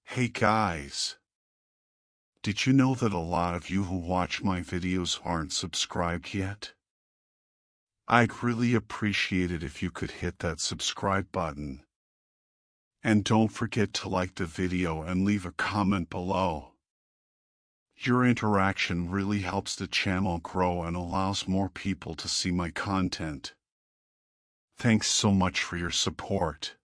Hey guys! Did you know that a lot of you who watch my videos aren't subscribed yet? I'd really appreciate it if you could hit that subscribe button. And don't forget to like the video and leave a comment below. Your interaction really helps the channel grow and allows more people to see my content. Thanks so much for your support.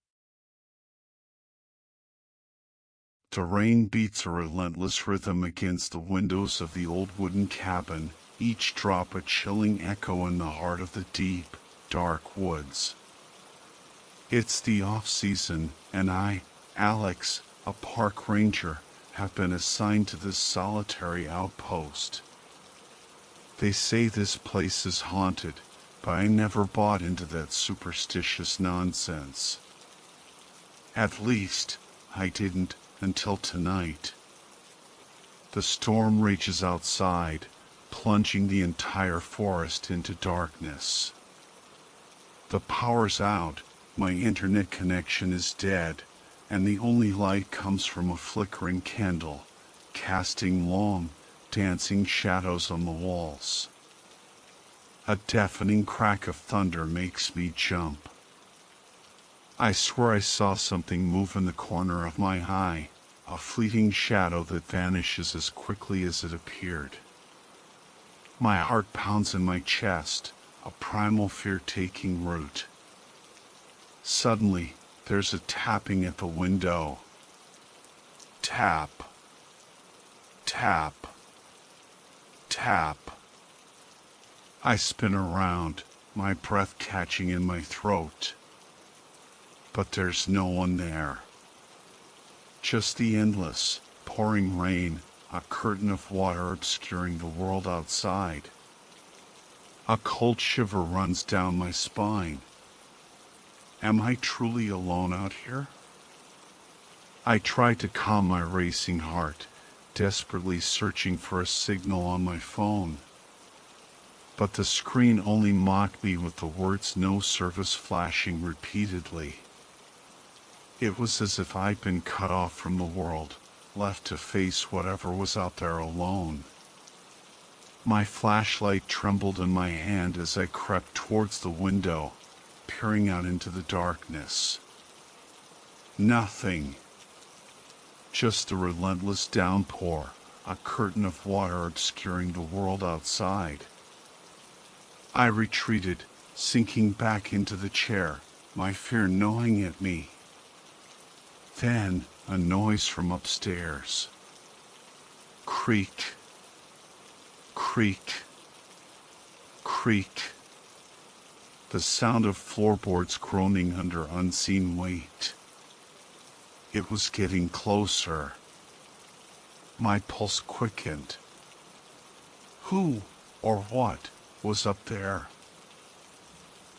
The rain beats a relentless rhythm against the windows of the old wooden cabin, each drop a chilling echo in the heart of the deep, dark woods. It's the off-season, and I, Alex, a park ranger, have been assigned to this solitary outpost. They say this place is haunted, but I never bought into that superstitious nonsense. At least, I didn't until tonight. The storm rages outside, plunging the entire forest into darkness. The power's out, my internet connection is dead, and the only light comes from a flickering candle, casting long, dancing shadows on the walls. A deafening crack of thunder makes me jump. I swear I saw something move in the corner of my eye, a fleeting shadow that vanishes as quickly as it appeared. My heart pounds in my chest, a primal fear taking root. Suddenly, there's a tapping at the window. Tap. Tap. Tap. I spin around, my breath catching in my throat. But there's no one there. Just the endless, pouring rain, a curtain of water obscuring the world outside. A cold shiver runs down my spine. Am I truly alone out here? I try to calm my racing heart, desperately searching for a signal on my phone. But the screen only mocked me with the words "no service" flashing repeatedly. It was as if I'd been cut off from the world, left to face whatever was out there alone. My flashlight trembled in my hand as I crept towards the window, peering out into the darkness. Nothing. Just the relentless downpour, a curtain of water obscuring the world outside. I retreated, sinking back into the chair, my fear gnawing at me. Then, a noise from upstairs. Creak. Creak. Creak. The sound of floorboards groaning under unseen weight. It was getting closer. My pulse quickened. Who, or what, was up there?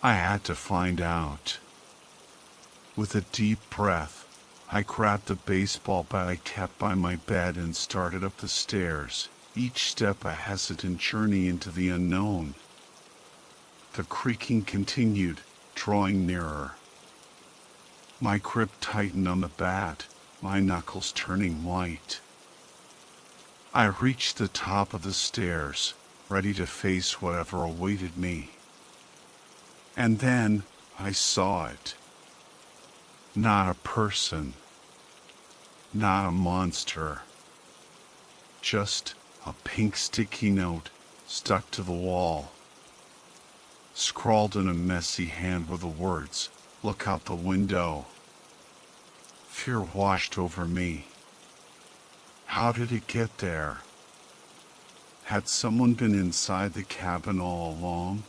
I had to find out. With a deep breath, I grabbed the baseball bat I kept by my bed and started up the stairs, each step a hesitant journey into the unknown. The creaking continued, drawing nearer. My grip tightened on the bat, my knuckles turning white. I reached the top of the stairs, ready to face whatever awaited me. And then I saw it. Not a person. Not a monster. Just a pink sticky note stuck to the wall. Scrawled in a messy hand were the words, "Look out the window." Fear washed over me. How did it get there? Had someone been inside the cabin all along?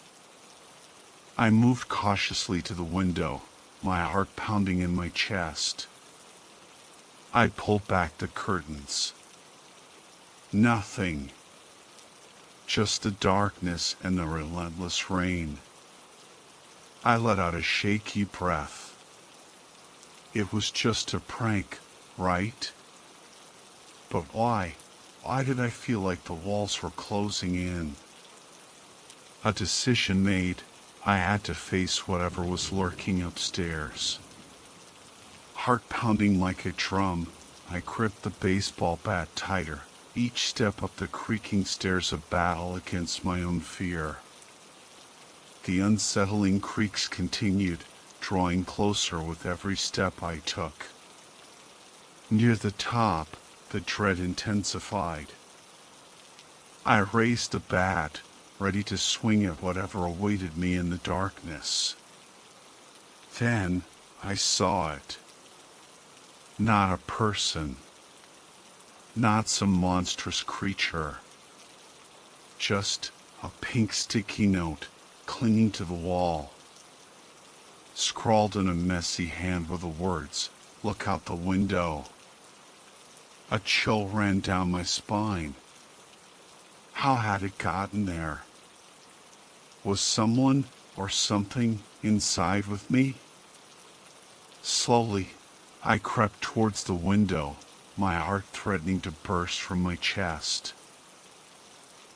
I moved cautiously to the window, my heart pounding in my chest. I pulled back the curtains. Nothing. Just the darkness and the relentless rain. I let out a shaky breath. It was just a prank, right? But why? Why did I feel like the walls were closing in? A decision made, I had to face whatever was lurking upstairs. Heart pounding like a drum, I gripped the baseball bat tighter, each step up the creaking stairs a battle against my own fear. The unsettling creaks continued, drawing closer with every step I took. Near the top, the dread intensified. I raised the bat, ready to swing at whatever awaited me in the darkness. Then, I saw it. Not a person. Not some monstrous creature. Just a pink sticky note clinging to the wall. Scrawled in a messy hand were the words, "Look out the window." A chill ran down my spine. How had it gotten there? Was someone or something inside with me? Slowly, I crept towards the window, my heart threatening to burst from my chest.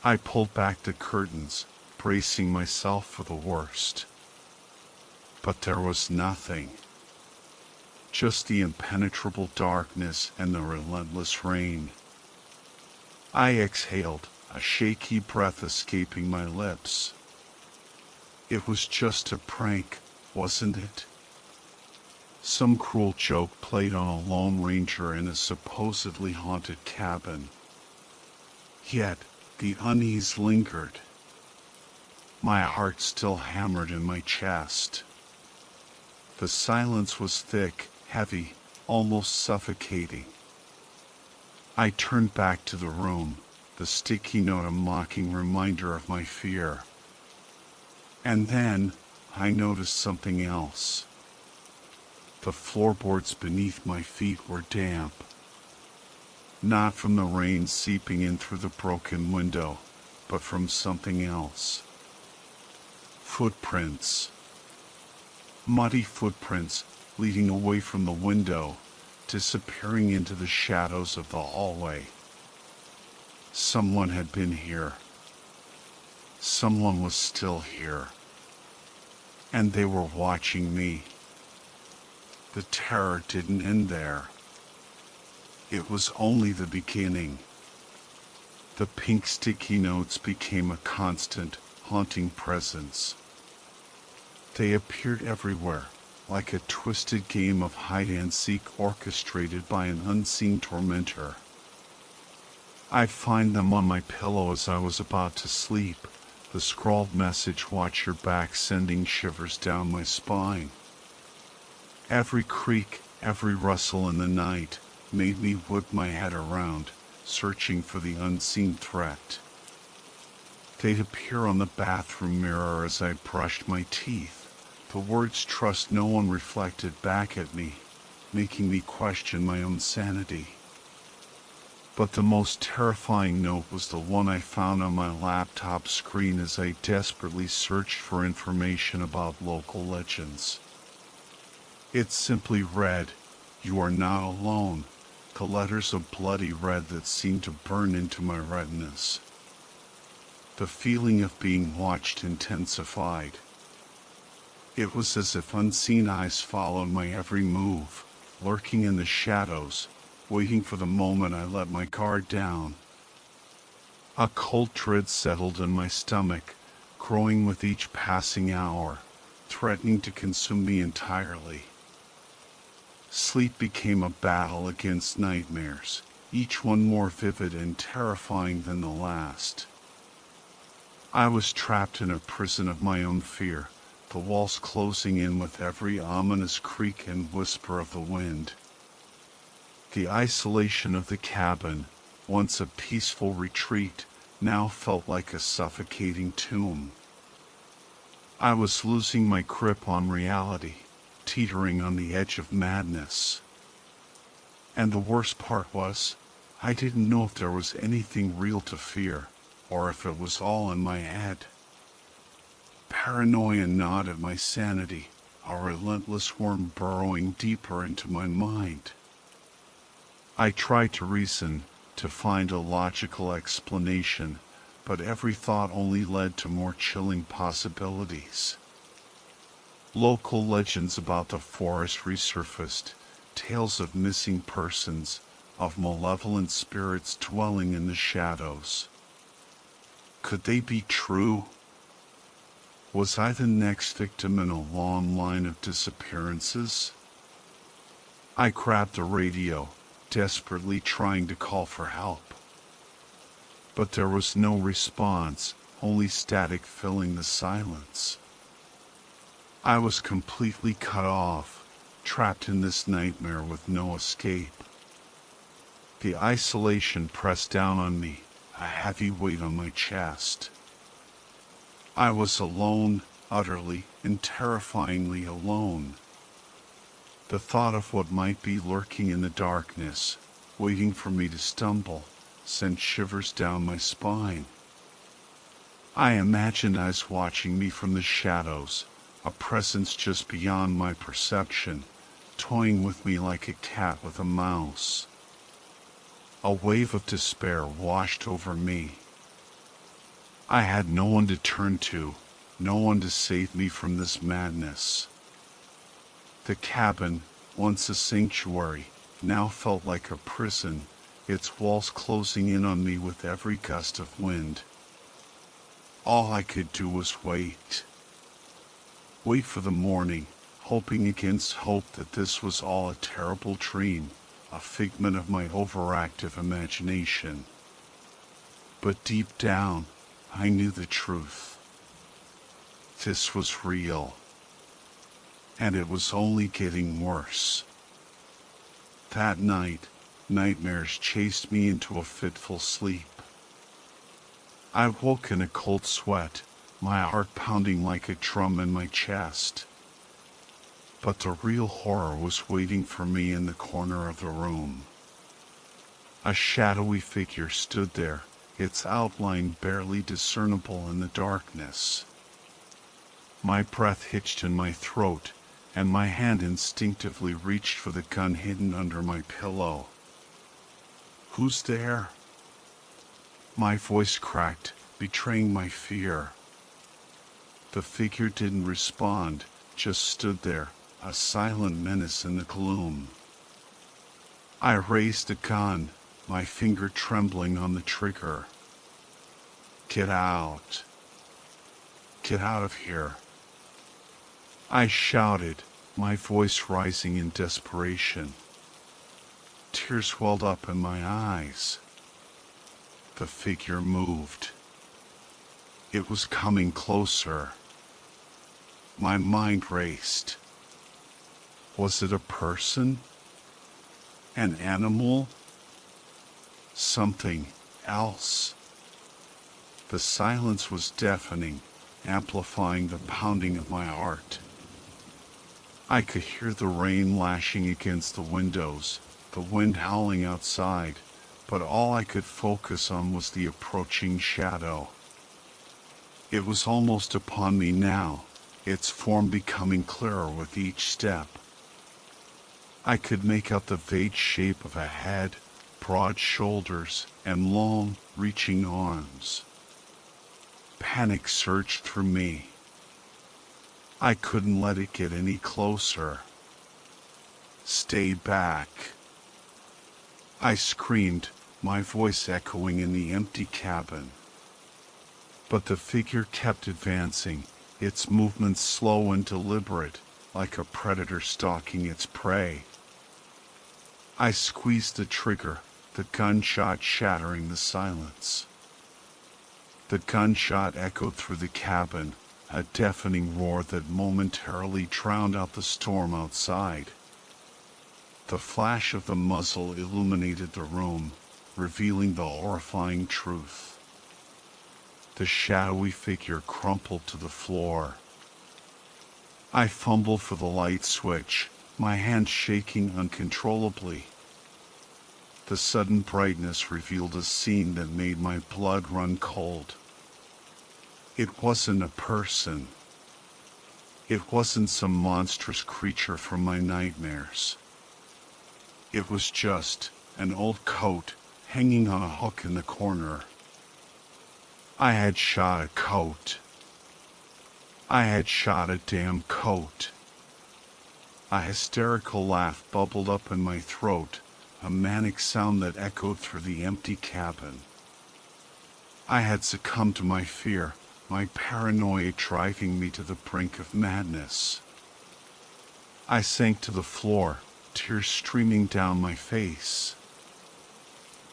I pulled back the curtains, bracing myself for the worst. But there was nothing. Just the impenetrable darkness and the relentless rain. I exhaled, a shaky breath escaping my lips. It was just a prank, wasn't it? Some cruel joke played on a lone ranger in a supposedly haunted cabin. Yet, the unease lingered. My heart still hammered in my chest. The silence was thick, heavy, almost suffocating. I turned back to the room, the sticky note a mocking reminder of my fear. And then, I noticed something else. The floorboards beneath my feet were damp. Not from the rain seeping in through the broken window, but from something else. Footprints. Muddy footprints leading away from the window, disappearing into the shadows of the hallway. Someone had been here. Someone was still here. And they were watching me. The terror didn't end there. It was only the beginning. The pink sticky notes became a constant, haunting presence. They appeared everywhere, like a twisted game of hide-and-seek orchestrated by an unseen tormentor. I'd find them on my pillow as I was about to sleep, the scrawled message, "Watch your back," sending shivers down my spine. Every creak, every rustle in the night made me whip my head around, searching for the unseen threat. They'd appear on the bathroom mirror as I brushed my teeth. The words "trust no one" reflected back at me, making me question my own sanity. But the most terrifying note was the one I found on my laptop screen as I desperately searched for information about local legends. It simply read, "You are not alone," the letters of bloody red that seemed to burn into my retinas. The feeling of being watched intensified. It was as if unseen eyes followed my every move, lurking in the shadows, waiting for the moment I let my guard down. A cold dread settled in my stomach, growing with each passing hour, threatening to consume me entirely. Sleep became a battle against nightmares, each one more vivid and terrifying than the last. I was trapped in a prison of my own fear, the walls closing in with every ominous creak and whisper of the wind. The isolation of the cabin, once a peaceful retreat, now felt like a suffocating tomb. I was losing my grip on reality, teetering on the edge of madness. And the worst part was, I didn't know if there was anything real to fear, or if it was all in my head. Paranoia gnawed at my sanity, a relentless worm burrowing deeper into my mind. I tried to reason, to find a logical explanation, but every thought only led to more chilling possibilities. Local legends about the forest resurfaced, tales of missing persons, of malevolent spirits dwelling in the shadows. Could they be true? Was I the next victim in a long line of disappearances? I grabbed the radio, desperately trying to call for help. But there was no response, only static filling the silence. I was completely cut off, trapped in this nightmare with no escape. The isolation pressed down on me, a heavy weight on my chest. I was alone, utterly and terrifyingly alone. The thought of what might be lurking in the darkness, waiting for me to stumble, sent shivers down my spine. I imagined eyes watching me from the shadows, a presence just beyond my perception, toying with me like a cat with a mouse. A wave of despair washed over me. I had no one to turn to, no one to save me from this madness. The cabin, once a sanctuary, now felt like a prison, its walls closing in on me with every gust of wind. All I could do was wait. Wait for the morning, hoping against hope that this was all a terrible dream, a figment of my overactive imagination. But deep down, I knew the truth. This was real. And it was only getting worse. That night, nightmares chased me into a fitful sleep. I woke in a cold sweat, my heart pounding like a drum in my chest. But the real horror was waiting for me in the corner of the room. A shadowy figure stood there, its outline barely discernible in the darkness. My breath hitched in my throat, and my hand instinctively reached for the gun hidden under my pillow. "Who's there?" My voice cracked, betraying my fear. The figure didn't respond, just stood there, a silent menace in the gloom. I raised the gun, my finger trembling on the trigger. "Get out. Get out of here," I shouted, my voice rising in desperation. Tears welled up in my eyes. The figure moved. It was coming closer. My mind raced. Was it a person? An animal? Something else? The silence was deafening, amplifying the pounding of my heart. I could hear the rain lashing against the windows, the wind howling outside, but all I could focus on was the approaching shadow. It was almost upon me now, its form becoming clearer with each step. I could make out the vague shape of a head, broad shoulders, and long, reaching arms. Panic surged through me. I couldn't let it get any closer. "Stay back," I screamed, my voice echoing in the empty cabin. But the figure kept advancing, its movements slow and deliberate, like a predator stalking its prey. I squeezed the trigger, the gunshot shattering the silence. The gunshot echoed through the cabin, a deafening roar that momentarily drowned out the storm outside. The flash of the muzzle illuminated the room, revealing the horrifying truth. The shadowy figure crumpled to the floor. I fumbled for the light switch, my hand shaking uncontrollably. The sudden brightness revealed a scene that made my blood run cold. It wasn't a person. It wasn't some monstrous creature from my nightmares. It was just an old coat hanging on a hook in the corner. I had shot a coat. I had shot a damn coat. A hysterical laugh bubbled up in my throat, a manic sound that echoed through the empty cabin. I had succumbed to my fear, my paranoia driving me to the brink of madness. I sank to the floor, tears streaming down my face.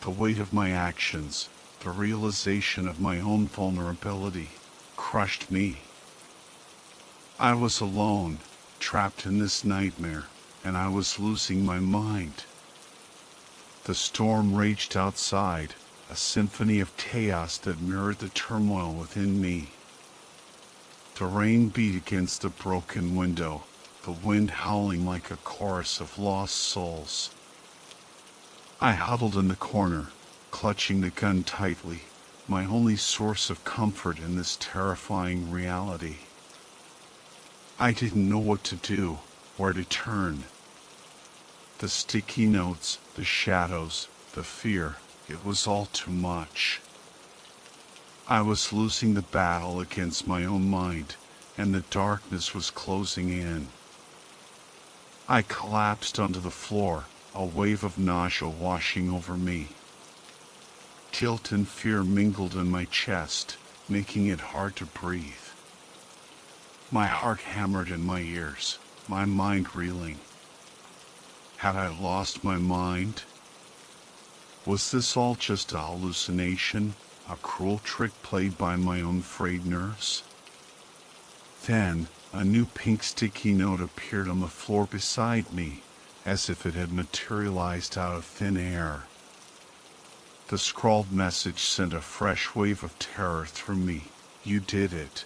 The weight of my actions, the realization of my own vulnerability, crushed me. I was alone, trapped in this nightmare, and I was losing my mind. The storm raged outside, a symphony of chaos that mirrored the turmoil within me. The rain beat against the broken window, the wind howling like a chorus of lost souls. I huddled in the corner, clutching the gun tightly, my only source of comfort in this terrifying reality. I didn't know what to do, where to turn. The sticky notes, the shadows, the fear, it was all too much. I was losing the battle against my own mind, and the darkness was closing in. I collapsed onto the floor, a wave of nausea washing over me. Guilt and fear mingled in my chest, making it hard to breathe. My heart hammered in my ears, my mind reeling. Had I lost my mind? Was this all just a hallucination, a cruel trick played by my own frayed nerves? Then, a new pink sticky note appeared on the floor beside me, as if it had materialized out of thin air. The scrawled message sent a fresh wave of terror through me. You did it.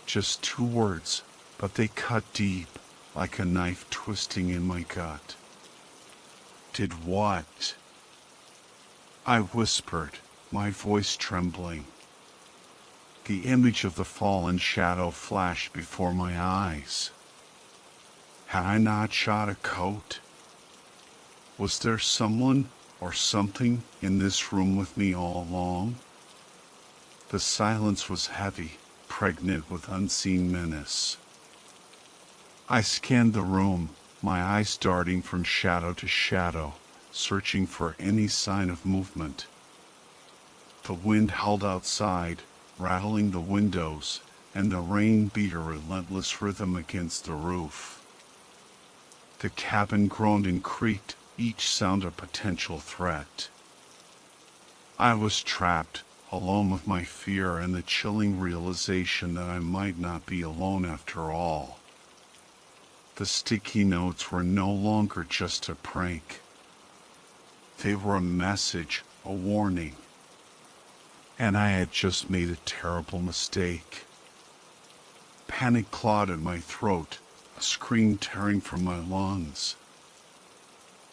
Just 2 words, but they cut deep, like a knife twisting in my gut. Did what? I whispered, my voice trembling. The image of the fallen shadow flashed before my eyes. Had I not shot a coat? Was there someone or something in this room with me all along? The silence was heavy, pregnant with unseen menace. I scanned the room, my eyes darting from shadow to shadow, searching for any sign of movement. The wind howled outside, rattling the windows, and the rain beat a relentless rhythm against the roof. The cabin groaned and creaked, each sound a potential threat. I was trapped, alone with my fear and the chilling realization that I might not be alone after all. The sticky notes were no longer just a prank. They were a message, a warning. And I had just made a terrible mistake. Panic clawed at my throat, a scream tearing from my lungs.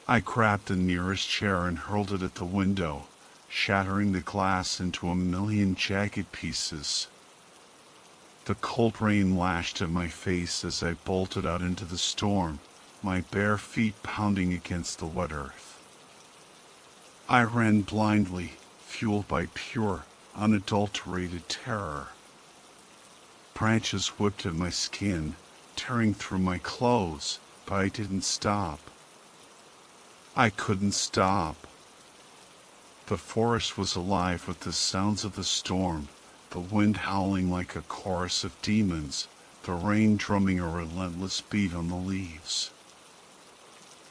I grabbed the nearest chair and hurled it at the window, shattering the glass into a million jagged pieces. The cold rain lashed at my face as I bolted out into the storm, my bare feet pounding against the wet earth. I ran blindly, fueled by pure, unadulterated terror. Branches whipped at my skin, tearing through my clothes, but I didn't stop. I couldn't stop. The forest was alive with the sounds of the storm, the wind howling like a chorus of demons, the rain drumming a relentless beat on the leaves.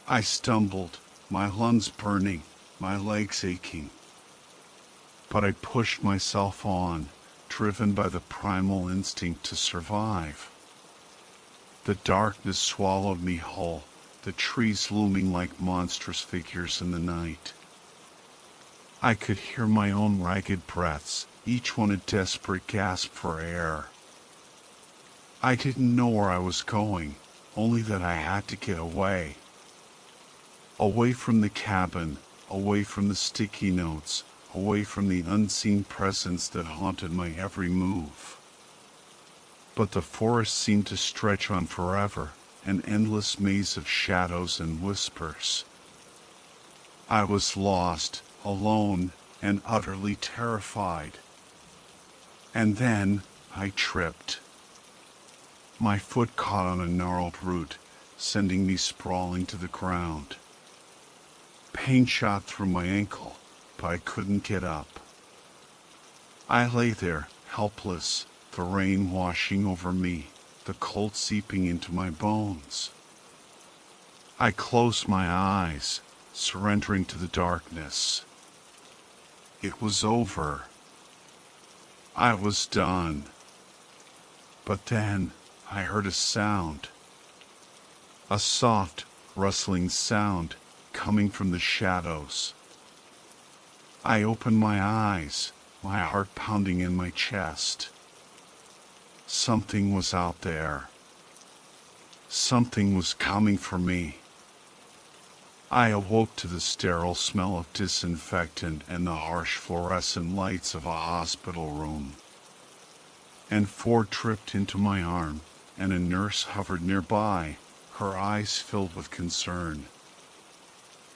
I stumbled, my lungs burning, my legs aching. But I pushed myself on, driven by the primal instinct to survive. The darkness swallowed me whole, the trees looming like monstrous figures in the night. I could hear my own ragged breaths, each one a desperate gasp for air. I didn't know where I was going, only that I had to get away. Away from the cabin, away from the sticky notes, away from the unseen presence that haunted my every move. But the forest seemed to stretch on forever, an endless maze of shadows and whispers. I was lost, alone, and utterly terrified. And then I tripped. My foot caught on a gnarled root, sending me sprawling to the ground. Pain shot through my ankle, but I couldn't get up. I lay there, helpless, the rain washing over me, the cold seeping into my bones. I closed my eyes, surrendering to the darkness. It was over. I was done. But then I heard a sound. A soft, rustling sound coming from the shadows. I opened my eyes, my heart pounding in my chest. Something was out there. Something was coming for me. I awoke to the sterile smell of disinfectant and the harsh fluorescent lights of a hospital room. And Ford tripped into my arm, and a nurse hovered nearby, her eyes filled with concern.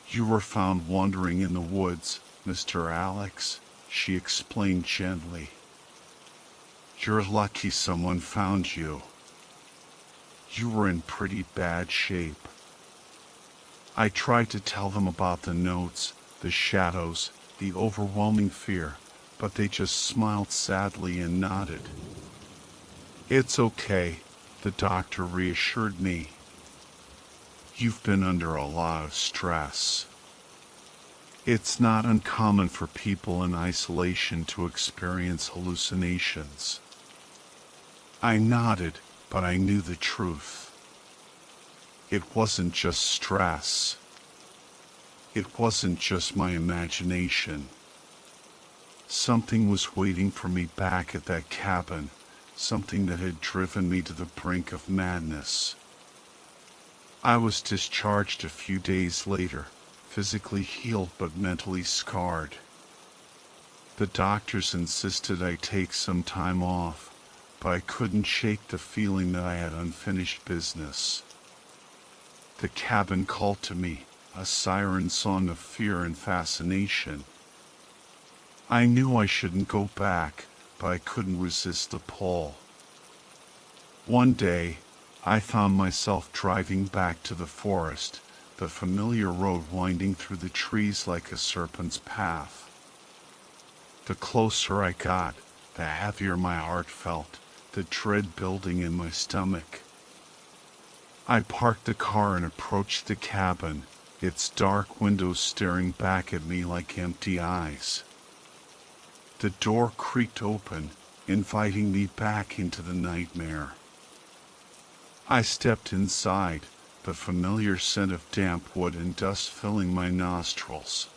"You were found wandering in the woods, Mr. Alex," she explained gently. "You're lucky someone found you. You were in pretty bad shape." I tried to tell them about the notes, the shadows, the overwhelming fear, but they just smiled sadly and nodded. "It's okay," the doctor reassured me. "You've been under a lot of stress. It's not uncommon for people in isolation to experience hallucinations." I nodded, but I knew the truth. It wasn't just stress. It wasn't just my imagination. Something was waiting for me back at that cabin, something that had driven me to the brink of madness. I was discharged a few days later, physically healed but mentally scarred. The doctors insisted I take some time off, but I couldn't shake the feeling that I had unfinished business. The cabin called to me, a siren song of fear and fascination. I knew I shouldn't go back, but I couldn't resist the pull. One day, I found myself driving back to the forest, the familiar road winding through the trees like a serpent's path. The closer I got, the heavier my heart felt, the dread building in my stomach. I parked the car and approached the cabin, its dark windows staring back at me like empty eyes. The door creaked open, inviting me back into the nightmare. I stepped inside, the familiar scent of damp wood and dust filling my nostrils.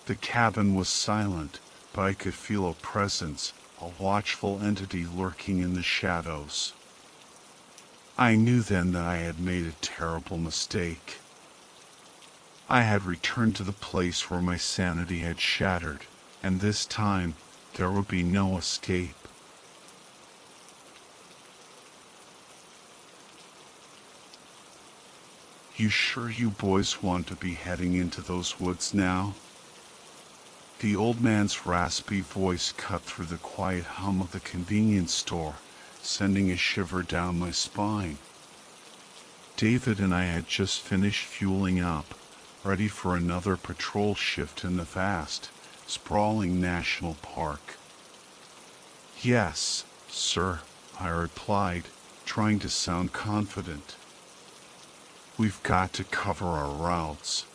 The cabin was silent, but I could feel a presence, a watchful entity lurking in the shadows. I knew then that I had made a terrible mistake. I had returned to the place where my sanity had shattered, and this time there would be no escape. "You sure you boys want to be heading into those woods now?" The old man's raspy voice cut through the quiet hum of the convenience store, sending a shiver down my spine. David and I had just finished fueling up, ready for another patrol shift in the vast, sprawling national park. "Yes, sir," I replied, trying to sound confident. "We've got to cover our routes."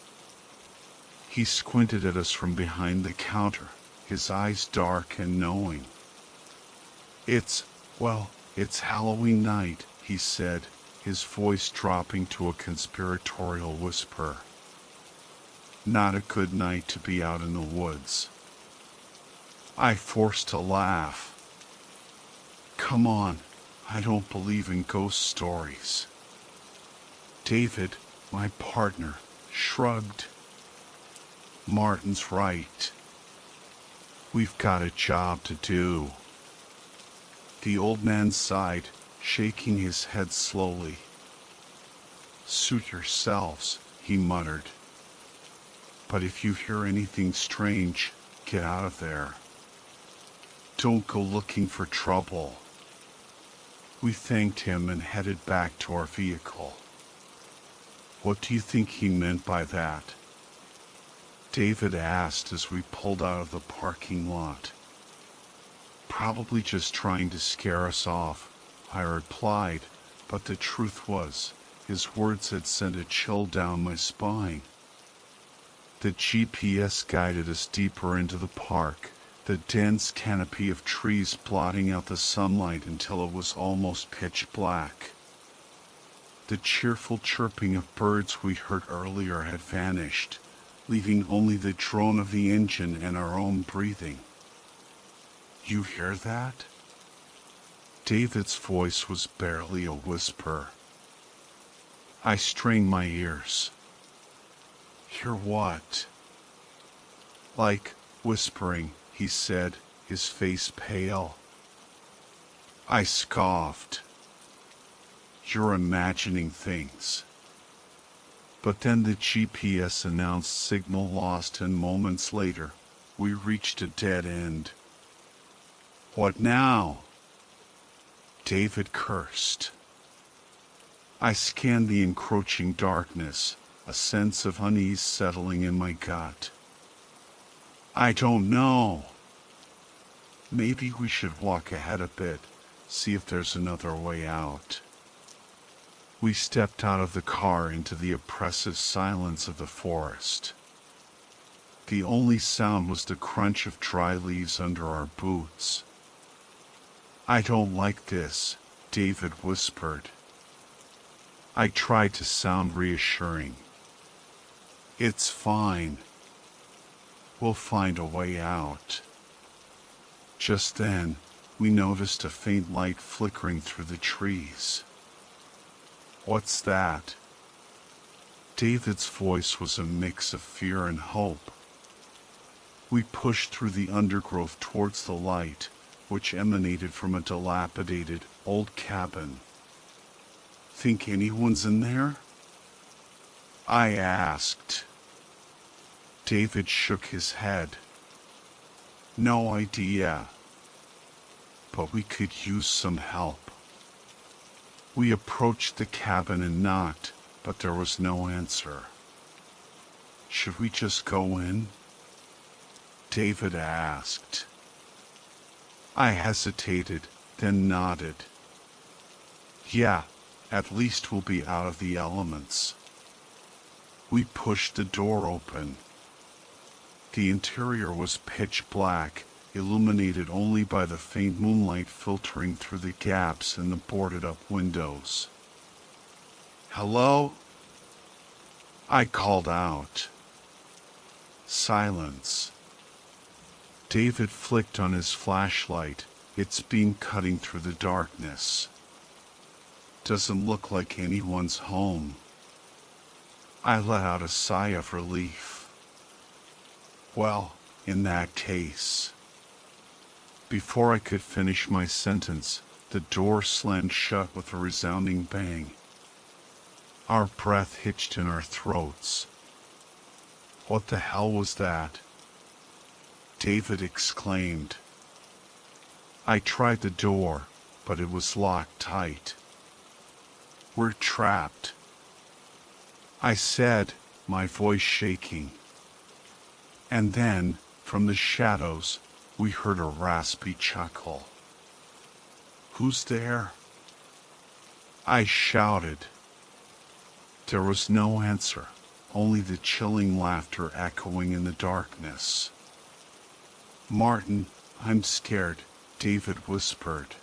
He squinted at us from behind the counter, his eyes dark and knowing. It's Halloween night," he said, his voice dropping to a conspiratorial whisper. "Not a good night to be out in the woods." I forced a laugh. "Come on, I don't believe in ghost stories." David, my partner, shrugged. "Martin's right. We've got a job to do." The old man sighed, shaking his head slowly. "Suit yourselves," he muttered. "But if you hear anything strange, get out of there. Don't go looking for trouble." We thanked him and headed back to our vehicle. What do you think he meant by that? David asked as we pulled out of the parking lot. Probably just trying to scare us off, I replied, but the truth was, his words had sent a chill down my spine. The GPS guided us deeper into the park, the dense canopy of trees blotting out the sunlight until it was almost pitch black. The cheerful chirping of birds we heard earlier had vanished, leaving only the drone of the engine and our own breathing. "You hear that?" David's voice was barely a whisper. I strained my ears. "Hear what?" "Like whispering," he said, his face pale. I scoffed. "You're imagining things." But then the GPS announced signal lost, and moments later, we reached a dead end. "What now?" David cursed. I scanned the encroaching darkness, a sense of unease settling in my gut. "I don't know. Maybe we should walk ahead a bit, see if there's another way out." We stepped out of the car into the oppressive silence of the forest. The only sound was the crunch of dry leaves under our boots. "I don't like this," David whispered. I tried to sound reassuring. "It's fine. We'll find a way out." Just then, we noticed a faint light flickering through the trees. "What's that?" David's voice was a mix of fear and hope. We pushed through the undergrowth towards the light, which emanated from a dilapidated, old cabin. "Think anyone's in there?" I asked. David shook his head. "No idea. But we could use some help." We approached the cabin and knocked, but there was no answer. "Should we just go in?" David asked. I hesitated, then nodded. "Yeah, at least we'll be out of the elements." We pushed the door open. The interior was pitch black, illuminated only by the faint moonlight filtering through the gaps in the boarded-up windows. "Hello?" I called out. Silence. David flicked on his flashlight, its beam cutting through the darkness. "Doesn't look like anyone's home." I let out a sigh of relief. "Well, in that case..." Before I could finish my sentence, the door slammed shut with a resounding bang. Our breath hitched in our throats. "What the hell was that?" David exclaimed. I tried the door, but it was locked tight. "We're trapped," I said, my voice shaking. And then, from the shadows, we heard a raspy chuckle. "Who's there?" I shouted. There was no answer, only the chilling laughter echoing in the darkness. "Martin, I'm scared," David whispered.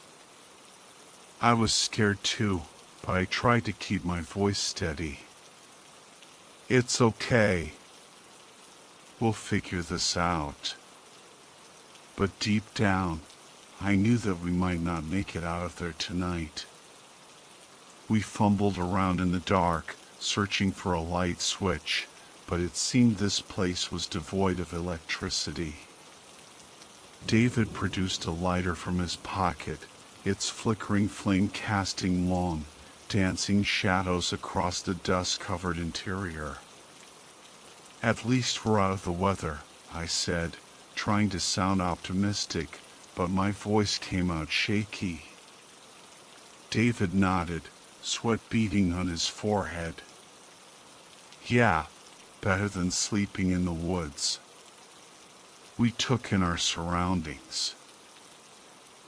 I was scared too, but I tried to keep my voice steady. "It's okay. We'll figure this out." But deep down, I knew that we might not make it out of there tonight. We fumbled around in the dark, searching for a light switch, but it seemed this place was devoid of electricity. David produced a lighter from his pocket, its flickering flame casting long, dancing shadows across the dust-covered interior. "At least we're out of the weather," I said, trying to sound optimistic, but my voice came out shaky. David nodded, sweat beading on his forehead. "Yeah, better than sleeping in the woods. We took in our surroundings.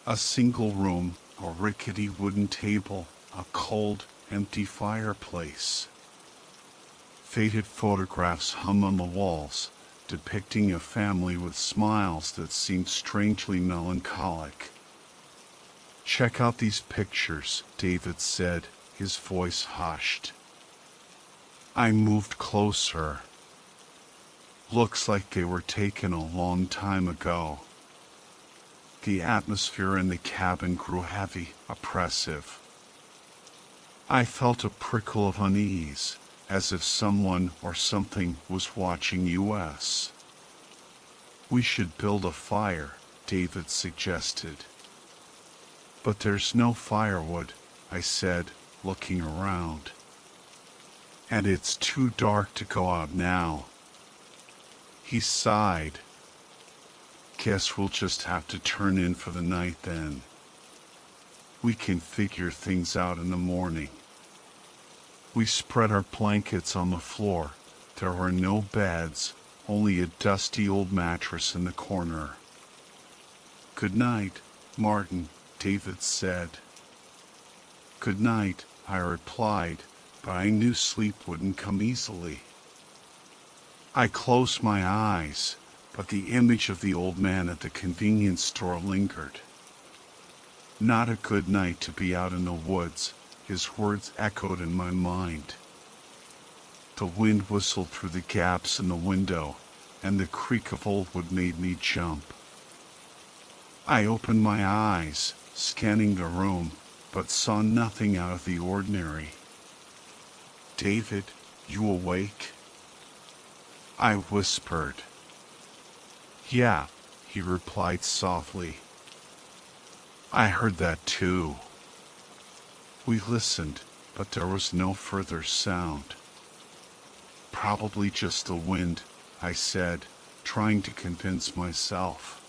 A single room, a rickety wooden table, a cold, empty fireplace. Faded photographs hung on the walls, depicting a family with smiles that seemed strangely melancholic. "Check out these pictures," David said, his voice hushed. I moved closer. "Looks like they were taken a long time ago." The atmosphere in the cabin grew heavy, oppressive. I felt a prickle of unease, as if someone or something was watching us. "We should build a fire," David suggested. "But there's no firewood," I said, looking around. "And it's too dark to go out now." He sighed. "Guess we'll just have to turn in for the night then. We can figure things out in the morning." We spread our blankets on the floor. There were no beds, only a dusty old mattress in the corner. "Good night, Martin," David said. "Good night," I replied, but I knew sleep wouldn't come easily. I closed my eyes, but the image of the old man at the convenience store lingered. Not a good night to be out in the woods, his words echoed in my mind. The wind whistled through the gaps in the window, and the creak of old wood made me jump. I opened my eyes, scanning the room, but saw nothing out of the ordinary. "David, you awake?" I whispered. "Yeah," he replied softly. "I heard that too." We listened, but there was no further sound. "Probably just the wind," I said, trying to convince myself.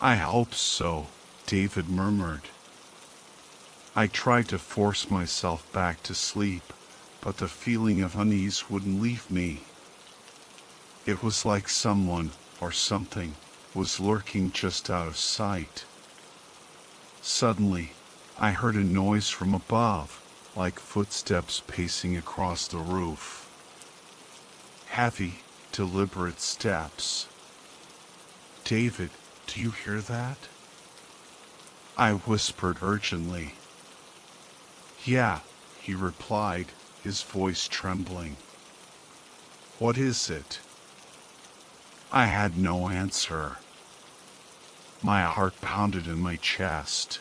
"I hope so," David murmured. I tried to force myself back to sleep, but the feeling of unease wouldn't leave me. It was like someone, or something, was lurking just out of sight. Suddenly, I heard a noise from above, like footsteps pacing across the roof. Heavy, deliberate steps. "David, do you hear that?" I whispered urgently. "Yeah," he replied, his voice trembling. "What is it?" I had no answer. My heart pounded in my chest.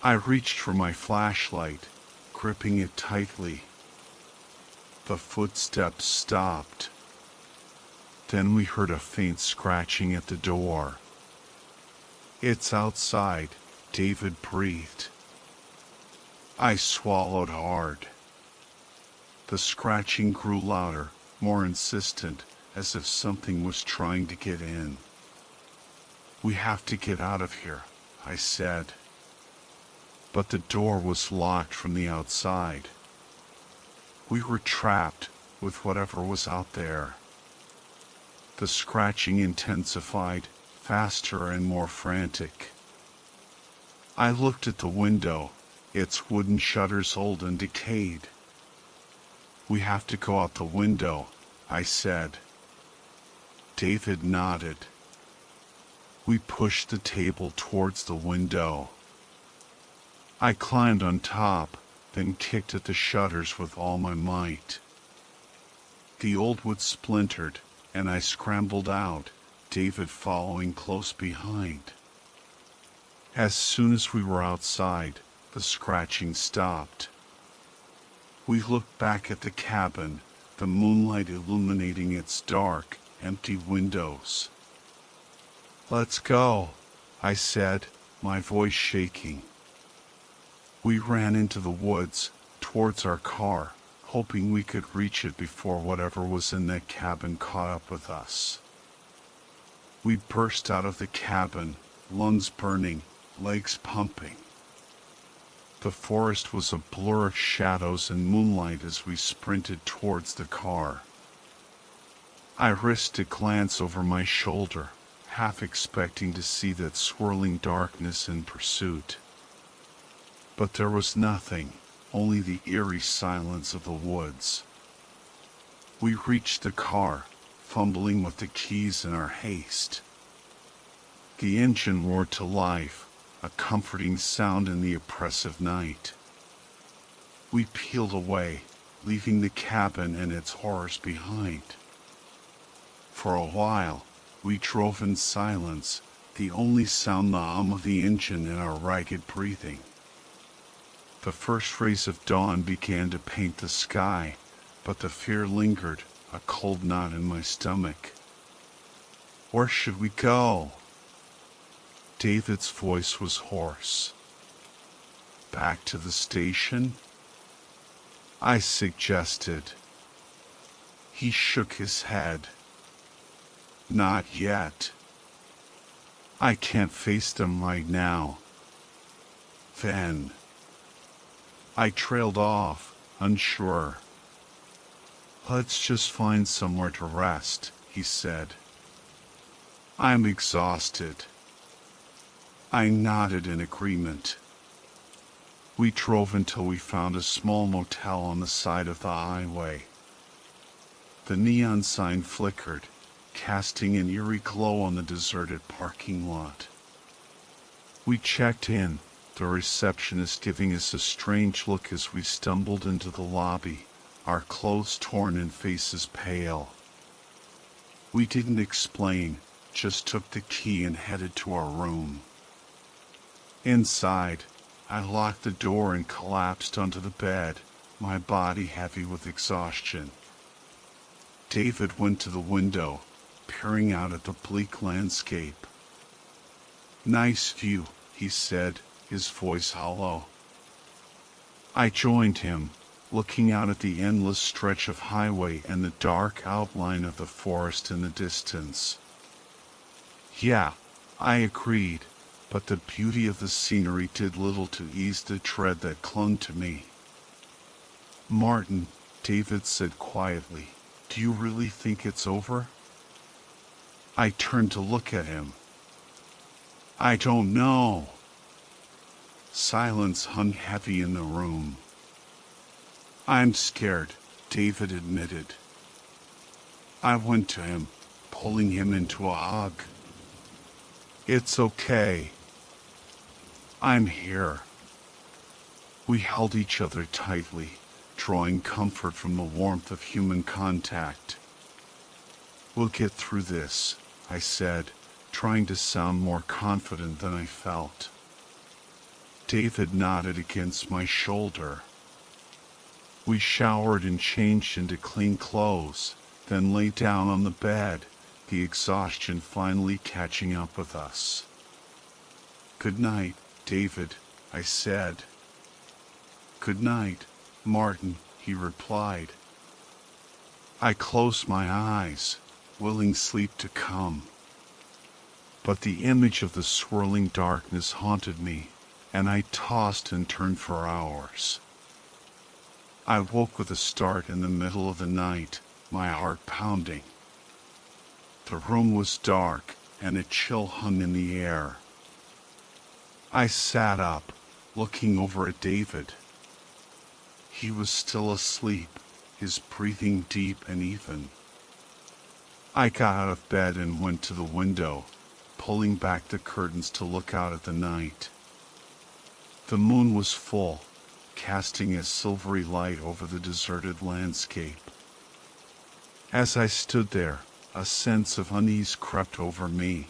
I reached for my flashlight, gripping it tightly. The footsteps stopped. Then we heard a faint scratching at the door. "It's outside," David breathed. I swallowed hard. The scratching grew louder, more insistent, as if something was trying to get in. "We have to get out of here," I said. But the door was locked from the outside. We were trapped with whatever was out there. The scratching intensified, faster and more frantic. I looked at the window, its wooden shutters old and decayed. "We have to go out the window," I said. David nodded. We pushed the table towards the window. I climbed on top, then kicked at the shutters with all my might. The old wood splintered, and I scrambled out, David following close behind. As soon as we were outside, the scratching stopped. We looked back at the cabin, the moonlight illuminating its dark, empty windows. "Let's go," I said, my voice shaking. We ran into the woods, towards our car, hoping we could reach it before whatever was in that cabin caught up with us. We burst out of the cabin, lungs burning, legs pumping. The forest was a blur of shadows and moonlight as we sprinted towards the car. I risked a glance over my shoulder, half expecting to see that swirling darkness in pursuit. But there was nothing, only the eerie silence of the woods. We reached the car, fumbling with the keys in our haste. The engine roared to life, a comforting sound in the oppressive night. We peeled away, leaving the cabin and its horrors behind. For a while, we drove in silence, the only sound the hum of the engine and our ragged breathing. The first rays of dawn began to paint the sky, but the fear lingered, a cold knot in my stomach. Where should we go? David's voice was hoarse. Back to the station? I suggested. He shook his head. Not yet. I can't face them right now. Then I trailed off, unsure. Let's just find somewhere to rest, he said. I'm exhausted. I nodded in agreement. We drove until we found a small motel on the side of the highway. The neon sign flickered, casting an eerie glow on the deserted parking lot. We checked in, the receptionist giving us a strange look as we stumbled into the lobby, our clothes torn and faces pale. We didn't explain, just took the key and headed to our room. Inside, I locked the door and collapsed onto the bed, my body heavy with exhaustion. David went to the window, peering out at the bleak landscape. Nice view, he said, his voice hollow. I joined him, looking out at the endless stretch of highway and the dark outline of the forest in the distance. Yeah, I agreed, but the beauty of the scenery did little to ease the dread that clung to me. Martin, David said quietly, do you really think it's over? I turned to look at him. I don't know. Silence hung heavy in the room. I'm scared, David admitted. I went to him, pulling him into a hug. It's okay. I'm here. We held each other tightly, drawing comfort from the warmth of human contact. We'll get through this, I said, trying to sound more confident than I felt. David nodded against my shoulder. We showered and changed into clean clothes, then lay down on the bed, the exhaustion finally catching up with us. Good night, David, I said. Good night, Martin, he replied. I closed my eyes, willing sleep to come. But the image of the swirling darkness haunted me, and I tossed and turned for hours. I woke with a start in the middle of the night, my heart pounding. The room was dark, and a chill hung in the air. I sat up, looking over at David. He was still asleep, his breathing deep and even. I got out of bed and went to the window, pulling back the curtains to look out at the night. The moon was full, casting a silvery light over the deserted landscape. As I stood there, a sense of unease crept over me.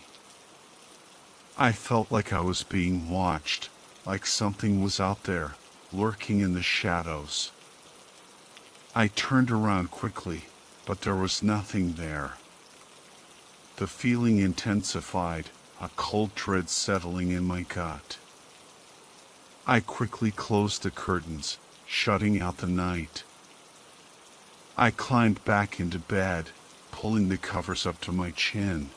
I felt like I was being watched, like something was out there, lurking in the shadows. I turned around quickly, but there was nothing there. The feeling intensified, a cold dread settling in my gut. I quickly closed the curtains, shutting out the night. I climbed back into bed, pulling the covers up to my chin.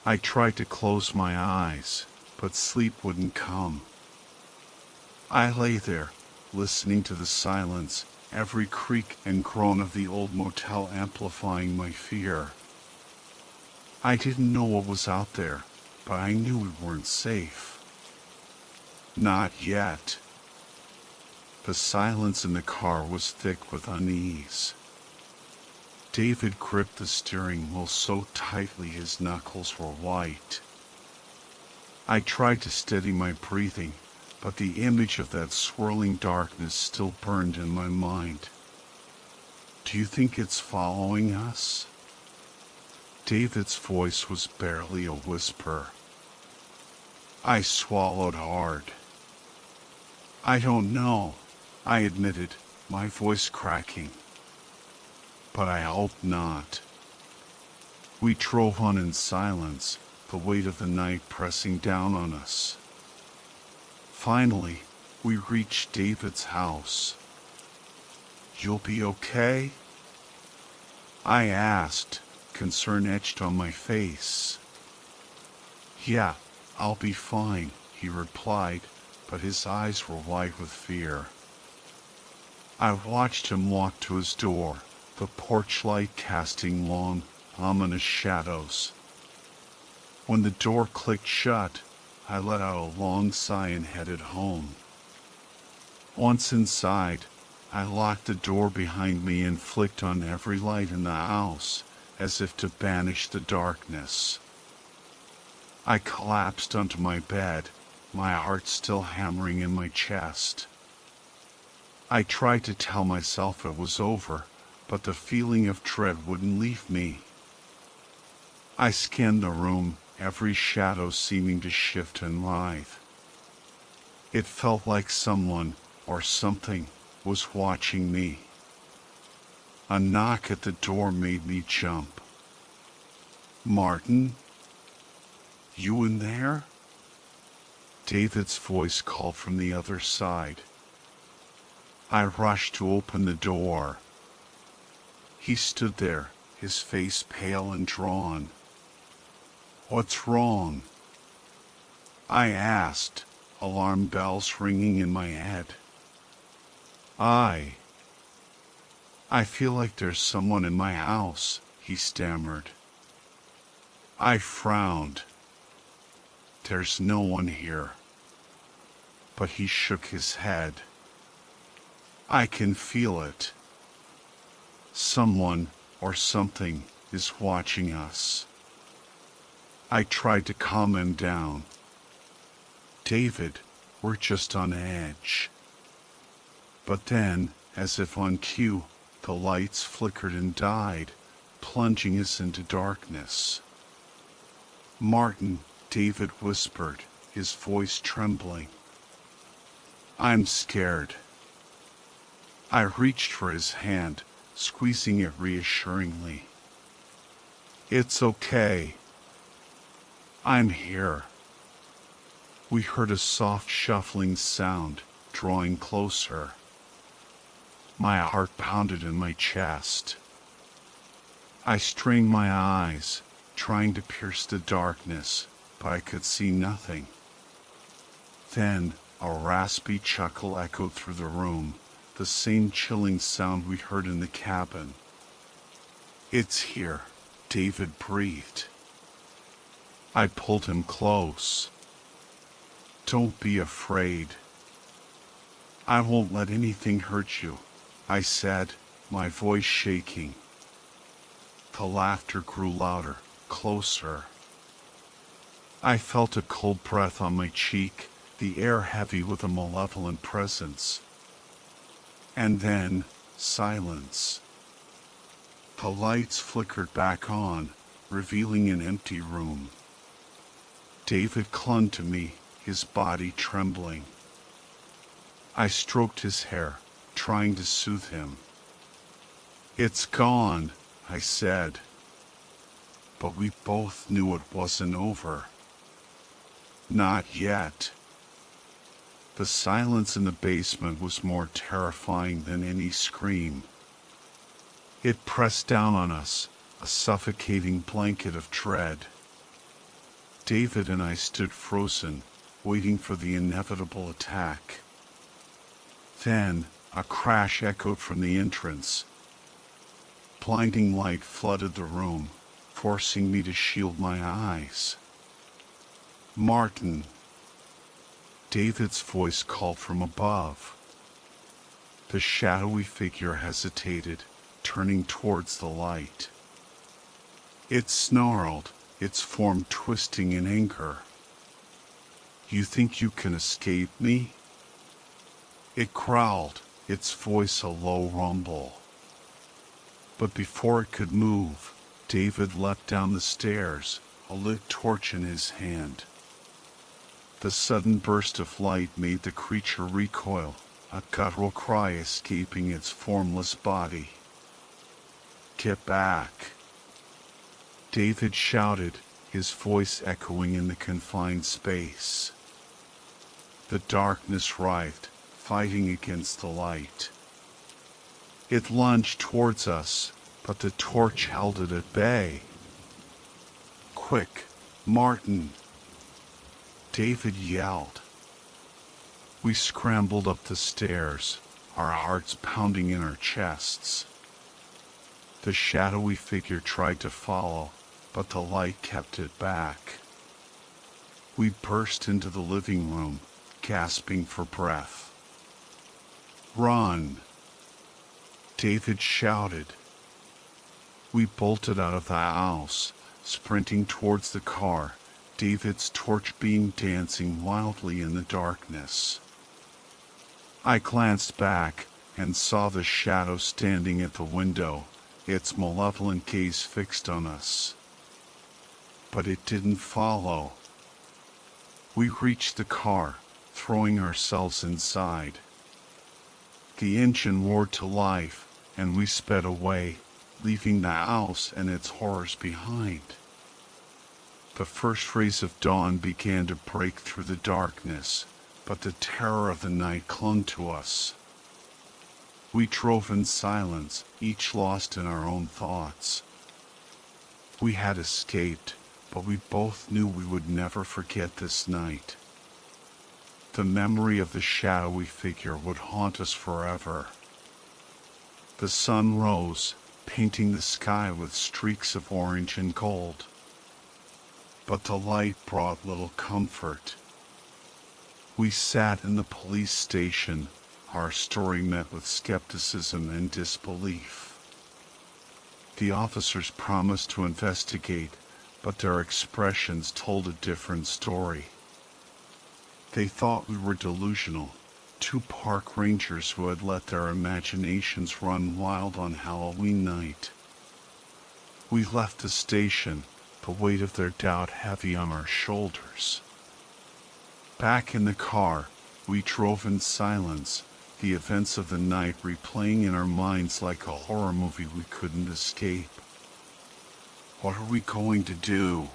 I tried to close my eyes, but sleep wouldn't come. I lay there, listening to the silence, every creak and groan of the old motel amplifying my fear. I didn't know what was out there, but I knew we weren't safe. Not yet. The silence in the car was thick with unease. David gripped the steering wheel so tightly his knuckles were white. I tried to steady my breathing, but the image of that swirling darkness still burned in my mind. Do you think it's following us? David's voice was barely a whisper. I swallowed hard. I don't know, I admitted, my voice cracking. But I hope not. We drove on in silence, the weight of the night pressing down on us. Finally, we reached David's house. You'll be okay? I asked, concern etched on my face. Yeah, I'll be fine, he replied, but his eyes were wide with fear. I watched him walk to his door, the porch light casting long, ominous shadows. When the door clicked shut, I let out a long sigh and headed home. Once inside, I locked the door behind me and flicked on every light in the house, as if to banish the darkness. I collapsed onto my bed, my heart still hammering in my chest. I tried to tell myself it was over, but the feeling of dread wouldn't leave me. I scanned the room, every shadow seeming to shift and writhe. It felt like someone, or something, was watching me. A knock at the door made me jump. Martin? You in there? David's voice called from the other side. I rushed to open the door. He stood there, his face pale and drawn. What's wrong? I asked, alarm bells ringing in my head. I feel like there's someone in my house, he stammered. I frowned. There's no one here. But he shook his head. I can feel it. Someone or something is watching us. I tried to calm him down. David, we're just on edge. But then, as if on cue, the lights flickered and died, plunging us into darkness. Martin, David whispered, his voice trembling. I'm scared. I reached for his hand, squeezing it reassuringly. It's okay. I'm here. We heard a soft shuffling sound, drawing closer. My heart pounded in my chest. I strained my eyes, trying to pierce the darkness, but I could see nothing. Then a raspy chuckle echoed through the room, the same chilling sound we heard in the cabin. It's here, David breathed. I pulled him close. Don't be afraid. I won't let anything hurt you, I said, my voice shaking. The laughter grew louder, closer. I felt a cold breath on my cheek, the air heavy with a malevolent presence. And then, silence. The lights flickered back on, revealing an empty room. David clung to me, his body trembling. I stroked his hair, trying to soothe him. It's gone, I said. But we both knew it wasn't over. Not yet. The silence in the basement was more terrifying than any scream. It pressed down on us, a suffocating blanket of dread. David and I stood frozen, waiting for the inevitable attack. Then, a crash echoed from the entrance. Blinding light flooded the room, forcing me to shield my eyes. "Martin!" David's voice called from above. The shadowy figure hesitated, turning towards the light. It snarled, its form twisting in anger. "You think you can escape me?" It growled, its voice a low rumble. But before it could move, David leapt down the stairs, a lit torch in his hand. The sudden burst of light made the creature recoil, a guttural cry escaping its formless body. "Get back!" David shouted, his voice echoing in the confined space. The darkness writhed, fighting against the light. It lunged towards us, but the torch held it at bay. "Quick, Martin!" David yelled. We scrambled up the stairs, our hearts pounding in our chests. The shadowy figure tried to follow, but the light kept it back. We burst into the living room, gasping for breath. "Run!" David shouted. We bolted out of the house, sprinting towards the car, David's torch beam dancing wildly in the darkness. I glanced back and saw the shadow standing at the window, its malevolent gaze fixed on us. But it didn't follow. We reached the car, throwing ourselves inside. The engine roared to life, and we sped away, leaving the house and its horrors behind. The first rays of dawn began to break through the darkness, but the terror of the night clung to us. We drove in silence, each lost in our own thoughts. We had escaped, but we both knew we would never forget this night. The memory of the shadowy figure would haunt us forever. The sun rose, painting the sky with streaks of orange and gold. But the light brought little comfort. We sat in the police station, our story met with skepticism and disbelief. The officers promised to investigate, but their expressions told a different story. They thought we were delusional, two park rangers who had let their imaginations run wild on Halloween night. We left the station, the weight of their doubt heavy on our shoulders. Back in the car, we drove in silence, the events of the night replaying in our minds like a horror movie we couldn't escape. "What are we going to do?"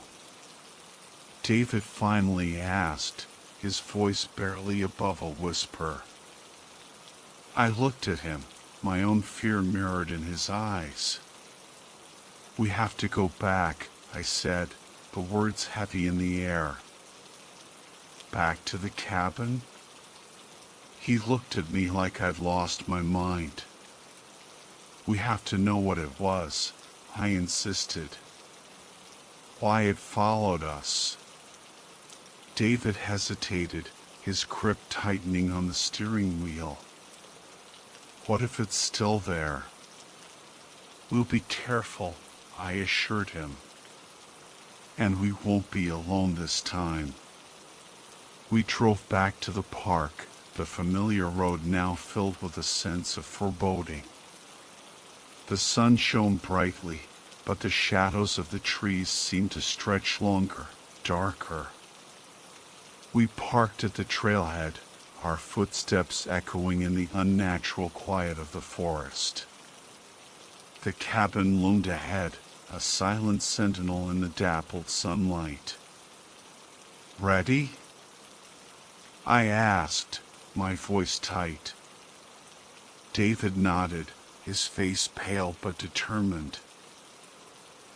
David finally asked, his voice barely above a whisper. I looked at him, my own fear mirrored in his eyes. "We have to go back," I said, the words heavy in the air. "Back to the cabin?" He looked at me like I'd lost my mind. "We have to know what it was," I insisted. "Why it followed us." David hesitated, his grip tightening on the steering wheel. "What if it's still there?" "We'll be careful," I assured him. "And we won't be alone this time." We drove back to the park, the familiar road now filled with a sense of foreboding. The sun shone brightly, but the shadows of the trees seemed to stretch longer, darker. We parked at the trailhead, our footsteps echoing in the unnatural quiet of the forest. The cabin loomed ahead, a silent sentinel in the dappled sunlight. "Ready?" I asked, my voice tight. David nodded, his face pale but determined.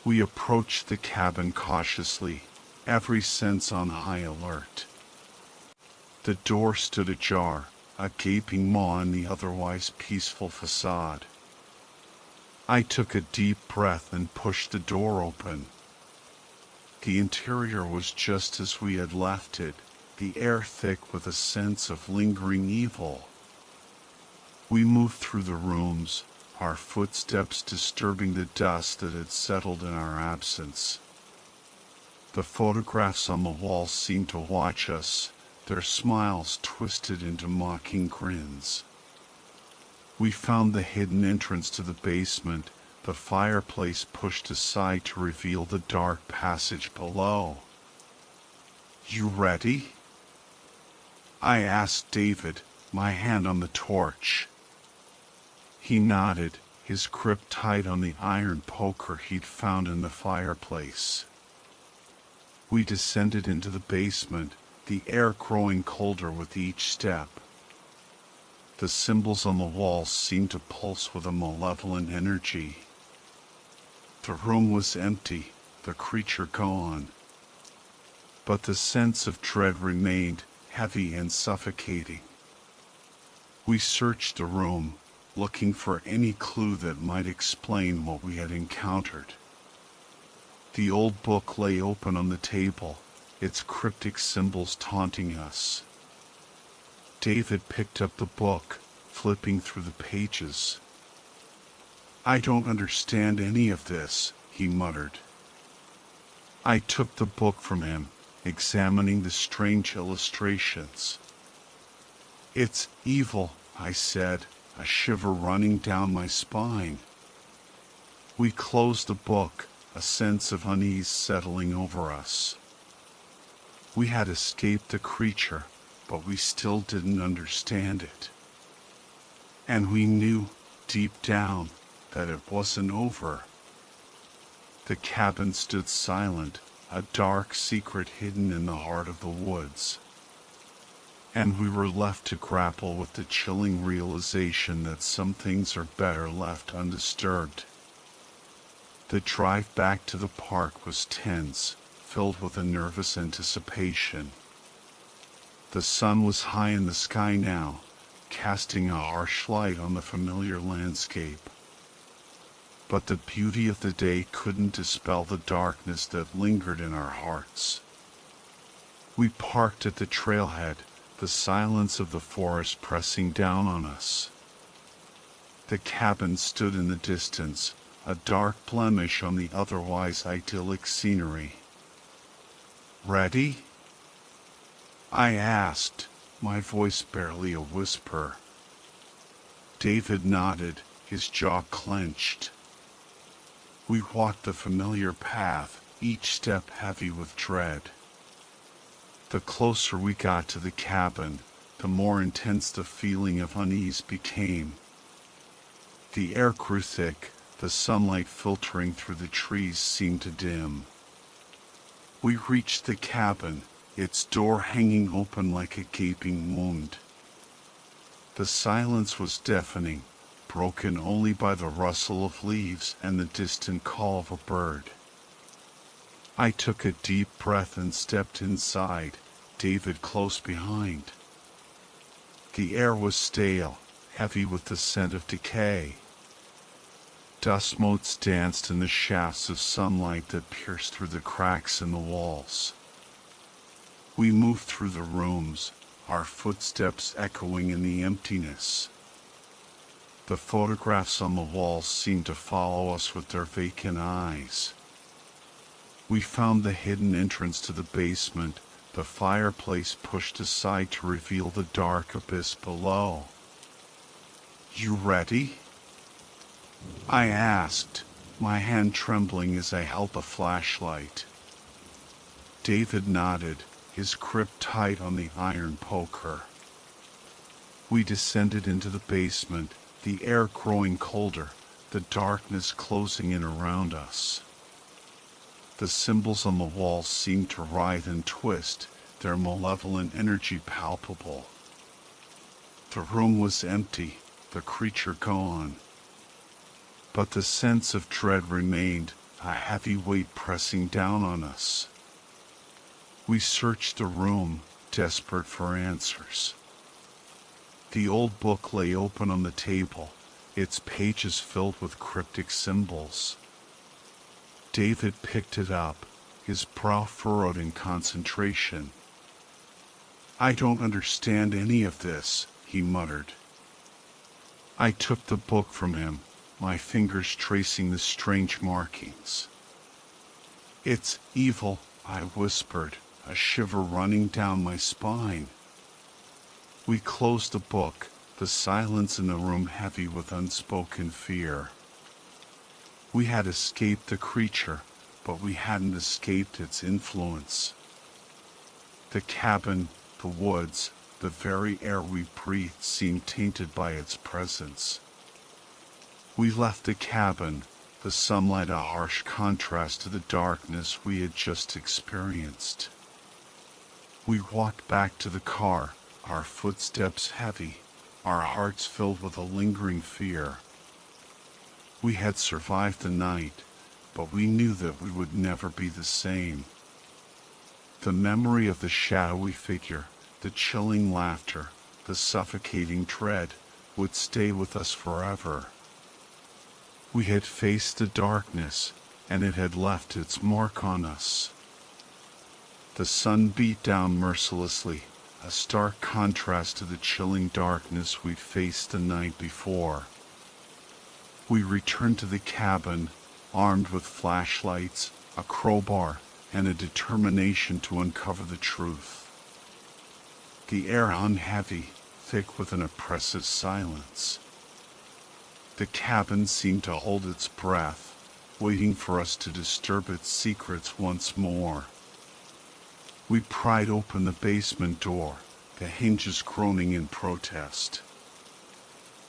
We approached the cabin cautiously, every sense on high alert. The door stood ajar, a gaping maw in the otherwise peaceful facade. I took a deep breath and pushed the door open. The interior was just as we had left it, the air thick with a sense of lingering evil. We moved through the rooms, our footsteps disturbing the dust that had settled in our absence. The photographs on the walls seemed to watch us, their smiles twisted into mocking grins. We found the hidden entrance to the basement, the fireplace pushed aside to reveal the dark passage below. "You ready?" I asked David, my hand on the torch. He nodded, his grip tight on the iron poker he'd found in the fireplace. We descended into the basement, the air growing colder with each step. The symbols on the walls seemed to pulse with a malevolent energy. The room was empty, the creature gone. But the sense of dread remained, heavy and suffocating. We searched the room, looking for any clue that might explain what we had encountered. The old book lay open on the table, its cryptic symbols taunting us. David picked up the book, flipping through the pages. "I don't understand any of this," he muttered. I took the book from him, examining the strange illustrations. "It's evil," I said, a shiver running down my spine. We closed the book, a sense of unease settling over us. We had escaped the creature, but we still didn't understand it. And we knew, deep down, that it wasn't over. The cabin stood silent, a dark secret hidden in the heart of the woods. And we were left to grapple with the chilling realization that some things are better left undisturbed. The drive back to the park was tense, filled with a nervous anticipation. The sun was high in the sky now, casting a harsh light on the familiar landscape. But the beauty of the day couldn't dispel the darkness that lingered in our hearts. We parked at the trailhead, the silence of the forest pressing down on us. The cabin stood in the distance, a dark blemish on the otherwise idyllic scenery. "Ready?" I asked, my voice barely a whisper. David nodded, his jaw clenched. We walked the familiar path, each step heavy with dread. The closer we got to the cabin, the more intense the feeling of unease became. The air grew thick, the sunlight filtering through the trees seemed to dim. We reached the cabin, its door hanging open like a gaping wound. The silence was deafening, broken only by the rustle of leaves and the distant call of a bird. I took a deep breath and stepped inside, David close behind. The air was stale, heavy with the scent of decay. Dust motes danced in the shafts of sunlight that pierced through the cracks in the walls. We moved through the rooms, our footsteps echoing in the emptiness. The photographs on the walls seemed to follow us with their vacant eyes. We found the hidden entrance to the basement, the fireplace pushed aside to reveal the dark abyss below. "You ready?" I asked, my hand trembling as I held the flashlight. David nodded, his grip tight on the iron poker. We descended into the basement, the air growing colder, the darkness closing in around us. The symbols on the walls seemed to writhe and twist, their malevolent energy palpable. The room was empty, the creature gone. But the sense of dread remained, a heavy weight pressing down on us. We searched the room, desperate for answers. The old book lay open on the table, its pages filled with cryptic symbols. David picked it up, his brow furrowed in concentration. "I don't understand any of this," he muttered. I took the book from him, my fingers tracing the strange markings. "It's evil," I whispered, a shiver running down my spine. We closed the book, the silence in the room heavy with unspoken fear. We had escaped the creature, but we hadn't escaped its influence. The cabin, the woods, the very air we breathed seemed tainted by its presence. We left the cabin, the sunlight a harsh contrast to the darkness we had just experienced. We walked back to the car, our footsteps heavy, our hearts filled with a lingering fear. We had survived the night, but we knew that we would never be the same. The memory of the shadowy figure, the chilling laughter, the suffocating dread, would stay with us forever. We had faced the darkness, and it had left its mark on us. The sun beat down mercilessly, a stark contrast to the chilling darkness we'd faced the night before. We returned to the cabin, armed with flashlights, a crowbar, and a determination to uncover the truth. The air hung heavy, thick with an oppressive silence. The cabin seemed to hold its breath, waiting for us to disturb its secrets once more. We pried open the basement door, the hinges groaning in protest.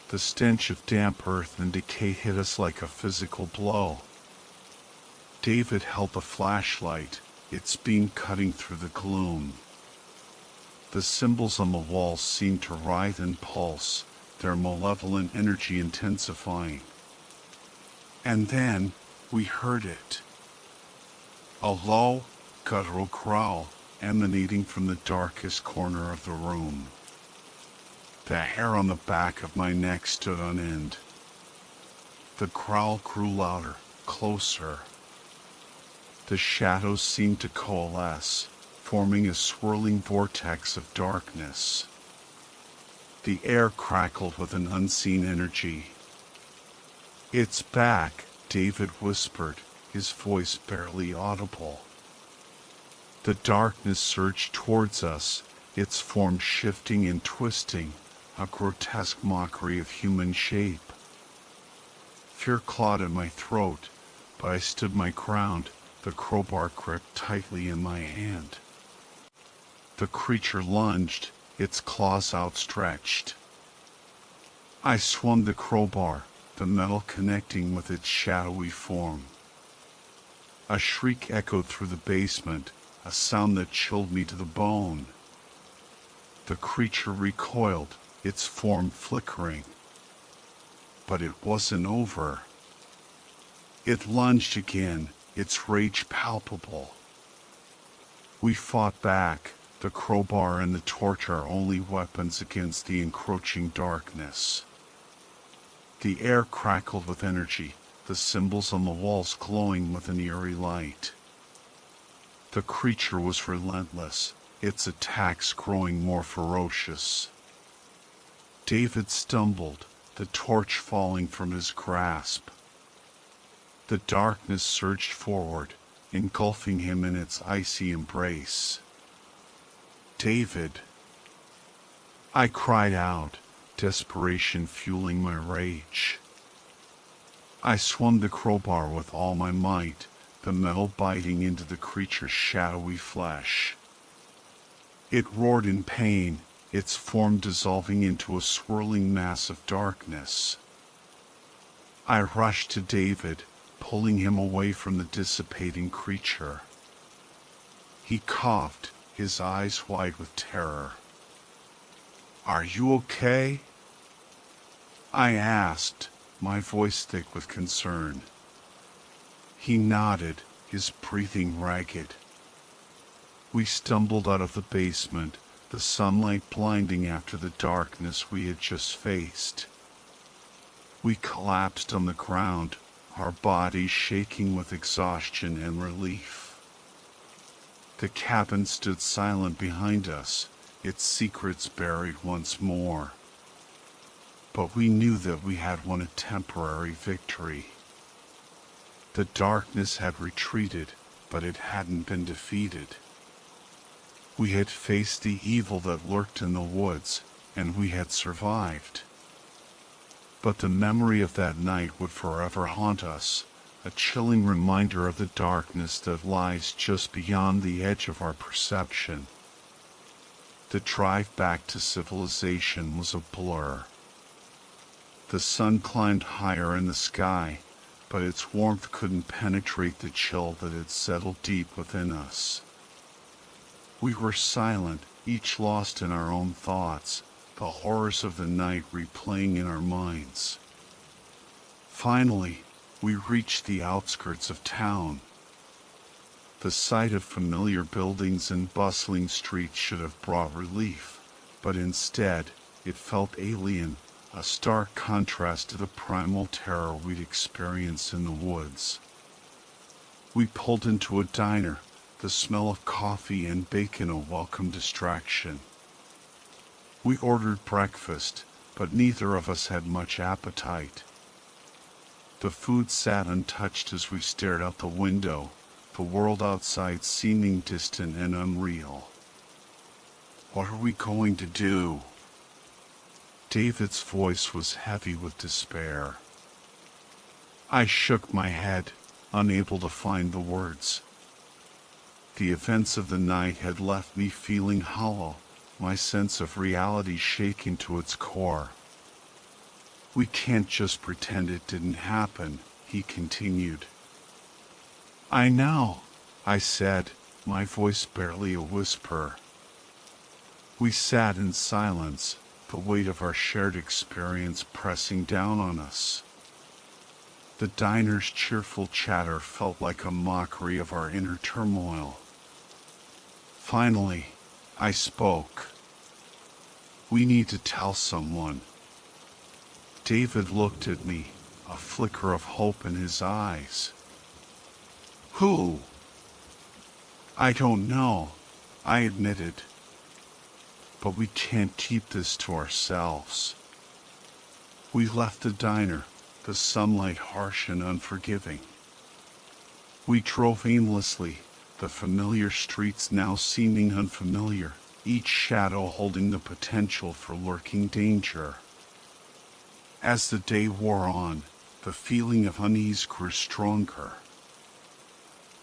The stench of damp earth and decay hit us like a physical blow. David held the flashlight, its beam cutting through the gloom. The symbols on the walls seemed to writhe and pulse, their malevolent energy intensifying. And then we heard it. A low, guttural growl emanating from the darkest corner of the room. The hair on the back of my neck stood on end. The growl grew louder, closer. The shadows seemed to coalesce, forming a swirling vortex of darkness. The air crackled with an unseen energy. "It's back," David whispered, his voice barely audible. The darkness surged towards us, its form shifting and twisting, a grotesque mockery of human shape. Fear clawed at my throat, but I stood my ground, the crowbar gripped tightly in my hand. The creature lunged, its claws outstretched. I swung the crowbar, the metal connecting with its shadowy form. A shriek echoed through the basement, a sound that chilled me to the bone. The creature recoiled, its form flickering. But it wasn't over. It lunged again, its rage palpable. We fought back, the crowbar and the torch our only weapons against the encroaching darkness. The air crackled with energy, the symbols on the walls glowing with an eerie light. The creature was relentless, its attacks growing more ferocious. David stumbled, the torch falling from his grasp. The darkness surged forward, engulfing him in its icy embrace. "David!" I cried out, desperation fueling my rage. I swung the crowbar with all my might, the metal biting into the creature's shadowy flesh. It roared in pain, its form dissolving into a swirling mass of darkness. I rushed to David, pulling him away from the dissipating creature. He coughed, his eyes wide with terror. "Are you okay?" I asked, my voice thick with concern. He nodded, his breathing ragged. We stumbled out of the basement, the sunlight blinding after the darkness we had just faced. We collapsed on the ground, our bodies shaking with exhaustion and relief. The cabin stood silent behind us, its secrets buried once more. But we knew that we had won a temporary victory. The darkness had retreated, but it hadn't been defeated. We had faced the evil that lurked in the woods, and we had survived. But the memory of that night would forever haunt us, a chilling reminder of the darkness that lies just beyond the edge of our perception. The drive back to civilization was a blur. The sun climbed higher in the sky, but its warmth couldn't penetrate the chill that had settled deep within us. We were silent, each lost in our own thoughts, the horrors of the night replaying in our minds. Finally, we reached the outskirts of town. The sight of familiar buildings and bustling streets should have brought relief, but instead, it felt alien, a stark contrast to the primal terror we'd experienced in the woods. We pulled into a diner, the smell of coffee and bacon a welcome distraction. We ordered breakfast, but neither of us had much appetite. The food sat untouched as we stared out the window, the world outside seeming distant and unreal. What are we going to do? David's voice was heavy with despair. I shook my head, unable to find the words. The events of the night had left me feeling hollow, my sense of reality shaken to its core. We can't just pretend it didn't happen, he continued. I know, I said, my voice barely a whisper. We sat in silence, the weight of our shared experience pressing down on us. The diner's cheerful chatter felt like a mockery of our inner turmoil. Finally, I spoke. We need to tell someone. David looked at me, a flicker of hope in his eyes. Who? I don't know, I admitted. But we can't keep this to ourselves. We left the diner, the sunlight harsh and unforgiving. We drove aimlessly, the familiar streets now seeming unfamiliar, each shadow holding the potential for lurking danger. As the day wore on, the feeling of unease grew stronger.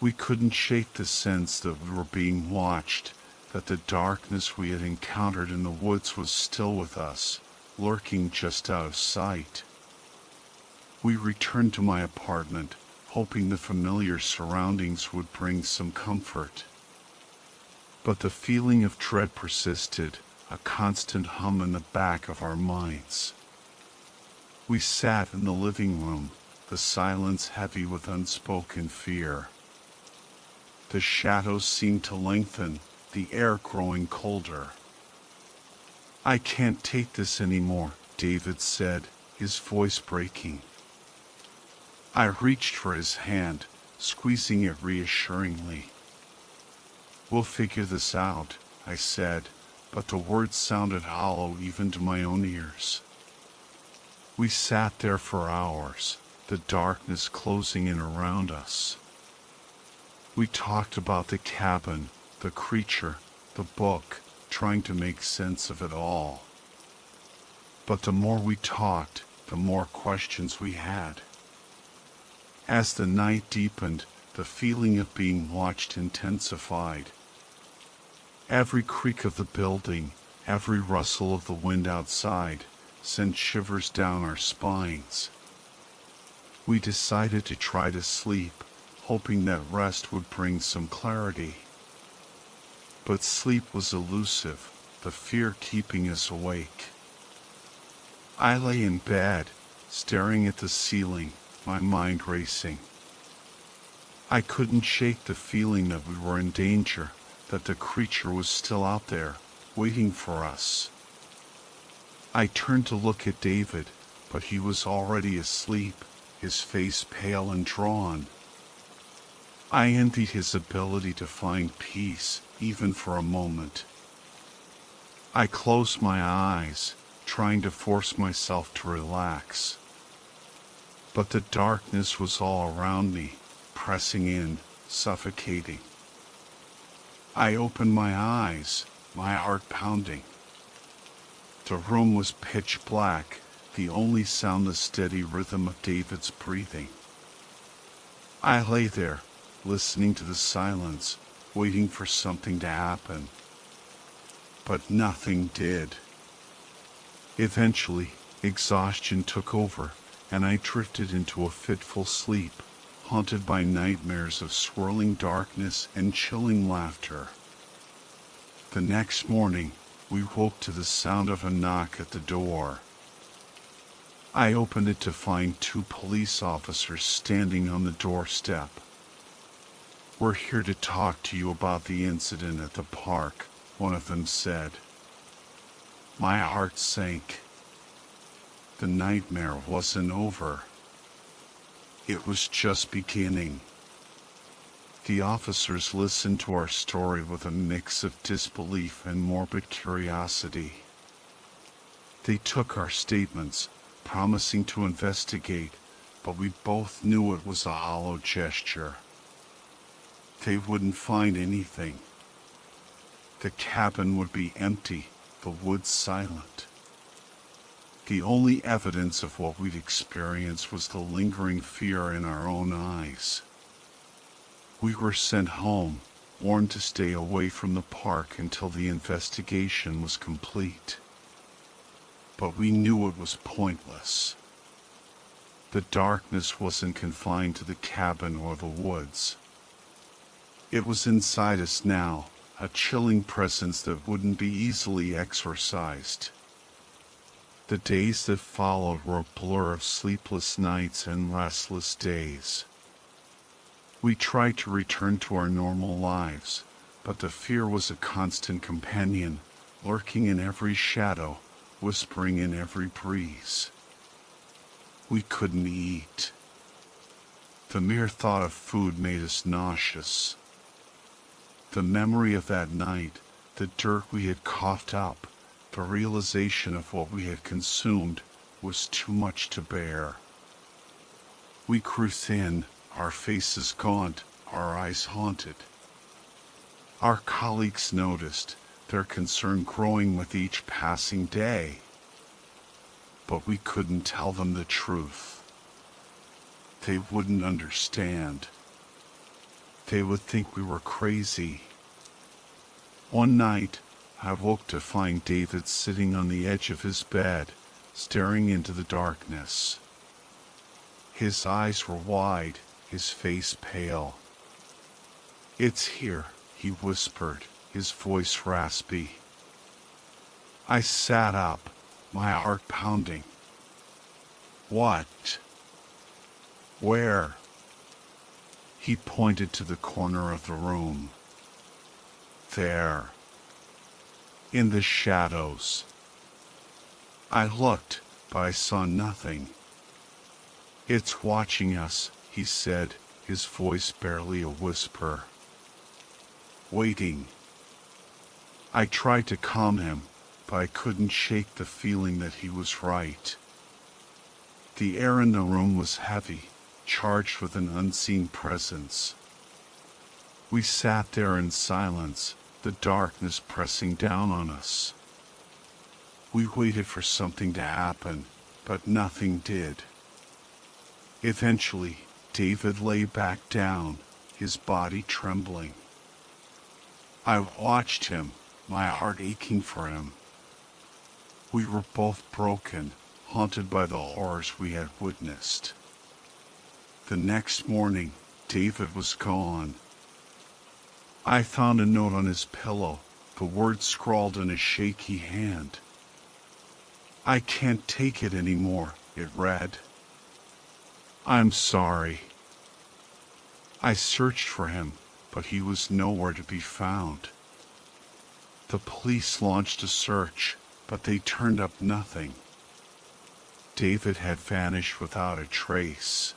We couldn't shake the sense that we were being watched, that the darkness we had encountered in the woods was still with us, lurking just out of sight. We returned to my apartment, hoping the familiar surroundings would bring some comfort. But the feeling of dread persisted, a constant hum in the back of our minds. We sat in the living room, the silence heavy with unspoken fear. The shadows seemed to lengthen, the air growing colder. I can't take this anymore, David said, his voice breaking. I reached for his hand, squeezing it reassuringly. We'll figure this out, I said, but the words sounded hollow even to my own ears. We sat there for hours, the darkness closing in around us. We talked about the cabin, the creature, the book, trying to make sense of it all. But the more we talked, the more questions we had. As the night deepened, the feeling of being watched intensified. Every creak of the building, every rustle of the wind outside, sent shivers down our spines. We decided to try to sleep, hoping that rest would bring some clarity. But sleep was elusive, the fear keeping us awake. I lay in bed, staring at the ceiling, my mind racing. I couldn't shake the feeling that we were in danger, that the creature was still out there, waiting for us. I turned to look at David, but he was already asleep, his face pale and drawn. I envied his ability to find peace, even for a moment. I closed my eyes, trying to force myself to relax. But the darkness was all around me, pressing in, suffocating. I opened my eyes, my heart pounding. The room was pitch black, the only sound the steady rhythm of David's breathing. I lay there, listening to the silence, waiting for something to happen. But nothing did. Eventually, exhaustion took over, and I drifted into a fitful sleep, haunted by nightmares of swirling darkness and chilling laughter. The next morning, we woke to the sound of a knock at the door. I opened it to find 2 police officers standing on the doorstep. "We're here to talk to you about the incident at the park," one of them said. My heart sank. The nightmare wasn't over. It was just beginning. The officers listened to our story with a mix of disbelief and morbid curiosity. They took our statements, promising to investigate, but we both knew it was a hollow gesture. They wouldn't find anything. The cabin would be empty, the woods silent. The only evidence of what we'd experienced was the lingering fear in our own eyes. We were sent home, warned to stay away from the park until the investigation was complete. But we knew it was pointless. The darkness wasn't confined to the cabin or the woods. It was inside us now, a chilling presence that wouldn't be easily exorcised. The days that followed were a blur of sleepless nights and restless days. We tried to return to our normal lives, but the fear was a constant companion, lurking in every shadow, whispering in every breeze. We couldn't eat. The mere thought of food made us nauseous. The memory of that night, the dirt we had coughed up, the realization of what we had consumed was too much to bear. We grew thin, our faces gaunt, our eyes haunted. Our colleagues noticed, their concern growing with each passing day. But we couldn't tell them the truth. They wouldn't understand. They would think we were crazy. One night, I woke to find David sitting on the edge of his bed, staring into the darkness. His eyes were wide, his face pale. "It's here," he whispered, his voice raspy. I sat up, my heart pounding. "What? Where?" He pointed to the corner of the room. "There. In the shadows." I looked, but I saw nothing. "It's watching us," he said, his voice barely a whisper. "Waiting." I tried to calm him, but I couldn't shake the feeling that he was right. The air in the room was heavy, charged with an unseen presence. We sat there in silence, the darkness pressing down on us. We waited for something to happen, but nothing did. Eventually, David lay back down, his body trembling. I watched him, my heart aching for him. We were both broken, haunted by the horrors we had witnessed. The next morning, David was gone. I found a note on his pillow, the words scrawled in a shaky hand. "I can't take it anymore," it read. "I'm sorry." I searched for him, but he was nowhere to be found. The police launched a search, but they turned up nothing. David had vanished without a trace.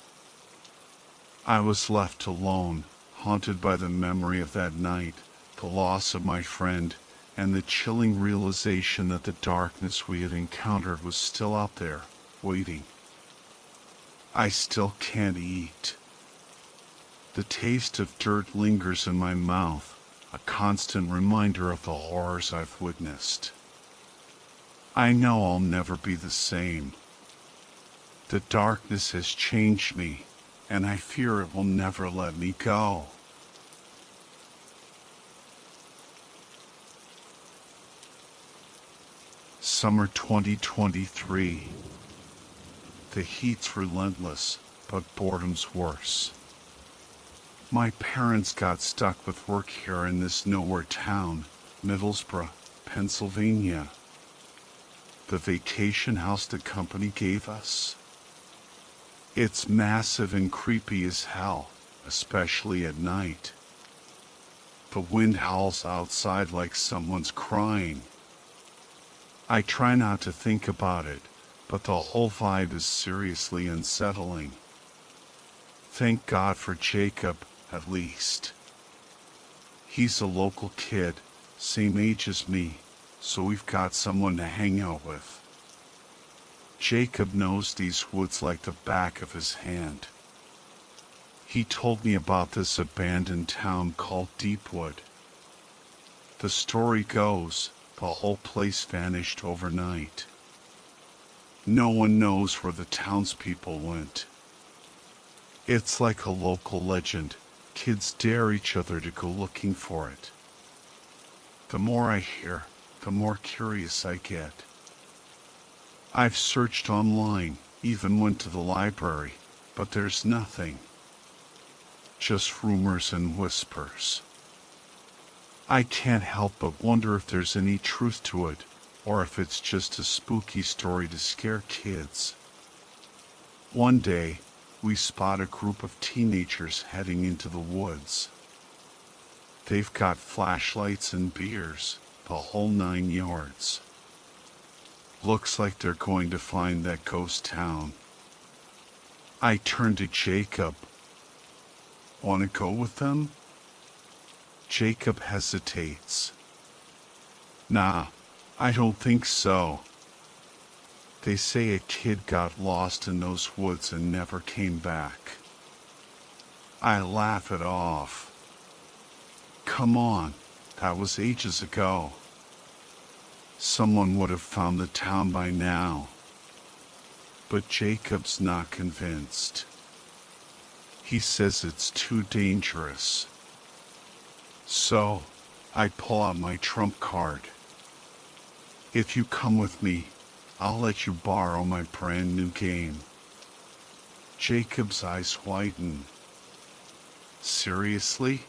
I was left alone, haunted by the memory of that night, the loss of my friend, and the chilling realization that the darkness we had encountered was still out there, waiting. I still can't eat. The taste of dirt lingers in my mouth, a constant reminder of the horrors I've witnessed. I know I'll never be the same. The darkness has changed me, and I fear it will never let me go. Summer 2023. The heat's relentless, but boredom's worse. My parents got stuck with work here in this nowhere town, Middlesbrough, Pennsylvania. The vacation house the company gave us. It's massive and creepy as hell, especially at night. The wind howls outside like someone's crying. I try not to think about it, but the whole vibe is seriously unsettling. Thank God for Jacob, at least. He's a local kid, same age as me, so we've got someone to hang out with. Jacob knows these woods like the back of his hand. He told me about this abandoned town called Deepwood. The story goes, the whole place vanished overnight. No one knows where the townspeople went. It's like a local legend. Kids dare each other to go looking for it. The more I hear, the more curious I get. I've searched online, even went to the library, but there's nothing. Just rumors and whispers. I can't help but wonder if there's any truth to it, or if it's just a spooky story to scare kids. One day, we spot a group of teenagers heading into the woods. They've got flashlights and beers, the whole 9 yards. Looks like they're going to find that ghost town. I turn to Jacob. Want to go with them? Jacob hesitates. Nah, I don't think so. They say a kid got lost in those woods and never came back. I laugh it off. Come on, that was ages ago. Someone would have found the town by now. But Jacob's not convinced. He says it's too dangerous. So, I pull out my trump card. If you come with me, I'll let you borrow my brand new game. Jacob's eyes widen. Seriously?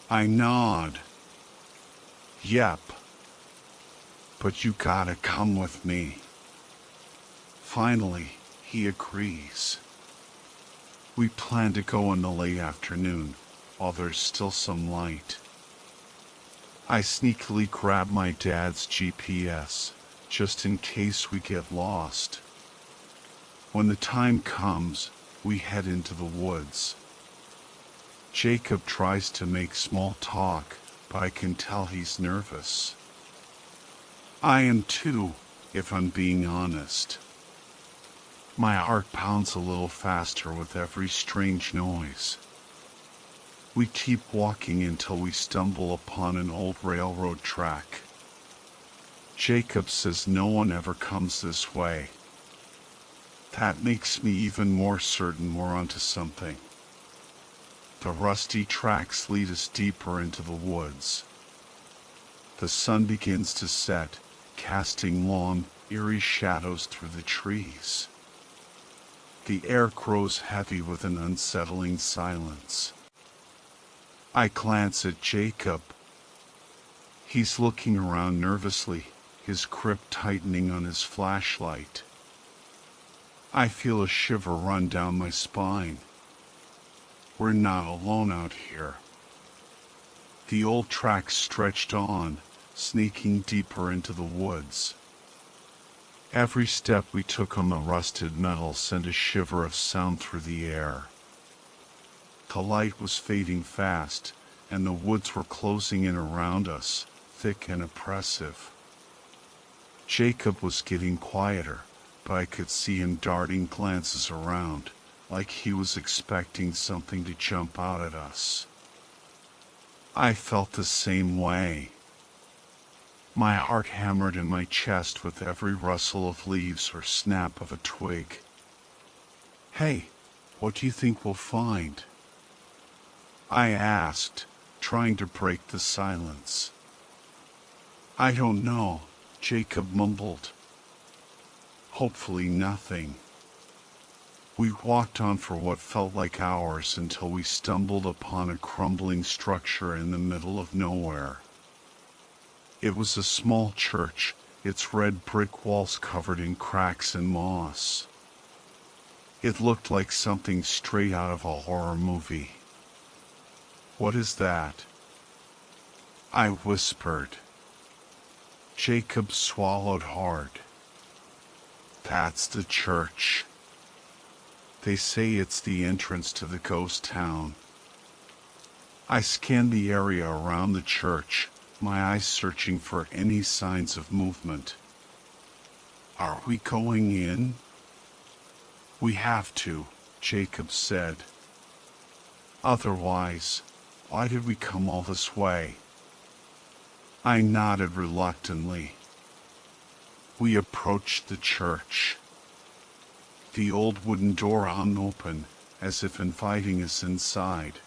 I nod. Yep. But you gotta come with me. Finally, he agrees. We plan to go in the late afternoon, while there's still some light. I sneakily grab my dad's GPS, just in case we get lost. When the time comes, we head into the woods. Jacob tries to make small talk, but I can tell he's nervous. I am too, if I'm being honest. My heart pounds a little faster with every strange noise. We keep walking until we stumble upon an old railroad track. Jacob says no one ever comes this way. That makes me even more certain we're onto something. The rusty tracks lead us deeper into the woods. The sun begins to set, casting long, eerie shadows through the trees. The air grows heavy with an unsettling silence. I glance at Jacob. He's looking around nervously, his grip tightening on his flashlight. I feel a shiver run down my spine. We're not alone out here. The old tracks stretched on, sneaking deeper into the woods. Every step we took on the rusted metal sent a shiver of sound through the air. The light was fading fast, and the woods were closing in around us, thick and oppressive. Jacob was getting quieter, but I could see him darting glances around, like he was expecting something to jump out at us. I felt the same way. My heart hammered in my chest with every rustle of leaves or snap of a twig. "Hey, what do you think we'll find?" I asked, trying to break the silence. "I don't know," Jacob mumbled. "Hopefully nothing." We walked on for what felt like hours until we stumbled upon a crumbling structure in the middle of nowhere. It was a small church, its red brick walls covered in cracks and moss. It looked like something straight out of a horror movie. "What is that?" I whispered. Jacob swallowed hard. "That's the church. They say it's the entrance to the ghost town." I scanned the area around the church, my eyes searching for any signs of movement. "Are we going in?" "We have to," Jacob said. "Otherwise, why did we come all this way?" I nodded reluctantly. We approached the church. The old wooden door hung open, as if inviting us inside.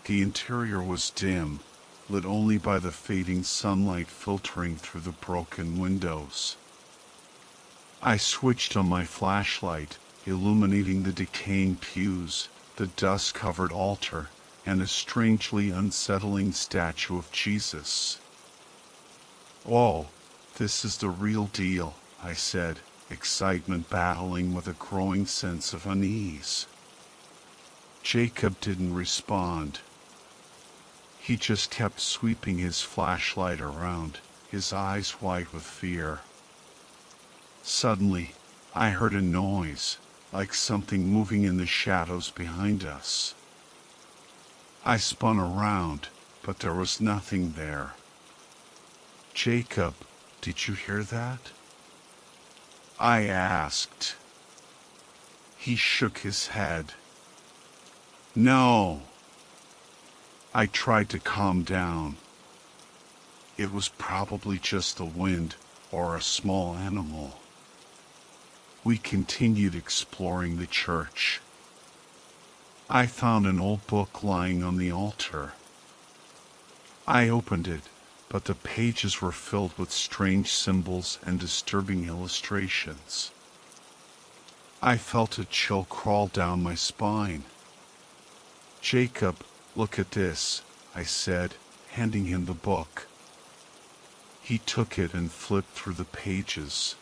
The interior was dim, lit only by the fading sunlight filtering through the broken windows. I switched on my flashlight, illuminating the decaying pews, the dust-covered altar, and a strangely unsettling statue of Jesus. "Whoa, this is the real deal," I said, excitement battling with a growing sense of unease. Jacob didn't respond. He just kept sweeping his flashlight around, his eyes wide with fear. Suddenly, I heard a noise, like something moving in the shadows behind us. I spun around, but there was nothing there. "Jacob, did you hear that?" I asked. He shook his head. "No." I tried to calm down. It was probably just the wind or a small animal. We continued exploring the church. I found an old book lying on the altar. I opened it, but the pages were filled with strange symbols and disturbing illustrations. I felt a chill crawl down my spine. "Jacob, look at this," I said, handing him the book. He took it and flipped through the pages.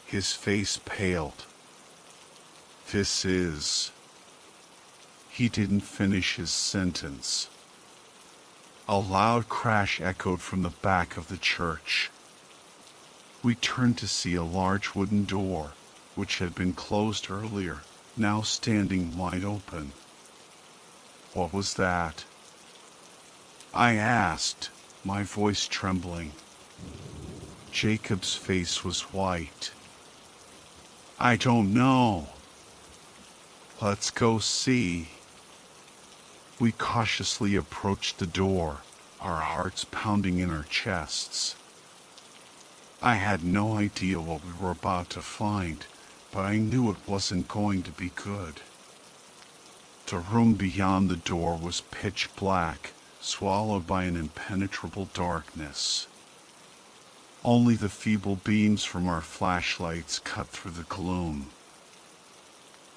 His face paled. "This is..." He didn't finish his sentence. A loud crash echoed from the back of the church. We turned to see a large wooden door, which had been closed earlier, now standing wide open. "What was that?" I asked, my voice trembling. Jacob's face was white. "I don't know." "Let's go see." We cautiously approached the door, our hearts pounding in our chests. I had no idea what we were about to find, but I knew it wasn't going to be good. The room beyond the door was pitch black, swallowed by an impenetrable darkness. Only the feeble beams from our flashlights cut through the gloom.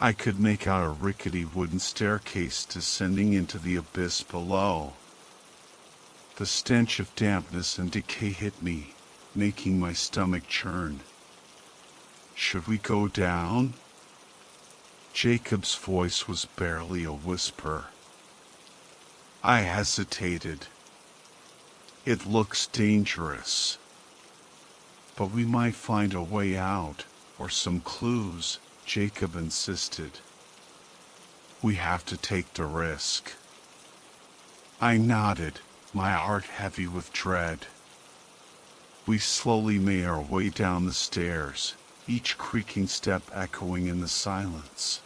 I could make out a rickety wooden staircase descending into the abyss below. The stench of dampness and decay hit me, making my stomach churn. "Should we go down?" Jacob's voice was barely a whisper. I hesitated. It looks dangerous. But we might find a way out, or some clues, Jacob insisted. We have to take the risk. I nodded, my heart heavy with dread. We slowly made our way down the stairs, each creaking step echoing in the silence.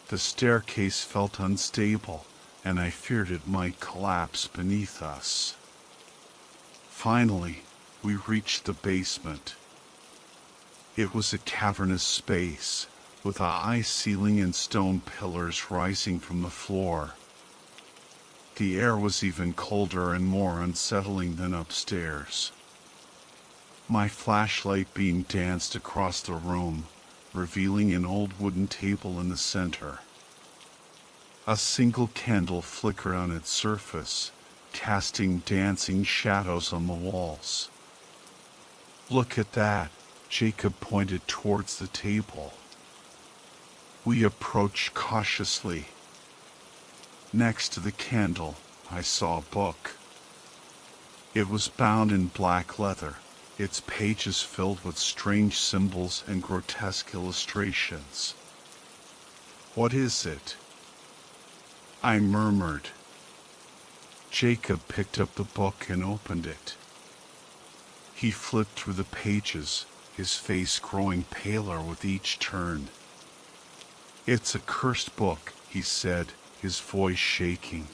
The staircase felt unstable, and I feared it might collapse beneath us. Finally, we reached the basement. It was a cavernous space, with a high ceiling and stone pillars rising from the floor. The air was even colder and more unsettling than upstairs. My flashlight beam danced across the room, revealing an old wooden table in the center. A single candle flickered on its surface, casting dancing shadows on the walls. "Look at that," Jacob pointed towards the table. We approached cautiously. Next to the candle, I saw a book. It was bound in black leather, its pages filled with strange symbols and grotesque illustrations. "What is it?" I murmured. Jacob picked up the book and opened it. He flipped through the pages, his face growing paler with each turn. "It's a cursed book," he said, his voice shaking.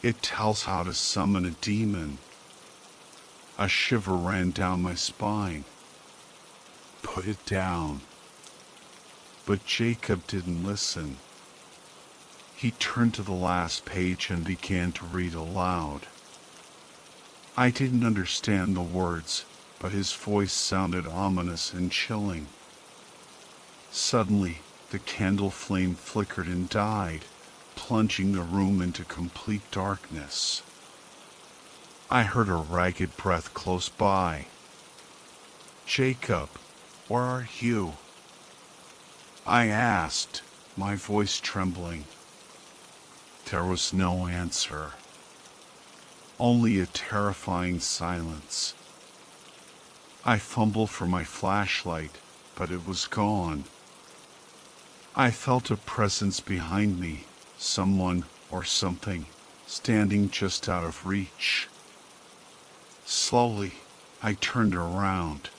"It tells how to summon a demon." A shiver ran down my spine. "Put it down." But Jacob didn't listen. He turned to the last page and began to read aloud. I didn't understand the words, but his voice sounded ominous and chilling. Suddenly, the candle flame flickered and died, plunging the room into complete darkness. I heard a ragged breath close by. "Jacob, where are you?" I asked, my voice trembling. There was no answer. Only a terrifying silence. I fumbled for my flashlight, but it was gone. I felt a presence behind me, someone or something, standing just out of reach. Slowly, I turned around.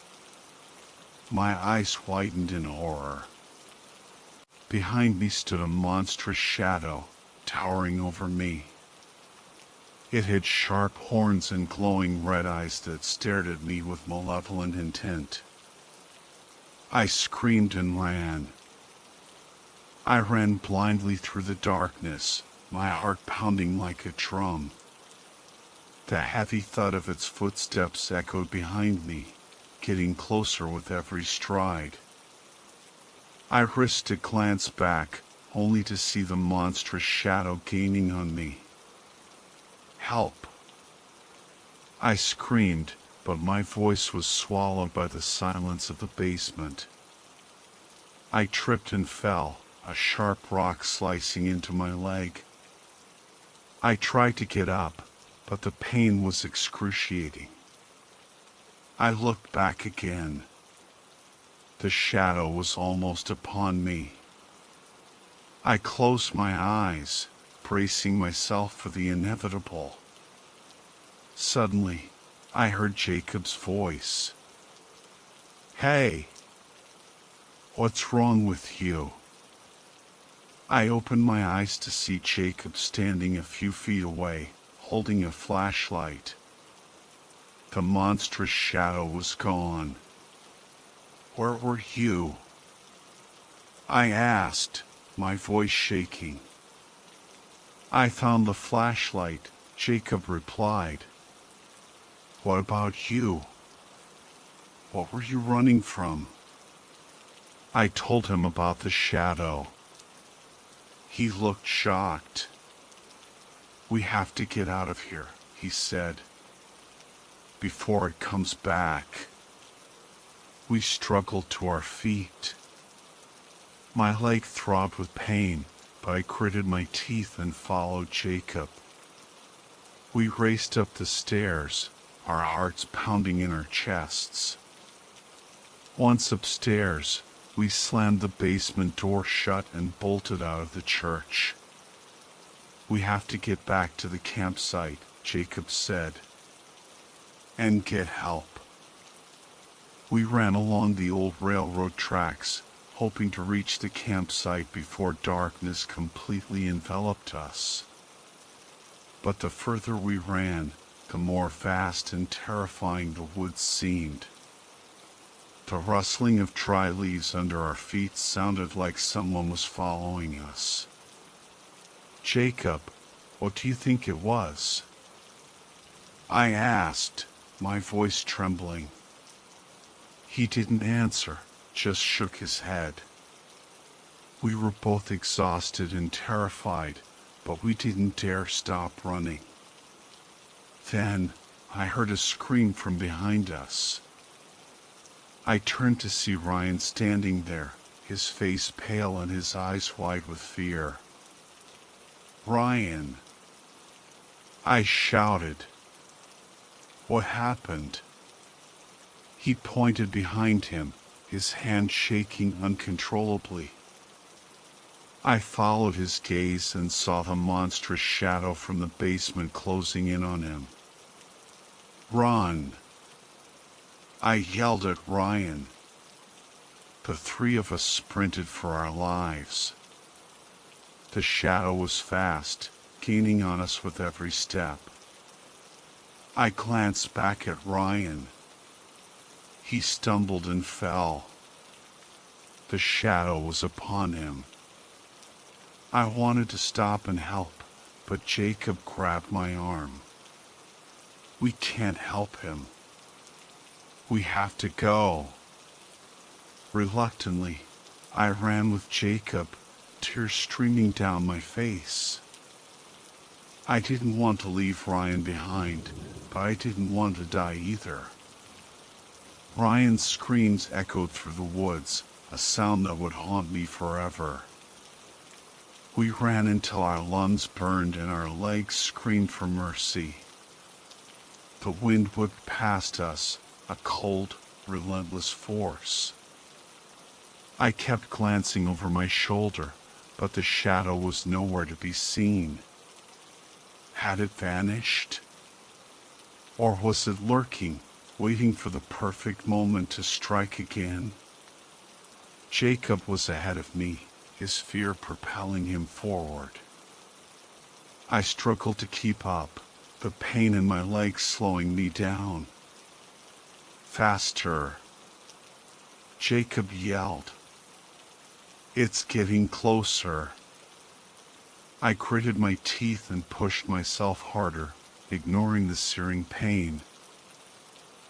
My eyes widened in horror. Behind me stood a monstrous shadow, towering over me. It had sharp horns and glowing red eyes that stared at me with malevolent intent. I screamed and ran. I ran blindly through the darkness, my heart pounding like a drum. The heavy thud of its footsteps echoed behind me, getting closer with every stride. I risked a glance back, only to see the monstrous shadow gaining on me. "Help!" I screamed, but my voice was swallowed by the silence of the basement. I tripped and fell, a sharp rock slicing into my leg. I tried to get up, but the pain was excruciating. I looked back again. The shadow was almost upon me. I closed my eyes, bracing myself for the inevitable. Suddenly, I heard Jacob's voice. "Hey! What's wrong with you?" I opened my eyes to see Jacob standing a few feet away, holding a flashlight. The monstrous shadow was gone. "Where were you?" I asked, my voice shaking. "I found the flashlight," Jacob replied. "What about you? What were you running from?" I told him about the shadow. He looked shocked. "We have to get out of here," he said, "before it comes back." We struggled to our feet. My leg throbbed with pain, but I gritted my teeth and followed Jacob. We raced up the stairs, our hearts pounding in our chests. Once upstairs, we slammed the basement door shut and bolted out of the church. "We have to get back to the campsite," Jacob said, "and get help." We ran along the old railroad tracks, hoping to reach the campsite before darkness completely enveloped us. But the further we ran, the more vast and terrifying the woods seemed. The rustling of dry leaves under our feet sounded like someone was following us. "Jacob, what do you think it was?" I asked, my voice trembling. He didn't answer, just shook his head. We were both exhausted and terrified, but we didn't dare stop running. Then, I heard a scream from behind us. I turned to see Ryan standing there, his face pale and his eyes wide with fear. "Ryan!" I shouted. "What happened?" He pointed behind him, his hand shaking uncontrollably. I followed his gaze and saw the monstrous shadow from the basement closing in on him. "Run!" I yelled at Ryan. The three of us sprinted for our lives. The shadow was fast, gaining on us with every step. I glanced back at Ryan. He stumbled and fell. The shadow was upon him. I wanted to stop and help, but Jacob grabbed my arm. "We can't help him. We have to go." Reluctantly, I ran with Jacob, tears streaming down my face. I didn't want to leave Ryan behind, but I didn't want to die either. Ryan's screams echoed through the woods, a sound that would haunt me forever. We ran until our lungs burned and our legs screamed for mercy. The wind whipped past us, a cold, relentless force. I kept glancing over my shoulder, but the shadow was nowhere to be seen. Had it vanished? Or was it lurking, waiting for the perfect moment to strike again? Jacob was ahead of me, his fear propelling him forward. I struggled to keep up, the pain in my legs slowing me down. "Faster!" Jacob yelled. "It's getting closer." I gritted my teeth and pushed myself harder, ignoring the searing pain.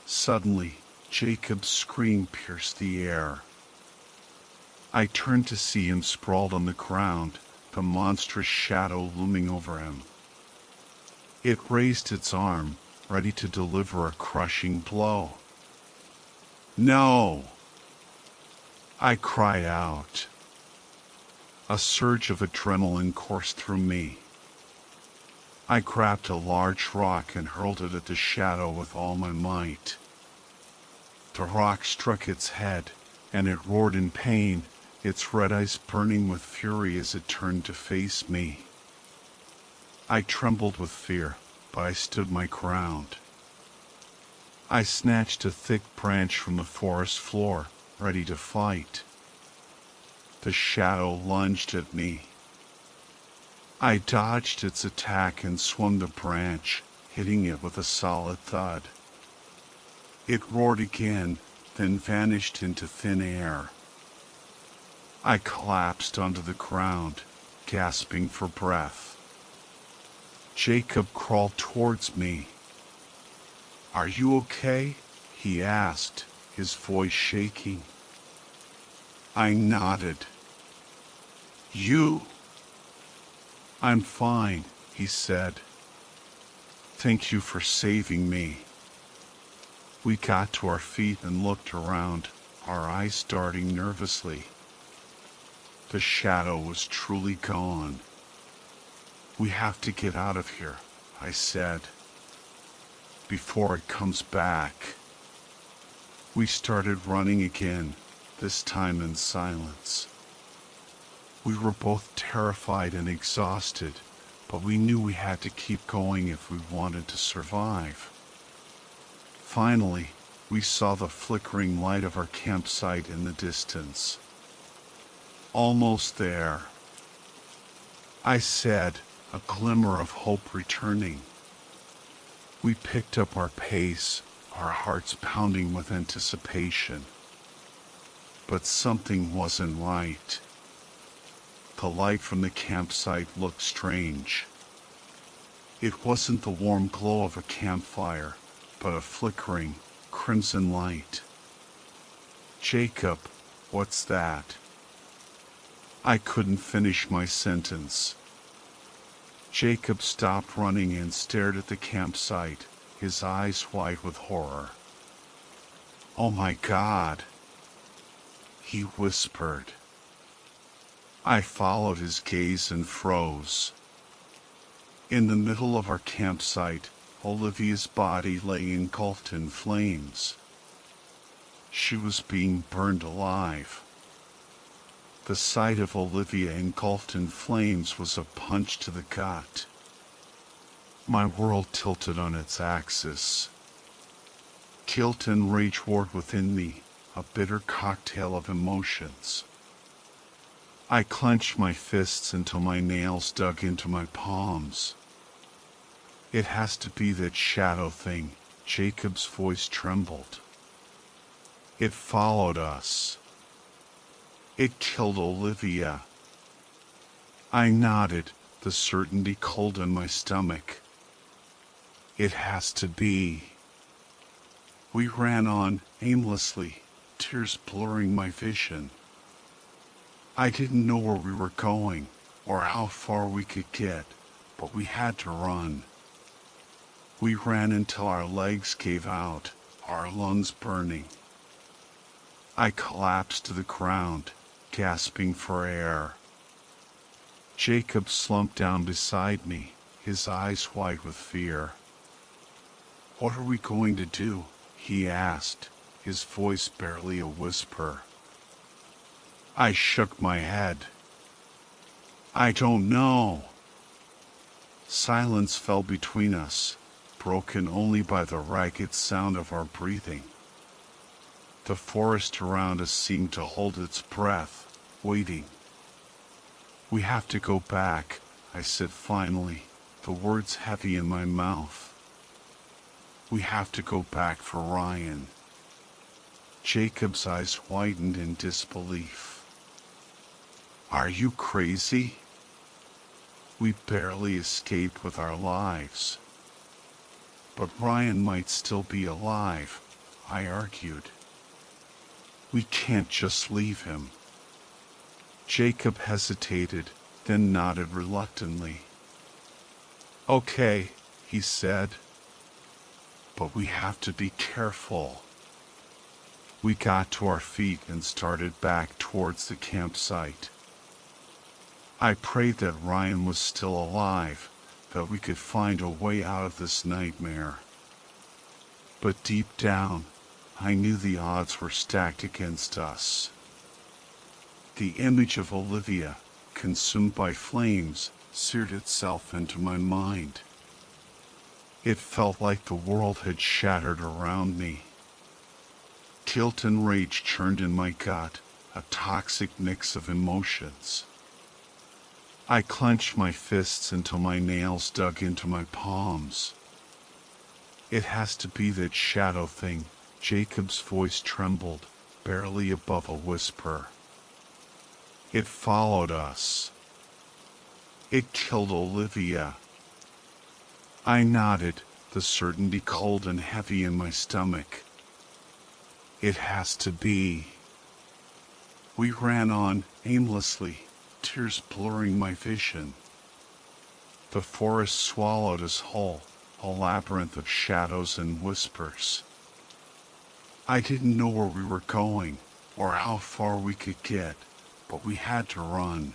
Suddenly, Jacob's scream pierced the air. I turned to see him sprawled on the ground, the monstrous shadow looming over him. It raised its arm, ready to deliver a crushing blow. "No!" I cried out. A surge of adrenaline coursed through me. I grabbed a large rock and hurled it at the shadow with all my might. The rock struck its head, and it roared in pain, its red eyes burning with fury as it turned to face me. I trembled with fear, but I stood my ground. I snatched a thick branch from the forest floor, ready to fight. The shadow lunged at me. I dodged its attack and swung the branch, hitting it with a solid thud. It roared again, then vanished into thin air. I collapsed onto the ground, gasping for breath. Jacob crawled towards me. "Are you okay?" he asked, his voice shaking. I nodded. "You?" "I'm fine," he said. "Thank you for saving me." We got to our feet and looked around, our eyes darting nervously. The shadow was truly gone. We have to get out of here, I said, before it comes back. We started running again, this time in silence. We were both terrified and exhausted, but we knew we had to keep going if we wanted to survive. Finally, we saw the flickering light of our campsite in the distance. Almost there, I said, a glimmer of hope returning. We picked up our pace, our hearts pounding with anticipation. But something wasn't right. The light from the campsite looked strange. It wasn't the warm glow of a campfire, but a flickering, crimson light. Jacob, what's that? I couldn't finish my sentence. Jacob stopped running and stared at the campsite, his eyes wide with horror. Oh my God, he whispered. I followed his gaze and froze. In the middle of our campsite, Olivia's body lay engulfed in flames. She was being burned alive. The sight of Olivia engulfed in flames was a punch to the gut. My world tilted on its axis. Guilt and rage warred within me, a bitter cocktail of emotions. I clenched my fists until my nails dug into my palms. It has to be that shadow thing, Jacob's voice trembled. It followed us. It killed Olivia. I nodded, the certainty cold in my stomach. It has to be. We ran on, aimlessly, tears blurring my vision. I didn't know where we were going, or how far we could get, but we had to run. We ran until our legs gave out, our lungs burning. I collapsed to the ground, gasping for air. Jacob slumped down beside me, his eyes wide with fear. What are we going to do? He asked, his voice barely a whisper. I shook my head. I don't know. Silence fell between us, broken only by the ragged sound of our breathing. The forest around us seemed to hold its breath, waiting. We have to go back, I said finally, the words heavy in my mouth. We have to go back for Ryan. Jacob's eyes widened in disbelief. Are you crazy? We barely escaped with our lives. But Ryan might still be alive, I argued. We can't just leave him. Jacob hesitated, then nodded reluctantly. Okay, he said. But we have to be careful. We got to our feet and started back towards the campsite. I prayed that Ryan was still alive, that we could find a way out of this nightmare. But deep down, I knew the odds were stacked against us. The image of Olivia, consumed by flames, seared itself into my mind. It felt like the world had shattered around me. Guilt and rage churned in my gut, a toxic mix of emotions. I clenched my fists until my nails dug into my palms. It has to be that shadow thing, Jacob's voice trembled, barely above a whisper. It followed us. It killed Olivia. I nodded, the certainty cold and heavy in my stomach. It has to be. We ran on, aimlessly, tears blurring my vision. The forest swallowed us whole, a labyrinth of shadows and whispers. I didn't know where we were going, or how far we could get, but we had to run.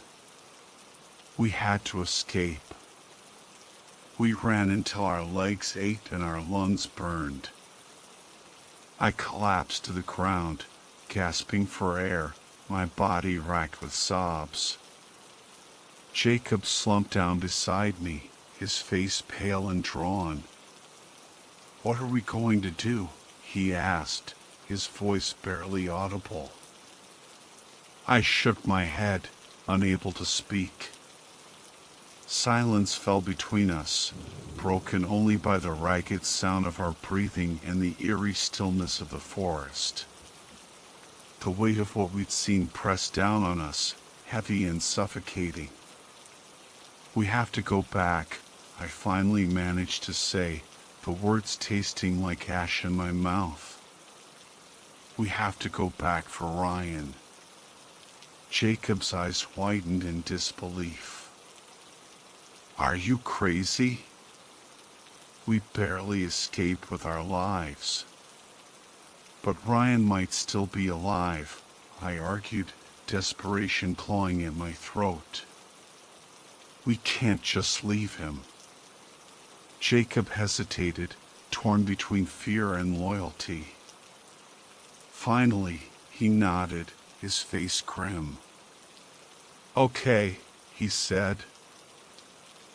We had to escape. We ran until our legs ached and our lungs burned. I collapsed to the ground, gasping for air, my body racked with sobs. Jacob slumped down beside me, his face pale and drawn. "What are we going to do?" he asked, his voice barely audible. I shook my head, unable to speak. Silence fell between us, broken only by the ragged sound of our breathing and the eerie stillness of the forest. The weight of what we'd seen pressed down on us, heavy and suffocating. "We have to go back," I finally managed to say, the words tasting like ash in my mouth. "We have to go back for Ryan." Jacob's eyes widened in disbelief. "Are you crazy? We barely escaped with our lives." "But Ryan might still be alive," I argued, desperation clawing at my throat. "We can't just leave him." Jacob hesitated, torn between fear and loyalty. Finally, he nodded, his face grim. "Okay," he said.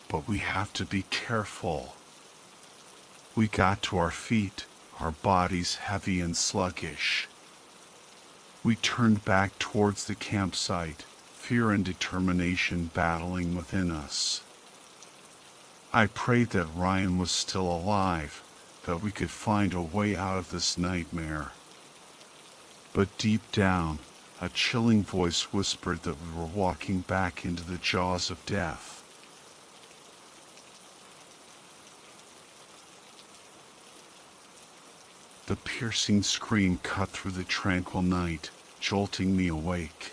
"But we have to be careful." We got to our feet, our bodies heavy and sluggish. We turned back towards the campsite, fear and determination battling within us. I prayed that Ryan was still alive, that we could find a way out of this nightmare. But deep down, a chilling voice whispered that we were walking back into the jaws of death. The piercing scream cut through the tranquil night, jolting me awake.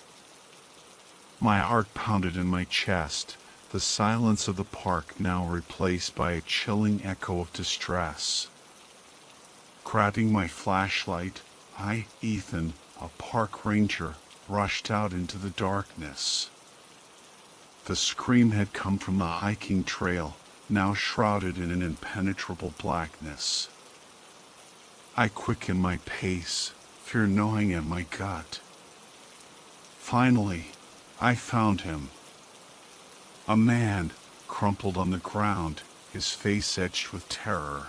My heart pounded in my chest, the silence of the park now replaced by a chilling echo of distress. Grabbing my flashlight, I, Ethan, a park ranger, rushed out into the darkness. The scream had come from the hiking trail, now shrouded in an impenetrable blackness. I quickened my pace, fear gnawing at my gut. Finally, I found him. A man, crumpled on the ground, his face etched with terror.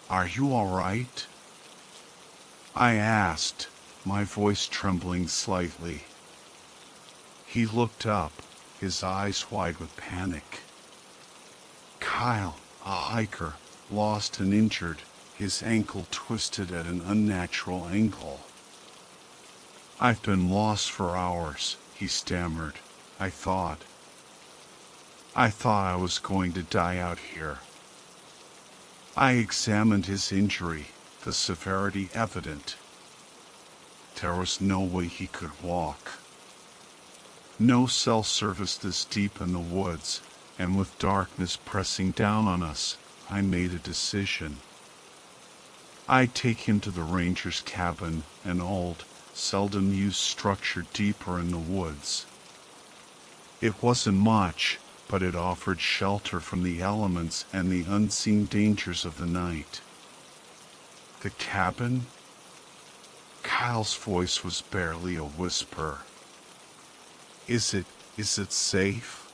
"Are you all right?" I asked, my voice trembling slightly. He looked up, his eyes wide with panic. "Kyle, a hiker, lost and injured, his ankle twisted at an unnatural angle." "I've been lost for hours," he stammered. I thought I was going to die out here." I examined his injury, the severity evident. There was no way he could walk. No cell service this deep in the woods, and with darkness pressing down on us, I made a decision. I'd take him to the ranger's cabin, an old, seldom used structure deeper in the woods. It wasn't much, but it offered shelter from the elements and the unseen dangers of the night. The cabin? Kyle's voice was barely a whisper. Is it safe?"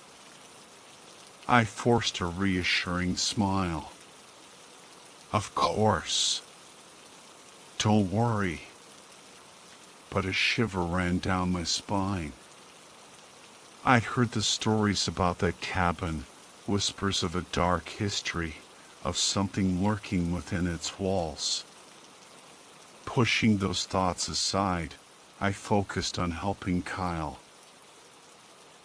I forced a reassuring smile. "Of course. Don't worry." But a shiver ran down my spine. I'd heard the stories about that cabin, whispers of a dark history, of something lurking within its walls. Pushing those thoughts aside, I focused on helping Kyle.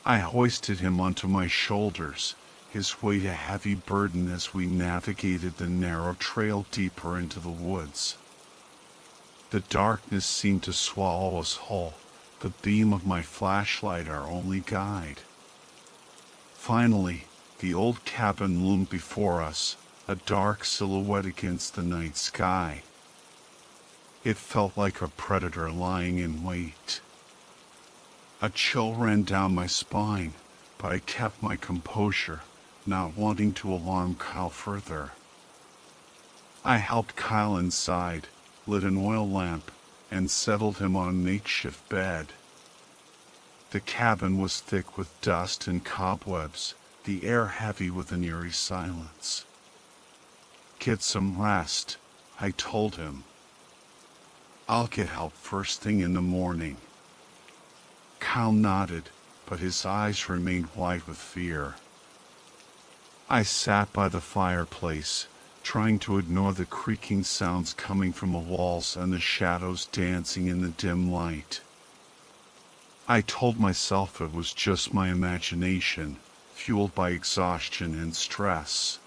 I hoisted him onto my shoulders, his weight a heavy burden as we navigated the narrow trail deeper into the woods. The darkness seemed to swallow us whole, the beam of my flashlight our only guide. Finally, the old cabin loomed before us, a dark silhouette against the night sky. It felt like a predator lying in wait. A chill ran down my spine, but I kept my composure, not wanting to alarm Kyle further. I helped Kyle inside, lit an oil lamp, and settled him on a makeshift bed. The cabin was thick with dust and cobwebs, the air heavy with an eerie silence. "Get some rest," I told him. "I'll get help first thing in the morning." Kyle nodded, but his eyes remained wide with fear. I sat by the fireplace, trying to ignore the creaking sounds coming from the walls and the shadows dancing in the dim light. I told myself it was just my imagination, fueled by exhaustion and stress.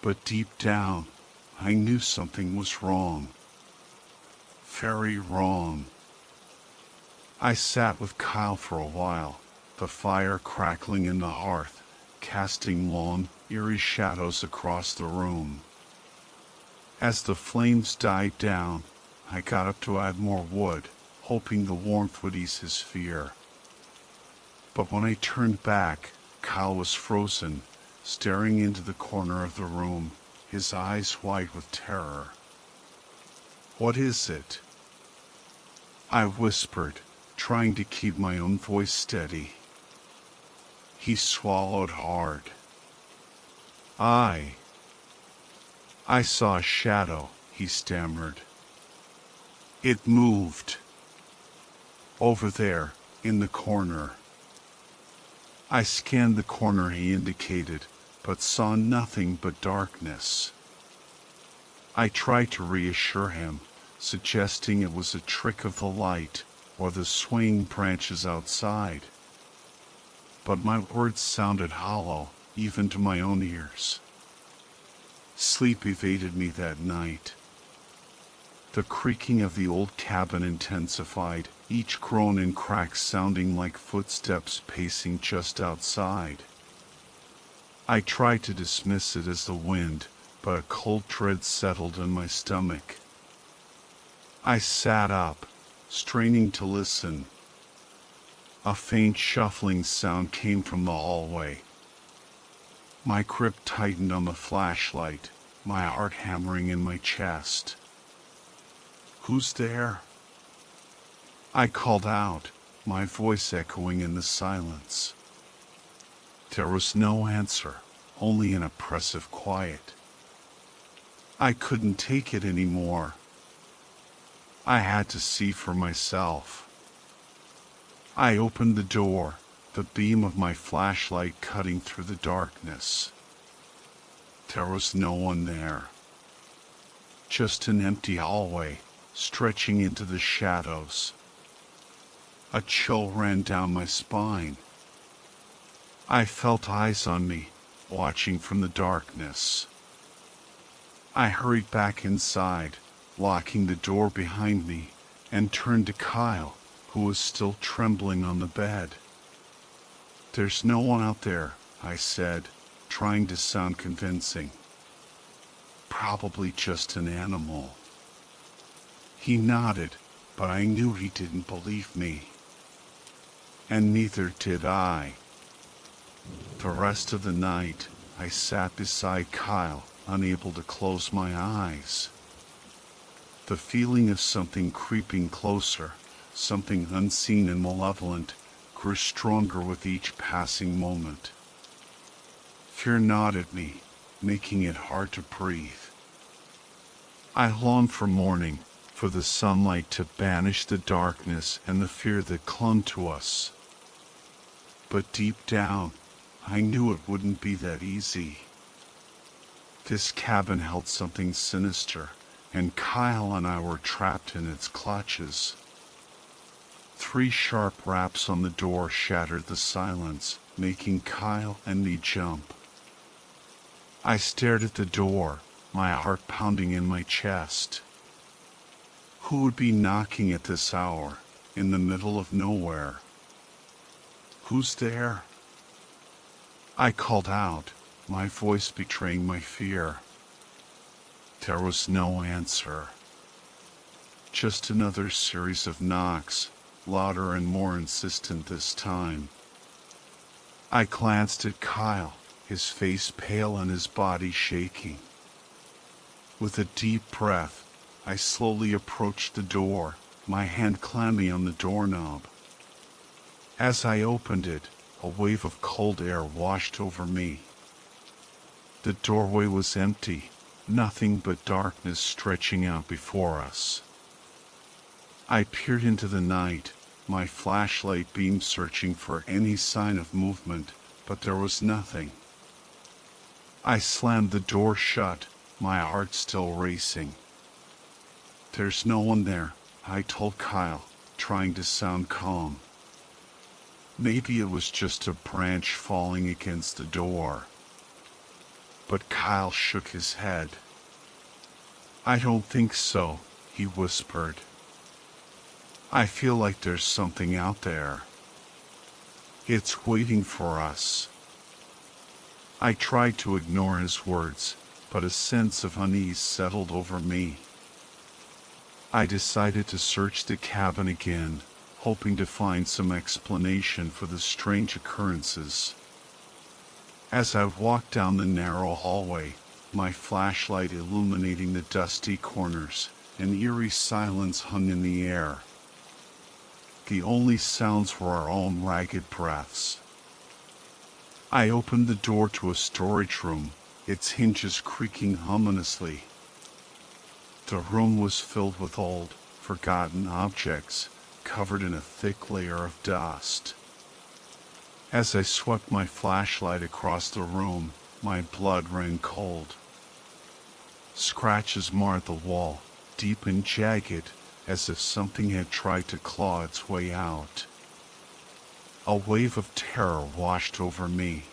But deep down, I knew something was wrong. Very wrong. I sat with Kyle for a while, the fire crackling in the hearth, casting long, eerie shadows across the room. As the flames died down, I got up to add more wood, hoping the warmth would ease his fear. But when I turned back, Kyle was frozen, staring into the corner of the room, his eyes wide with terror. "What is it?" I whispered, trying to keep my own voice steady. He swallowed hard. I saw a shadow," he stammered. "It moved. Over there, in the corner." I scanned the corner he indicated, but saw nothing but darkness. I tried to reassure him, suggesting it was a trick of the light or the swaying branches outside. But my words sounded hollow, even to my own ears. Sleep evaded me that night. The creaking of the old cabin intensified, each groan and crack sounding like footsteps pacing just outside. I tried to dismiss it as the wind, but a cold dread settled in my stomach. I sat up, straining to listen. A faint shuffling sound came from the hallway. My grip tightened on the flashlight, my heart hammering in my chest. "Who's there?" I called out, my voice echoing in the silence. There was no answer, only an oppressive quiet. I couldn't take it anymore. I had to see for myself. I opened the door, the beam of my flashlight cutting through the darkness. There was no one there. Just an empty hallway, stretching into the shadows. A chill ran down my spine. I felt eyes on me, watching from the darkness. I hurried back inside, locking the door behind me, and turned to Kyle, who was still trembling on the bed. "There's no one out there," I said, trying to sound convincing. "Probably just an animal." He nodded, but I knew he didn't believe me. And neither did I. The rest of the night, I sat beside Kyle, unable to close my eyes. The feeling of something creeping closer, something unseen and malevolent, grew stronger with each passing moment. Fear gnawed at me, making it hard to breathe. I longed for morning, for the sunlight to banish the darkness and the fear that clung to us. But deep down, I knew it wouldn't be that easy. This cabin held something sinister, and Kyle and I were trapped in its clutches. 3 sharp raps on the door shattered the silence, making Kyle and me jump. I stared at the door, my heart pounding in my chest. Who would be knocking at this hour, in the middle of nowhere? "Who's there?" I called out, my voice betraying my fear. There was no answer. Just another series of knocks, louder and more insistent this time. I glanced at Kyle, his face pale and his body shaking. With a deep breath, I slowly approached the door, my hand clammy on the doorknob. As I opened it, a wave of cold air washed over me. The doorway was empty, nothing but darkness stretching out before us. I peered into the night, my flashlight beam searching for any sign of movement, but there was nothing. I slammed the door shut, my heart still racing. "There's no one there," I told Kyle, trying to sound calm. Maybe it was just a branch falling against the door. But Kyle shook his head. "I don't think so," he whispered. "I feel like there's something out there. It's waiting for us." I tried to ignore his words, but a sense of unease settled over me. I decided to search the cabin again, hoping to find some explanation for the strange occurrences. As I walked down the narrow hallway, my flashlight illuminating the dusty corners, an eerie silence hung in the air. The only sounds were our own ragged breaths. I opened the door to a storage room, its hinges creaking ominously. The room was filled with old, forgotten objects, covered in a thick layer of dust. As I swept my flashlight across the room, my blood ran cold. Scratches marred the wall, deep and jagged, as if something had tried to claw its way out. A wave of terror washed over me.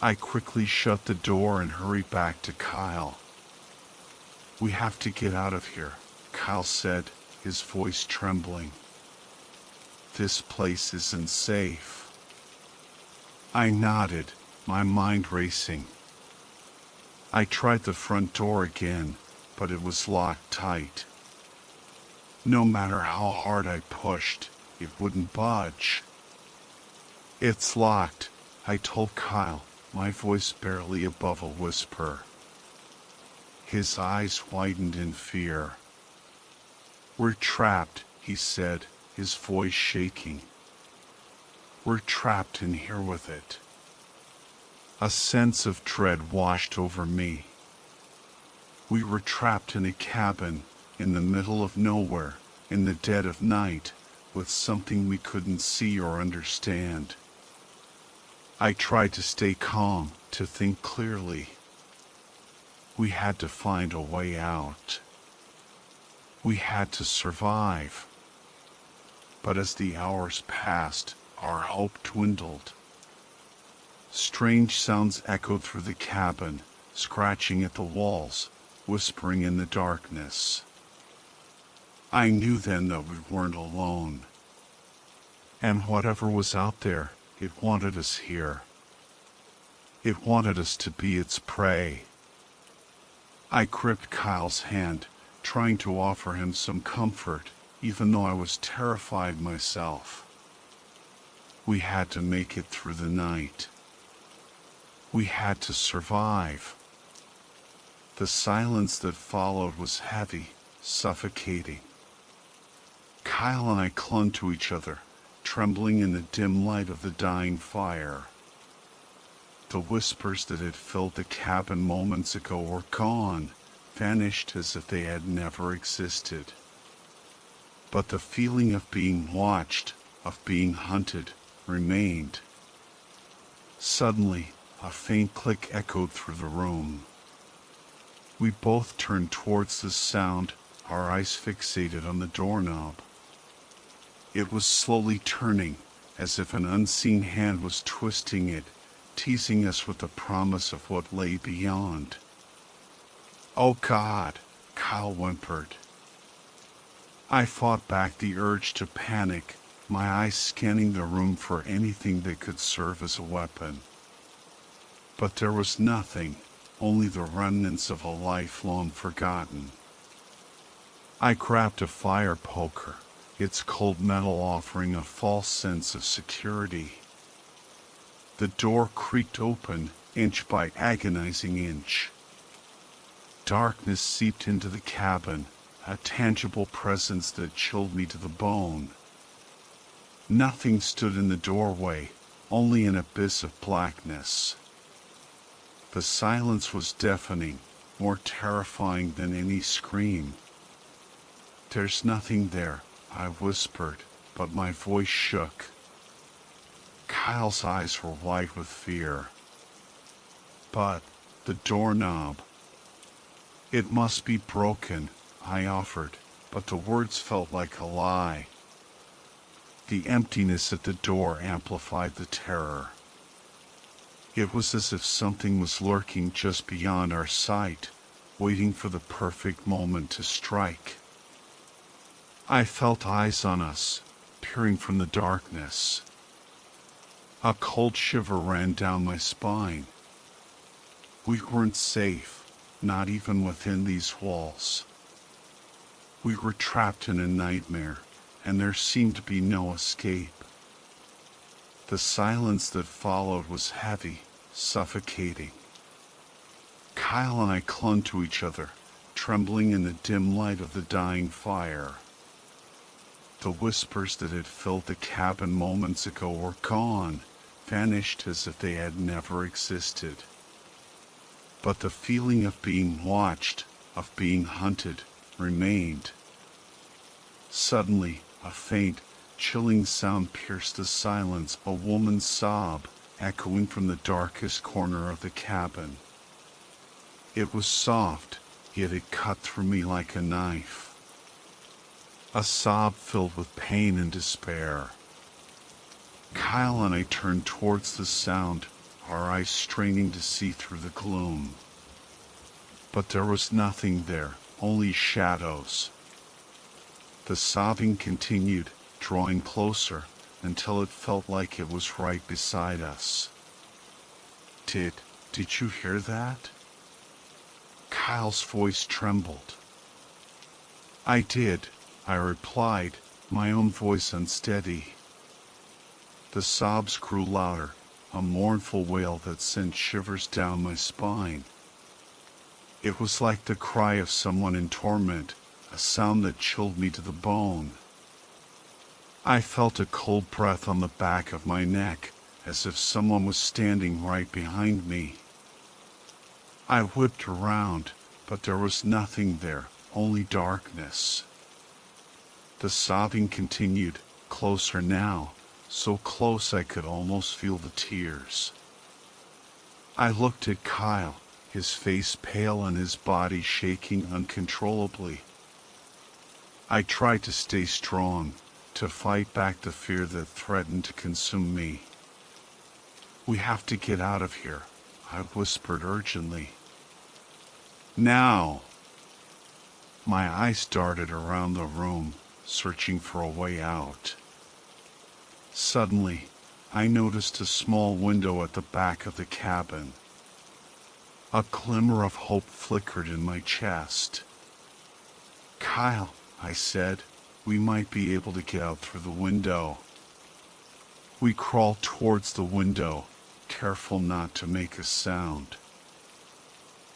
I quickly shut the door and hurried back to Kyle. "We have to get out of here," Kyle said, his voice trembling. "This place isn't safe." I nodded, my mind racing. I tried the front door again, but it was locked tight. No matter how hard I pushed, it wouldn't budge. "It's locked," I told Kyle, my voice barely above a whisper. His eyes widened in fear. "We're trapped," he said, his voice shaking. "We're trapped in here with it." A sense of dread washed over me. We were trapped in a cabin, in the middle of nowhere, in the dead of night, with something we couldn't see or understand. I tried to stay calm, to think clearly. We had to find a way out. We had to survive. But as the hours passed, our hope dwindled. Strange sounds echoed through the cabin, scratching at the walls, whispering in the darkness. I knew then that we weren't alone. And whatever was out there, it wanted us here. It wanted us to be its prey. I gripped Kyle's hand, trying to offer him some comfort, even though I was terrified myself. We had to make it through the night. We had to survive. The silence that followed was heavy, suffocating. Kyle and I clung to each other, trembling in the dim light of the dying fire. The whispers that had filled the cabin moments ago were gone, vanished as if they had never existed. But the feeling of being watched, of being hunted, remained. Suddenly, a faint click echoed through the room. We both turned towards the sound, our eyes fixated on the doorknob. It was slowly turning, as if an unseen hand was twisting it, teasing us with the promise of what lay beyond. "Oh God," Kyle whimpered. I fought back the urge to panic, my eyes scanning the room for anything that could serve as a weapon. But there was nothing, only the remnants of a life long forgotten. I grabbed a fire poker, its cold metal offering a false sense of security. The door creaked open, inch by agonizing inch. Darkness seeped into the cabin, a tangible presence that chilled me to the bone. Nothing stood in the doorway, only an abyss of blackness. The silence was deafening, more terrifying than any scream. "There's nothing there," I whispered, but my voice shook. Kyle's eyes were wide with fear. "But the doorknob—" "It must be broken," I offered, but the words felt like a lie. The emptiness at the door amplified the terror. It was as if something was lurking just beyond our sight, waiting for the perfect moment to strike. I felt eyes on us, peering from the darkness. A cold shiver ran down my spine. We weren't safe, not even within these walls. We were trapped in a nightmare, and there seemed to be no escape. The silence that followed was heavy, suffocating. Kyle and I clung to each other, trembling in the dim light of the dying fire. The whispers that had filled the cabin moments ago were gone, vanished as if they had never existed. But the feeling of being watched, of being hunted, remained. Suddenly, a faint, chilling sound pierced the silence, a woman's sob, echoing from the darkest corner of the cabin. It was soft, yet it cut through me like a knife. A sob filled with pain and despair. Kyle and I turned towards the sound, our eyes straining to see through the gloom. But there was nothing there, only shadows. The sobbing continued, drawing closer, until it felt like it was right beside us. Did you hear that?" Kyle's voice trembled. "I did," I replied, my own voice unsteady. The sobs grew louder, a mournful wail that sent shivers down my spine. It was like the cry of someone in torment, a sound that chilled me to the bone. I felt a cold breath on the back of my neck, as if someone was standing right behind me. I whipped around, but there was nothing there, only darkness. The sobbing continued, closer now, so close I could almost feel the tears. I looked at Kyle, his face pale and his body shaking uncontrollably. I tried to stay strong, to fight back the fear that threatened to consume me. "We have to get out of here," I whispered urgently. "Now!" My eyes darted around the room, searching for a way out. Suddenly, I noticed a small window at the back of the cabin. A glimmer of hope flickered in my chest. "Kyle," I said, "we might be able to get out through the window." We crawled towards the window, careful not to make a sound.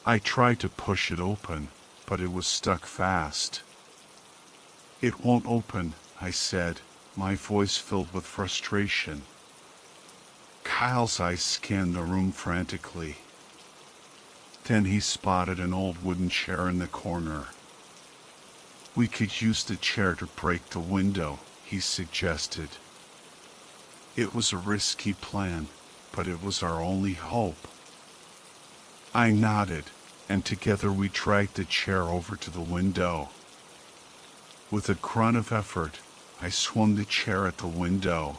I tried to push it open, but it was stuck fast. "It won't open," I said, my voice filled with frustration. Kyle's eyes scanned the room frantically. Then he spotted an old wooden chair in the corner. "We could use the chair to break the window," he suggested. It was a risky plan, but it was our only hope. I nodded, and together we dragged the chair over to the window. With a grunt of effort, I swung the chair at the window.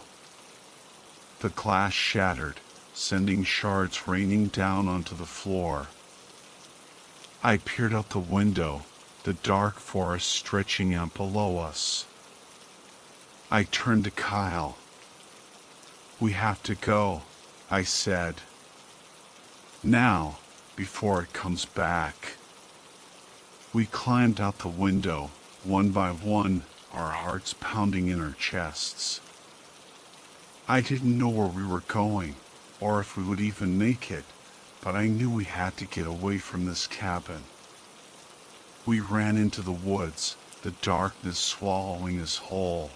The glass shattered, sending shards raining down onto the floor. I peered out the window, the dark forest stretching out below us. I turned to Kyle. "We have to go," I said. "Now, before it comes back." We climbed out the window, one by one, our hearts pounding in our chests. I didn't know where we were going, or if we would even make it, but I knew we had to get away from this cabin. We ran into the woods, the darkness swallowing us whole.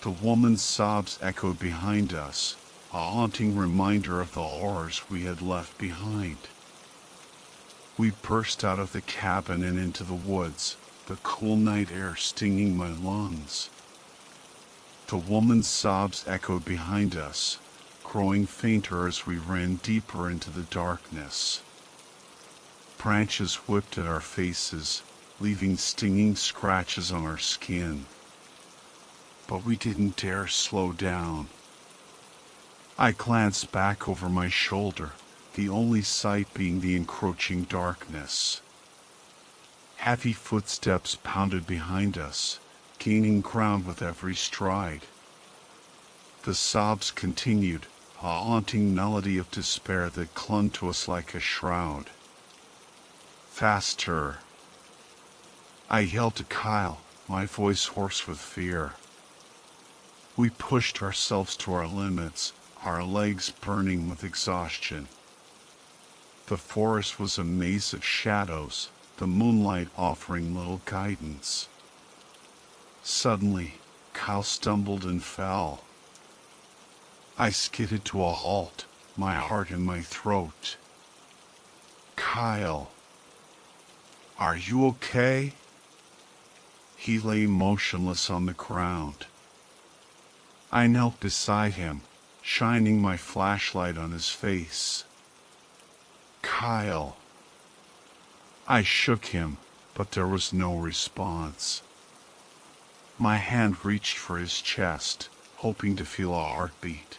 The woman's sobs echoed behind us, a haunting reminder of the horrors we had left behind. We burst out of the cabin and into the woods, the cool night air stinging my lungs. The woman's sobs echoed behind us, growing fainter as we ran deeper into the darkness. Branches whipped at our faces, leaving stinging scratches on our skin. But we didn't dare slow down. I glanced back over my shoulder, the only sight being the encroaching darkness. Heavy footsteps pounded behind us, gaining ground with every stride. The sobs continued, a haunting melody of despair that clung to us like a shroud. Faster! I yelled to Kyle, my voice hoarse with fear. We pushed ourselves to our limits, our legs burning with exhaustion. The forest was a maze of shadows, the moonlight offering little guidance. Suddenly, Kyle stumbled and fell. I skidded to a halt, my heart in my throat. Kyle, are you okay? He lay motionless on the ground. I knelt beside him, shining my flashlight on his face. Kyle. I shook him, but there was no response. My hand reached for his chest, hoping to feel a heartbeat.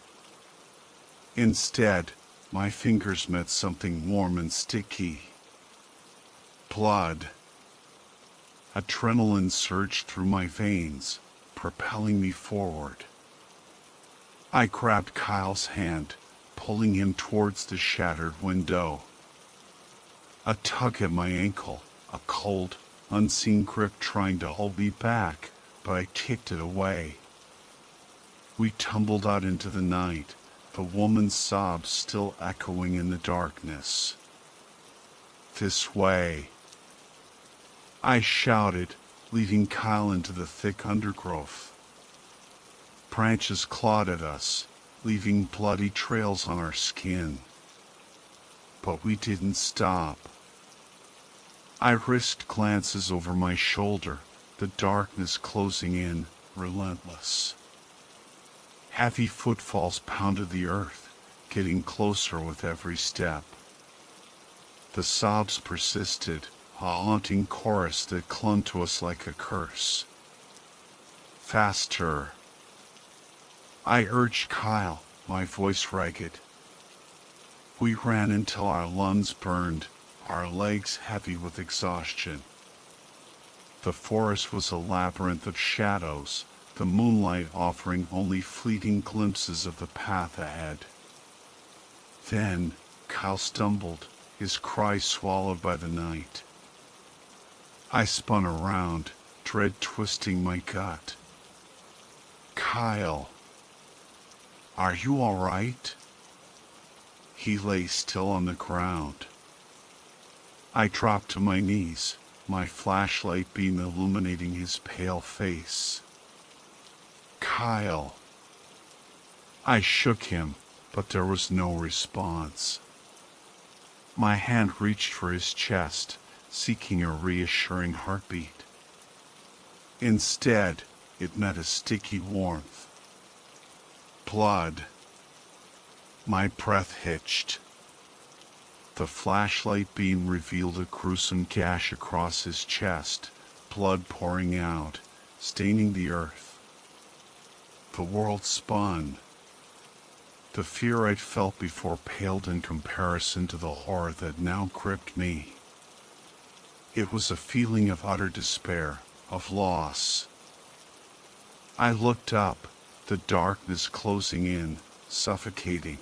Instead, my fingers met something warm and sticky. Blood. Adrenaline surged through my veins, propelling me forward. I grabbed Kyle's hand, pulling him towards the shattered window. A tug at my ankle, a cold, unseen grip trying to hold me back, but I kicked it away. We tumbled out into the night, the woman's sobs still echoing in the darkness. This way. I shouted, leading Kyle into the thick undergrowth. Branches clawed at us, leaving bloody trails on our skin. But we didn't stop. I risked glances over my shoulder, the darkness closing in, relentless. Heavy footfalls pounded the earth, getting closer with every step. The sobs persisted, a haunting chorus that clung to us like a curse. Faster. I urged Kyle, my voice ragged. We ran until our lungs burned, our legs heavy with exhaustion. The forest was a labyrinth of shadows, the moonlight offering only fleeting glimpses of the path ahead. Then, Kyle stumbled, his cry swallowed by the night. I spun around, dread twisting my gut. Kyle, are you all right? He lay still on the ground. I dropped to my knees, my flashlight beam illuminating his pale face. Kyle. I shook him, but there was no response. My hand reached for his chest, seeking a reassuring heartbeat. Instead, it met a sticky warmth. Blood. My breath hitched. The flashlight beam revealed a gruesome gash across his chest, blood pouring out, staining the earth. The world spun. The fear I'd felt before paled in comparison to the horror that now gripped me. It was a feeling of utter despair, of loss. I looked up, the darkness closing in, suffocating.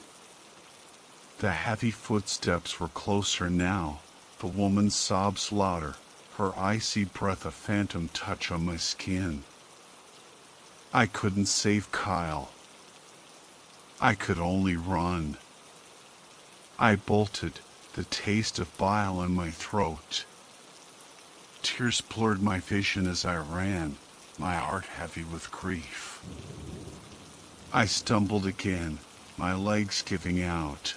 The heavy footsteps were closer now, the woman's sobs louder, her icy breath a phantom touch on my skin. I couldn't save Kyle. I could only run. I bolted, the taste of bile in my throat. Tears blurred my vision as I ran, my heart heavy with grief. I stumbled again, my legs giving out.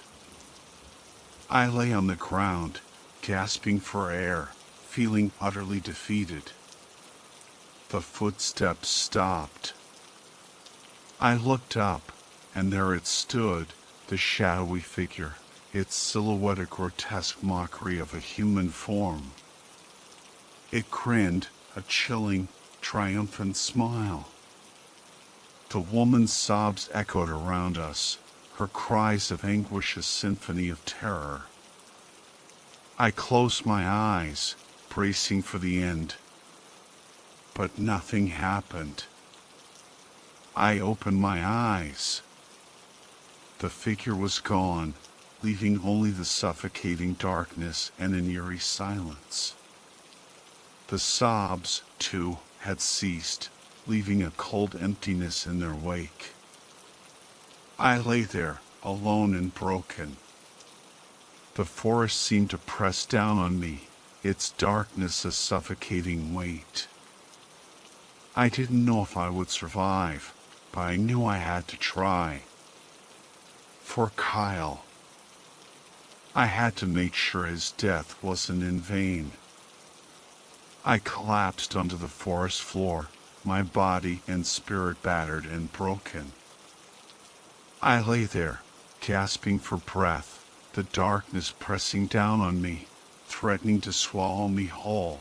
I lay on the ground, gasping for air, feeling utterly defeated. The footsteps stopped. I looked up, and there it stood, the shadowy figure, its silhouette a grotesque mockery of a human form. It grinned, a chilling, triumphant smile. The woman's sobs echoed around us, her cries of anguish a symphony of terror. I closed my eyes, bracing for the end. But nothing happened. I opened my eyes. The figure was gone, leaving only the suffocating darkness and an eerie silence. The sobs, too, had ceased, leaving a cold emptiness in their wake. I lay there, alone and broken. The forest seemed to press down on me, its darkness a suffocating weight. I didn't know if I would survive, but I knew I had to try. For Kyle. I had to make sure his death wasn't in vain. I collapsed onto the forest floor, my body and spirit battered and broken. I lay there, gasping for breath, the darkness pressing down on me, threatening to swallow me whole.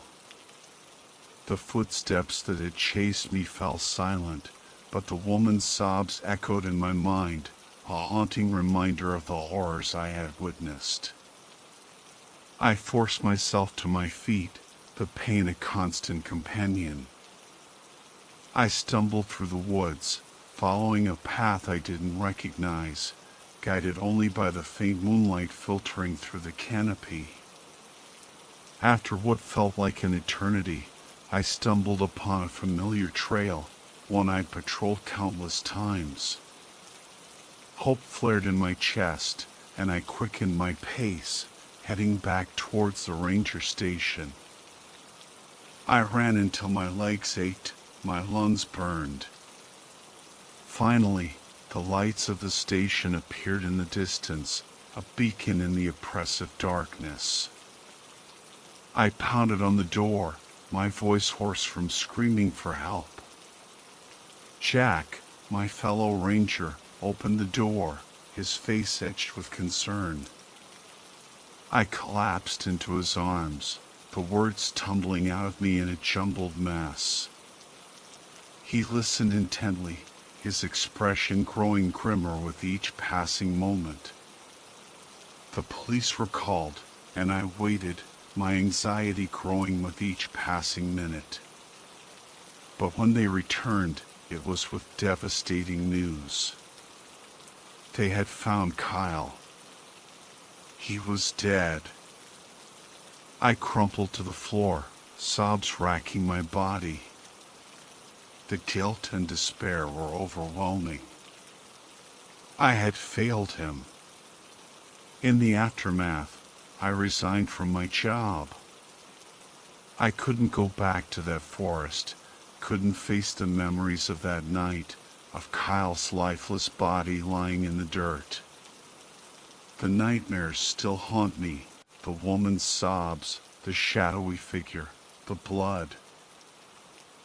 The footsteps that had chased me fell silent, but the woman's sobs echoed in my mind, a haunting reminder of the horrors I had witnessed. I forced myself to my feet, the pain a constant companion. I stumbled through the woods, following a path I didn't recognize, guided only by the faint moonlight filtering through the canopy. After what felt like an eternity, I stumbled upon a familiar trail, one I'd patrolled countless times. Hope flared in my chest, and I quickened my pace, heading back towards the ranger station. I ran until my legs ached, my lungs burned. Finally, the lights of the station appeared in the distance, a beacon in the oppressive darkness. I pounded on the door, my voice hoarse from screaming for help. Jack, my fellow ranger, opened the door, his face etched with concern. I collapsed into his arms, the words tumbling out of me in a jumbled mess. He listened intently, his expression growing grimmer with each passing moment. The police were called, and I waited, my anxiety growing with each passing minute. But when they returned, it was with devastating news. They had found Kyle. He was dead. I crumpled to the floor, sobs racking my body. The guilt and despair were overwhelming. I had failed him. In the aftermath, I resigned from my job. I couldn't go back to that forest, couldn't face the memories of that night, of Kyle's lifeless body lying in the dirt. The nightmares still haunt me, the woman's sobs, the shadowy figure, the blood.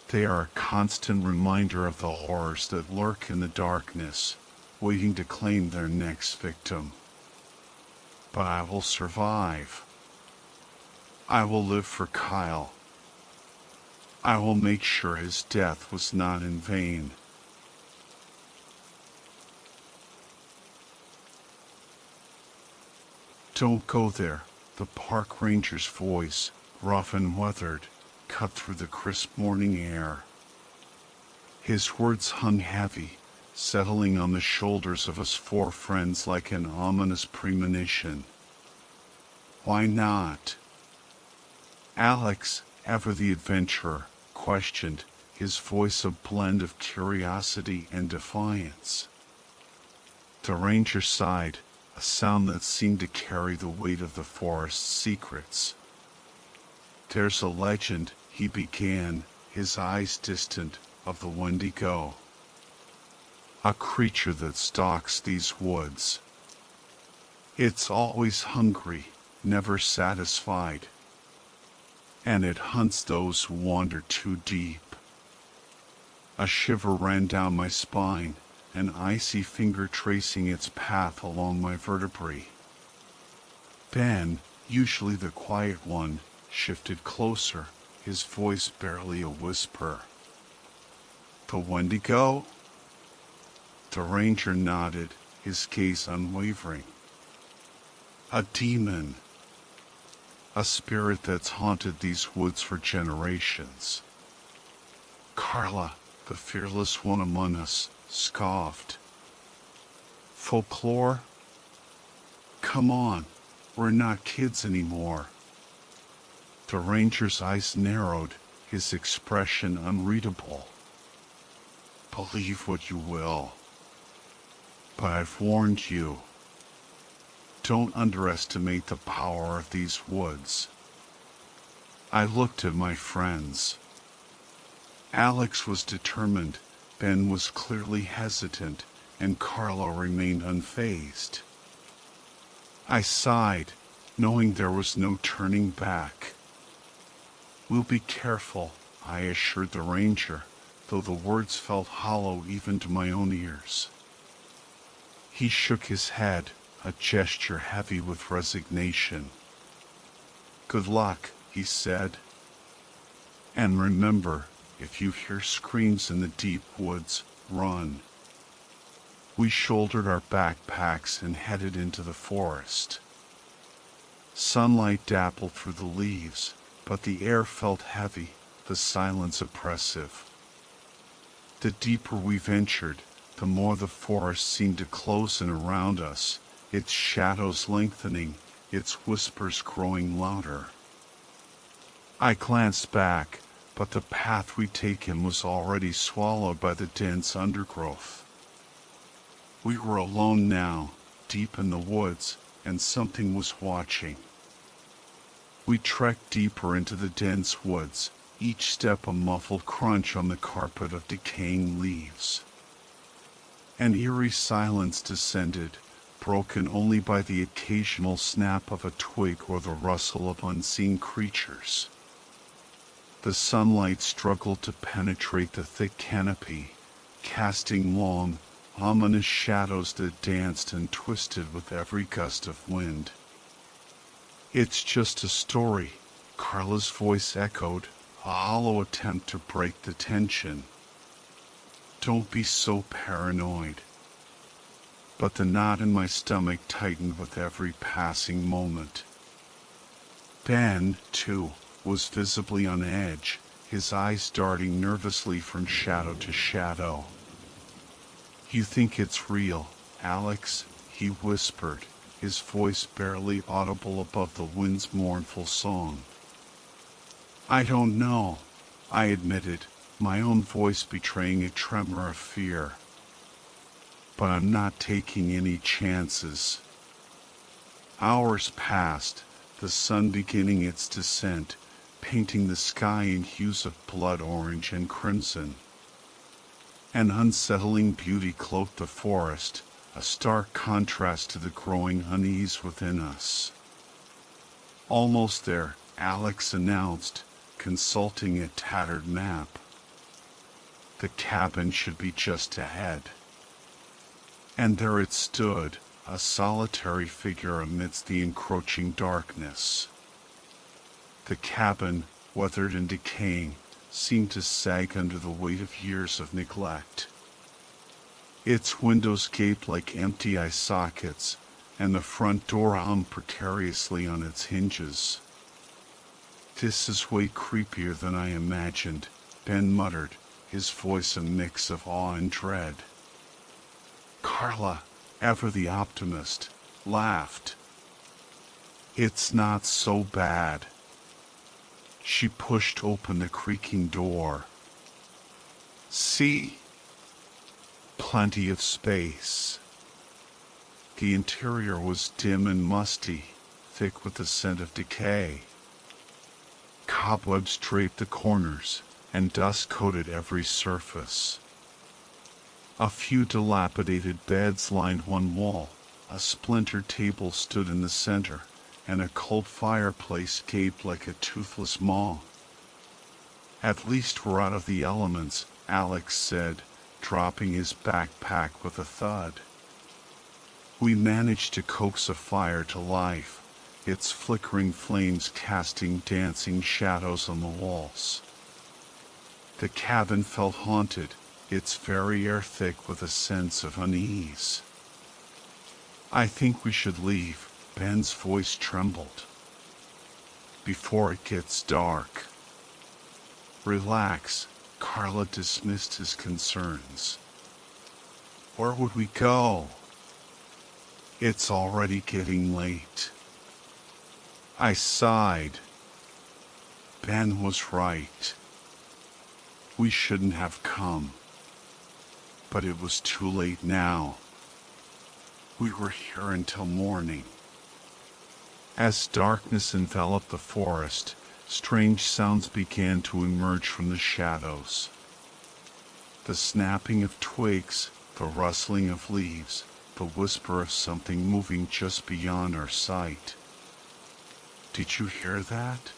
They are a constant reminder of the horrors that lurk in the darkness, waiting to claim their next victim. But I will survive. I will live for Kyle. I will make sure his death was not in vain. Don't go there, the park ranger's voice, rough and weathered, cut through the crisp morning air. His words hung heavy, settling on the shoulders of us four friends like an ominous premonition. Why not? Alex, ever the adventurer questioned, his voice a blend of curiosity and defiance. The ranger sighed, a sound that seemed to carry the weight of the forest's secrets. There's a legend, he began, his eyes distant, of the Wendigo. A creature that stalks these woods. It's always hungry, never satisfied. And it hunts those who wander too deep. A shiver ran down my spine, an icy finger tracing its path along my vertebrae. Ben, usually the quiet one, shifted closer, his voice barely a whisper. The Wendigo? The ranger nodded, his gaze unwavering. A demon. A spirit that's haunted these woods for generations. Carla, the fearless one among us, scoffed. Folklore? Come on, we're not kids anymore. The ranger's eyes narrowed, his expression unreadable. Believe what you will, but I've warned you. Don't underestimate the power of these woods. I looked at my friends. Alex was determined, Ben was clearly hesitant, and Carla remained unfazed. I sighed, knowing there was no turning back. We'll be careful, I assured the ranger, though the words felt hollow even to my own ears. He shook his head, a gesture heavy with resignation. Good luck, he said. And remember, if you hear screams in the deep woods, run. We shouldered our backpacks and headed into the forest. Sunlight dappled through the leaves, but the air felt heavy, the silence oppressive. The deeper we ventured, the more the forest seemed to close in around us, its shadows lengthening, its whispers growing louder. I glanced back, but the path we'd taken was already swallowed by the dense undergrowth. We were alone now, deep in the woods, and something was watching. We trekked deeper into the dense woods, each step a muffled crunch on the carpet of decaying leaves. An eerie silence descended, broken only by the occasional snap of a twig or the rustle of unseen creatures. The sunlight struggled to penetrate the thick canopy, casting long, ominous shadows that danced and twisted with every gust of wind. It's just a story, Carla's voice echoed, a hollow attempt to break the tension. Don't be so paranoid. But the knot in my stomach tightened with every passing moment. Ben, too, was visibly on edge, his eyes darting nervously from shadow to shadow. You think it's real, Alex? He whispered, his voice barely audible above the wind's mournful song. I don't know, I admitted, my own voice betraying a tremor of fear. But I'm not taking any chances. Hours passed, the sun beginning its descent, painting the sky in hues of blood orange and crimson. An unsettling beauty cloaked the forest, a stark contrast to the growing unease within us. Almost there, Alex announced, consulting a tattered map. The cabin should be just ahead. And there it stood, a solitary figure amidst the encroaching darkness. The cabin, weathered and decaying, seemed to sag under the weight of years of neglect. Its windows gaped like empty eye sockets, and the front door hung precariously on its hinges. This is way creepier than I imagined, Ben muttered, his voice a mix of awe and dread. Carla, ever the optimist, laughed. It's not so bad. She pushed open the creaking door. See? Plenty of space. The interior was dim and musty, thick with the scent of decay. Cobwebs draped the corners, and dust coated every surface. A few dilapidated beds lined one wall, a splintered table stood in the center, and a cold fireplace gaped like a toothless maw. At least we're out of the elements, Alex said, dropping his backpack with a thud. We managed to coax a fire to life, its flickering flames casting dancing shadows on the walls. The cabin felt haunted, its very air thick with a sense of unease. I think we should leave, Ben's voice trembled. Before it gets dark. Relax, Carla dismissed his concerns. Where would we go? It's already getting late. I sighed. Ben was right. We shouldn't have come. But it was too late now. We were here until morning. As darkness enveloped the forest, strange sounds began to emerge from the shadows. The snapping of twigs, the rustling of leaves, the whisper of something moving just beyond our sight. Did you hear that?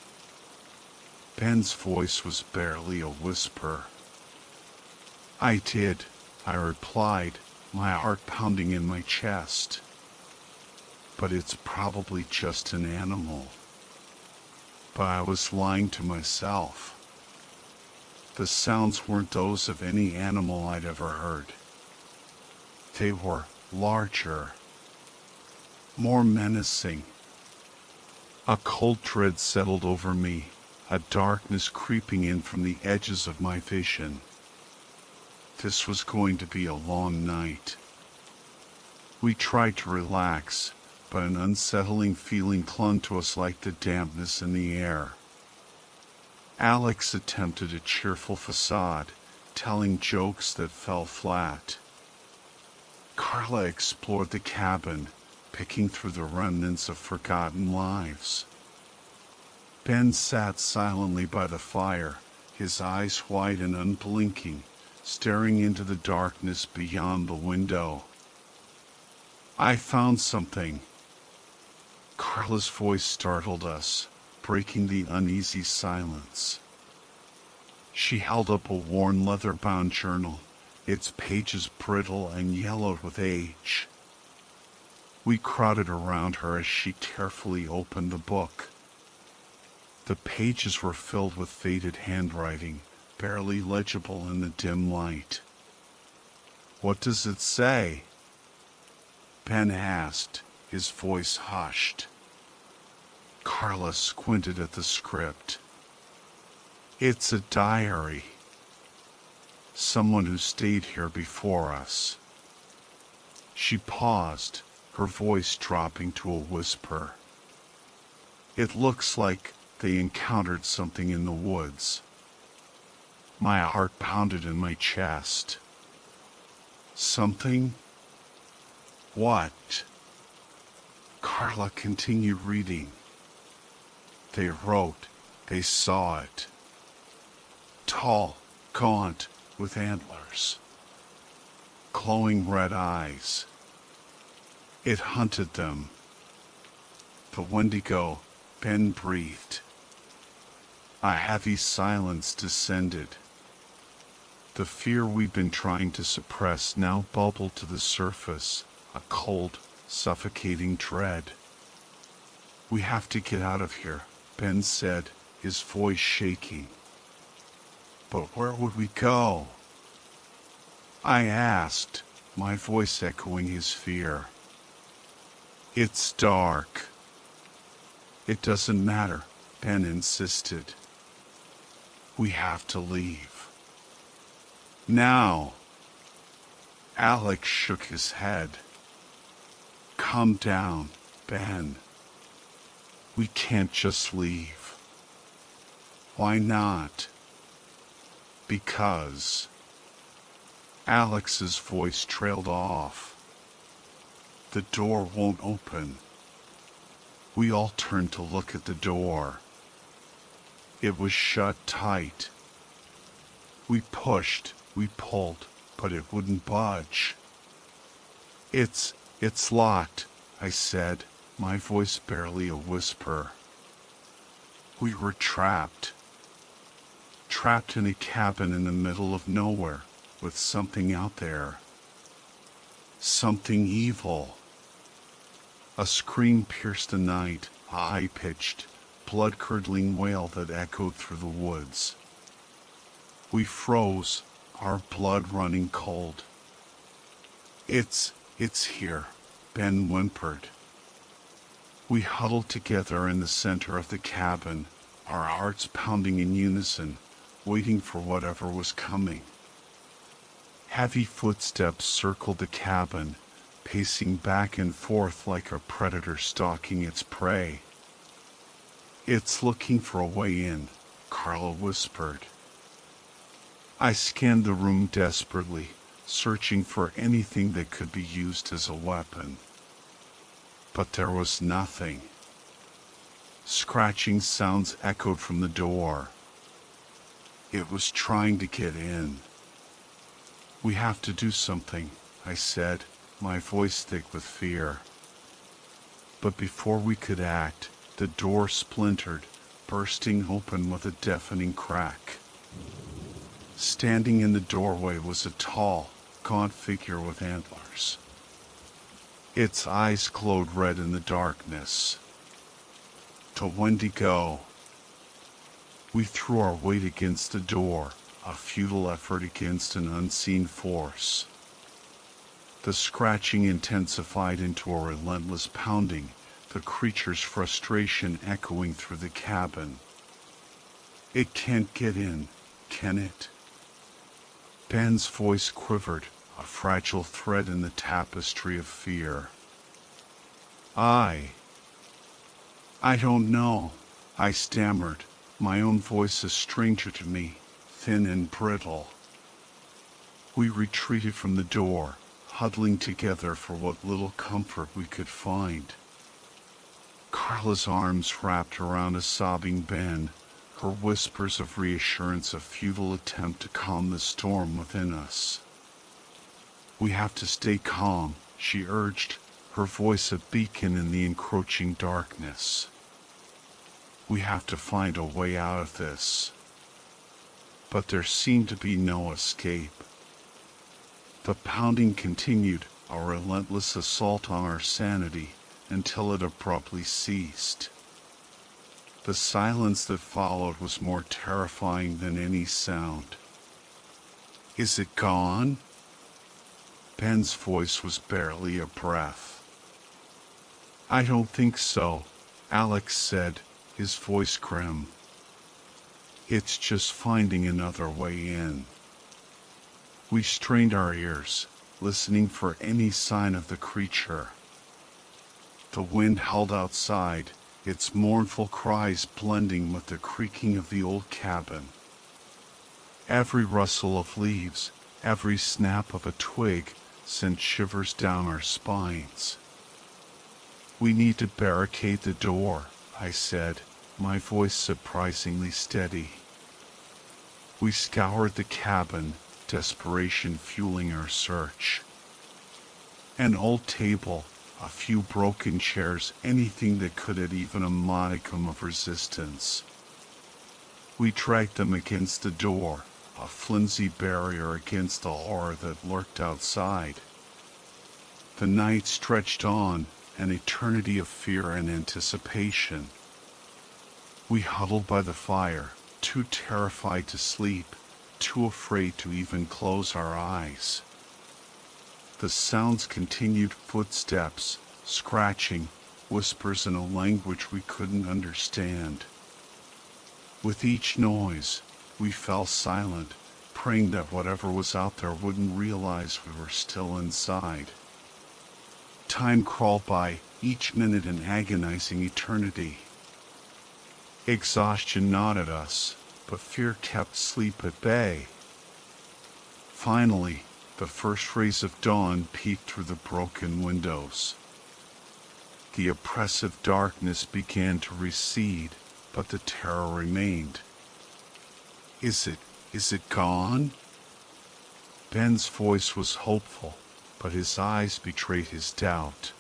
Ben's voice was barely a whisper. I did, I replied, my heart pounding in my chest. But it's probably just an animal. But I was lying to myself. The sounds weren't those of any animal I'd ever heard. They were larger, more menacing. A cold dread settled over me, a darkness creeping in from the edges of my vision. This was going to be a long night. We tried to relax, but an unsettling feeling clung to us like the dampness in the air. Alex attempted a cheerful facade, telling jokes that fell flat. Carla explored the cabin, picking through the remnants of forgotten lives. Ben sat silently by the fire, his eyes wide and unblinking, staring into the darkness beyond the window. I found something. Carla's voice startled us, breaking the uneasy silence. She held up a worn leather-bound journal, its pages brittle and yellowed with age. We crowded around her as she carefully opened the book. The pages were filled with faded handwriting, barely legible in the dim light. What does it say? Ben asked, his voice hushed. Carla squinted at the script. It's a diary. Someone who stayed here before us. She paused, her voice dropping to a whisper. It looks like they encountered something in the woods. My heart pounded in my chest. Something? What? Carla continued reading. They wrote, they saw it. Tall, gaunt, with antlers. Glowing red eyes. It hunted them. The Wendigo, Ben breathed. A heavy silence descended. The fear we'd been trying to suppress now bubbled to the surface, a cold, suffocating dread. We have to get out of here, Ben said, his voice shaking. But where would we go? I asked, my voice echoing his fear. It's dark. It doesn't matter, Ben insisted. We have to leave. Now. Alex shook his head. Calm down, Ben. We can't just leave. Why not? Because. Alex's voice trailed off. The door won't open. We all turned to look at the door. It was shut tight. We pushed, we pulled, but it wouldn't budge. It's locked, I said, my voice barely a whisper. We were trapped. Trapped in a cabin in the middle of nowhere, with something out there. Something evil. A scream pierced the night, a high-pitched, blood-curdling wail that echoed through the woods. We froze, our blood running cold. It's here, Ben whimpered. We huddled together in the center of the cabin, our hearts pounding in unison, waiting for whatever was coming. Heavy footsteps circled the cabin, pacing back and forth like a predator stalking its prey. It's looking for a way in, Carla whispered. I scanned the room desperately, searching for anything that could be used as a weapon. But there was nothing. Scratching sounds echoed from the door. It was trying to get in. We have to do something, I said, my voice thick with fear. But before we could act, the door splintered, bursting open with a deafening crack. Standing in the doorway was a tall, gaunt figure with antlers. Its eyes glowed red in the darkness. To Wendigo. We threw our weight against the door, a futile effort against an unseen force. The scratching intensified into a relentless pounding, the creature's frustration echoing through the cabin. It can't get in, can it? Ben's voice quivered, a fragile thread in the tapestry of fear. I don't know, I stammered, my own voice a stranger to me, thin and brittle. We retreated from the door, huddling together for what little comfort we could find. Carla's arms wrapped around a sobbing Ben, her whispers of reassurance a futile attempt to calm the storm within us. We have to stay calm, she urged, her voice a beacon in the encroaching darkness. We have to find a way out of this. But there seemed to be no escape. The pounding continued, a relentless assault on our sanity, until it abruptly ceased. The silence that followed was more terrifying than any sound. Is it gone? Ben's voice was barely a breath. I don't think so, Alex said, his voice grim. It's just finding another way in. We strained our ears, listening for any sign of the creature. The wind howled outside, its mournful cries blending with the creaking of the old cabin. Every rustle of leaves, every snap of a twig sent shivers down our spines. We need to barricade the door, I said, my voice surprisingly steady. We scoured the cabin, desperation fueling our search. An old table, a few broken chairs, anything that could add even a modicum of resistance. We dragged them against the door, a flimsy barrier against the horror that lurked outside. The night stretched on, an eternity of fear and anticipation. We huddled by the fire, too terrified to sleep, too afraid to even close our eyes. The sounds continued, footsteps, scratching, whispers in a language we couldn't understand. With each noise, we fell silent, praying that whatever was out there wouldn't realize we were still inside. Time crawled by, each minute an agonizing eternity. Exhaustion gnawed at us, but fear kept sleep at bay. Finally, the first rays of dawn peeked through the broken windows. The oppressive darkness began to recede, but the terror remained. Is it gone? Ben's voice was hopeful, but his eyes betrayed his doubt.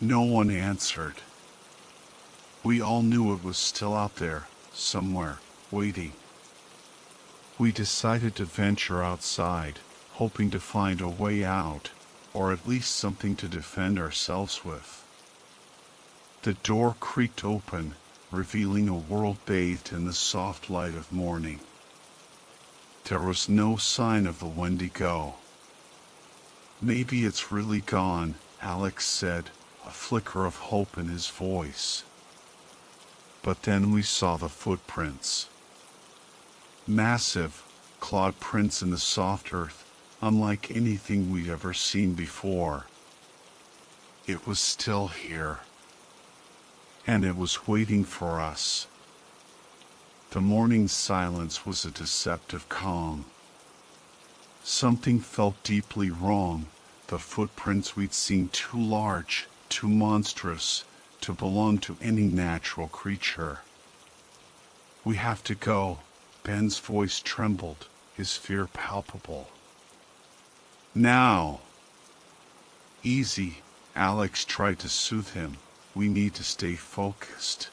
No one answered. We all knew it was still out there, somewhere, waiting. We decided to venture outside, hoping to find a way out, or at least something to defend ourselves with. The door creaked open, revealing a world bathed in the soft light of morning. There was no sign of the Wendigo. Maybe it's really gone, Alex said, a flicker of hope in his voice. But then we saw the footprints. Massive, clawed prints in the soft earth, unlike anything we'd ever seen before. It was still here. And it was waiting for us. The morning silence was a deceptive calm. Something felt deeply wrong. The footprints we'd seen too large, too monstrous, to belong to any natural creature. We have to go. Ben's voice trembled, his fear palpable. Now! Easy, Alex tried to soothe him. We need to stay focused.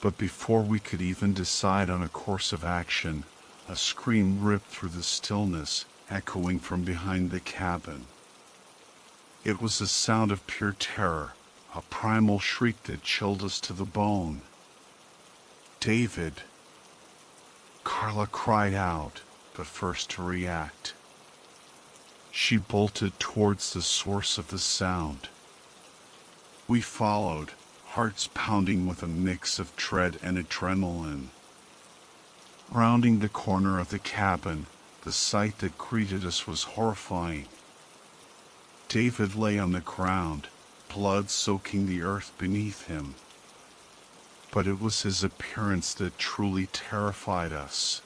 But before we could even decide on a course of action, a scream ripped through the stillness, echoing from behind the cabin. It was a sound of pure terror, a primal shriek that chilled us to the bone. David! Carla cried out, the first to react. She bolted towards the source of the sound. We followed, hearts pounding with a mix of dread and adrenaline. Rounding the corner of the cabin, the sight that greeted us was horrifying. David lay on the ground, blood soaking the earth beneath him. But it was his appearance that truly terrified us.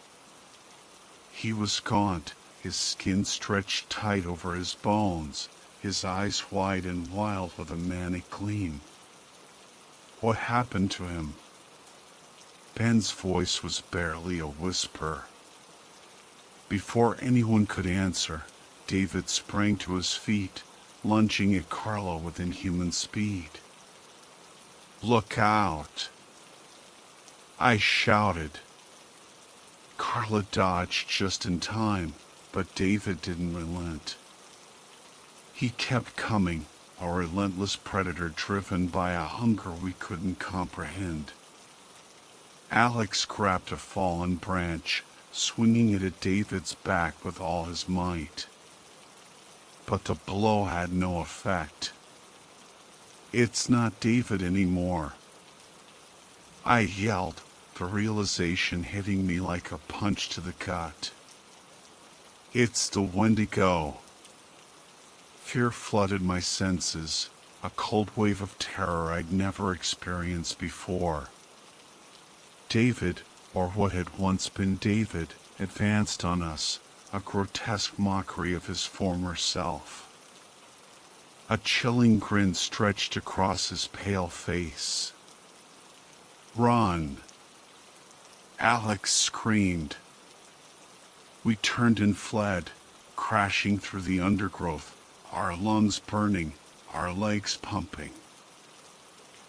He was gaunt, his skin stretched tight over his bones, his eyes wide and wild with a manic gleam. What happened to him? Ben's voice was barely a whisper. Before anyone could answer, David sprang to his feet, lunging at Carla with inhuman speed. Look out! I shouted. Carla dodged just in time, but David didn't relent. He kept coming, a relentless predator driven by a hunger we couldn't comprehend. Alex grabbed a fallen branch, swinging it at David's back with all his might. But the blow had no effect. It's not David anymore. I yelled, the realization hitting me like a punch to the gut. It's the Wendigo. Fear flooded my senses, a cold wave of terror I'd never experienced before. David, or what had once been David, advanced on us, a grotesque mockery of his former self. A chilling grin stretched across his pale face. Run! Alex screamed. We turned and fled, crashing through the undergrowth, our lungs burning, our legs pumping.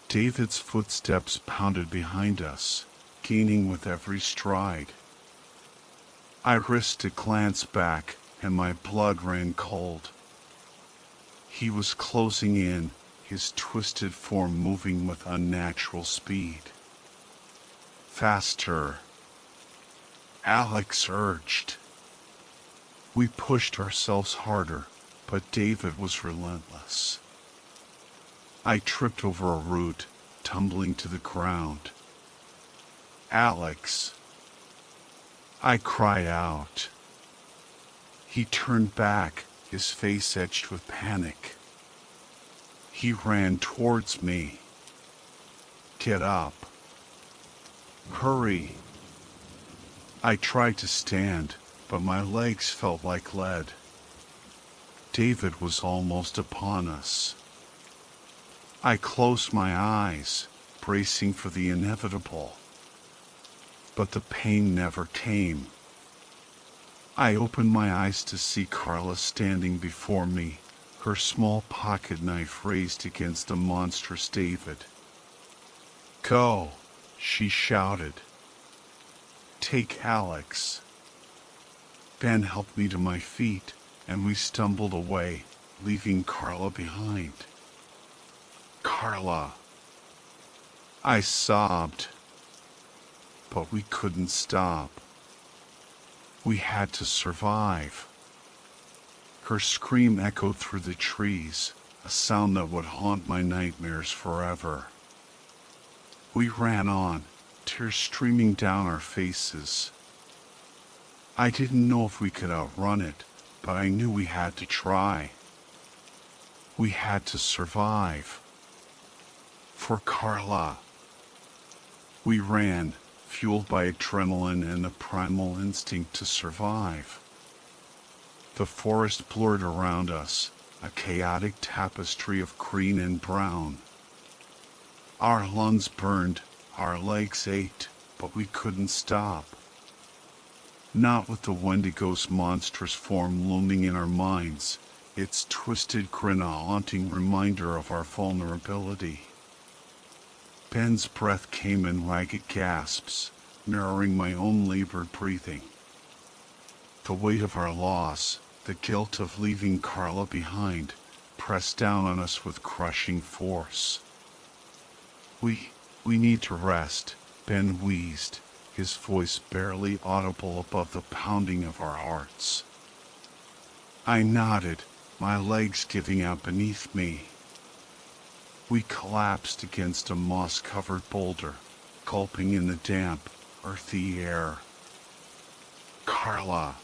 David's footsteps pounded behind us, gaining with every stride. I risked a glance back, and my blood ran cold. He was closing in, his twisted form moving with unnatural speed. Faster! Alex urged. We pushed ourselves harder, but David was relentless. I tripped over a root, tumbling to the ground. Alex! I cried out. He turned back, his face etched with panic. He ran towards me. Get up. Hurry, I tried to stand, but my legs felt like lead. David was almost upon us. I closed my eyes, bracing for the inevitable. But the pain never came. I opened my eyes to see Carla standing before me, her small pocket knife raised against the monstrous David. "Go," she shouted. "Take Alex." Ben helped me to my feet, and we stumbled away, leaving Carla behind. "Carla," I sobbed. But we couldn't stop. We had to survive. Her scream echoed through the trees, a sound that would haunt my nightmares forever. We ran on, tears streaming down our faces. I didn't know if we could outrun it, but I knew we had to try. We had to survive. For Carla. We ran, fueled by adrenaline and a primal instinct to survive. The forest blurred around us, a chaotic tapestry of green and brown. Our lungs burned, our legs ached, but we couldn't stop. Not with the Wendigo's monstrous form looming in our minds, its twisted grin a haunting reminder of our vulnerability. Ben's breath came in ragged gasps, mirroring my own labored breathing. The weight of our loss, the guilt of leaving Carla behind, pressed down on us with crushing force. We need to rest," Ben wheezed, his voice barely audible above the pounding of our hearts. I nodded, my legs giving out beneath me. We collapsed against a moss-covered boulder, gulping in the damp, earthy air. "Carla,"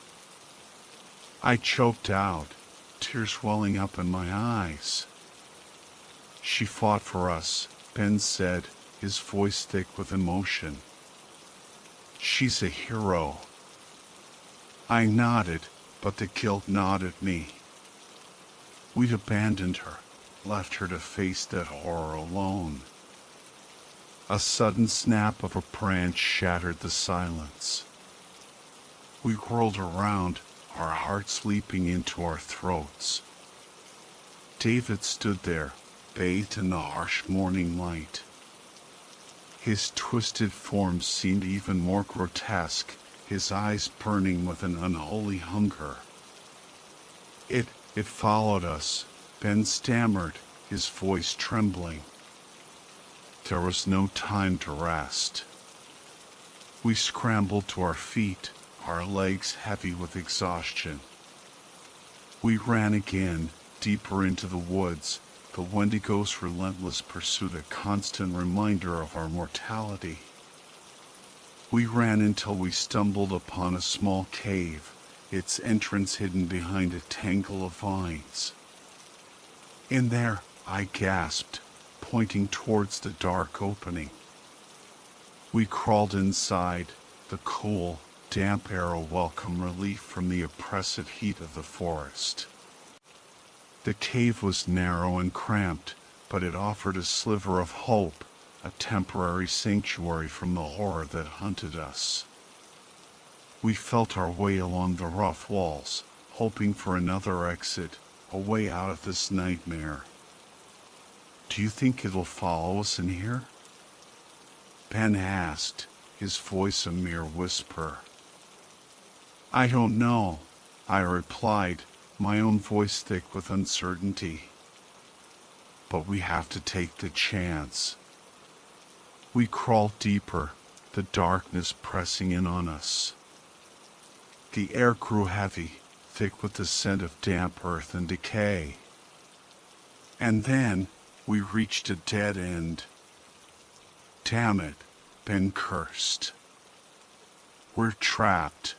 I choked out, tears welling up in my eyes. "She fought for us," Ben said, his voice thick with emotion. "She's a hero." I nodded, but the guilt gnawed at me. We'd abandoned her, left her to face that horror alone. A sudden snap of a branch shattered the silence. We whirled around, our hearts leaping into our throats. David stood there, bathed in the harsh morning light. His twisted form seemed even more grotesque, his eyes burning with an unholy hunger. It followed us," Ben stammered, his voice trembling. There was no time to rest. We scrambled to our feet, our legs heavy with exhaustion. We ran again, deeper into the woods, the Wendigo's relentless pursuit a constant reminder of our mortality. We ran until we stumbled upon a small cave, its entrance hidden behind a tangle of vines. "In there," I gasped, pointing towards the dark opening. We crawled inside, the cool, damp air a welcome relief from the oppressive heat of the forest. The cave was narrow and cramped, but it offered a sliver of hope, a temporary sanctuary from the horror that hunted us. We felt our way along the rough walls, hoping for another exit, a way out of this nightmare. "Do you think it'll follow us in here?" Ben asked, his voice a mere whisper. "I don't know," I replied, my own voice thick with uncertainty. "But we have to take the chance." We crawled deeper, the darkness pressing in on us. The air grew heavy, thick with the scent of damp earth and decay. And then we reached a dead end. "Damn it," Ben cursed. "We're trapped."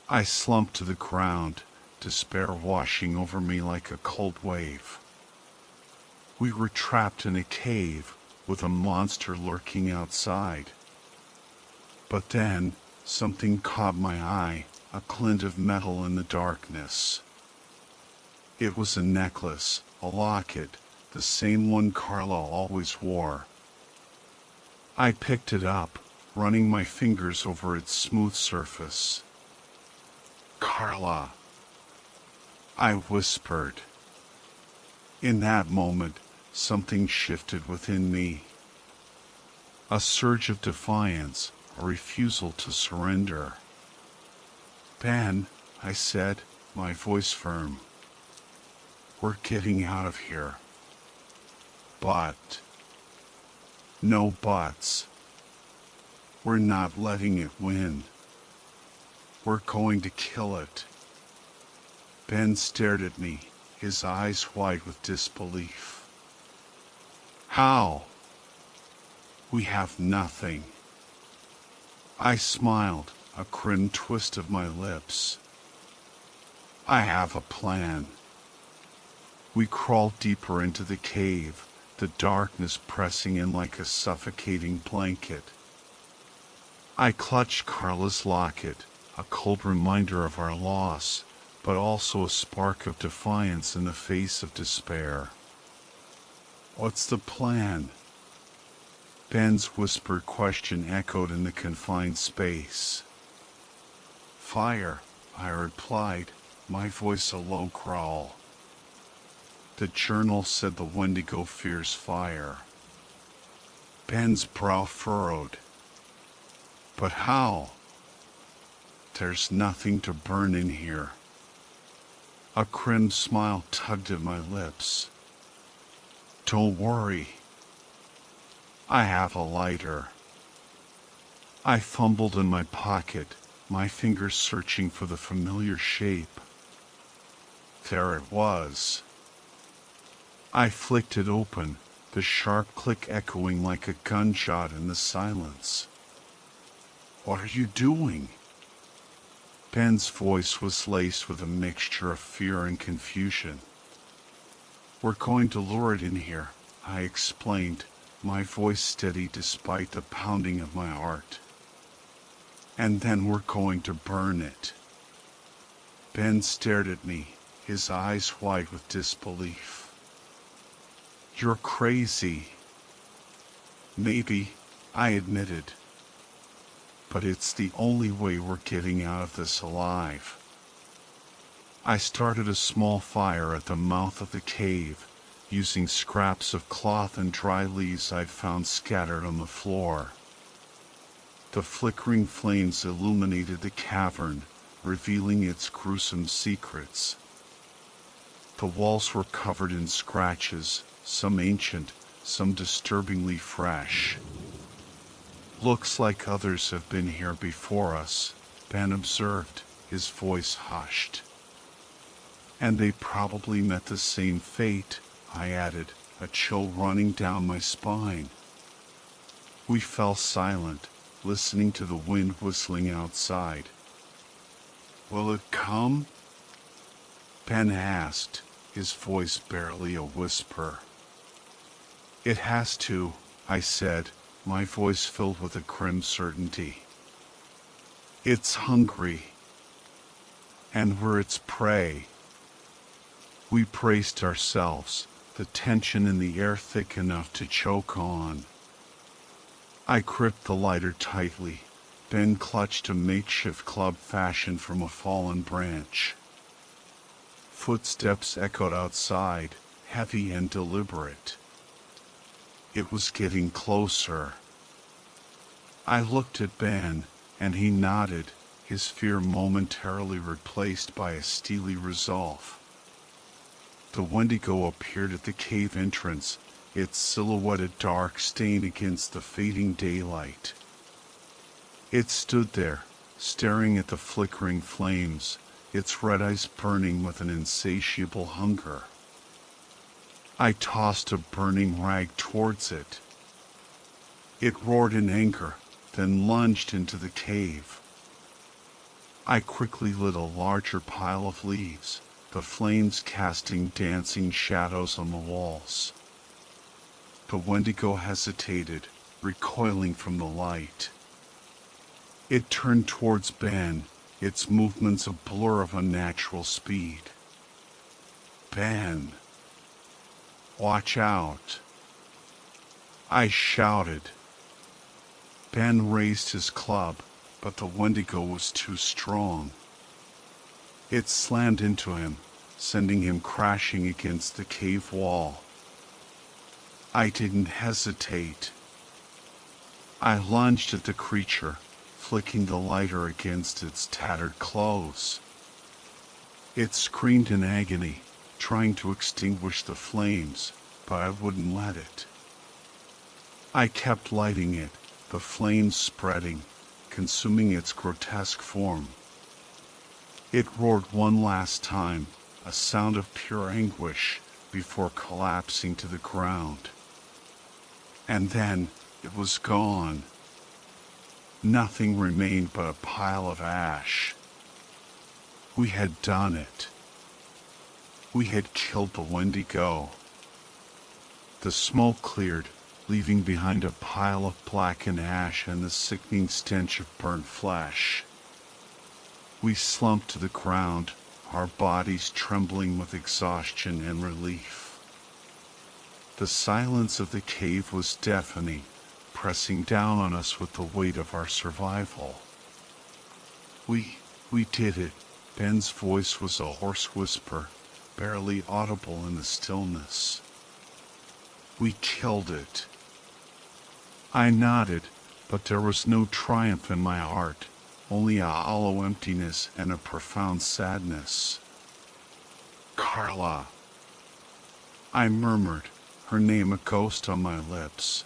I slumped to the ground, despair washing over me like a cold wave. We were trapped in a cave, with a monster lurking outside. But then, something caught my eye, a glint of metal in the darkness. It was a necklace, a locket, the same one Carla always wore. I picked it up, running my fingers over its smooth surface. "Carla," I whispered. In that moment, something shifted within me. A surge of defiance, a refusal to surrender. "Ben," I said, my voice firm. "We're getting out of here." But no buts. We're not letting it win. We're going to kill it. Ben stared at me, his eyes wide with disbelief. "How?" "We have nothing." I smiled, a grim twist of my lips. "I have a plan." We crawled deeper into the cave, the darkness pressing in like a suffocating blanket. I clutched Carla's locket, a cold reminder of our loss, but also a spark of defiance in the face of despair. "What's the plan?" Ben's whispered question echoed in the confined space. "Fire," I replied, my voice a low growl. "The journal said the Wendigo fears fire." Ben's brow furrowed. "But how?" "There's nothing to burn in here." A grim smile tugged at my lips. "Don't worry. I have a lighter." I fumbled in my pocket, my fingers searching for the familiar shape. There it was. I flicked it open, the sharp click echoing like a gunshot in the silence. "What are you doing?" Ben's voice was laced with a mixture of fear and confusion. "We're going to lure it in here," I explained, my voice steady despite the pounding of my heart. "And then we're going to burn it." Ben stared at me, his eyes wide with disbelief. "You're crazy." "Maybe," I admitted. "But it's the only way we're getting out of this alive." I started a small fire at the mouth of the cave, using scraps of cloth and dry leaves I'd found scattered on the floor. The flickering flames illuminated the cavern, revealing its gruesome secrets. The walls were covered in scratches, some ancient, some disturbingly fresh. "Looks like others have been here before us," Ben observed, his voice hushed. "And they probably met the same fate," I added, a chill running down my spine. We fell silent, listening to the wind whistling outside. "Will it come?" Ben asked, his voice barely a whisper. "It has to," I said, my voice filled with a grim certainty. "It's hungry. And we're its prey." We braced ourselves, the tension in the air thick enough to choke on. I gripped the lighter tightly. Ben clutched a makeshift club fashioned from a fallen branch. Footsteps echoed outside, heavy and deliberate. It was getting closer. I looked at Ben, and he nodded, his fear momentarily replaced by a steely resolve. The Wendigo appeared at the cave entrance, its silhouetted dark stain against the fading daylight. It stood there, staring at the flickering flames, its red eyes burning with an insatiable hunger. I tossed a burning rag towards it. It roared in anger, then lunged into the cave. I quickly lit a larger pile of leaves, the flames casting dancing shadows on the walls. The Wendigo hesitated, recoiling from the light. It turned towards Ben, its movements a blur of unnatural speed. "Ben, watch out!" I shouted. Ben raised his club, but the Wendigo was too strong. It slammed into him, sending him crashing against the cave wall. I didn't hesitate. I lunged at the creature, flicking the lighter against its tattered clothes. It screamed in agony, trying to extinguish the flames, but I wouldn't let it. I kept lighting it, the flames spreading, consuming its grotesque form. It roared one last time, a sound of pure anguish, before collapsing to the ground. And then it was gone. Nothing remained but a pile of ash. We had done it. We had killed the Wendigo. The smoke cleared, leaving behind a pile of blackened ash and the sickening stench of burnt flesh. We slumped to the ground, our bodies trembling with exhaustion and relief. The silence of the cave was deafening, pressing down on us with the weight of our survival. We did it. Ben's voice was a hoarse whisper, barely audible in the stillness. We killed it. I nodded, but there was no triumph in my heart, only a hollow emptiness and a profound sadness. "Carla," I murmured, her name a ghost on my lips.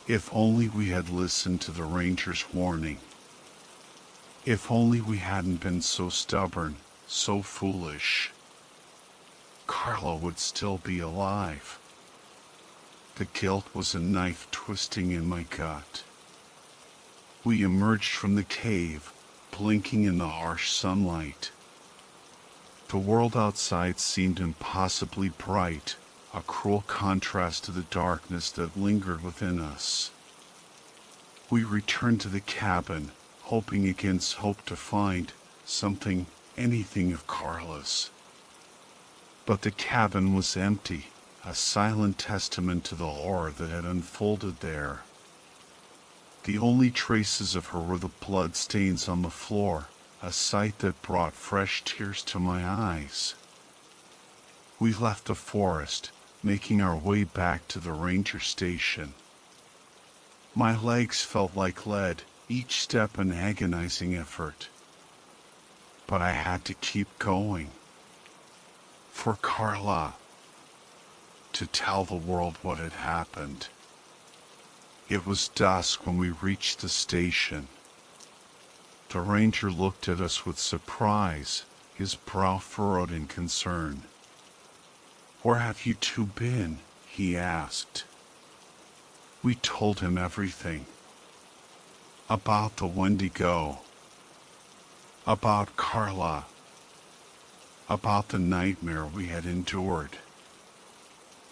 If only we had listened to the ranger's warning. If only we hadn't been so stubborn, so foolish. Carla would still be alive. The guilt was a knife twisting in my gut. We emerged from the cave, blinking in the harsh sunlight. The world outside seemed impossibly bright, a cruel contrast to the darkness that lingered within us. We returned to the cabin, hoping against hope to find something, anything of Carla's. But the cabin was empty, a silent testament to the horror that had unfolded there. The only traces of her were the blood stains on the floor, a sight that brought fresh tears to my eyes. We left the forest, making our way back to the ranger station. My legs felt like lead, each step an agonizing effort. But I had to keep going. For Carla. To tell the world what had happened. It was dusk when we reached the station. The ranger looked at us with surprise, his brow furrowed in concern. "Where have you two been?" he asked. We told him everything. About the Wendigo. About Carla. About the nightmare we had endured.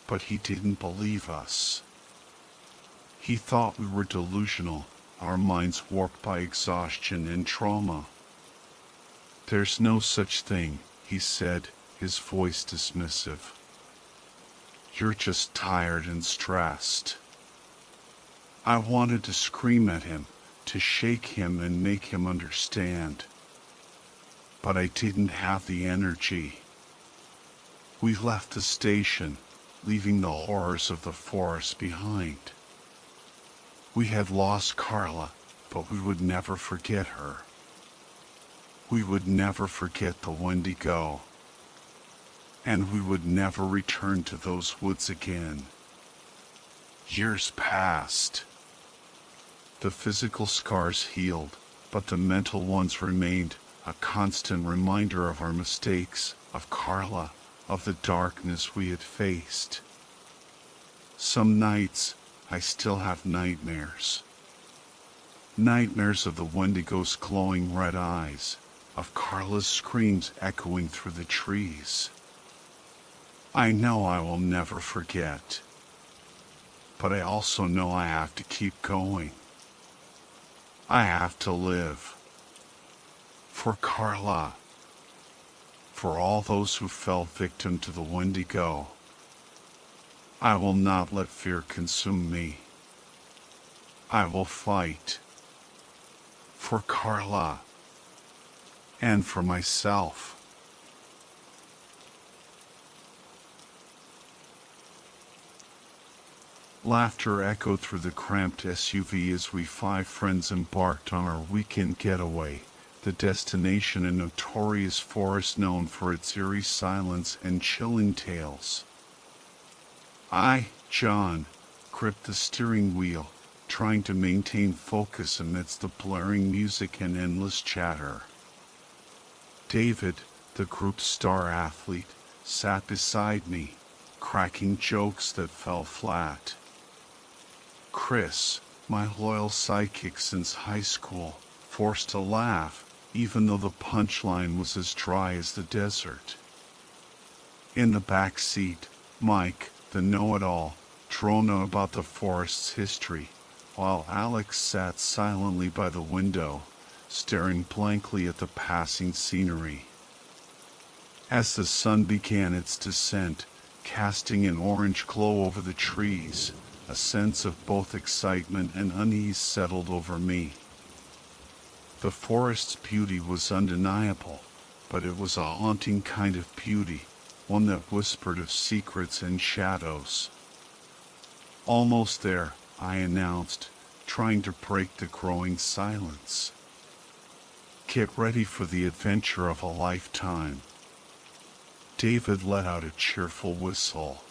But he didn't believe us. He thought we were delusional, our minds warped by exhaustion and trauma. "There's no such thing," he said, his voice dismissive. "You're just tired and stressed." I wanted to scream at him, to shake him and make him understand. But I didn't have the energy. We left the station, leaving the horrors of the forest behind. We had lost Carla, but we would never forget her. We would never forget the Wendigo. And we would never return to those woods again. Years passed. The physical scars healed, but the mental ones remained, a constant reminder of our mistakes, of Carla, of the darkness we had faced. Some nights, I still have nightmares. Nightmares of the Wendigo's glowing red eyes, of Carla's screams echoing through the trees. I know I will never forget. But I also know I have to keep going. I have to live. For Carla. For all those who fell victim to the Wendigo. I will not let fear consume me. I will fight. For Carla. And for myself. Laughter echoed through the cramped SUV as we 5 friends embarked on our weekend getaway, the destination a notorious forest known for its eerie silence and chilling tales. I, John, gripped the steering wheel, trying to maintain focus amidst the blaring music and endless chatter. David, the group's star athlete, sat beside me, cracking jokes that fell flat. Chris, my loyal sidekick since high school, forced a laugh, even though the punchline was as dry as the desert. In the back seat, Mike, the know-it-all, droned on about the forest's history, while Alex sat silently by the window, staring blankly at the passing scenery. As the sun began its descent, casting an orange glow over the trees, a sense of both excitement and unease settled over me. The forest's beauty was undeniable, but it was a haunting kind of beauty, one that whispered of secrets and shadows. Almost there, I announced, trying to break the growing silence. Get ready for the adventure of a lifetime. David let out a cheerful whistle.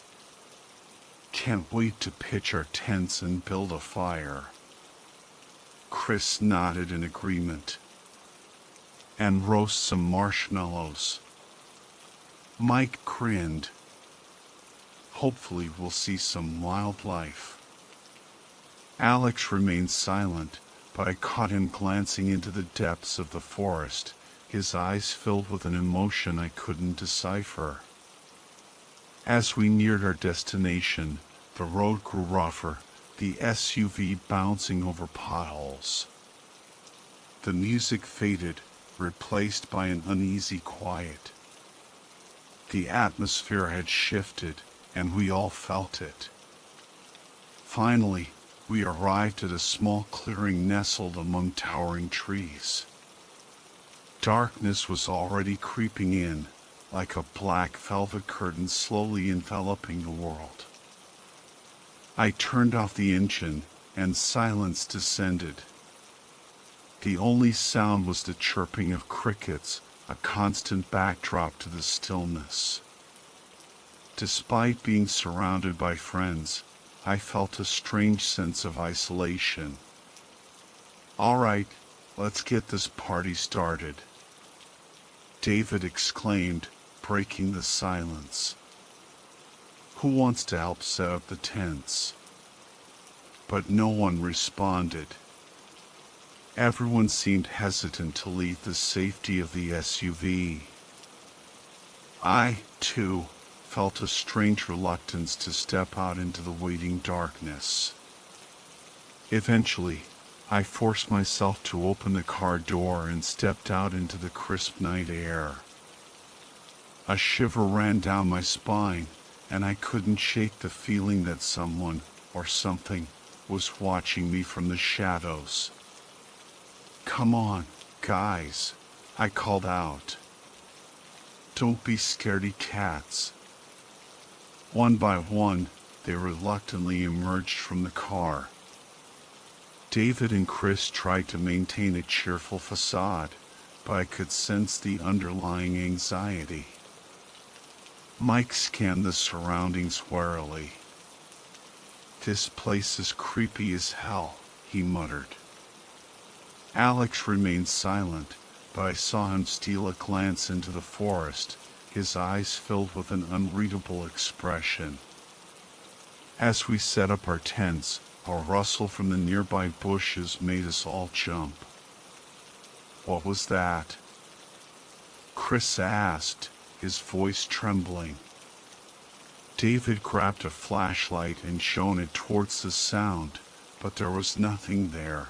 Can't wait to pitch our tents and build a fire. Chris nodded in agreement. And roast some marshmallows. Mike grinned. Hopefully we'll see some wildlife. Alex remained silent, but I caught him glancing into the depths of the forest, his eyes filled with an emotion I couldn't decipher. As we neared our destination, the road grew rougher, the SUV bouncing over potholes. The music faded, replaced by an uneasy quiet. The atmosphere had shifted, and we all felt it. Finally, we arrived at a small clearing nestled among towering trees. Darkness was already creeping in, like a black velvet curtain slowly enveloping the world. I turned off the engine, and silence descended. The only sound was the chirping of crickets, a constant backdrop to the stillness. Despite being surrounded by friends, I felt a strange sense of isolation. All right, let's get this party started, David exclaimed, breaking the silence. Who wants to help set up the tents? But no one responded. Everyone seemed hesitant to leave the safety of the SUV. I, too, felt a strange reluctance to step out into the waiting darkness. Eventually, I forced myself to open the car door and stepped out into the crisp night air. A shiver ran down my spine, and I couldn't shake the feeling that someone, or something, was watching me from the shadows. Come on, guys, I called out. Don't be scaredy cats. One by one, they reluctantly emerged from the car. David and Chris tried to maintain a cheerful facade, but I could sense the underlying anxiety. Mike scanned the surroundings warily. This place is creepy as hell, he muttered. Alex remained silent, but I saw him steal a glance into the forest, his eyes filled with an unreadable expression. As we set up our tents, a rustle from the nearby bushes made us all jump. What was that? Chris asked, his voice trembling. David grabbed a flashlight and shone it towards the sound, but there was nothing there.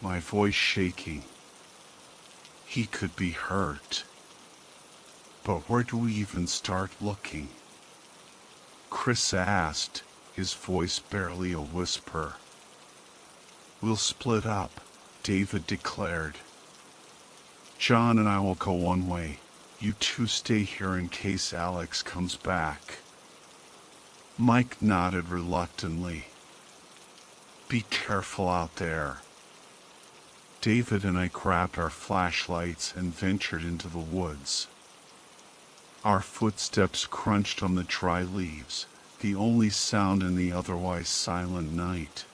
my voice shaking. He could be hurt. But where do we even start looking? Chris asked, his voice barely a whisper. We'll split up, David declared. John and I will go one way. You two stay here in case Alex comes back. Mike nodded reluctantly. Be careful out there. David and I grabbed our flashlights and ventured into the woods. Our footsteps crunched on the dry leaves, the only sound in the otherwise silent night.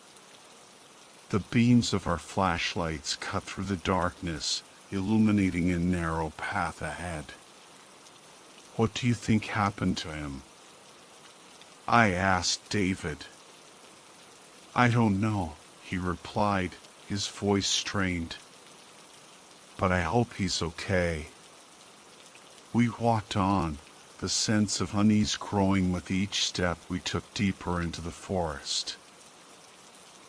The beams of our flashlights cut through the darkness, illuminating a narrow path ahead. What do you think happened to him? I asked David. I don't know, he replied, his voice strained. But I hope he's okay. We walked on, the sense of unease growing with each step we took deeper into the forest.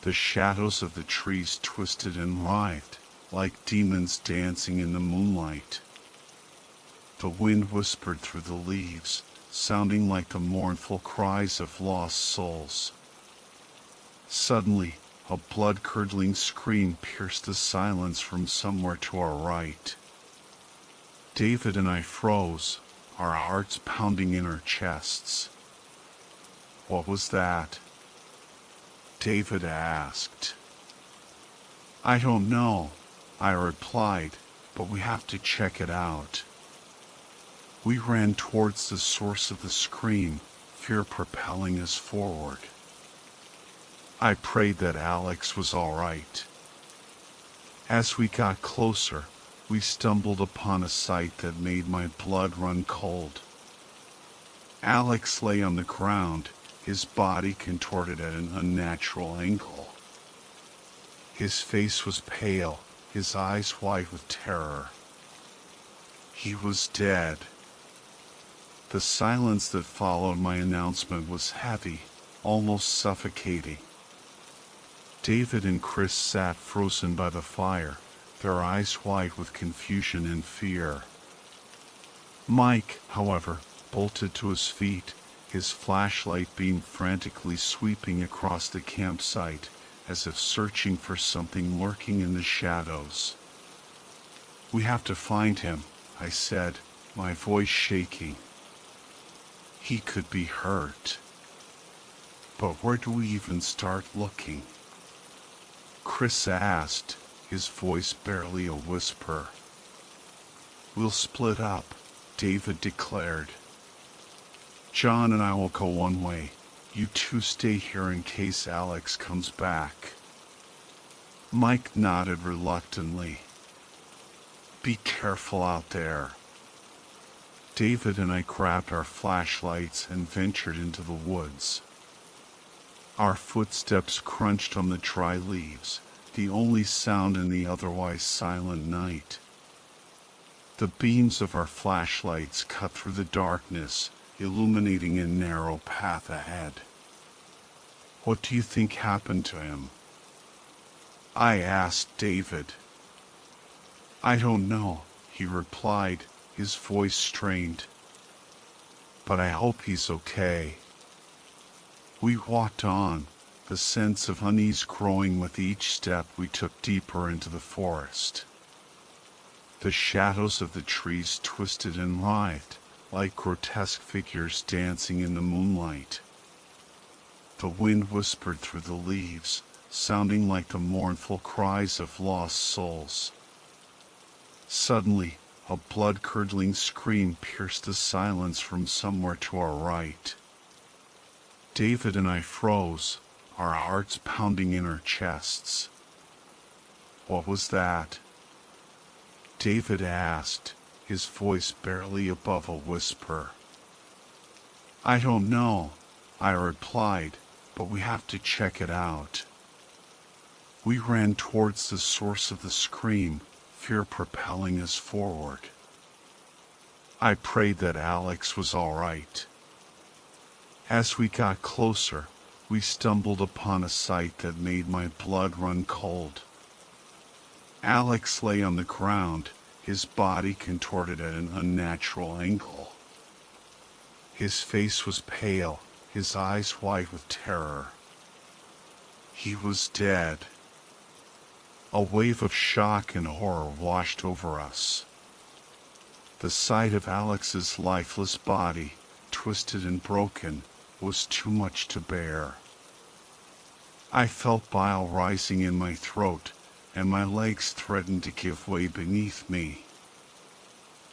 The shadows of the trees twisted and writhed, like demons dancing in the moonlight. The wind whispered through the leaves, sounding like the mournful cries of lost souls. Suddenly, a blood-curdling scream pierced the silence from somewhere to our right. David and I froze, our hearts pounding in our chests. What was that? David asked. I don't know, I replied, but we have to check it out. We ran towards the source of the scream, fear propelling us forward. I prayed that Alex was all right. As we got closer, we stumbled upon a sight that made my blood run cold. Alex lay on the ground, his body contorted at an unnatural angle. His face was pale, his eyes white with terror. He was dead. The silence that followed my announcement was heavy, almost suffocating. David and Chris sat frozen by the fire, their eyes white with confusion and fear. Mike, however, bolted to his feet, his flashlight beam frantically sweeping across the campsite, as if searching for something lurking in the shadows. We have to find him, I said, my voice shaking. He could be hurt. But where do we even start looking? Chris asked, his voice barely a whisper. We'll split up, David declared. John and I will go one way. You two stay here in case Alex comes back. Mike nodded reluctantly. Be careful out there. David and I grabbed our flashlights and ventured into the woods. Our footsteps crunched on the dry leaves, the only sound in the otherwise silent night. The beams of our flashlights cut through the darkness, illuminating a narrow path ahead. What do you think happened to him? I asked David. I don't know, he replied, his voice strained. But I hope he's okay. We walked on, the sense of unease growing with each step we took deeper into the forest. The shadows of the trees twisted and writhed, like grotesque figures dancing in the moonlight. The wind whispered through the leaves, sounding like the mournful cries of lost souls. Suddenly, a blood-curdling scream pierced the silence from somewhere to our right. David and I froze, our hearts pounding in our chests. What was that? David asked, his voice barely above a whisper. I don't know, I replied, but we have to check it out. We ran towards the source of the scream, fear propelling us forward. I prayed that Alex was all right. As we got closer, we stumbled upon a sight that made my blood run cold. Alex lay on the ground, his body contorted at an unnatural angle. His face was pale, his eyes white with terror. He was dead. A wave of shock and horror washed over us. The sight of Alex's lifeless body, twisted and broken, was too much to bear. I felt bile rising in my throat, and my legs threatened to give way beneath me.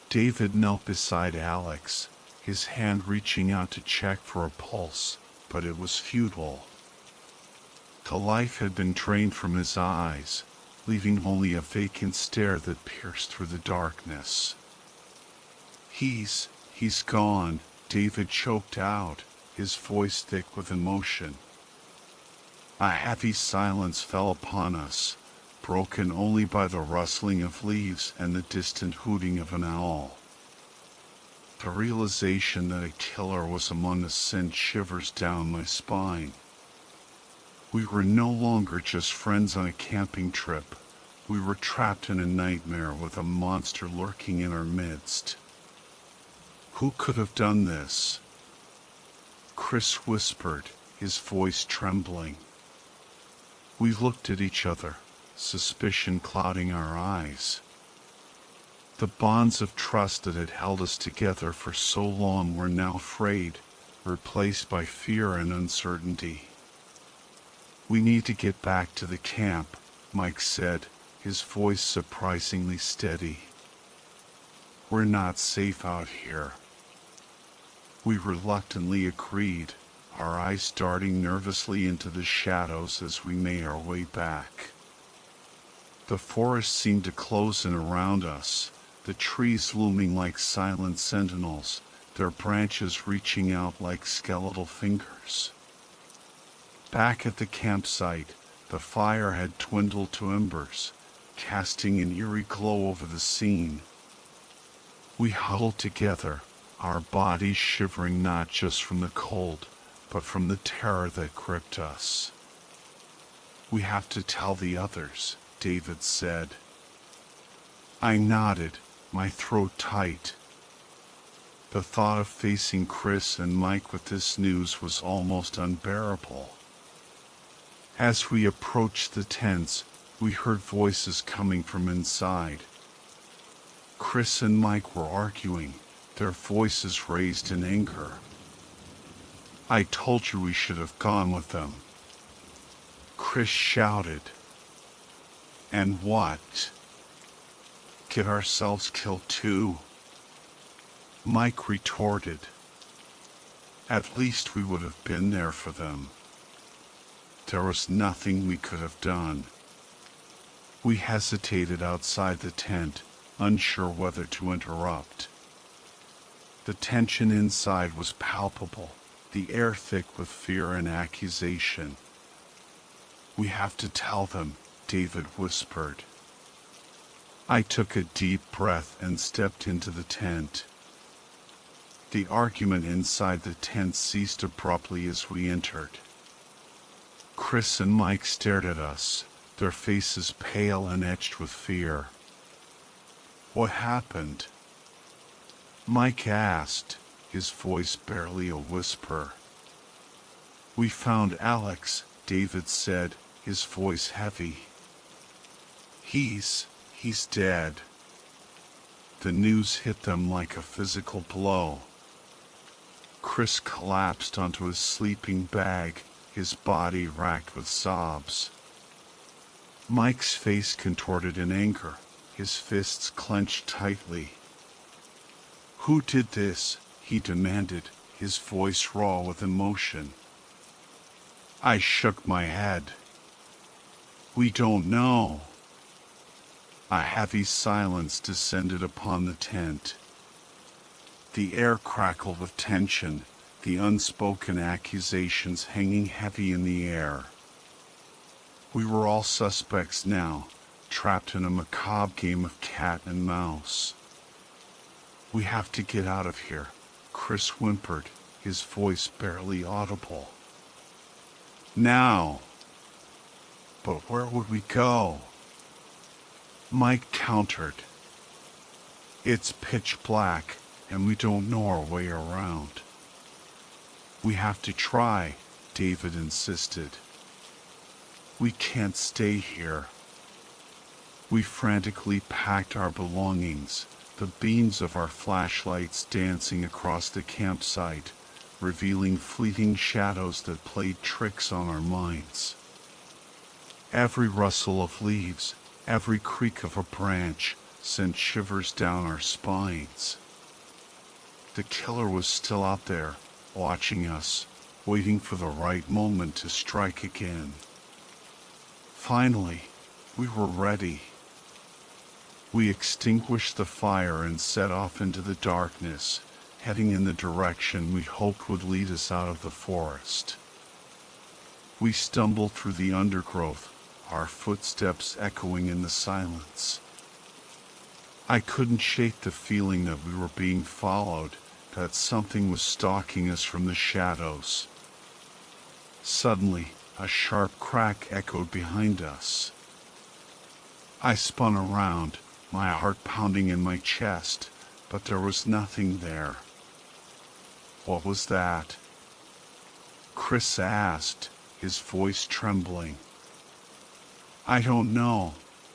David knelt beside Alex, his hand reaching out to check for a pulse, but it was futile. The life had been drained from his eyes, leaving only a vacant stare that pierced through the darkness. He's gone, David choked out, his voice thick with emotion. A heavy silence fell upon us, broken only by the rustling of leaves and the distant hooting of an owl. The realization that a killer was among us sent shivers down my spine. We were no longer just friends on a camping trip. We were trapped in a nightmare with a monster lurking in our midst. Who could have done this? Chris whispered, his voice trembling. We looked at each other, suspicion clouding our eyes. The bonds of trust that had held us together for so long were now frayed, replaced by fear and uncertainty. We need to get back to the camp, Mike said, his voice surprisingly steady. We're not safe out here. We reluctantly agreed, our eyes darting nervously into the shadows as we made our way back. The forest seemed to close in around us, the trees looming like silent sentinels, their branches reaching out like skeletal fingers. Back at the campsite, the fire had dwindled to embers, casting an eerie glow over the scene. We huddled together, our bodies shivering not just from the cold, but from the terror that gripped us. We have to tell the others, David said. I nodded, my throat tight. The thought of facing Chris and Mike with this news was almost unbearable. As we approached the tents, we heard voices coming from inside. Chris and Mike were arguing, their voices raised in anger. I told you we should have gone with them, Chris shouted. And what? Get ourselves killed too? Mike retorted. At least we would have been there for them. There was nothing we could have done. We hesitated outside the tent, unsure whether to interrupt. The tension inside was palpable, the air thick with fear and accusation. We have to tell them, David whispered. I took a deep breath and stepped into the tent. The argument inside the tent ceased abruptly as we entered. Chris and Mike stared at us, their faces pale and etched with fear. What happened? Mike asked, his voice barely a whisper. We found Alex, David said, his voice heavy. He's dead. The news hit them like a physical blow. Chris collapsed onto his sleeping bag, his body racked with sobs. Mike's face contorted in anger, his fists clenched tightly. Who did this? He demanded, his voice raw with emotion. I shook my head. We don't know. A heavy silence descended upon the tent. The air crackled with tension, the unspoken accusations hanging heavy in the air. We were all suspects now, trapped in a macabre game of cat and mouse. We have to get out of here, Chris whimpered, his voice barely audible. Now! But where would we go? Mike countered. It's pitch black, and we don't know our way around. We have to try, David insisted. We can't stay here. We frantically packed our belongings, the beams of our flashlights dancing across the campsite, revealing fleeting shadows that played tricks on our minds. Every rustle of leaves, every creak of a branch sent shivers down our spines. The killer was still out there, watching us, waiting for the right moment to strike again. Finally, we were ready. We extinguished the fire and set off into the darkness, heading in the direction we hoped would lead us out of the forest. We stumbled through the undergrowth, our footsteps echoing in the silence. I couldn't shake the feeling that we were being followed, that something was stalking us from the shadows. Suddenly, a sharp crack echoed behind us. I spun around, my heart pounding in my chest, but there was nothing there. What was that? Chris asked, his voice trembling. I don't know,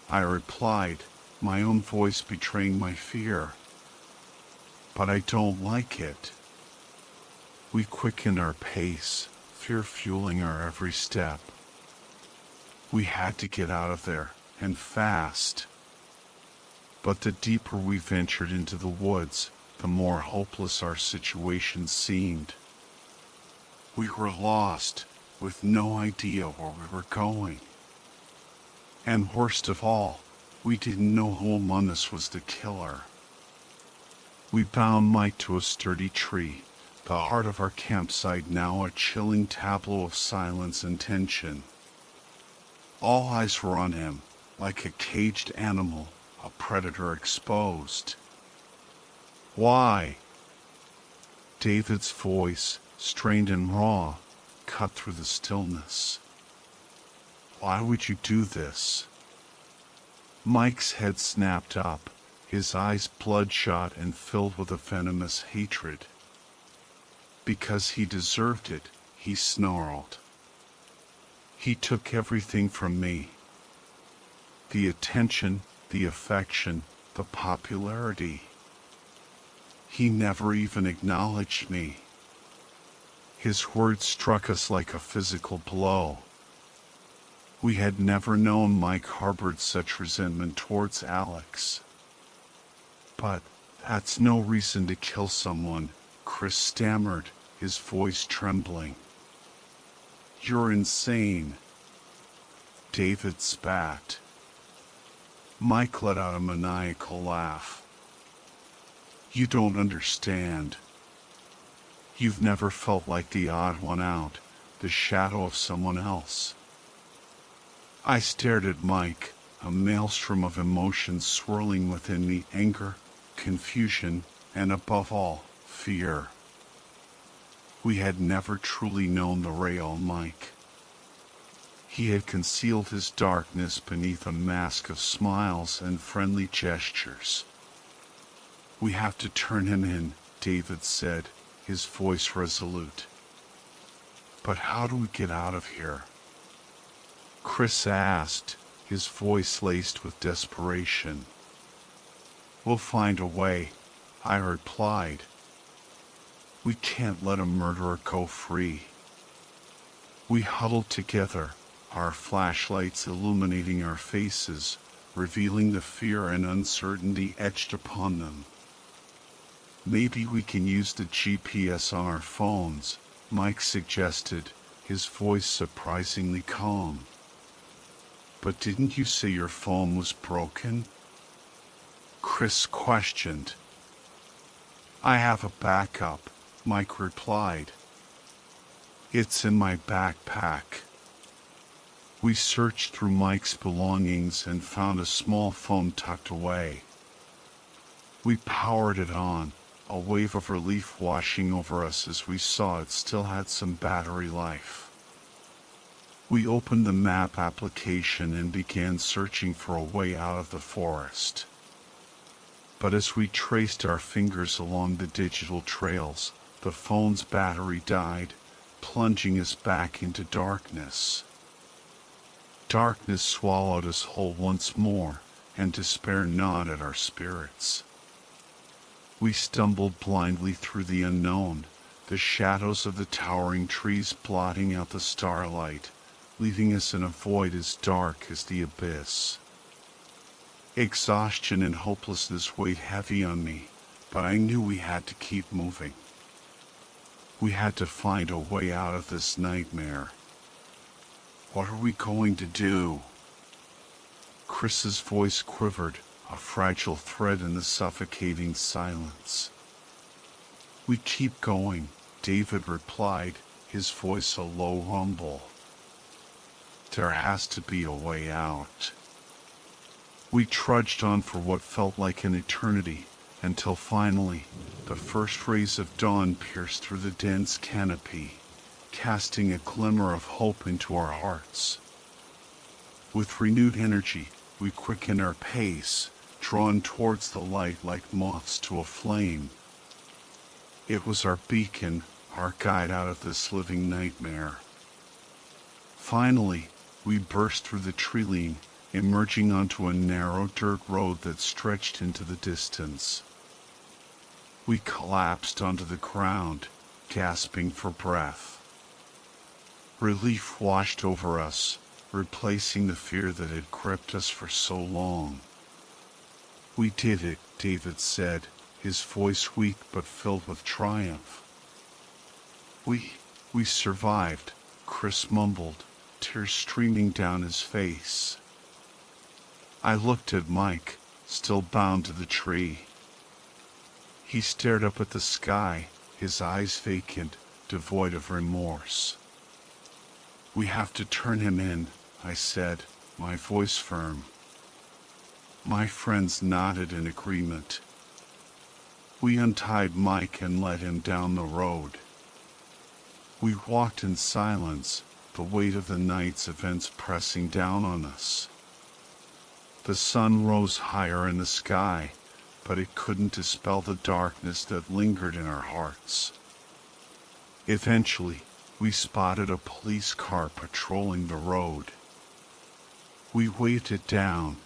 I replied, my own voice betraying my fear. But I don't like it. We quickened our pace, fear fueling our every step. We had to get out of there, and fast. But the deeper we ventured into the woods, the more hopeless our situation seemed. We were lost, with no idea where we were going. And worst of all, we didn't know who among us was the killer. We bound Mike to a sturdy tree, the heart of our campsite now a chilling tableau of silence and tension. All eyes were on him, like a caged animal, a predator exposed. Why? David's voice, strained and raw, cut through the stillness. Why would you do this? Mike's head snapped up, his eyes bloodshot and filled with a venomous hatred. Because he deserved it, he snarled. He took everything from me. The attention, the affection, the popularity. He never even acknowledged me. His words struck us like a physical blow. We had never known Mike harbored such resentment towards Alex. But that's no reason to kill someone, Chris stammered, his voice trembling. You're insane. David spat. Mike let out a maniacal laugh. You don't understand. You've never felt like the odd one out, the shadow of someone else. I stared at Mike, a maelstrom of emotions swirling within me, anger, confusion, and above all, fear. We had never truly known the real Mike. He had concealed his darkness beneath a mask of smiles and friendly gestures. We have to turn him in, David said, his voice resolute. But how do we get out of here? Chris asked, his voice laced with desperation. We'll find a way, I replied. We can't let a murderer go free. We huddled together, our flashlights illuminating our faces, revealing the fear and uncertainty etched upon them. Maybe we can use the GPS on our phones, Mike suggested, his voice surprisingly calm. But didn't you say your phone was broken? Chris questioned. I have a backup, Mike replied. It's in my backpack. We searched through Mike's belongings and found a small phone tucked away. We powered it on, a wave of relief washing over us as we saw it still had some battery life. We opened the map application and began searching for a way out of the forest. But as we traced our fingers along the digital trails, the phone's battery died, plunging us back into darkness. Darkness swallowed us whole once more, and despair gnawed at our spirits. We stumbled blindly through the unknown, the shadows of the towering trees blotting out the starlight, leaving us in a void as dark as the abyss. Exhaustion and hopelessness weighed heavy on me, but I knew we had to keep moving. We had to find a way out of this nightmare. What are we going to do? Chris's voice quivered, a fragile thread in the suffocating silence. We keep going, David replied, his voice a low rumble. There has to be a way out. We trudged on for what felt like an eternity, until finally, the first rays of dawn pierced through the dense canopy, casting a glimmer of hope into our hearts. With renewed energy, we quickened our pace, drawn towards the light like moths to a flame. It was our beacon, our guide out of this living nightmare. Finally, we burst through the tree-line, emerging onto a narrow dirt road that stretched into the distance. We collapsed onto the ground, gasping for breath. Relief washed over us, replacing the fear that had gripped us for so long. We did it, David said, his voice weak but filled with triumph. We survived, Chris mumbled, tears streaming down his face. I looked at Mike, still bound to the tree. He stared up at the sky, his eyes vacant, devoid of remorse. We have to turn him in, I said, my voice firm. My friends nodded in agreement. We untied Mike and led him down the road. We walked in silence, the weight of the night's events pressing down on us. The sun rose higher in the sky, but it couldn't dispel the darkness that lingered in our hearts. Eventually, we spotted a police car patrolling the road. We waved it down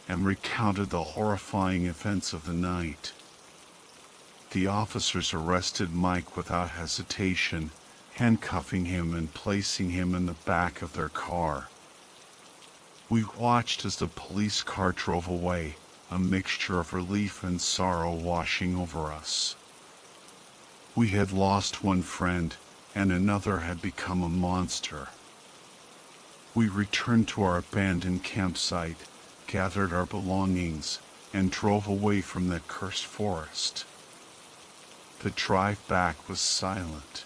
and recounted the horrifying events of the night. The officers arrested Mike without hesitation, handcuffing him and placing him in the back of their car. We watched as the police car drove away, a mixture of relief and sorrow washing over us. We had lost one friend, and another had become a monster. We returned to our abandoned campsite, gathered our belongings, and drove away from that cursed forest. The drive back was silent.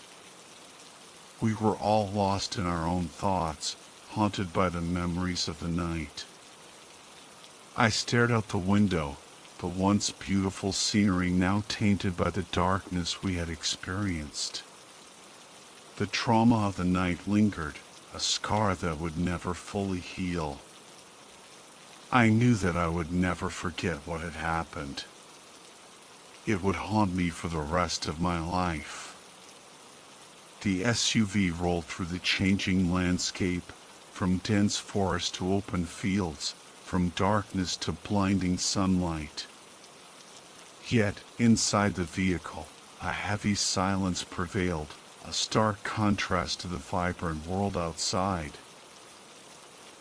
We were all lost in our own thoughts, haunted by the memories of the night. I stared out the window, the once beautiful scenery now tainted by the darkness we had experienced. The trauma of the night lingered, a scar that would never fully heal. I knew that I would never forget what had happened. It would haunt me for the rest of my life. The SUV rolled through the changing landscape, from dense forest to open fields, from darkness to blinding sunlight. Yet, inside the vehicle, a heavy silence prevailed, a stark contrast to the vibrant world outside.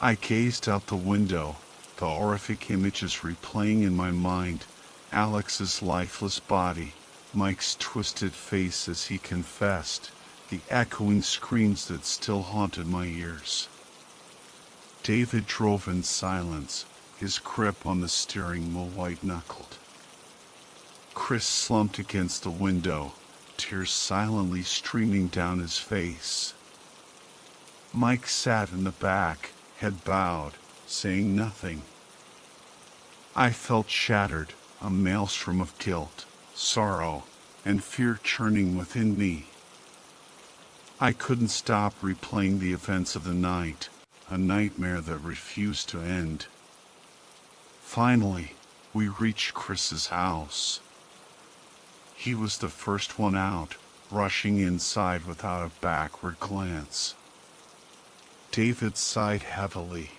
I gazed out the window, the horrific images replaying in my mind, Alex's lifeless body, Mike's twisted face as he confessed, the echoing screams that still haunted my ears. David drove in silence, his grip on the steering wheel white-knuckled. Chris slumped against the window, tears silently streaming down his face. Mike sat in the back, head bowed, saying nothing. I felt shattered, a maelstrom of guilt, sorrow, and fear churning within me. I couldn't stop replaying the events of the night, a nightmare that refused to end. Finally, we reached Chris's house. He was the first one out, rushing inside without a backward glance. David sighed heavily.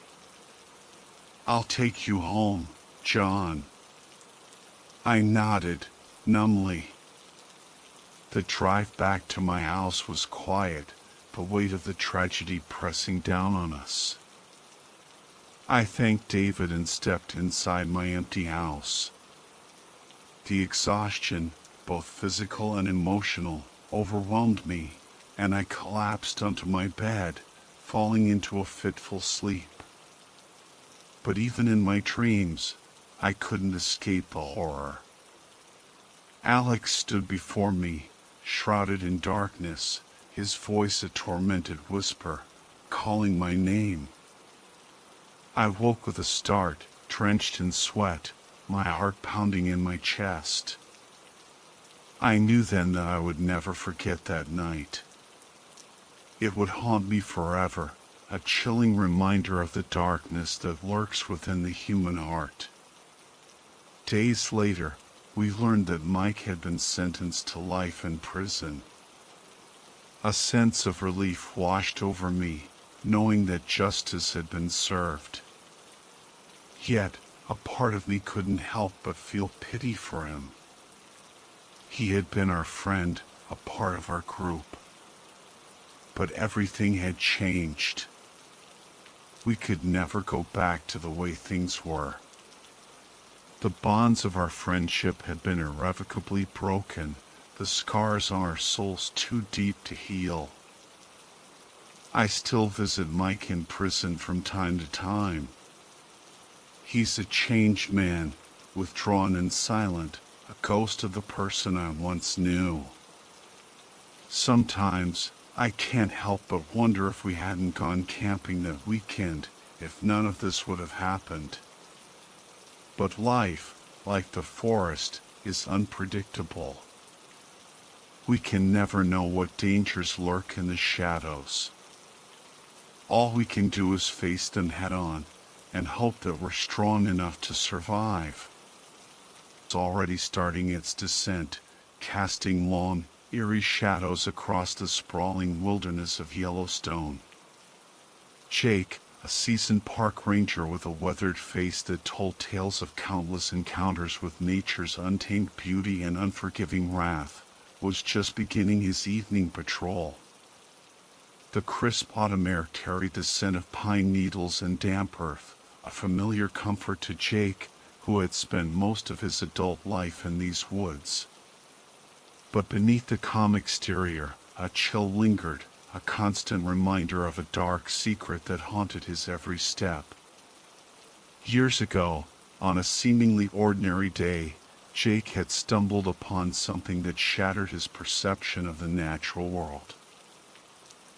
"I'll take you home, John." I nodded, numbly. The drive back to my house was quiet, the weight of the tragedy pressing down on us. I thanked David and stepped inside my empty house. The exhaustion, both physical and emotional, overwhelmed me, and I collapsed onto my bed, falling into a fitful sleep. But even in my dreams, I couldn't escape the horror. Alex stood before me, shrouded in darkness, his voice a tormented whisper, calling my name. I woke with a start, drenched in sweat, my heart pounding in my chest. I knew then that I would never forget that night. It would haunt me forever, a chilling reminder of the darkness that lurks within the human heart. Days later, we learned that Mike had been sentenced to life in prison. A sense of relief washed over me, knowing that justice had been served. Yet, a part of me couldn't help but feel pity for him. He had been our friend, a part of our group. But everything had changed. We could never go back to the way things were. The bonds of our friendship had been irrevocably broken, the scars on our souls too deep to heal. I still visit Mike in prison from time to time. He's a changed man, withdrawn and silent, a ghost of the person I once knew. Sometimes, I can't help but wonder if we hadn't gone camping that weekend, if none of this would have happened. But life, like the forest, is unpredictable. We can never know what dangers lurk in the shadows. All we can do is face them head on, and hope that we're strong enough to survive. It's already starting its descent, casting long, eerie shadows across the sprawling wilderness of Yellowstone. Jake, a seasoned park ranger with a weathered face that told tales of countless encounters with nature's untamed beauty and unforgiving wrath, was just beginning his evening patrol. The crisp autumn air carried the scent of pine needles and damp earth, a familiar comfort to Jake, who had spent most of his adult life in these woods. But beneath the calm exterior, a chill lingered, a constant reminder of a dark secret that haunted his every step. Years ago, on a seemingly ordinary day, Jake had stumbled upon something that shattered his perception of the natural world.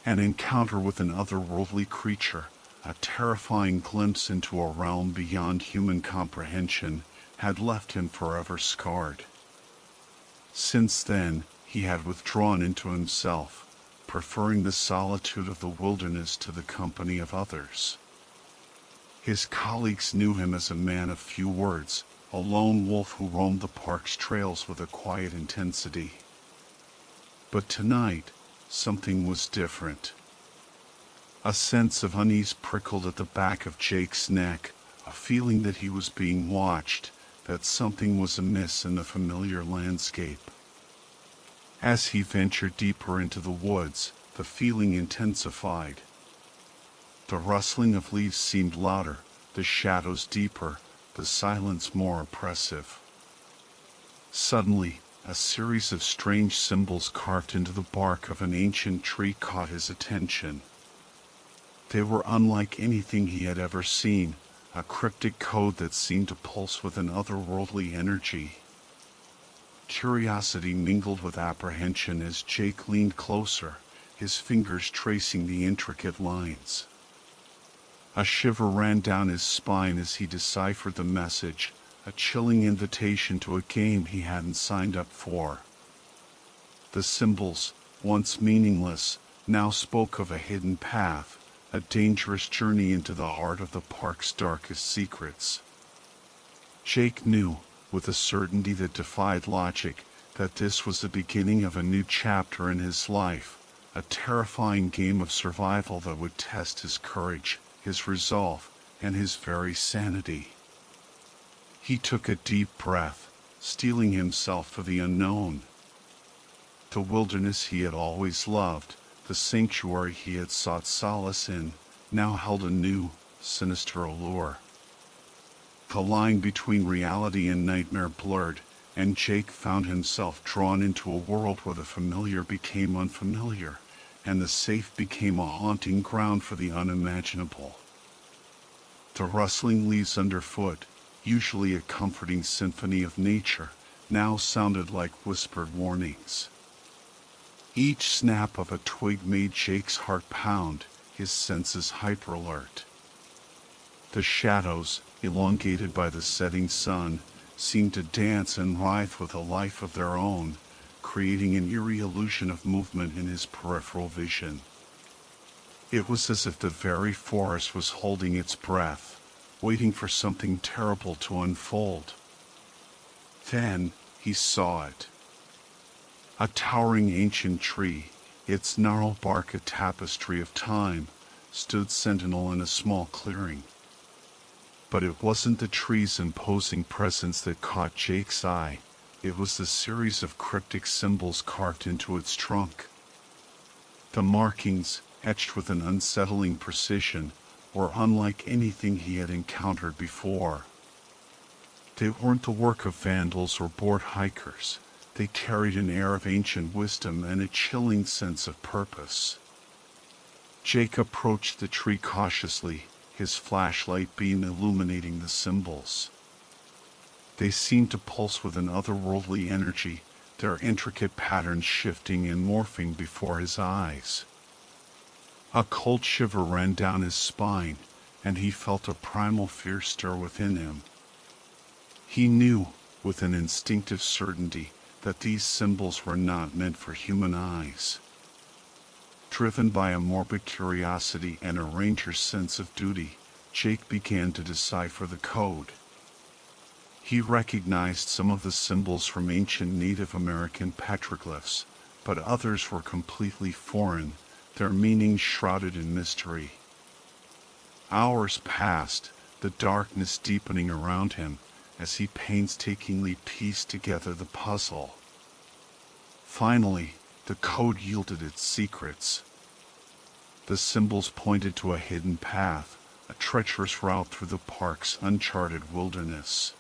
An encounter with an otherworldly creature, a terrifying glimpse into a realm beyond human comprehension, had left him forever scarred. Since then, he had withdrawn into himself, preferring the solitude of the wilderness to the company of others. His colleagues knew him as a man of few words, a lone wolf who roamed the park's trails with a quiet intensity. But tonight, something was different. A sense of unease prickled at the back of Jake's neck, a feeling that he was being watched, that something was amiss in the familiar landscape. As he ventured deeper into the woods, the feeling intensified. The rustling of leaves seemed louder, the shadows deeper, the silence more oppressive. Suddenly, a series of strange symbols carved into the bark of an ancient tree caught his attention. They were unlike anything he had ever seen, a cryptic code that seemed to pulse with an otherworldly energy. Curiosity mingled with apprehension as Jake leaned closer, his fingers tracing the intricate lines. A shiver ran down his spine as he deciphered the message, a chilling invitation to a game he hadn't signed up for. The symbols, once meaningless, now spoke of a hidden path, a dangerous journey into the heart of the park's darkest secrets. Jake knew, with a certainty that defied logic, that this was the beginning of a new chapter in his life, a terrifying game of survival that would test his courage, his resolve, and his very sanity. He took a deep breath, steeling himself for the unknown. The wilderness he had always loved, the sanctuary he had sought solace in, now held a new, sinister allure. The line between reality and nightmare blurred, and Jake found himself drawn into a world where the familiar became unfamiliar, and the safe became a haunting ground for the unimaginable. The rustling leaves underfoot, usually a comforting symphony of nature, now sounded like whispered warnings. Each snap of a twig made Jake's heart pound, his senses hyper-alert. The shadows, elongated by the setting sun, seemed to dance and writhe with a life of their own, creating an eerie illusion of movement in his peripheral vision. It was as if the very forest was holding its breath, waiting for something terrible to unfold. Then he saw it. A towering ancient tree, its gnarled bark a tapestry of time, stood sentinel in a small clearing. But it wasn't the tree's imposing presence that caught Jake's eye, it was the series of cryptic symbols carved into its trunk. The markings, etched with an unsettling precision, were unlike anything he had encountered before. They weren't the work of vandals or bored hikers. They carried an air of ancient wisdom and a chilling sense of purpose. Jake approached the tree cautiously, his flashlight beam illuminating the symbols. They seemed to pulse with an otherworldly energy, their intricate patterns shifting and morphing before his eyes. A cold shiver ran down his spine, and he felt a primal fear stir within him. He knew, with an instinctive certainty, that these symbols were not meant for human eyes. Driven by a morbid curiosity and a ranger's sense of duty, Jake began to decipher the code. He recognized some of the symbols from ancient Native American petroglyphs, but others were completely foreign, their meanings shrouded in mystery. Hours passed, the darkness deepening around him, as he painstakingly pieced together the puzzle. Finally, the code yielded its secrets. The symbols pointed to a hidden path, a treacherous route through the park's uncharted wilderness.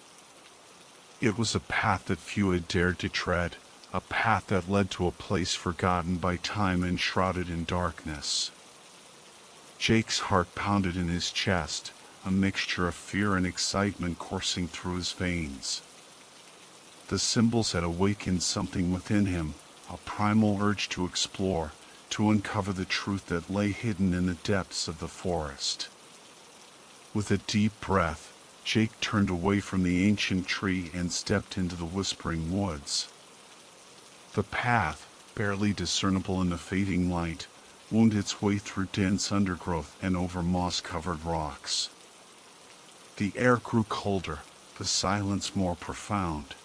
It was a path that few had dared to tread, a path that led to a place forgotten by time and shrouded in darkness. Jake's heart pounded in his chest, a mixture of fear and excitement coursing through his veins. The symbols had awakened something within him, a primal urge to explore, to uncover the truth that lay hidden in the depths of the forest. With a deep breath, Jake turned away from the ancient tree and stepped into the whispering woods. The path, barely discernible in the fading light, wound its way through dense undergrowth and over moss-covered rocks. The air grew colder, the silence more profound.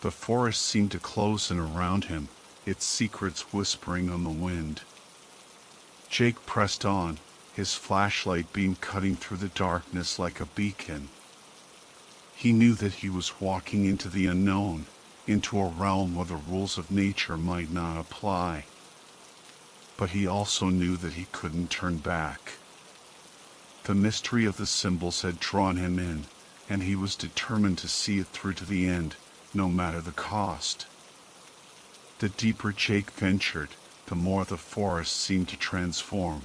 The forest seemed to close in around him, its secrets whispering on the wind. Jake pressed on, his flashlight beam cutting through the darkness like a beacon. He knew that he was walking into the unknown, into a realm where the rules of nature might not apply. But he also knew that he couldn't turn back. The mystery of the symbols had drawn him in, and he was determined to see it through to the end, no matter the cost. The deeper Jake ventured, the more the forest seemed to transform.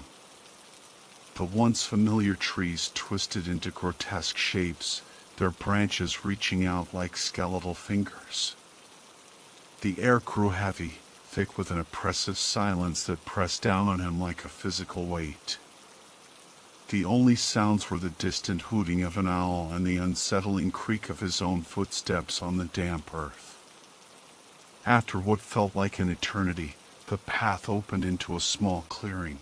The once familiar trees twisted into grotesque shapes, their branches reaching out like skeletal fingers. The air grew heavy, thick with an oppressive silence that pressed down on him like a physical weight. The only sounds were the distant hooting of an owl and the unsettling creak of his own footsteps on the damp earth. After what felt like an eternity, the path opened into a small clearing.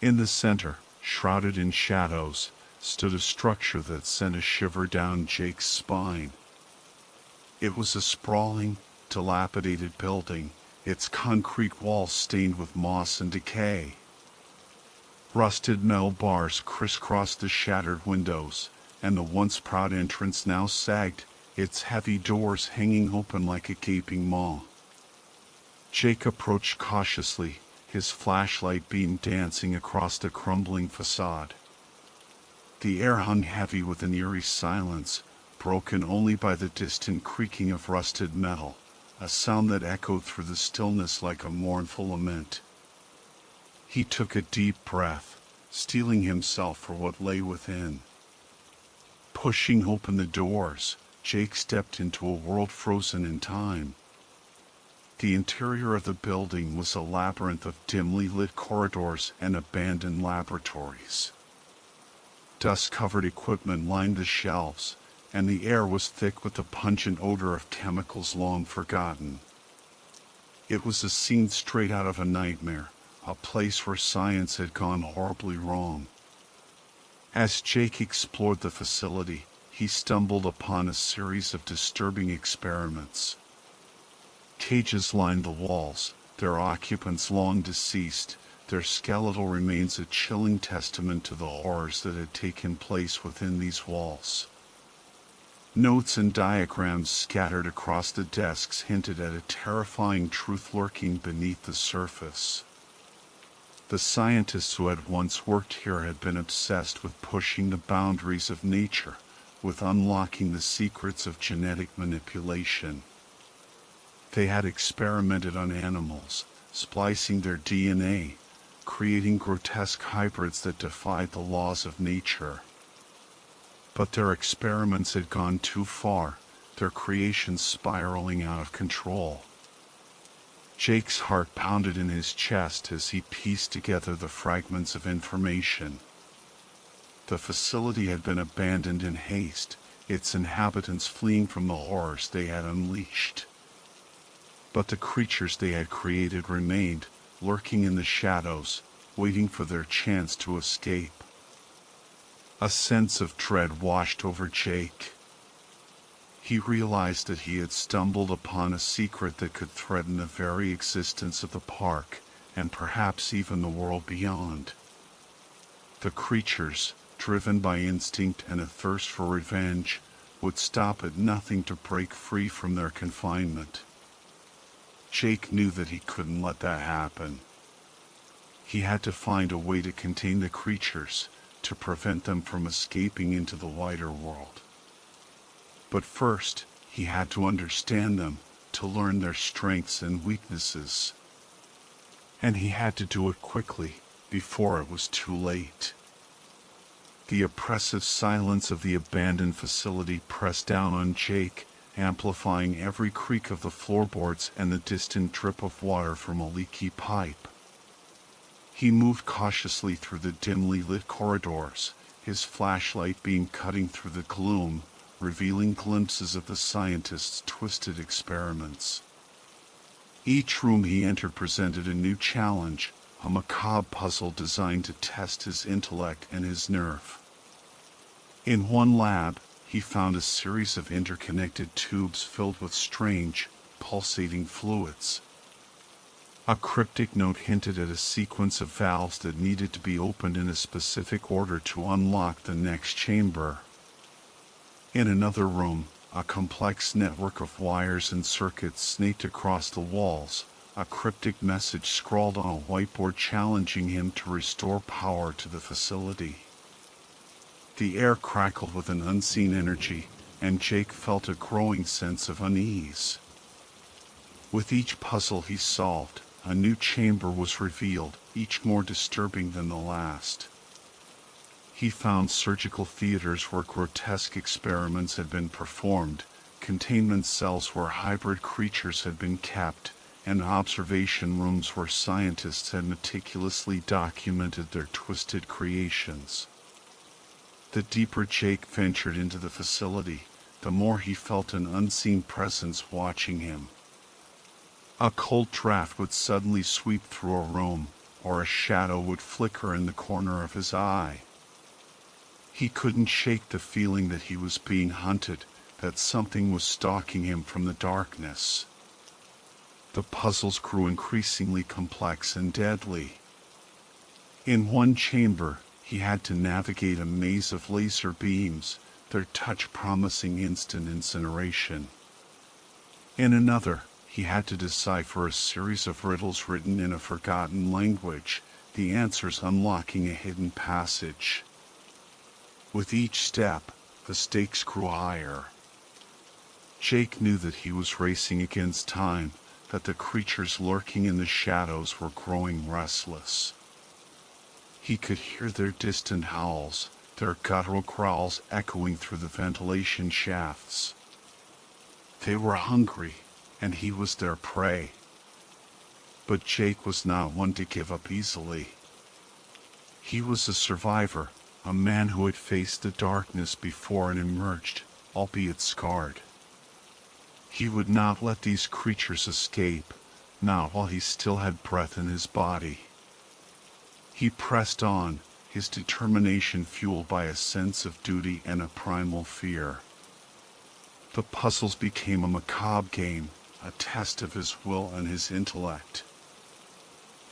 In the center, shrouded in shadows, stood a structure that sent a shiver down Jake's spine. It was a sprawling, dilapidated building, its concrete walls stained with moss and decay. Rusted metal bars crisscrossed the shattered windows, and the once proud entrance now sagged, its heavy doors hanging open like a gaping maw. Jake approached cautiously, his flashlight beam dancing across the crumbling facade. The air hung heavy with an eerie silence, broken only by the distant creaking of rusted metal, a sound that echoed through the stillness like a mournful lament. He took a deep breath, steeling himself for what lay within. Pushing open the doors, Jake stepped into a world frozen in time. The interior of the building was a labyrinth of dimly lit corridors and abandoned laboratories. Dust-covered equipment lined the shelves, and the air was thick with the pungent odor of chemicals long forgotten. It was a scene straight out of a nightmare, a place where science had gone horribly wrong. As Jake explored the facility, he stumbled upon a series of disturbing experiments. Cages lined the walls, their occupants long deceased, their skeletal remains a chilling testament to the horrors that had taken place within these walls. Notes and diagrams scattered across the desks hinted at a terrifying truth lurking beneath the surface. The scientists who had once worked here had been obsessed with pushing the boundaries of nature, with unlocking the secrets of genetic manipulation. They had experimented on animals, splicing their DNA, creating grotesque hybrids that defied the laws of nature. But their experiments had gone too far, their creations spiraling out of control. Jake's heart pounded in his chest as he pieced together the fragments of information. The facility had been abandoned in haste, its inhabitants fleeing from the horrors they had unleashed. But the creatures they had created remained, lurking in the shadows, waiting for their chance to escape. A sense of dread washed over Jake. He realized that he had stumbled upon a secret that could threaten the very existence of the park, and perhaps even the world beyond. The creatures, driven by instinct and a thirst for revenge, would stop at nothing to break free from their confinement. Jake knew that he couldn't let that happen. He had to find a way to contain the creatures, to prevent them from escaping into the wider world. But first, he had to understand them, to learn their strengths and weaknesses. And he had to do it quickly, before it was too late. The oppressive silence of the abandoned facility pressed down on Jake, amplifying every creak of the floorboards and the distant drip of water from a leaky pipe. He moved cautiously through the dimly lit corridors, his flashlight beam cutting through the gloom, revealing glimpses of the scientists' twisted experiments. Each room he entered presented a new challenge, a macabre puzzle designed to test his intellect and his nerve. In one lab, he found a series of interconnected tubes filled with strange, pulsating fluids. A cryptic note hinted at a sequence of valves that needed to be opened in a specific order to unlock the next chamber. In another room, a complex network of wires and circuits snaked across the walls, a cryptic message scrawled on a whiteboard challenging him to restore power to the facility. The air crackled with an unseen energy, and Jake felt a growing sense of unease. With each puzzle he solved, a new chamber was revealed, each more disturbing than the last. He found surgical theaters where grotesque experiments had been performed, containment cells where hybrid creatures had been kept, and observation rooms where scientists had meticulously documented their twisted creations. The deeper Jake ventured into the facility, the more he felt an unseen presence watching him. A cold draft would suddenly sweep through a room, or a shadow would flicker in the corner of his eye. He couldn't shake the feeling that he was being hunted, that something was stalking him from the darkness. The puzzles grew increasingly complex and deadly. In one chamber, he had to navigate a maze of laser beams, their touch promising instant incineration. In another, he had to decipher a series of riddles written in a forgotten language, the answers unlocking a hidden passage. With each step, the stakes grew higher. Jake knew that he was racing against time, that the creatures lurking in the shadows were growing restless. He could hear their distant howls, their guttural growls echoing through the ventilation shafts. They were hungry, and he was their prey. But Jake was not one to give up easily. He was a survivor, a man who had faced the darkness before and emerged, albeit scarred. He would not let these creatures escape, not while he still had breath in his body. He pressed on, his determination fueled by a sense of duty and a primal fear. The puzzles became a macabre game, a test of his will and his intellect.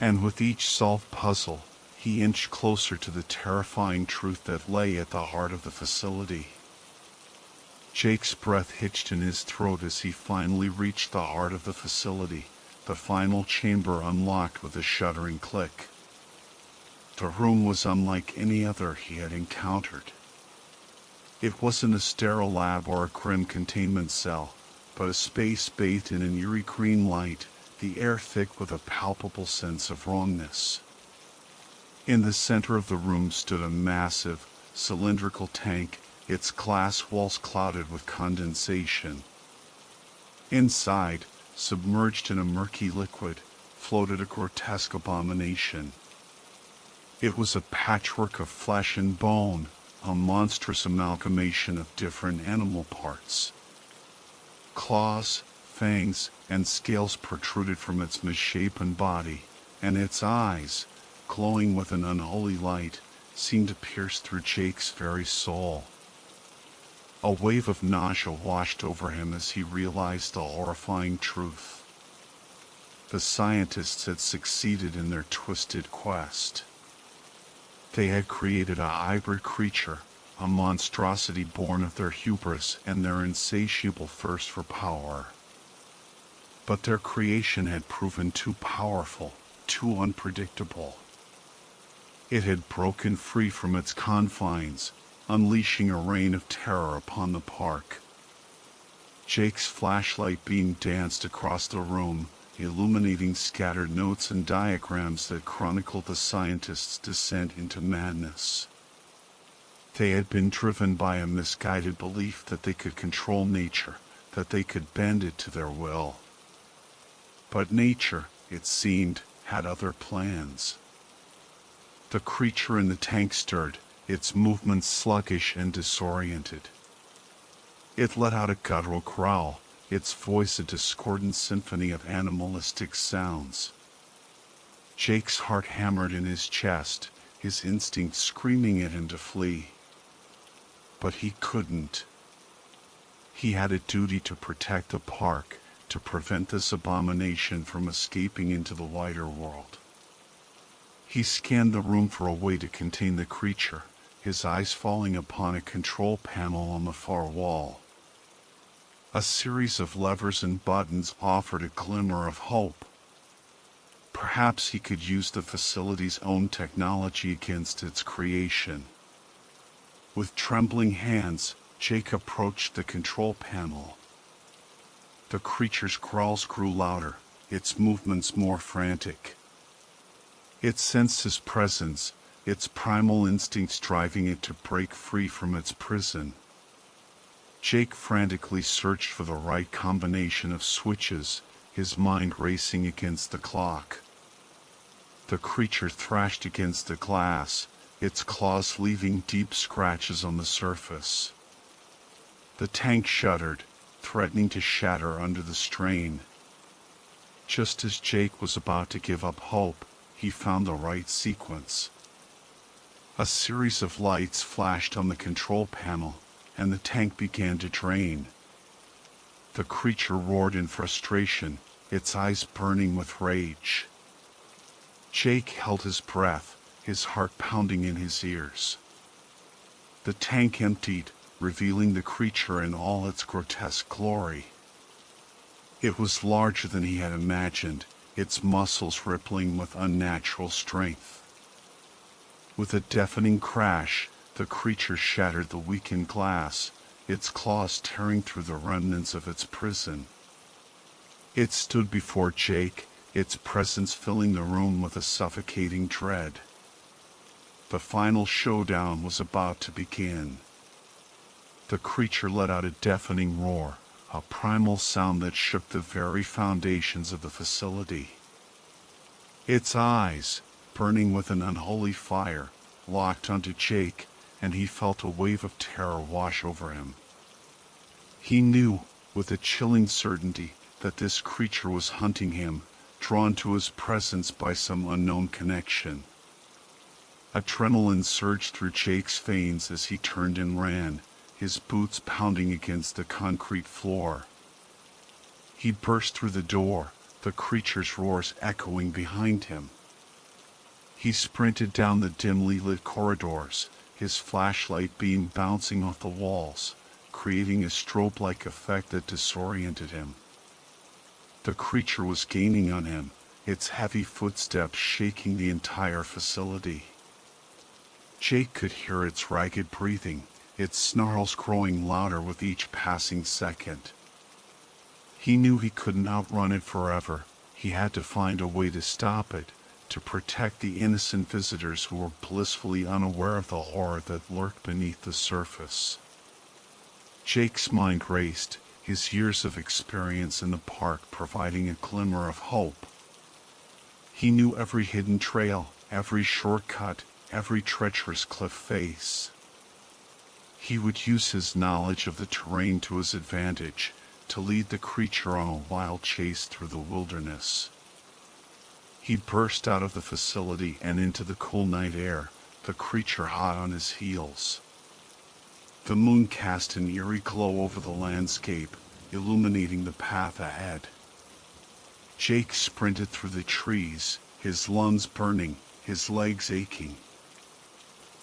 And with each solved puzzle, he inched closer to the terrifying truth that lay at the heart of the facility. Jake's breath hitched in his throat as he finally reached the heart of the facility, the final chamber unlocked with a shuddering click. The room was unlike any other he had encountered. It wasn't a sterile lab or a grim containment cell, but a space bathed in an eerie green light, the air thick with a palpable sense of wrongness. In the center of the room stood a massive, cylindrical tank, its glass walls clouded with condensation. Inside, submerged in a murky liquid, floated a grotesque abomination. It was a patchwork of flesh and bone, a monstrous amalgamation of different animal parts. Claws, fangs, and scales protruded from its misshapen body, and its eyes, glowing with an unholy light, seemed to pierce through Jake's very soul. A wave of nausea washed over him as he realized the horrifying truth. The scientists had succeeded in their twisted quest. They had created a hybrid creature, a monstrosity born of their hubris and their insatiable thirst for power. But their creation had proven too powerful, too unpredictable. It had broken free from its confines, unleashing a reign of terror upon the park. Jake's flashlight beam danced across the room, illuminating scattered notes and diagrams that chronicled the scientists' descent into madness. They had been driven by a misguided belief that they could control nature, that they could bend it to their will. But nature, it seemed, had other plans. The creature in the tank stirred, its movements sluggish and disoriented. It let out a guttural growl, its voice a discordant symphony of animalistic sounds. Jake's heart hammered in his chest, his instinct screaming at him to flee. But he couldn't. He had a duty to protect the park, to prevent this abomination from escaping into the wider world. He scanned the room for a way to contain the creature, his eyes falling upon a control panel on the far wall. A series of levers and buttons offered a glimmer of hope. Perhaps he could use the facility's own technology against its creation. With trembling hands, Jake approached the control panel. The creature's growls grew louder, its movements more frantic. It sensed his presence, its primal instincts driving it to break free from its prison. Jake frantically searched for the right combination of switches, his mind racing against the clock. The creature thrashed against the glass, its claws leaving deep scratches on the surface. The tank shuddered, threatening to shatter under the strain. Just as Jake was about to give up hope, he found the right sequence. A series of lights flashed on the control panel, and the tank began to drain. The creature roared in frustration, its eyes burning with rage. Jake held his breath, his heart pounding in his ears. The tank emptied, revealing the creature in all its grotesque glory. It was larger than he had imagined, its muscles rippling with unnatural strength. With a deafening crash, the creature shattered the weakened glass, its claws tearing through the remnants of its prison. It stood before Jake, its presence filling the room with a suffocating dread. The final showdown was about to begin. The creature let out a deafening roar, a primal sound that shook the very foundations of the facility. Its eyes, burning with an unholy fire, locked onto Jake, and he felt a wave of terror wash over him. He knew, with a chilling certainty, that this creature was hunting him, drawn to his presence by some unknown connection. Adrenaline surged through Jake's veins as he turned and ran, his boots pounding against the concrete floor. He burst through the door, the creature's roars echoing behind him. He sprinted down the dimly lit corridors, his flashlight beam bouncing off the walls, creating a strobe-like effect that disoriented him. The creature was gaining on him, its heavy footsteps shaking the entire facility. Jake could hear its ragged breathing, its snarls growing louder with each passing second. He knew he couldn't outrun it forever. He had to find a way to stop it, to protect the innocent visitors who were blissfully unaware of the horror that lurked beneath the surface. Jake's mind raced, his years of experience in the park providing a glimmer of hope. He knew every hidden trail, every shortcut, every treacherous cliff face. He would use his knowledge of the terrain to his advantage, to lead the creature on a wild chase through the wilderness. He burst out of the facility and into the cool night air, the creature hot on his heels. The moon cast an eerie glow over the landscape, illuminating the path ahead. Jake sprinted through the trees, his lungs burning, his legs aching.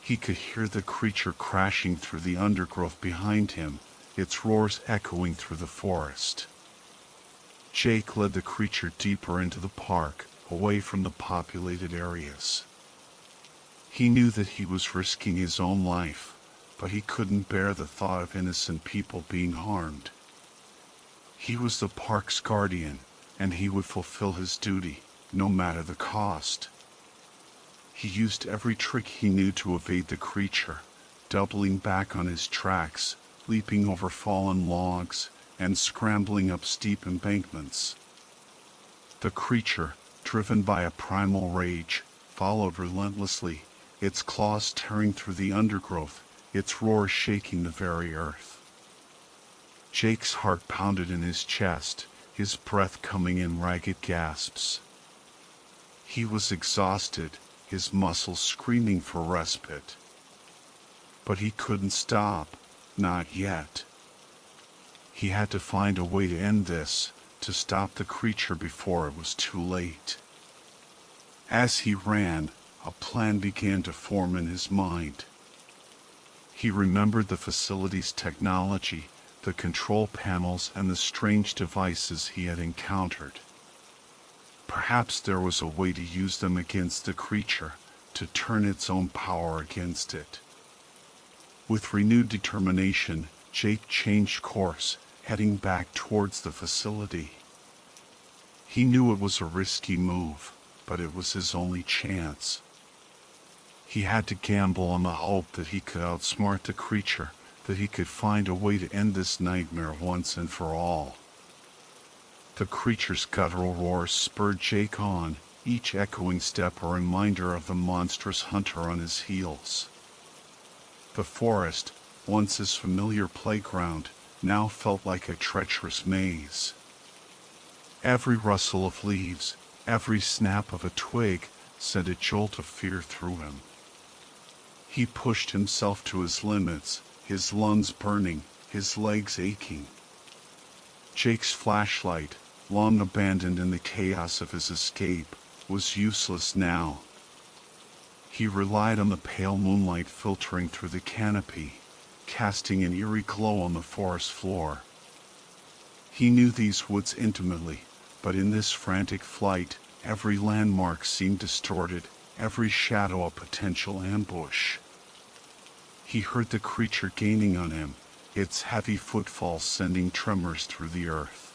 He could hear the creature crashing through the undergrowth behind him, its roars echoing through the forest. Jake led the creature deeper into the park, away from the populated areas. He knew that he was risking his own life, but he couldn't bear the thought of innocent people being harmed. He was the park's guardian, and he would fulfill his duty, no matter the cost. He used every trick he knew to evade the creature, doubling back on his tracks, leaping over fallen logs, and scrambling up steep embankments. The creature, driven by a primal rage, followed relentlessly, its claws tearing through the undergrowth, its roar shaking the very earth. Jake's heart pounded in his chest, his breath coming in ragged gasps. He was exhausted, his muscles screaming for respite. But he couldn't stop, not yet. He had to find a way to end this, to stop the creature before it was too late. As he ran, a plan began to form in his mind. He remembered the facility's technology, the control panels and the strange devices he had encountered. Perhaps there was a way to use them against the creature, to turn its own power against it. With renewed determination, Jake changed course, heading back towards the facility. He knew it was a risky move, but it was his only chance. He had to gamble on the hope that he could outsmart the creature, that he could find a way to end this nightmare once and for all. The creature's guttural roars spurred Jake on, each echoing step a reminder of the monstrous hunter on his heels. The forest, once his familiar playground, now felt like a treacherous maze. Every rustle of leaves, every snap of a twig, sent a jolt of fear through him. He pushed himself to his limits, his lungs burning, his legs aching. Jake's flashlight, long abandoned in the chaos of his escape, was useless now. He relied on the pale moonlight filtering through the canopy, casting an eerie glow on the forest floor. He knew these woods intimately, but in this frantic flight, every landmark seemed distorted, every shadow a potential ambush. He heard the creature gaining on him, its heavy footfalls sending tremors through the earth.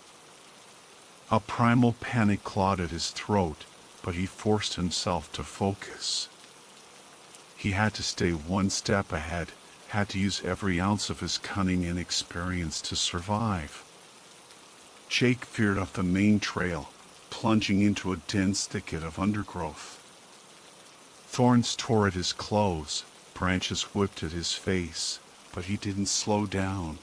A primal panic clawed at his throat, but he forced himself to focus. He had to stay one step ahead, had to use every ounce of his cunning and experience to survive. Jake veered off the main trail, plunging into a dense thicket of undergrowth. Thorns tore at his clothes, branches whipped at his face, but he didn't slow down.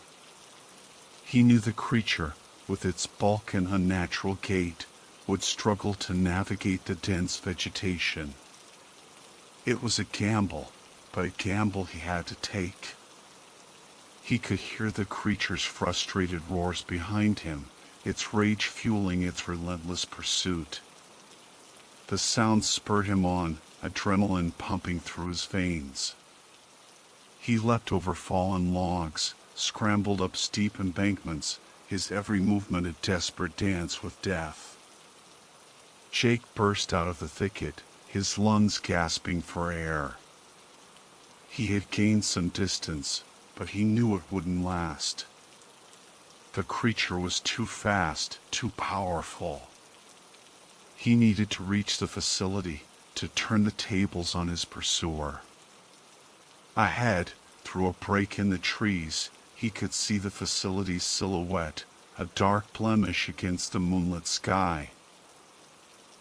He knew the creature, with its bulk and unnatural gait, would struggle to navigate the dense vegetation. It was a gamble, but a gamble he had to take. He could hear the creature's frustrated roars behind him, its rage fueling its relentless pursuit. The sound spurred him on, adrenaline pumping through his veins. He leapt over fallen logs, scrambled up steep embankments, his every movement a desperate dance with death. Jake burst out of the thicket, his lungs gasping for air. He had gained some distance, but he knew it wouldn't last. The creature was too fast, too powerful. He needed to reach the facility, to turn the tables on his pursuer. Ahead, through a break in the trees, he could see the facility's silhouette, a dark blemish against the moonlit sky.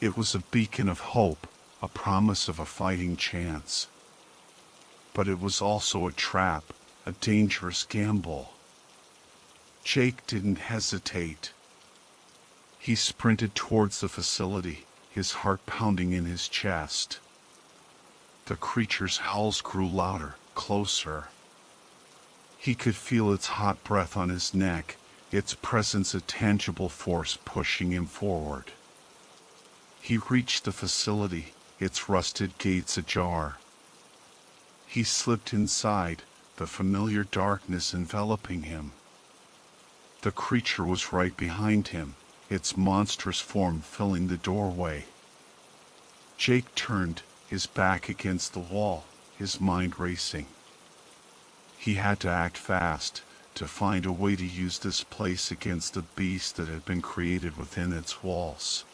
It was a beacon of hope, a promise of a fighting chance. But it was also a trap, a dangerous gamble. Jake didn't hesitate. He sprinted towards the facility, his heart pounding in his chest. The creature's howls grew louder, closer. He could feel its hot breath on his neck, its presence a tangible force pushing him forward. He reached the facility, its rusted gates ajar. He slipped inside, the familiar darkness enveloping him. The creature was right behind him, its monstrous form filling the doorway. Jake turned, his back against the wall, his mind racing. He had to act fast, to find a way to use this place against the beast that had been created within its walls.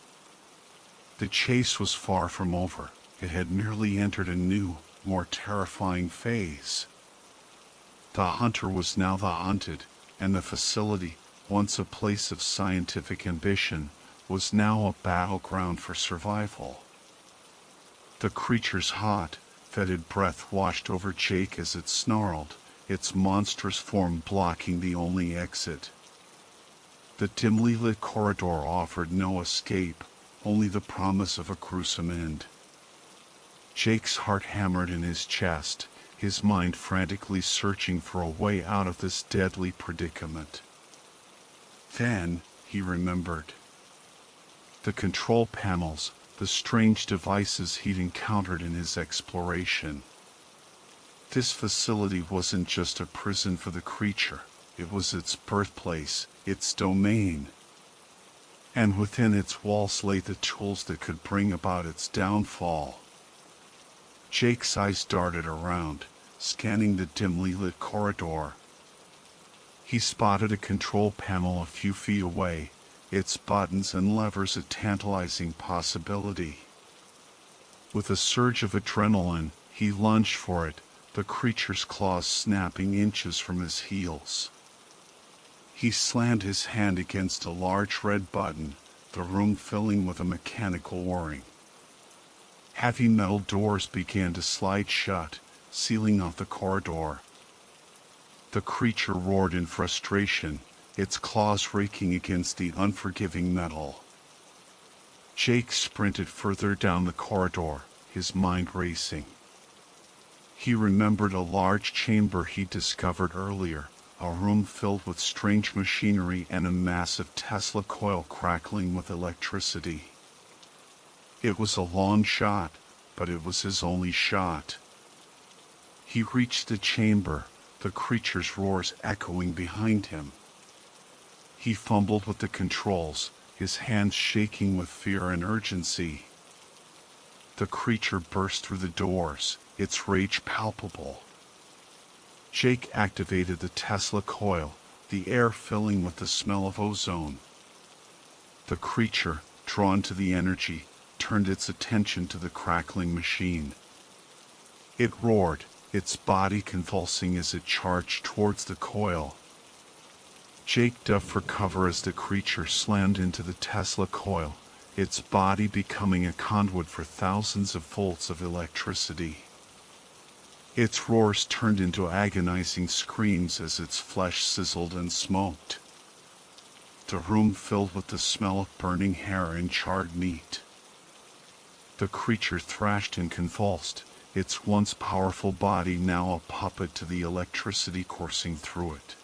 The chase was far from over. It had merely entered a new, more terrifying phase. The hunter was now the hunted, and the facility, once a place of scientific ambition, was now a battleground for survival. The creature's hot, fetid breath washed over Jake as it snarled, its monstrous form blocking the only exit. The dimly lit corridor offered no escape, only the promise of a gruesome end. Jake's heart hammered in his chest, his mind frantically searching for a way out of this deadly predicament. Then, he remembered. The control panels, the strange devices he'd encountered in his exploration. This facility wasn't just a prison for the creature, it was its birthplace, its domain. And within its walls lay the tools that could bring about its downfall. Jake's eyes darted around, scanning the dimly lit corridor. He spotted a control panel a few feet away, its buttons and levers a tantalizing possibility. With a surge of adrenaline, he lunged for it, the creature's claws snapping inches from his heels. He slammed his hand against a large red button, the room filling with a mechanical whirring. Heavy metal doors began to slide shut, sealing off the corridor. The creature roared in frustration, its claws raking against the unforgiving metal. Jake sprinted further down the corridor, his mind racing. He remembered a large chamber he'd discovered earlier, a room filled with strange machinery and a massive Tesla coil crackling with electricity. It was a long shot, but it was his only shot. He reached the chamber, the creature's roars echoing behind him. He fumbled with the controls, his hands shaking with fear and urgency. The creature burst through the doors, its rage palpable. Jake activated the Tesla coil, the air filling with the smell of ozone. The creature, drawn to the energy, turned its attention to the crackling machine. It roared, its body convulsing as it charged towards the coil. Jake dove for cover as the creature slammed into the Tesla coil, its body becoming a conduit for thousands of volts of electricity. Its roars turned into agonizing screams as its flesh sizzled and smoked. The room filled with the smell of burning hair and charred meat. The creature thrashed and convulsed, its once powerful body now a puppet to the electricity coursing through it.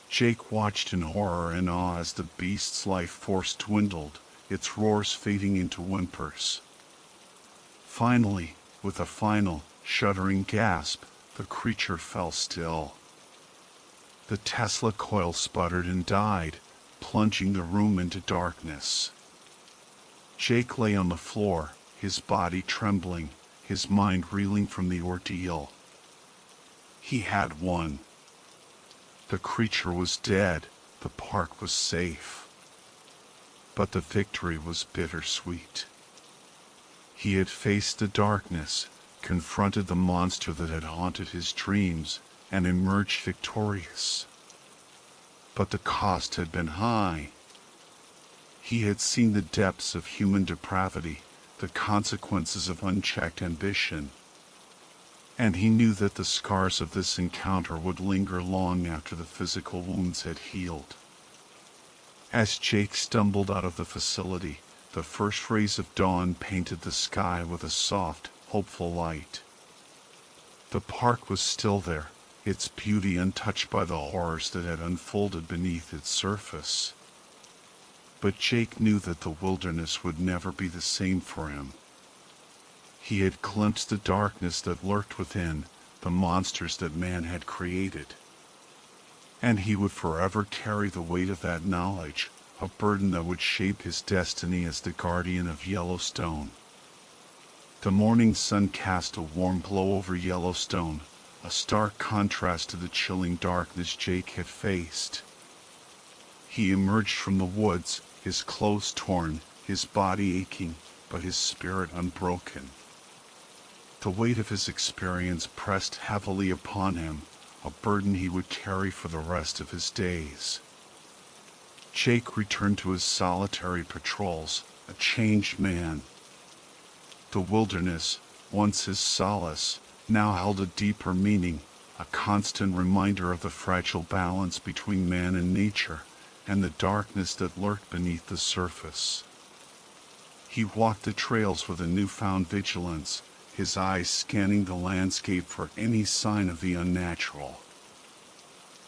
Jake watched in horror and awe as the beast's life force dwindled, its roars fading into whimpers. Finally, with a final, shuddering gasp, the creature fell still. The Tesla coil sputtered and died, plunging the room into darkness. Jake lay on the floor, his body trembling, his mind reeling from the ordeal. He had won. The creature was dead, the park was safe. But the victory was bittersweet. He had faced the darkness, confronted the monster that had haunted his dreams, and emerged victorious. But the cost had been high. He had seen the depths of human depravity, the consequences of unchecked ambition. And he knew that the scars of this encounter would linger long after the physical wounds had healed. As Jake stumbled out of the facility, the first rays of dawn painted the sky with a soft, hopeful light. The park was still there, its beauty untouched by the horrors that had unfolded beneath its surface. But Jake knew that the wilderness would never be the same for him. He had glimpsed the darkness that lurked within, the monsters that man had created. And he would forever carry the weight of that knowledge, a burden that would shape his destiny as the guardian of Yellowstone. The morning sun cast a warm glow over Yellowstone, a stark contrast to the chilling darkness Jake had faced. He emerged from the woods, his clothes torn, his body aching, but his spirit unbroken. The weight of his experience pressed heavily upon him, a burden he would carry for the rest of his days. Jake returned to his solitary patrols, a changed man. The wilderness, once his solace, now held a deeper meaning, a constant reminder of the fragile balance between man and nature, and the darkness that lurked beneath the surface. He walked the trails with a newfound vigilance, his eyes scanning the landscape for any sign of the unnatural.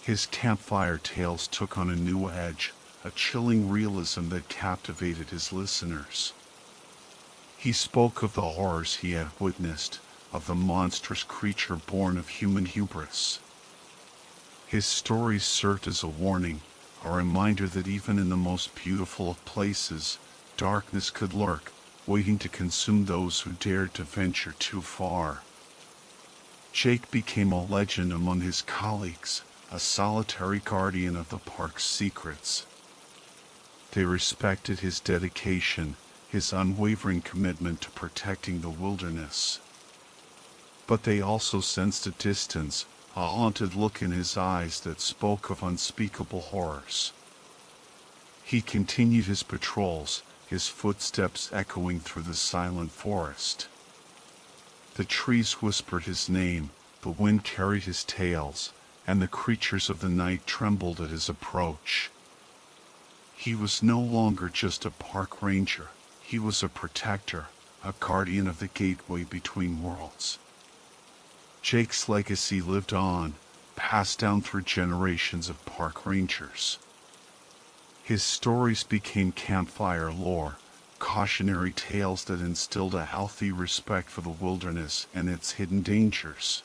His campfire tales took on a new edge, a chilling realism that captivated his listeners. He spoke of the horrors he had witnessed, of the monstrous creature born of human hubris. His stories served as a warning, a reminder that even in the most beautiful of places, darkness could lurk, waiting to consume those who dared to venture too far. Jake became a legend among his colleagues, a solitary guardian of the park's secrets. They respected his dedication, his unwavering commitment to protecting the wilderness. But they also sensed a distance, a haunted look in his eyes that spoke of unspeakable horrors. He continued his patrols, his footsteps echoing through the silent forest. The trees whispered his name, the wind carried his tales, and the creatures of the night trembled at his approach. He was no longer just a park ranger, he was a protector, a guardian of the gateway between worlds. Jake's legacy lived on, passed down through generations of park rangers. His stories became campfire lore, cautionary tales that instilled a healthy respect for the wilderness and its hidden dangers.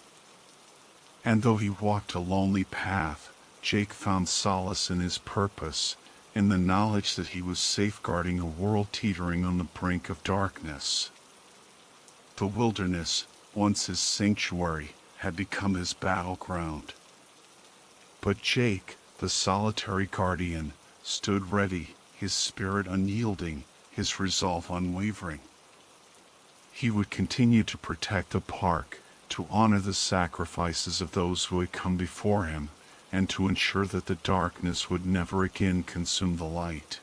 And though he walked a lonely path, Jake found solace in his purpose, in the knowledge that he was safeguarding a world teetering on the brink of darkness. The wilderness, once his sanctuary, had become his battleground. But Jake, the solitary guardian, stood ready, his spirit unyielding, his resolve unwavering. He would continue to protect the park, to honor the sacrifices of those who had come before him, and to ensure that the darkness would never again consume the light.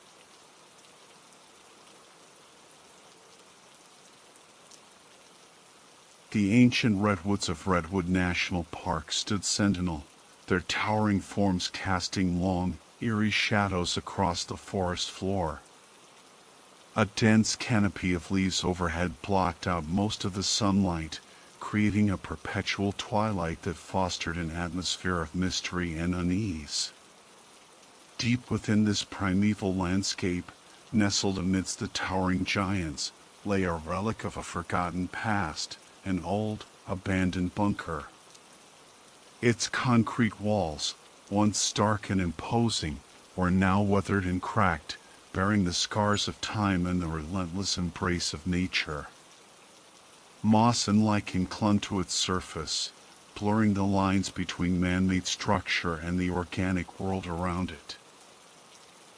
The ancient redwoods of Redwood National Park stood sentinel, their towering forms casting long, eerie shadows across the forest floor. A dense canopy of leaves overhead blocked out most of the sunlight, creating a perpetual twilight that fostered an atmosphere of mystery and unease. Deep within this primeval landscape, nestled amidst the towering giants, lay a relic of a forgotten past, an old, abandoned bunker. Its concrete walls, once stark and imposing, were now weathered and cracked, bearing the scars of time and the relentless embrace of nature. Moss and lichen clung to its surface, blurring the lines between man-made structure and the organic world around it.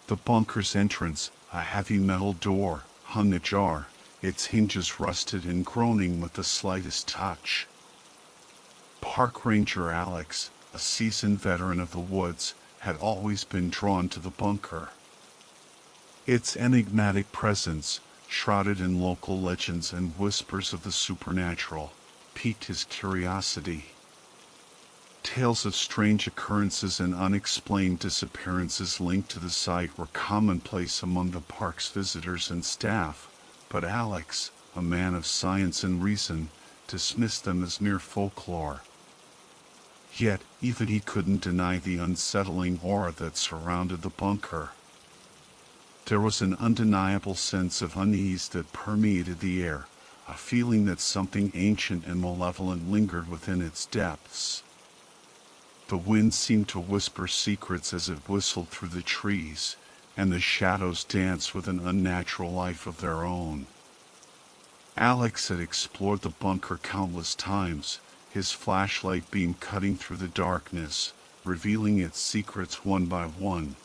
The bunker's entrance, a heavy metal door, hung ajar, its hinges rusted and groaning with the slightest touch. Park Ranger Alex, a seasoned veteran of the woods, had always been drawn to the bunker. Its enigmatic presence, shrouded in local legends and whispers of the supernatural, piqued his curiosity. Tales of strange occurrences and unexplained disappearances linked to the site were commonplace among the park's visitors and staff, but Alex, a man of science and reason, dismissed them as mere folklore. Yet, even he couldn't deny the unsettling aura that surrounded the bunker. There was an undeniable sense of unease that permeated the air, a feeling that something ancient and malevolent lingered within its depths. The wind seemed to whisper secrets as it whistled through the trees, and the shadows danced with an unnatural life of their own. Alex had explored the bunker countless times, his flashlight beam cutting through the darkness, revealing its secrets one by one.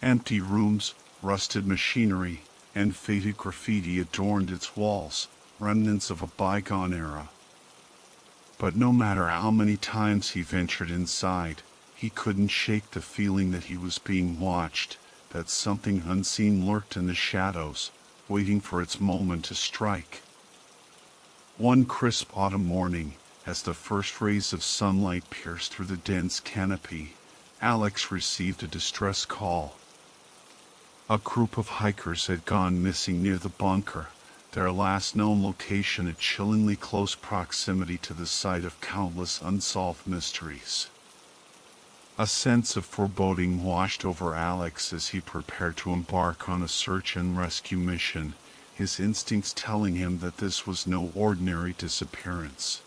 Empty rooms, rusted machinery, and faded graffiti adorned its walls, remnants of a bygone era. But no matter how many times he ventured inside, he couldn't shake the feeling that he was being watched, that something unseen lurked in the shadows, waiting for its moment to strike. One crisp autumn morning, as the first rays of sunlight pierced through the dense canopy, Alex received a distress call. A group of hikers had gone missing near the bunker, their last known location a chillingly close proximity to the site of countless unsolved mysteries. A sense of foreboding washed over Alex as he prepared to embark on a search and rescue mission, his instincts telling him that this was no ordinary disappearance.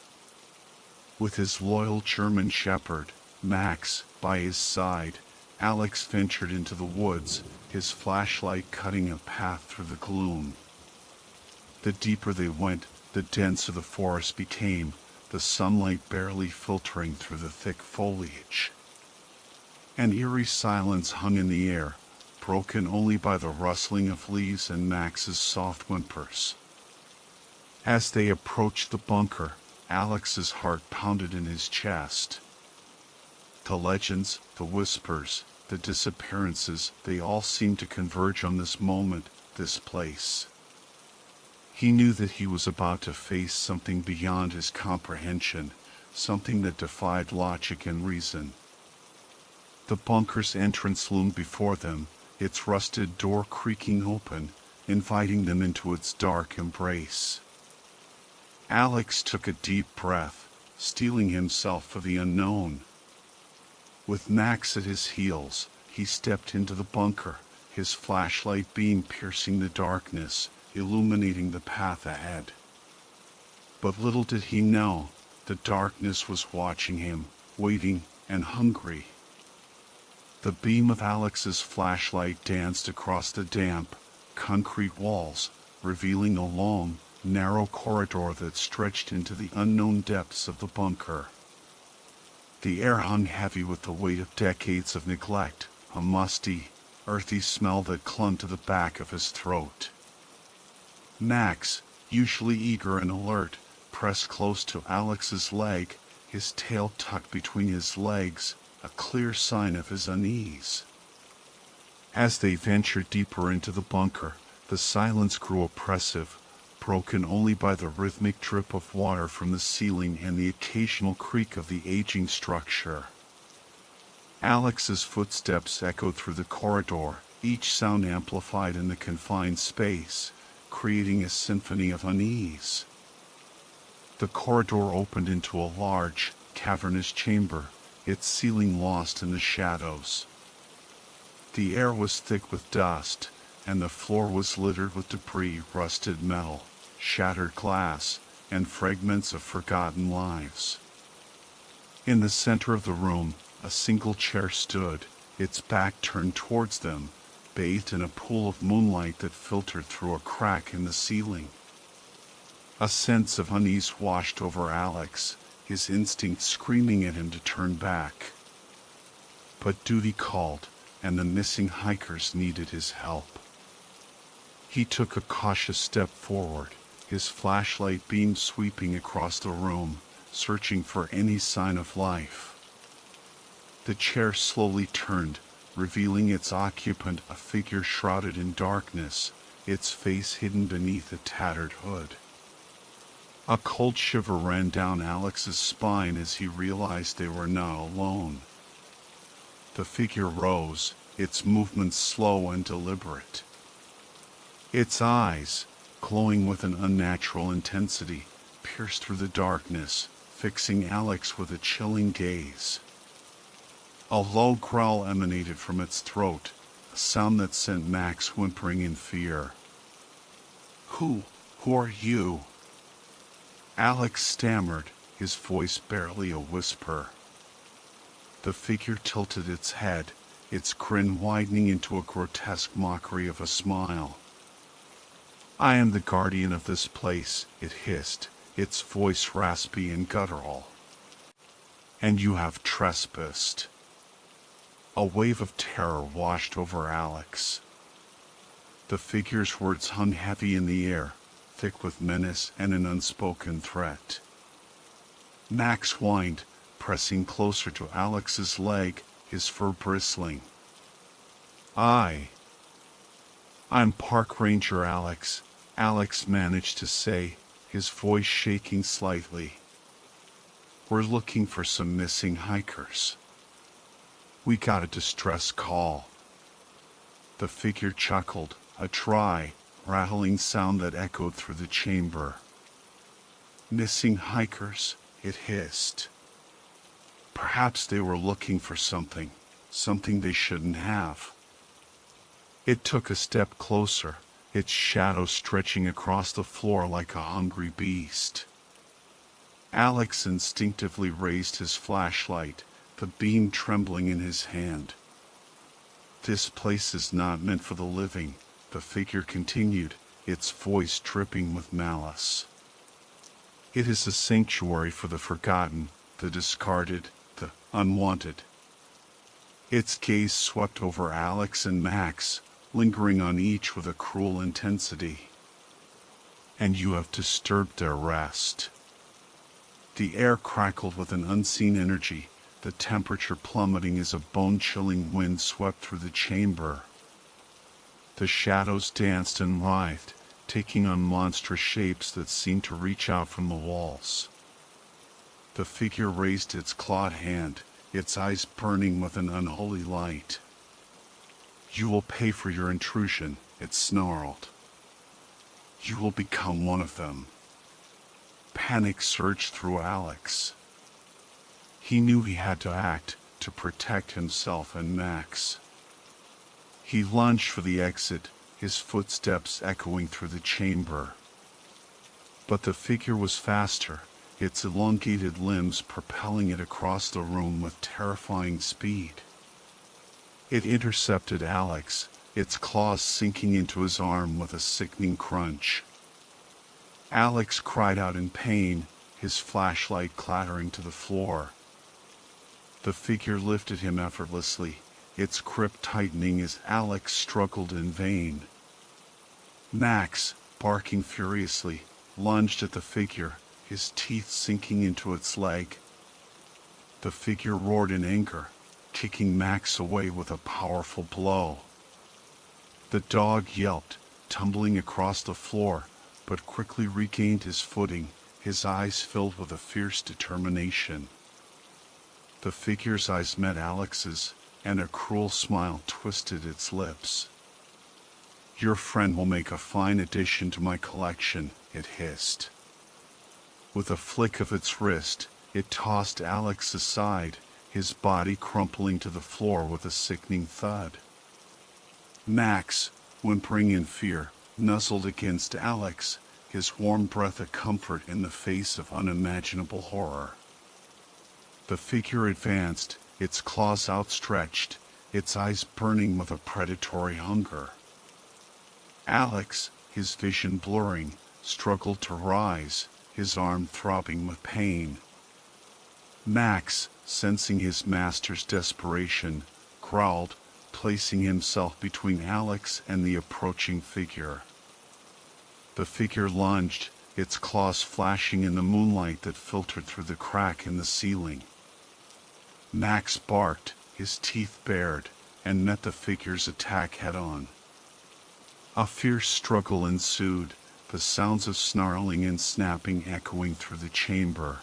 With his loyal German shepherd, Max, by his side, Alex ventured into the woods, his flashlight cutting a path through the gloom. The deeper they went, the denser the forest became, the sunlight barely filtering through the thick foliage. An eerie silence hung in the air, broken only by the rustling of leaves and Max's soft whimpers. As they approached the bunker, Alex's heart pounded in his chest. The legends, the whispers, the disappearances, they all seemed to converge on this moment, this place. He knew that he was about to face something beyond his comprehension, something that defied logic and reason. The bunker's entrance loomed before them, its rusted door creaking open, inviting them into its dark embrace. Alex took a deep breath, steeling himself for the unknown. With Max at his heels, he stepped into the bunker, his flashlight beam piercing the darkness, illuminating the path ahead. But little did he know, the darkness was watching him, waiting and hungry. The beam of Alex's flashlight danced across the damp, concrete walls, revealing a long, narrow corridor that stretched into the unknown depths of the bunker. The air hung heavy with the weight of decades of neglect, a musty, earthy smell that clung to the back of his throat. Max, usually eager and alert, pressed close to Alex's leg, his tail tucked between his legs, a clear sign of his unease. As they ventured deeper into the bunker, the silence grew oppressive, broken only by the rhythmic drip of water from the ceiling and the occasional creak of the aging structure. Alex's footsteps echoed through the corridor, each sound amplified in the confined space, creating a symphony of unease. The corridor opened into a large, cavernous chamber, its ceiling lost in the shadows. The air was thick with dust, and the floor was littered with debris, rusted metal, shattered glass, and fragments of forgotten lives. In the center of the room, a single chair stood, its back turned towards them, bathed in a pool of moonlight that filtered through a crack in the ceiling. A sense of unease washed over Alex, his instinct screaming at him to turn back. But duty called, and the missing hikers needed his help. He took a cautious step forward, his flashlight beam sweeping across the room, searching for any sign of life. The chair slowly turned, revealing its occupant, a figure shrouded in darkness, its face hidden beneath a tattered hood. A cold shiver ran down Alex's spine as he realized they were not alone. The figure rose, its movements slow and deliberate. Its eyes, glowing with an unnatural intensity, pierced through the darkness, fixing Alex with a chilling gaze. A low growl emanated from its throat, a sound that sent Max whimpering in fear. Who are you?" Alex stammered, his voice barely a whisper. The figure tilted its head, its grin widening into a grotesque mockery of a smile. "I am the guardian of this place," it hissed, its voice raspy and guttural. "And you have trespassed." A wave of terror washed over Alex. The figure's words hung heavy in the air, thick with menace and an unspoken threat. Max whined, pressing closer to Alex's leg, his fur bristling. I'm Park Ranger Alex," Alex managed to say, his voice shaking slightly. "We're looking for some missing hikers. We got a distress call." The figure chuckled, a dry, rattling sound that echoed through the chamber. "Missing hikers," it hissed. "Perhaps they were looking for something they shouldn't have." It took a step closer, its shadow stretching across the floor like a hungry beast. Alex instinctively raised his flashlight, the beam trembling in his hand. "This place is not meant for the living," the figure continued, its voice dripping with malice. "It is a sanctuary for the forgotten, the discarded, the unwanted." Its gaze swept over Alex and Max, lingering on each with a cruel intensity. "And you have disturbed their rest." The air crackled with an unseen energy, the temperature plummeting as a bone-chilling wind swept through the chamber. The shadows danced and writhed, taking on monstrous shapes that seemed to reach out from the walls. The figure raised its clawed hand, its eyes burning with an unholy light. "You will pay for your intrusion," it snarled. You will become one of them. Panic surged through Alex. He knew he had to act to protect himself and Max. He lunged for the exit, his footsteps echoing through the chamber. But the figure was faster, its elongated limbs propelling it across the room with terrifying speed. It intercepted Alex, its claws sinking into his arm with a sickening crunch. Alex cried out in pain, his flashlight clattering to the floor. The figure lifted him effortlessly, its grip tightening as Alex struggled in vain. Max, barking furiously, lunged at the figure, his teeth sinking into its leg. The figure roared in anger, kicking Max away with a powerful blow. The dog yelped, tumbling across the floor, but quickly regained his footing, his eyes filled with a fierce determination. The figure's eyes met Alex's, and a cruel smile twisted its lips. "Your friend will make a fine addition to my collection," it hissed. With a flick of its wrist, it tossed Alex aside, his body crumpling to the floor with a sickening thud. Max, whimpering in fear, nuzzled against Alex, his warm breath a comfort in the face of unimaginable horror. The figure advanced, its claws outstretched, its eyes burning with a predatory hunger. Alex, his vision blurring, struggled to rise, his arm throbbing with pain. Max, sensing his master's desperation, growled, placing himself between Alex and the approaching figure. The figure lunged, its claws flashing in the moonlight that filtered through the crack in the ceiling. Max barked, his teeth bared, and met the figure's attack head-on. A fierce struggle ensued, the sounds of snarling and snapping echoing through the chamber.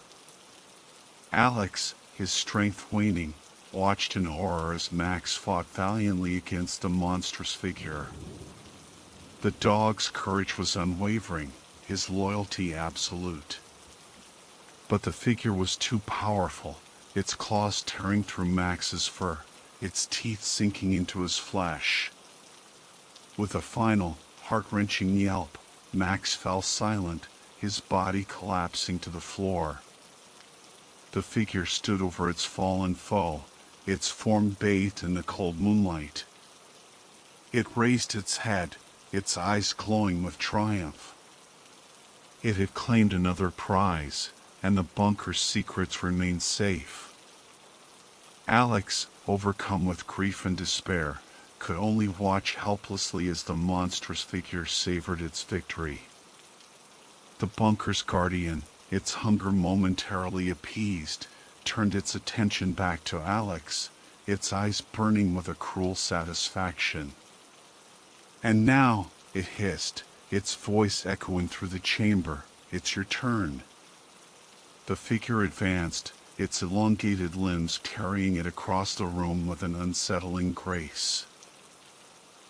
Alex, his strength waning, watched in horror as Max fought valiantly against the monstrous figure. The dog's courage was unwavering, his loyalty absolute. But the figure was too powerful, its claws tearing through Max's fur, its teeth sinking into his flesh. With a final, heart-wrenching yelp, Max fell silent, his body collapsing to the floor. The figure stood over its fallen foe, its form bathed in the cold moonlight. It raised its head, its eyes glowing with triumph. It had claimed another prize, and the bunker's secrets remained safe. Alex, overcome with grief and despair, could only watch helplessly as the monstrous figure savored its victory. The bunker's guardian, its hunger momentarily appeased, turned its attention back to Alex, its eyes burning with a cruel satisfaction. "And now," it hissed, its voice echoing through the chamber, "it's your turn." The figure advanced, its elongated limbs carrying it across the room with an unsettling grace.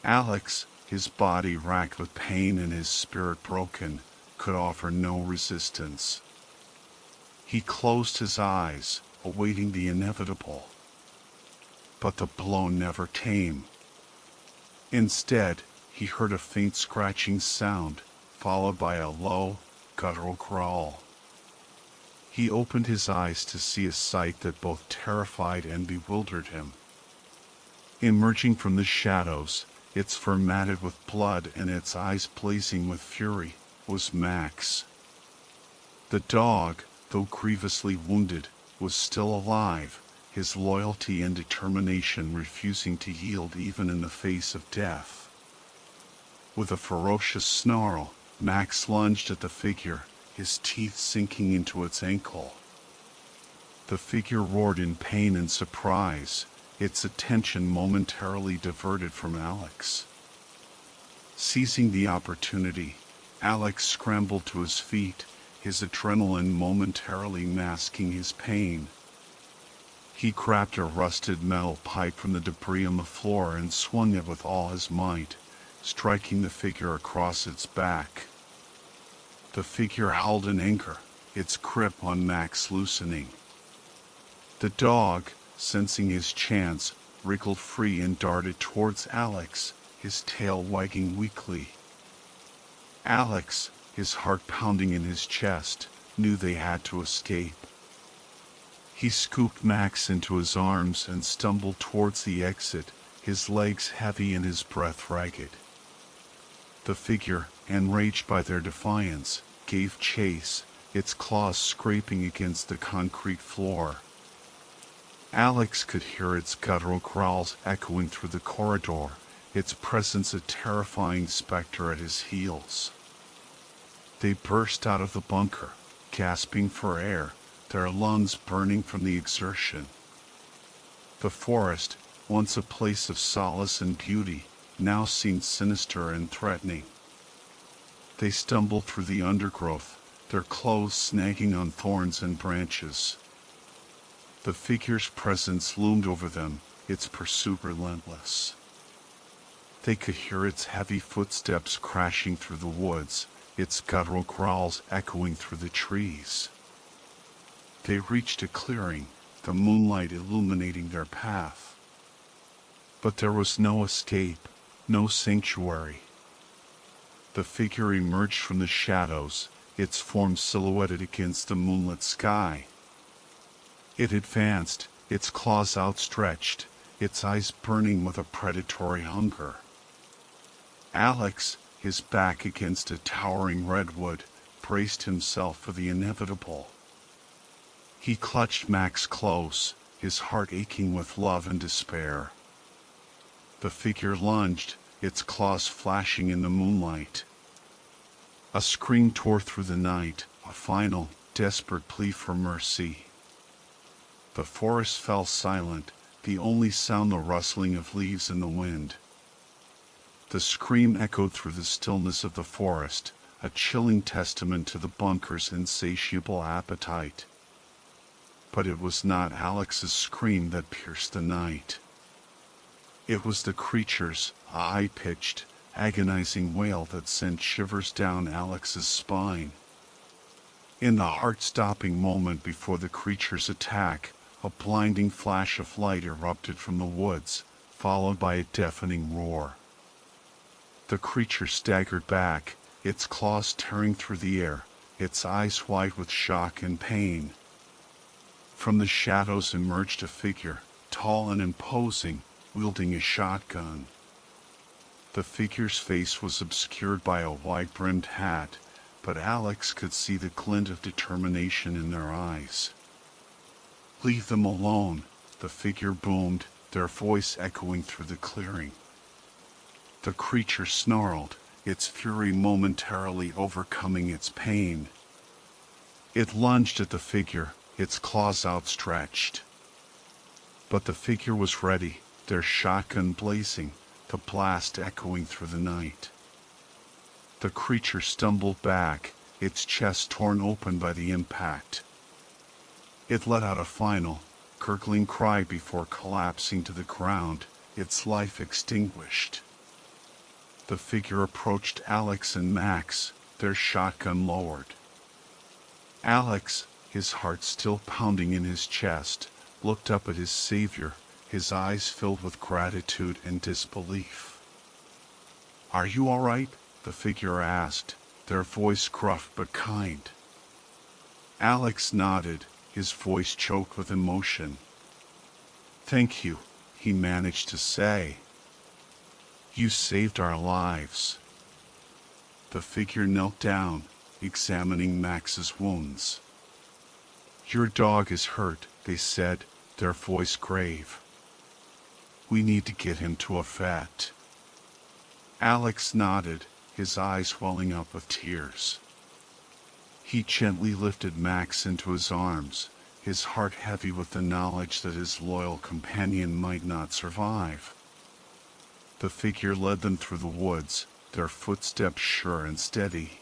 Alex, his body racked with pain and his spirit broken, could offer no resistance. He closed his eyes, awaiting the inevitable. But the blow never came. Instead, he heard a faint scratching sound, followed by a low, guttural growl. He opened his eyes to see a sight that both terrified and bewildered him. Emerging from the shadows, its fur matted with blood and its eyes blazing with fury, was Max. The dog, though grievously wounded, was still alive, his loyalty and determination refusing to yield even in the face of death. With a ferocious snarl, Max lunged at the figure, his teeth sinking into its ankle. The figure roared in pain and surprise, its attention momentarily diverted from Alex. Seizing the opportunity, Alex scrambled to his feet, his adrenaline momentarily masking his pain. He grabbed a rusted metal pipe from the debris on the floor and swung it with all his might, striking the figure across its back. The figure howled in anger, its grip on Max loosening. The dog, sensing his chance, wriggled free and darted towards Alex, his tail wagging weakly. Alex, his heart pounding in his chest, knew they had to escape. He scooped Max into his arms and stumbled towards the exit, his legs heavy and his breath ragged. The figure, enraged by their defiance, gave chase, its claws scraping against the concrete floor. Alex could hear its guttural growls echoing through the corridor, its presence a terrifying specter at his heels. They burst out of the bunker, gasping for air, their lungs burning from the exertion. The forest, once a place of solace and beauty, now seemed sinister and threatening. They stumbled through the undergrowth, their clothes snagging on thorns and branches. The figure's presence loomed over them, its pursuit relentless. They could hear its heavy footsteps crashing through the woods, its guttural growls echoing through the trees. They reached a clearing, the moonlight illuminating their path. But there was no escape, no sanctuary. The figure emerged from the shadows, its form silhouetted against the moonlit sky. It advanced, its claws outstretched, its eyes burning with a predatory hunger. Alex, his back against a towering redwood, braced himself for the inevitable. He clutched Max close, his heart aching with love and despair. The figure lunged, its claws flashing in the moonlight. A scream tore through the night, a final, desperate plea for mercy. The forest fell silent, the only sound the rustling of leaves in the wind. The scream echoed through the stillness of the forest, a chilling testament to the bunker's insatiable appetite. But it was not Alex's scream that pierced the night. It was the creature's high-pitched, agonizing wail that sent shivers down Alex's spine. In the heart-stopping moment before the creature's attack, a blinding flash of light erupted from the woods, followed by a deafening roar. The creature staggered back, its claws tearing through the air, its eyes wide with shock and pain. From the shadows emerged a figure, tall and imposing, wielding a shotgun. The figure's face was obscured by a wide-brimmed hat, but Alex could see the glint of determination in their eyes. "Leave them alone," the figure boomed, their voice echoing through the clearing. The creature snarled, its fury momentarily overcoming its pain. It lunged at the figure, its claws outstretched. But the figure was ready, their shotgun blazing, the blast echoing through the night. The creature stumbled back, its chest torn open by the impact. It let out a final, gurgling cry before collapsing to the ground, its life extinguished. The figure approached Alex and Max, their shotgun lowered. Alex, his heart still pounding in his chest, looked up at his savior, his eyes filled with gratitude and disbelief. "Are you all right?" the figure asked, their voice gruff but kind. Alex nodded, his voice choked with emotion. "Thank you," he managed to say. "You saved our lives." The figure knelt down, examining Max's wounds. "Your dog is hurt," they said, their voice grave. "We need to get him to a vet." Alex nodded, his eyes welling up with tears. He gently lifted Max into his arms, his heart heavy with the knowledge that his loyal companion might not survive. The figure led them through the woods, their footsteps sure and steady.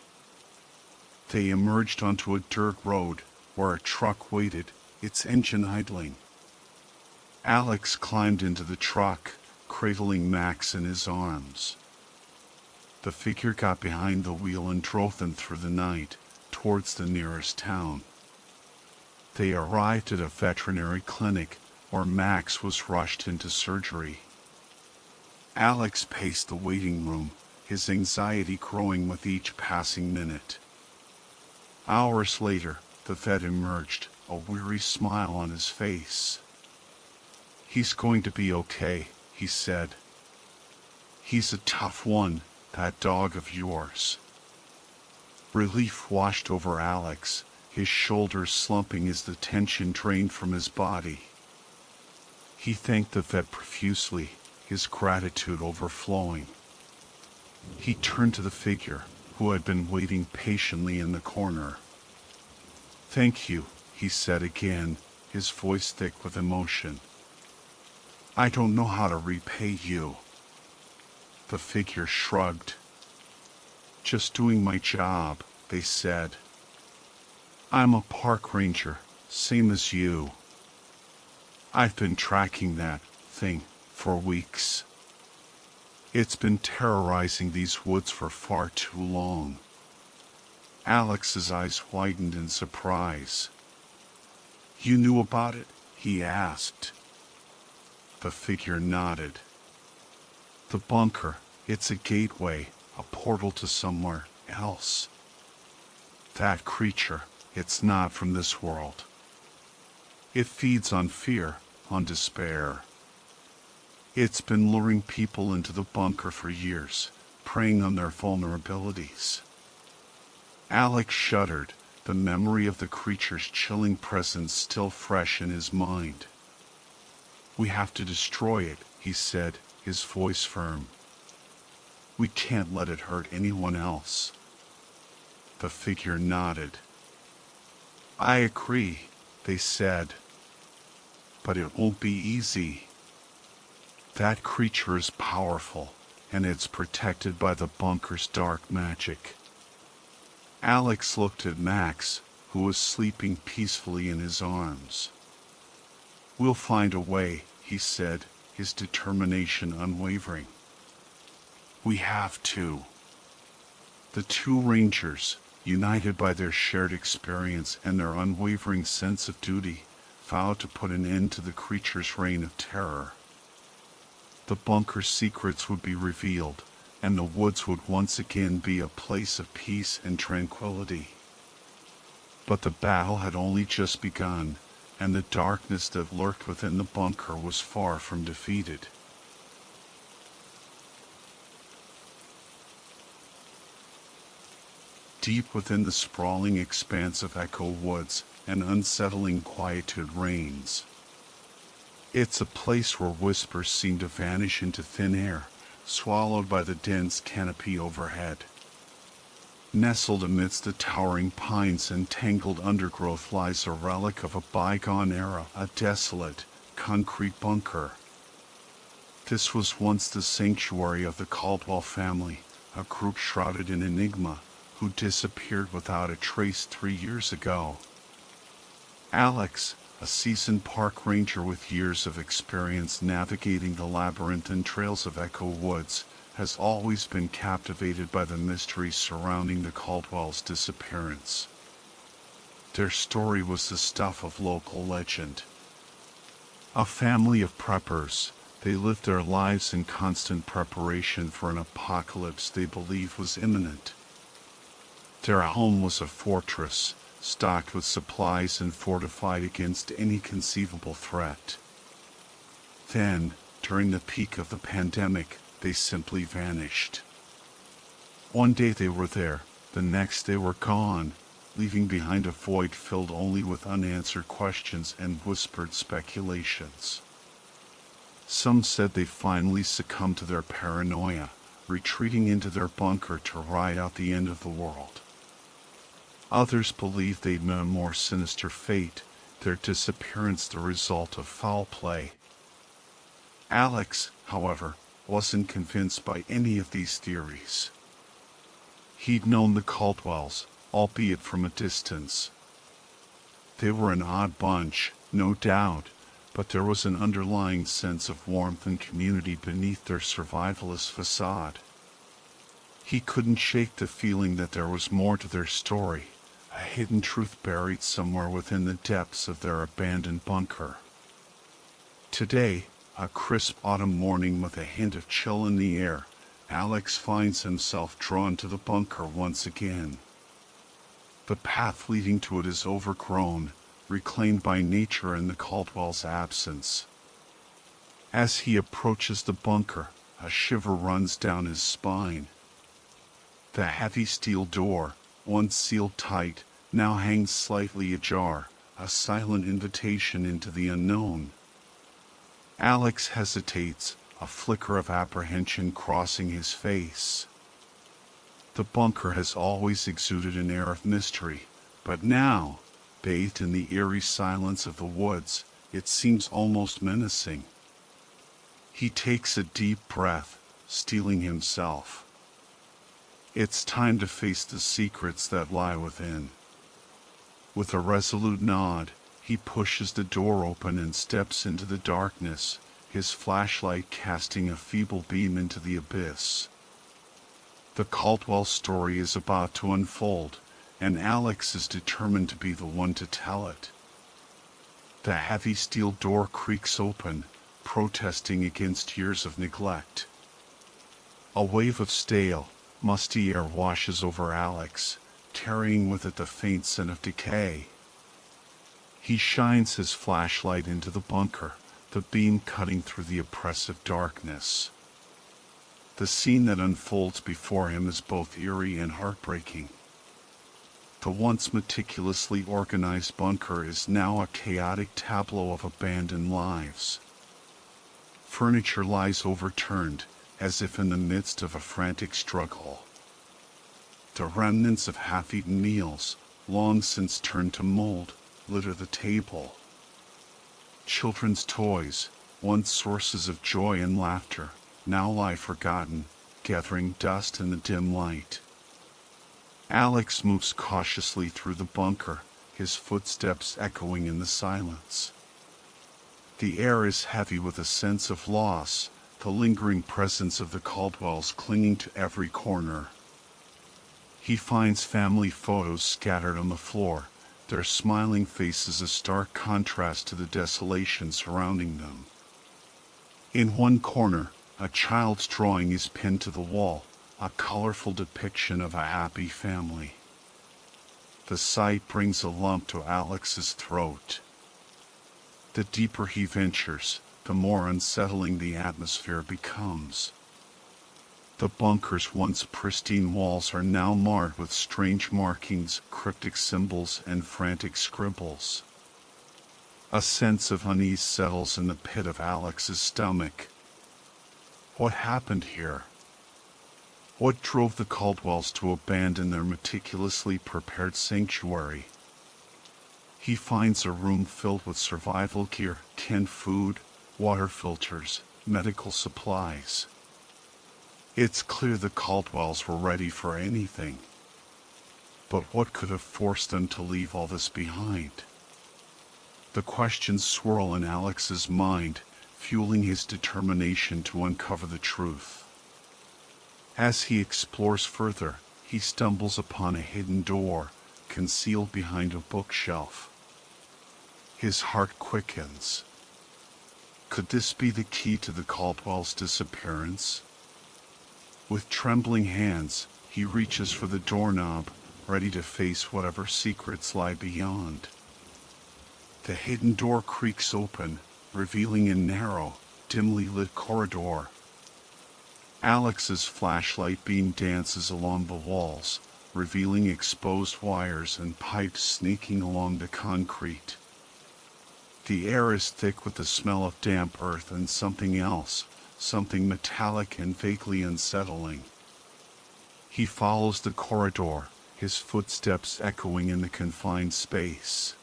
They emerged onto a dirt road, where a truck waited, its engine idling. Alex climbed into the truck, cradling Max in his arms. The figure got behind the wheel and drove them through the night, towards the nearest town. They arrived at a veterinary clinic, where Max was rushed into surgery. Alex paced the waiting room, his anxiety growing with each passing minute. Hours later, the vet emerged, a weary smile on his face. "He's going to be okay," he said. "He's a tough one, that dog of yours." Relief washed over Alex, his shoulders slumping as the tension drained from his body. He thanked the vet profusely, his gratitude overflowing. He turned to the figure, who had been waiting patiently in the corner. "Thank you," he said again, his voice thick with emotion. "I don't know how to repay you." The figure shrugged. "Just doing my job," they said. "I'm a park ranger, same as you. I've been tracking that thing for weeks. It's been terrorizing these woods for far too long." Alex's eyes widened in surprise. "You knew about it?" he asked. The figure nodded. "The bunker, it's a gateway, a portal to somewhere else. That creature, it's not from this world. It feeds on fear, on despair. It's been luring people into the bunker for years, preying on their vulnerabilities." Alex shuddered, the memory of the creature's chilling presence still fresh in his mind. "We have to destroy it," he said, his voice firm. "We can't let it hurt anyone else." The figure nodded. "I agree," they said. "But it won't be easy. That creature is powerful, and it's protected by the bunker's dark magic." Alex looked at Max, who was sleeping peacefully in his arms. "We'll find a way," he said, his determination unwavering. "We have to." The two rangers, united by their shared experience and their unwavering sense of duty, vowed to put an end to the creature's reign of terror. The bunker's secrets would be revealed, and the woods would once again be a place of peace and tranquility. But the battle had only just begun, and the darkness that lurked within the bunker was far from defeated. Deep within the sprawling expanse of Echo Woods, an unsettling quietude reigns. It's a place where whispers seem to vanish into thin air, swallowed by the dense canopy overhead. Nestled amidst the towering pines and tangled undergrowth lies a relic of a bygone era, a desolate, concrete bunker. This was once the sanctuary of the Caldwell family, a group shrouded in enigma, who disappeared without a trace 3 years ago. Alex, a seasoned park ranger with years of experience navigating the labyrinthine trails of Echo Woods, has always been captivated by the mystery surrounding the Caldwell's disappearance. Their story was the stuff of local legend. A family of preppers, they lived their lives in constant preparation for an apocalypse they believed was imminent. Their home was a fortress, stocked with supplies and fortified against any conceivable threat. Then, during the peak of the pandemic, they simply vanished. One day they were there, the next they were gone, leaving behind a void filled only with unanswered questions and whispered speculations. Some said they finally succumbed to their paranoia, retreating into their bunker to ride out the end of the world. Others believed they'd met a more sinister fate, their disappearance the result of foul play. Alex, however, wasn't convinced by any of these theories. He'd known the Caldwells, albeit from a distance. They were an odd bunch, no doubt, but there was an underlying sense of warmth and community beneath their survivalist facade. He couldn't shake the feeling that there was more to their story, a hidden truth buried somewhere within the depths of their abandoned bunker. Today, a crisp autumn morning with a hint of chill in the air, Alex finds himself drawn to the bunker once again. The path leading to it is overgrown, reclaimed by nature in the Caldwell's absence. As he approaches the bunker, a shiver runs down his spine. The heavy steel door, once sealed tight, now hangs slightly ajar, a silent invitation into the unknown. Alex hesitates, a flicker of apprehension crossing his face. The bunker has always exuded an air of mystery, but now, bathed in the eerie silence of the woods, it seems almost menacing. He takes a deep breath, steeling himself. It's time to face the secrets that lie within. With a resolute nod, he pushes the door open and steps into the darkness, his flashlight casting a feeble beam into the abyss. The Caldwell story is about to unfold, and Alex is determined to be the one to tell it. The heavy steel door creaks open, protesting against years of neglect. A wave of stale, musty air washes over Alex, carrying with it the faint scent of decay. He shines his flashlight into the bunker, the beam cutting through the oppressive darkness. The scene that unfolds before him is both eerie and heartbreaking. The once meticulously organized bunker is now a chaotic tableau of abandoned lives. Furniture lies overturned, as if in the midst of a frantic struggle. The remnants of half-eaten meals, long since turned to mold, litter the table. Children's toys, once sources of joy and laughter, now lie forgotten, gathering dust in the dim light. Alex moves cautiously through the bunker, his footsteps echoing in the silence. The air is heavy with a sense of loss, the lingering presence of the Caldwells clinging to every corner. He finds family photos scattered on the floor, their smiling faces a stark contrast to the desolation surrounding them. In one corner, a child's drawing is pinned to the wall, a colorful depiction of a happy family. The sight brings a lump to Alex's throat. The deeper he ventures, the more unsettling the atmosphere becomes. The bunker's once pristine walls are now marred with strange markings, cryptic symbols, and frantic scribbles. A sense of unease settles in the pit of Alex's stomach. What happened here? What drove the Caldwells to abandon their meticulously prepared sanctuary? He finds a room filled with survival gear, canned food, water filters, medical supplies. It's clear the Caldwells were ready for anything. But what could have forced them to leave all this behind? The questions swirl in Alex's mind, fueling his determination to uncover the truth. As he explores further, he stumbles upon a hidden door, concealed behind a bookshelf. His heart quickens. Could this be the key to the Caldwells' disappearance? With trembling hands, he reaches for the doorknob, ready to face whatever secrets lie beyond. The hidden door creaks open, revealing a narrow, dimly lit corridor. Alex's flashlight beam dances along the walls, revealing exposed wires and pipes snaking along the concrete. The air is thick with the smell of damp earth and something else, something metallic and vaguely unsettling. He follows the corridor, his footsteps echoing in the confined space.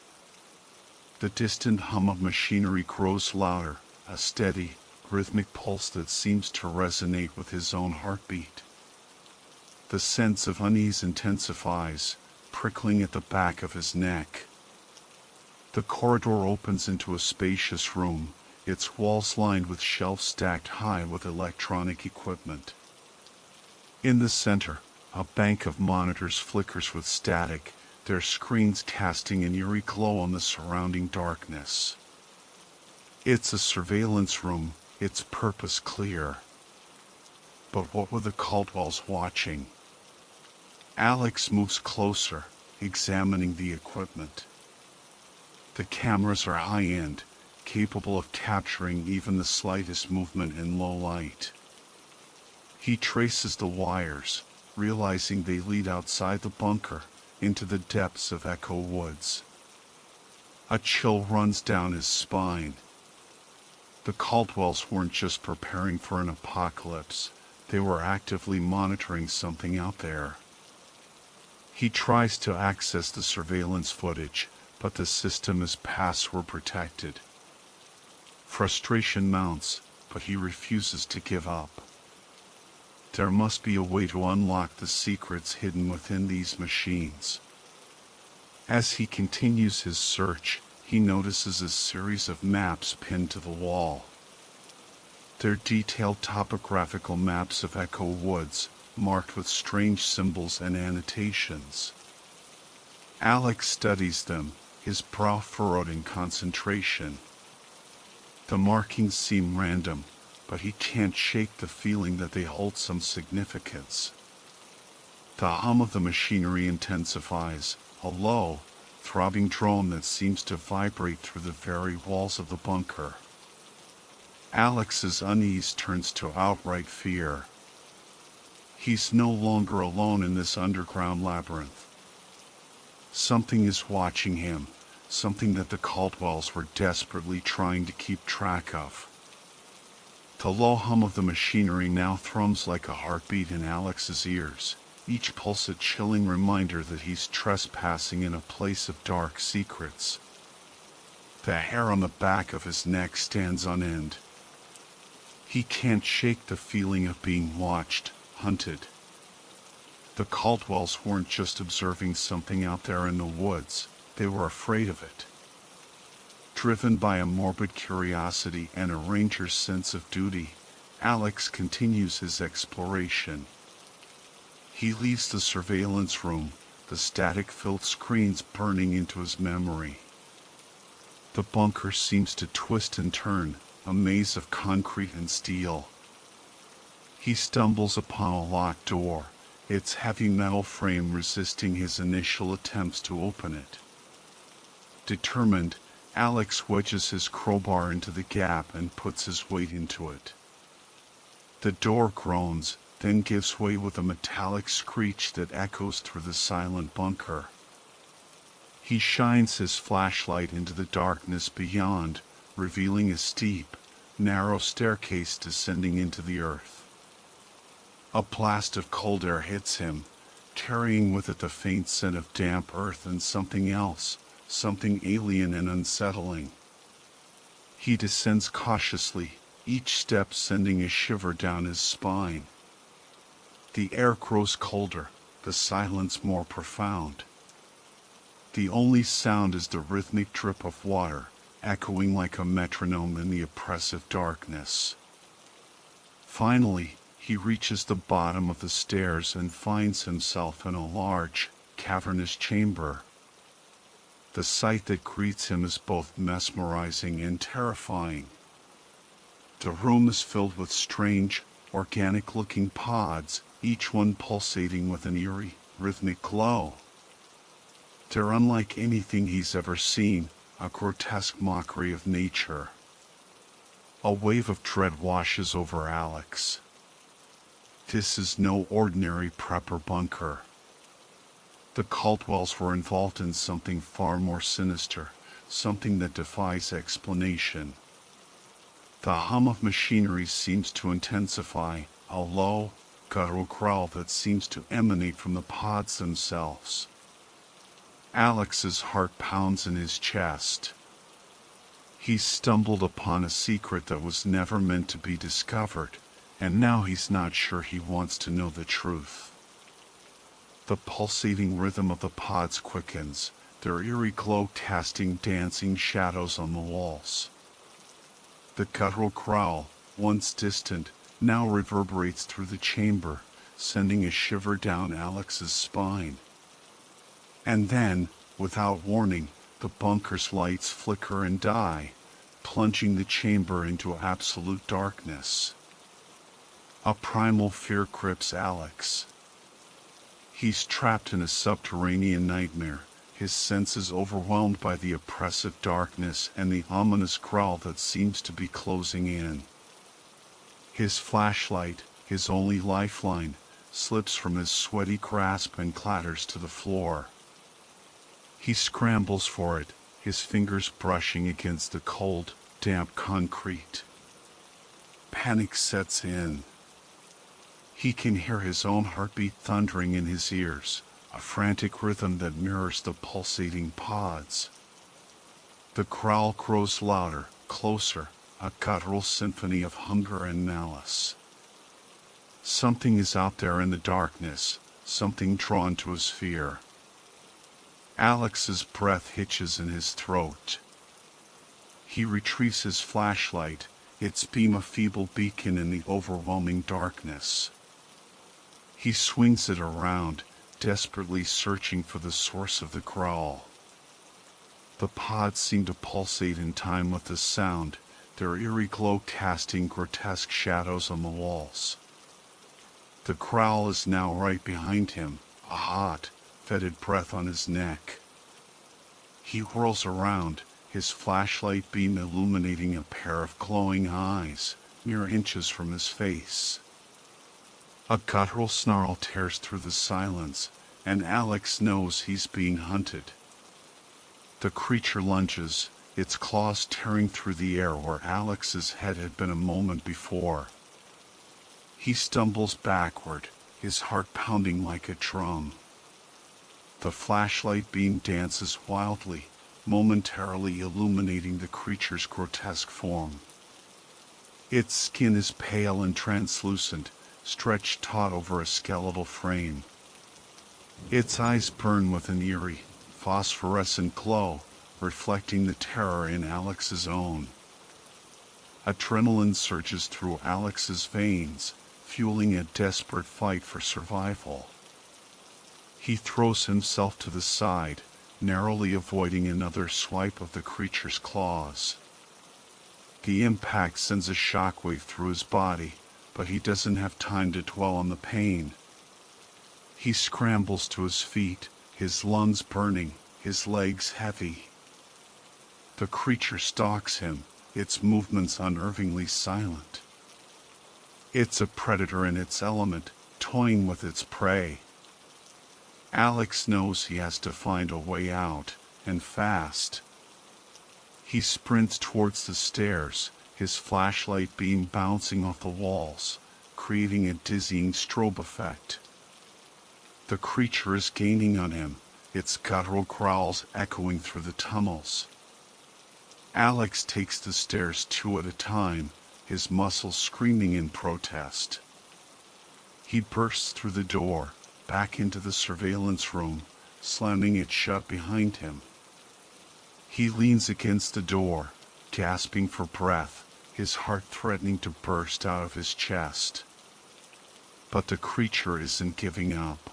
The distant hum of machinery grows louder, a steady, rhythmic pulse that seems to resonate with his own heartbeat. The sense of unease intensifies, prickling at the back of his neck. The corridor opens into a spacious room, its walls lined with shelves stacked high with electronic equipment. In the center, a bank of monitors flickers with static, their screens casting an eerie glow on the surrounding darkness. It's a surveillance room, its purpose clear. But what were the Caldwells watching? Alex moves closer, examining the equipment. The cameras are high-end, capable of capturing even the slightest movement in low light. He traces the wires, realizing they lead outside the bunker, into the depths of Echo Woods. A chill runs down his spine. The Caldwells weren't just preparing for an apocalypse, they were actively monitoring something out there. He tries to access the surveillance footage, but the system is password protected. Frustration mounts, but he refuses to give up. There must be a way to unlock the secrets hidden within these machines. As he continues his search, he notices a series of maps pinned to the wall. They're detailed topographical maps of Echo Woods, marked with strange symbols and annotations. Alex studies them, his brow furrowed in concentration. The markings seem random, but he can't shake the feeling that they hold some significance. The hum of the machinery intensifies, a low, throbbing drone that seems to vibrate through the very walls of the bunker. Alex's unease turns to outright fear. He's no longer alone in this underground labyrinth. Something is watching him, something that the Caldwells were desperately trying to keep track of. The low hum of the machinery now thrums like a heartbeat in Alex's ears, each pulse a chilling reminder that he's trespassing in a place of dark secrets. The hair on the back of his neck stands on end. He can't shake the feeling of being watched, hunted. The Caldwells weren't just observing something out there in the woods, they were afraid of it. Driven by a morbid curiosity and a ranger's sense of duty, Alex continues his exploration. He leaves the surveillance room, the static-filled screens burning into his memory. The bunker seems to twist and turn, a maze of concrete and steel. He stumbles upon a locked door, its heavy metal frame resisting his initial attempts to open it. Determined, Alex wedges his crowbar into the gap and puts his weight into it. The door groans, then gives way with a metallic screech that echoes through the silent bunker. He shines his flashlight into the darkness beyond, revealing a steep, narrow staircase descending into the earth. A blast of cold air hits him, carrying with it the faint scent of damp earth and something else, something alien and unsettling. He descends cautiously, each step sending a shiver down his spine. The air grows colder, the silence more profound. The only sound is the rhythmic drip of water, echoing like a metronome in the oppressive darkness. Finally, he reaches the bottom of the stairs and finds himself in a large, cavernous chamber. The sight that greets him is both mesmerizing and terrifying. The room is filled with strange, organic-looking pods, each one pulsating with an eerie, rhythmic glow. They're unlike anything he's ever seen, a grotesque mockery of nature. A wave of dread washes over Alex. This is no ordinary prepper bunker. The Caldwells were involved in something far more sinister, something that defies explanation. The hum of machinery seems to intensify, a low, guttural growl that seems to emanate from the pods themselves. Alex's heart pounds in his chest. He's stumbled upon a secret that was never meant to be discovered, and now he's not sure he wants to know the truth. The pulsating rhythm of the pods quickens, their eerie glow casting dancing shadows on the walls. The guttural growl, once distant, now reverberates through the chamber, sending a shiver down Alex's spine. And then, without warning, the bunker's lights flicker and die, plunging the chamber into absolute darkness. A primal fear grips Alex. He's trapped in a subterranean nightmare, his senses overwhelmed by the oppressive darkness and the ominous growl that seems to be closing in. His flashlight, his only lifeline, slips from his sweaty grasp and clatters to the floor. He scrambles for it, his fingers brushing against the cold, damp concrete. Panic sets in. He can hear his own heartbeat thundering in his ears, a frantic rhythm that mirrors the pulsating pods. The growl grows louder, closer, a guttural symphony of hunger and malice. Something is out there in the darkness, something drawn to his fear. Alex's breath hitches in his throat. He retrieves his flashlight, its beam a feeble beacon in the overwhelming darkness. He swings it around, desperately searching for the source of the growl. The pods seem to pulsate in time with the sound, their eerie glow casting grotesque shadows on the walls. The growl is now right behind him, a hot, fetid breath on his neck. He whirls around, his flashlight beam illuminating a pair of glowing eyes, mere inches from his face. A guttural snarl tears through the silence, and Alex knows he's being hunted. The creature lunges, its claws tearing through the air where Alex's head had been a moment before. He stumbles backward, his heart pounding like a drum. The flashlight beam dances wildly, momentarily illuminating the creature's grotesque form. Its skin is pale and translucent, stretched taut over a skeletal frame. Its eyes burn with an eerie, phosphorescent glow, reflecting the terror in Alex's own. Adrenaline surges through Alex's veins, fueling a desperate fight for survival. He throws himself to the side, narrowly avoiding another swipe of the creature's claws. The impact sends a shockwave through his body, but he doesn't have time to dwell on the pain. He scrambles to his feet, his lungs burning, his legs heavy. The creature stalks him, its movements unnervingly silent. It's a predator in its element, toying with its prey. Alex knows he has to find a way out, and fast. He sprints towards the stairs, his flashlight beam bouncing off the walls, creating a dizzying strobe effect. The creature is gaining on him, its guttural growls echoing through the tunnels. Alex takes the stairs two at a time, his muscles screaming in protest. He bursts through the door, back into the surveillance room, slamming it shut behind him. He leans against the door, gasping for breath, his heart threatening to burst out of his chest. But the creature isn't giving up.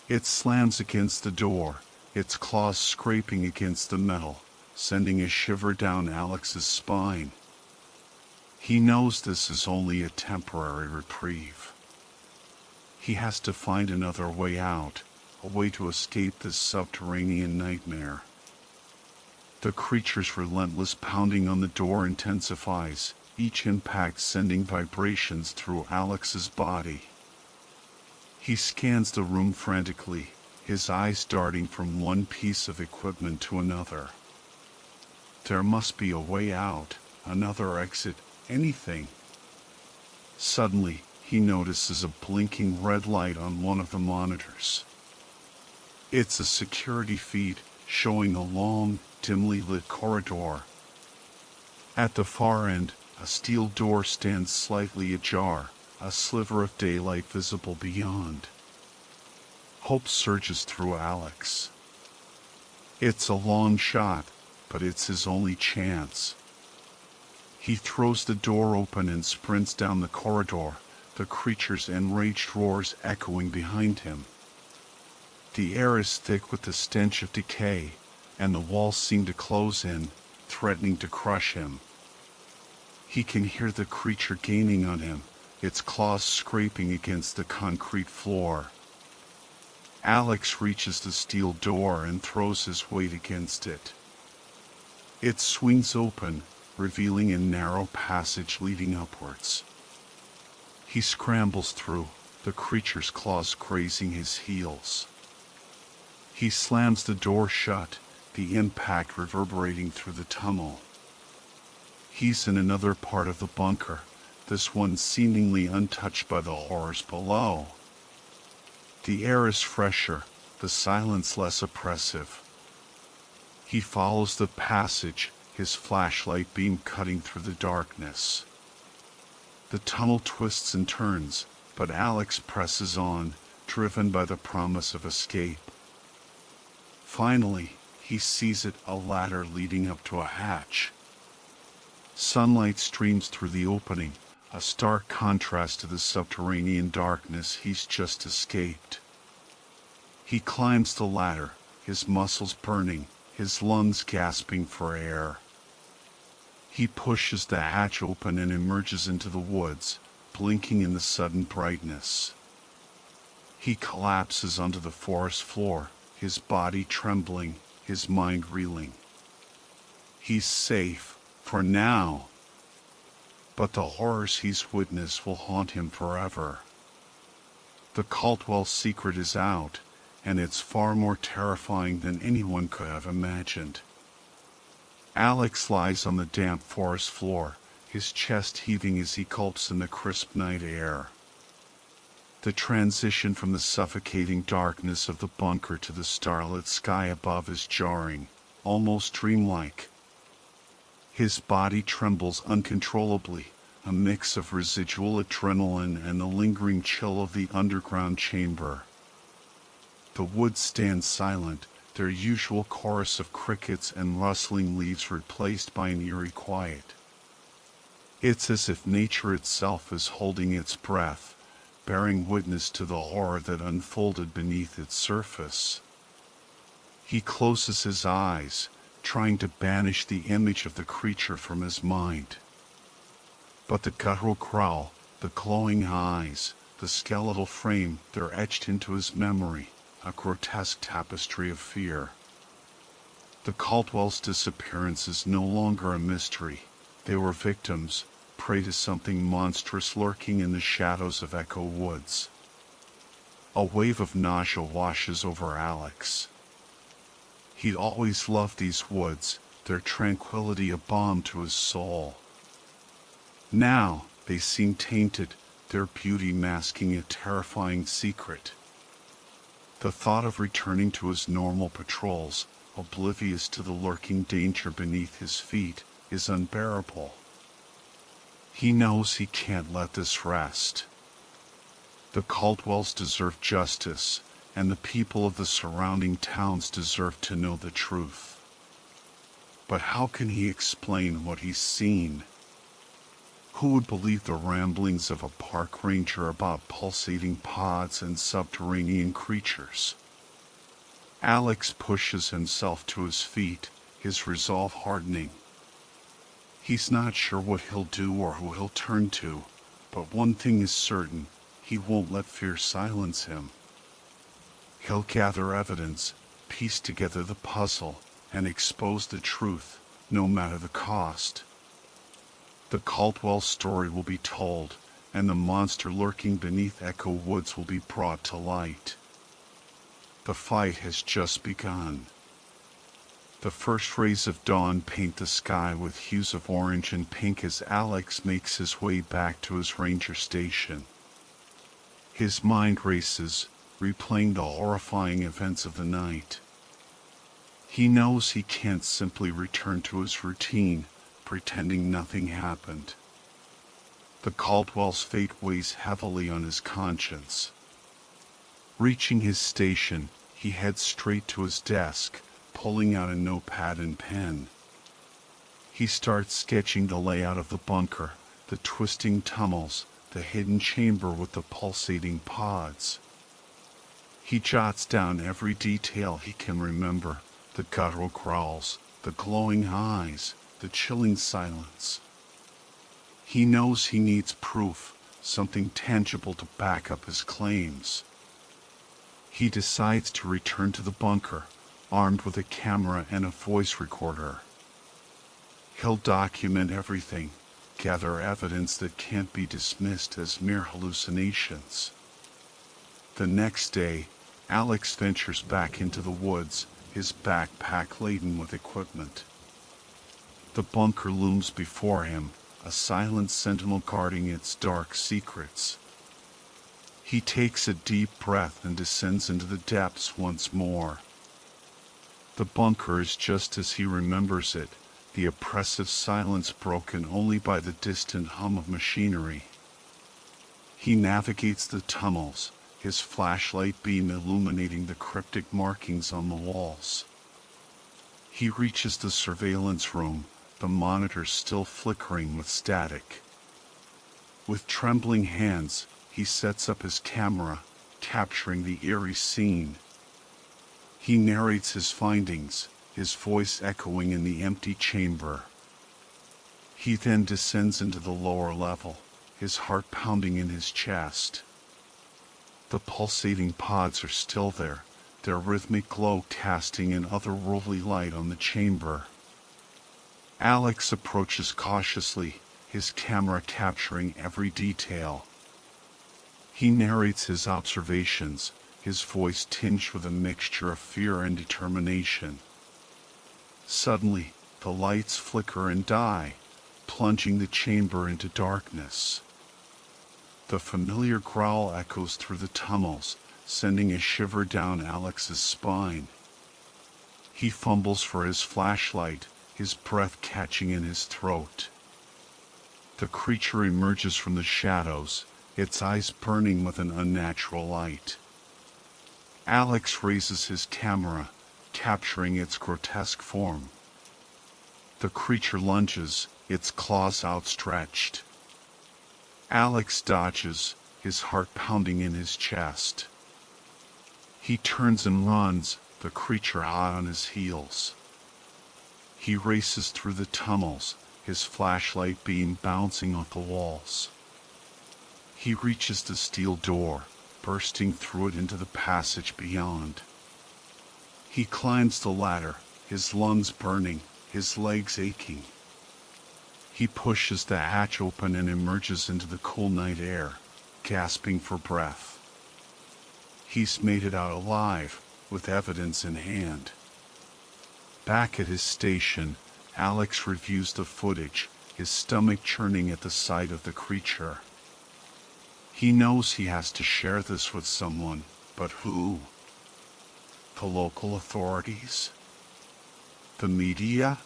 It slams against the door, its claws scraping against the metal, sending a shiver down Alex's spine. He knows this is only a temporary reprieve. He has to find another way out, a way to escape this subterranean nightmare. The creature's relentless pounding on the door intensifies, each impact sending vibrations through Alex's body. He scans the room frantically, his eyes darting from one piece of equipment to another. There must be a way out, another exit, anything. Suddenly, he notices a blinking red light on one of the monitors. It's a security feed, showing a long, dimly lit corridor. At the far end, a steel door stands slightly ajar, a sliver of daylight visible beyond. Hope surges through Alex. It's a long shot, but it's his only chance. He throws the door open and sprints down the corridor, the creature's enraged roars echoing behind him. The air is thick with the stench of decay, and the walls seem to close in, threatening to crush him. He can hear the creature gaining on him, its claws scraping against the concrete floor. Alex reaches the steel door and throws his weight against it. It swings open, revealing a narrow passage leading upwards. He scrambles through, the creature's claws grazing his heels. He slams the door shut, the impact reverberating through the tunnel. He's in another part of the bunker, this one seemingly untouched by the horrors below. The air is fresher, the silence less oppressive. He follows the passage, his flashlight beam cutting through the darkness. The tunnel twists and turns, but Alex presses on, driven by the promise of escape. Finally, he sees it, a ladder leading up to a hatch. Sunlight streams through the opening, a stark contrast to the subterranean darkness he's just escaped. He climbs the ladder, his muscles burning, his lungs gasping for air. He pushes the hatch open and emerges into the woods, blinking in the sudden brightness. He collapses onto the forest floor, his body trembling, his mind reeling. He's safe, for now. But the horrors he's witnessed will haunt him forever. The Caldwell secret is out, and it's far more terrifying than anyone could have imagined. Alex lies on the damp forest floor, his chest heaving as he gulps in the crisp night air. The transition from the suffocating darkness of the bunker to the starlit sky above is jarring, almost dreamlike. His body trembles uncontrollably, a mix of residual adrenaline and the lingering chill of the underground chamber. The woods stand silent, their usual chorus of crickets and rustling leaves replaced by an eerie quiet. It's as if nature itself is holding its breath, bearing witness to the horror that unfolded beneath its surface. He closes his eyes, trying to banish the image of the creature from his mind. But the guttural growl, the glowing eyes, the skeletal frame, they're etched into his memory, a grotesque tapestry of fear. The Caldwell's disappearance is no longer a mystery. They were victims, prey to something monstrous lurking in the shadows of Echo Woods. A wave of nausea washes over Alex. He'd always loved these woods, their tranquility a balm to his soul. Now, they seem tainted, their beauty masking a terrifying secret. The thought of returning to his normal patrols, oblivious to the lurking danger beneath his feet, is unbearable. He knows he can't let this rest. The Caldwells deserve justice, and the people of the surrounding towns deserve to know the truth. But how can he explain what he's seen? Who would believe the ramblings of a park ranger about pulsating pods and subterranean creatures? Alex pushes himself to his feet, his resolve hardening. He's not sure what he'll do or who he'll turn to, but one thing is certain, he won't let fear silence him. He'll gather evidence, piece together the puzzle, and expose the truth, no matter the cost. The Caldwell story will be told, and the monster lurking beneath Echo Woods will be brought to light. The fight has just begun. The first rays of dawn paint the sky with hues of orange and pink as Alex makes his way back to his ranger station. His mind races, replaying the horrifying events of the night. He knows he can't simply return to his routine, pretending nothing happened. The Caldwell's fate weighs heavily on his conscience. Reaching his station, he heads straight to his desk, pulling out a notepad and pen. He starts sketching the layout of the bunker, the twisting tunnels, the hidden chamber with the pulsating pods. He jots down every detail he can remember, the guttural growls, the glowing eyes, the chilling silence. He knows he needs proof, something tangible to back up his claims. He decides to return to the bunker, armed with a camera and a voice recorder. He'll document everything, gather evidence that can't be dismissed as mere hallucinations. The next day, Alex ventures back into the woods, his backpack laden with equipment. The bunker looms before him, a silent sentinel guarding its dark secrets. He takes a deep breath and descends into the depths once more. The bunker is just as he remembers it, the oppressive silence broken only by the distant hum of machinery. He navigates the tunnels, his flashlight beam illuminating the cryptic markings on the walls. He reaches the surveillance room, the monitors still flickering with static. With trembling hands, he sets up his camera, capturing the eerie scene. He narrates his findings, his voice echoing in the empty chamber. He then descends into the lower level, his heart pounding in his chest. The pulsating pods are still there, their rhythmic glow casting an otherworldly light on the chamber. Alex approaches cautiously, his camera capturing every detail. He narrates his observations, his voice tinged with a mixture of fear and determination. Suddenly, the lights flicker and die, plunging the chamber into darkness. The familiar growl echoes through the tunnels, sending a shiver down Alex's spine. He fumbles for his flashlight, his breath catching in his throat. The creature emerges from the shadows, its eyes burning with an unnatural light. Alex raises his camera, capturing its grotesque form. The creature lunges, its claws outstretched. Alex dodges, his heart pounding in his chest. He turns and runs, the creature hot on his heels. He races through the tunnels, his flashlight beam bouncing off the walls. He reaches the steel door, bursting through it into the passage beyond. He climbs the ladder, his lungs burning, his legs aching. He pushes the hatch open and emerges into the cool night air, gasping for breath. He's made it out alive, with evidence in hand. Back at his station, Alex reviews the footage, his stomach churning at the sight of the creature. He knows he has to share this with someone, but who? The local authorities? The media?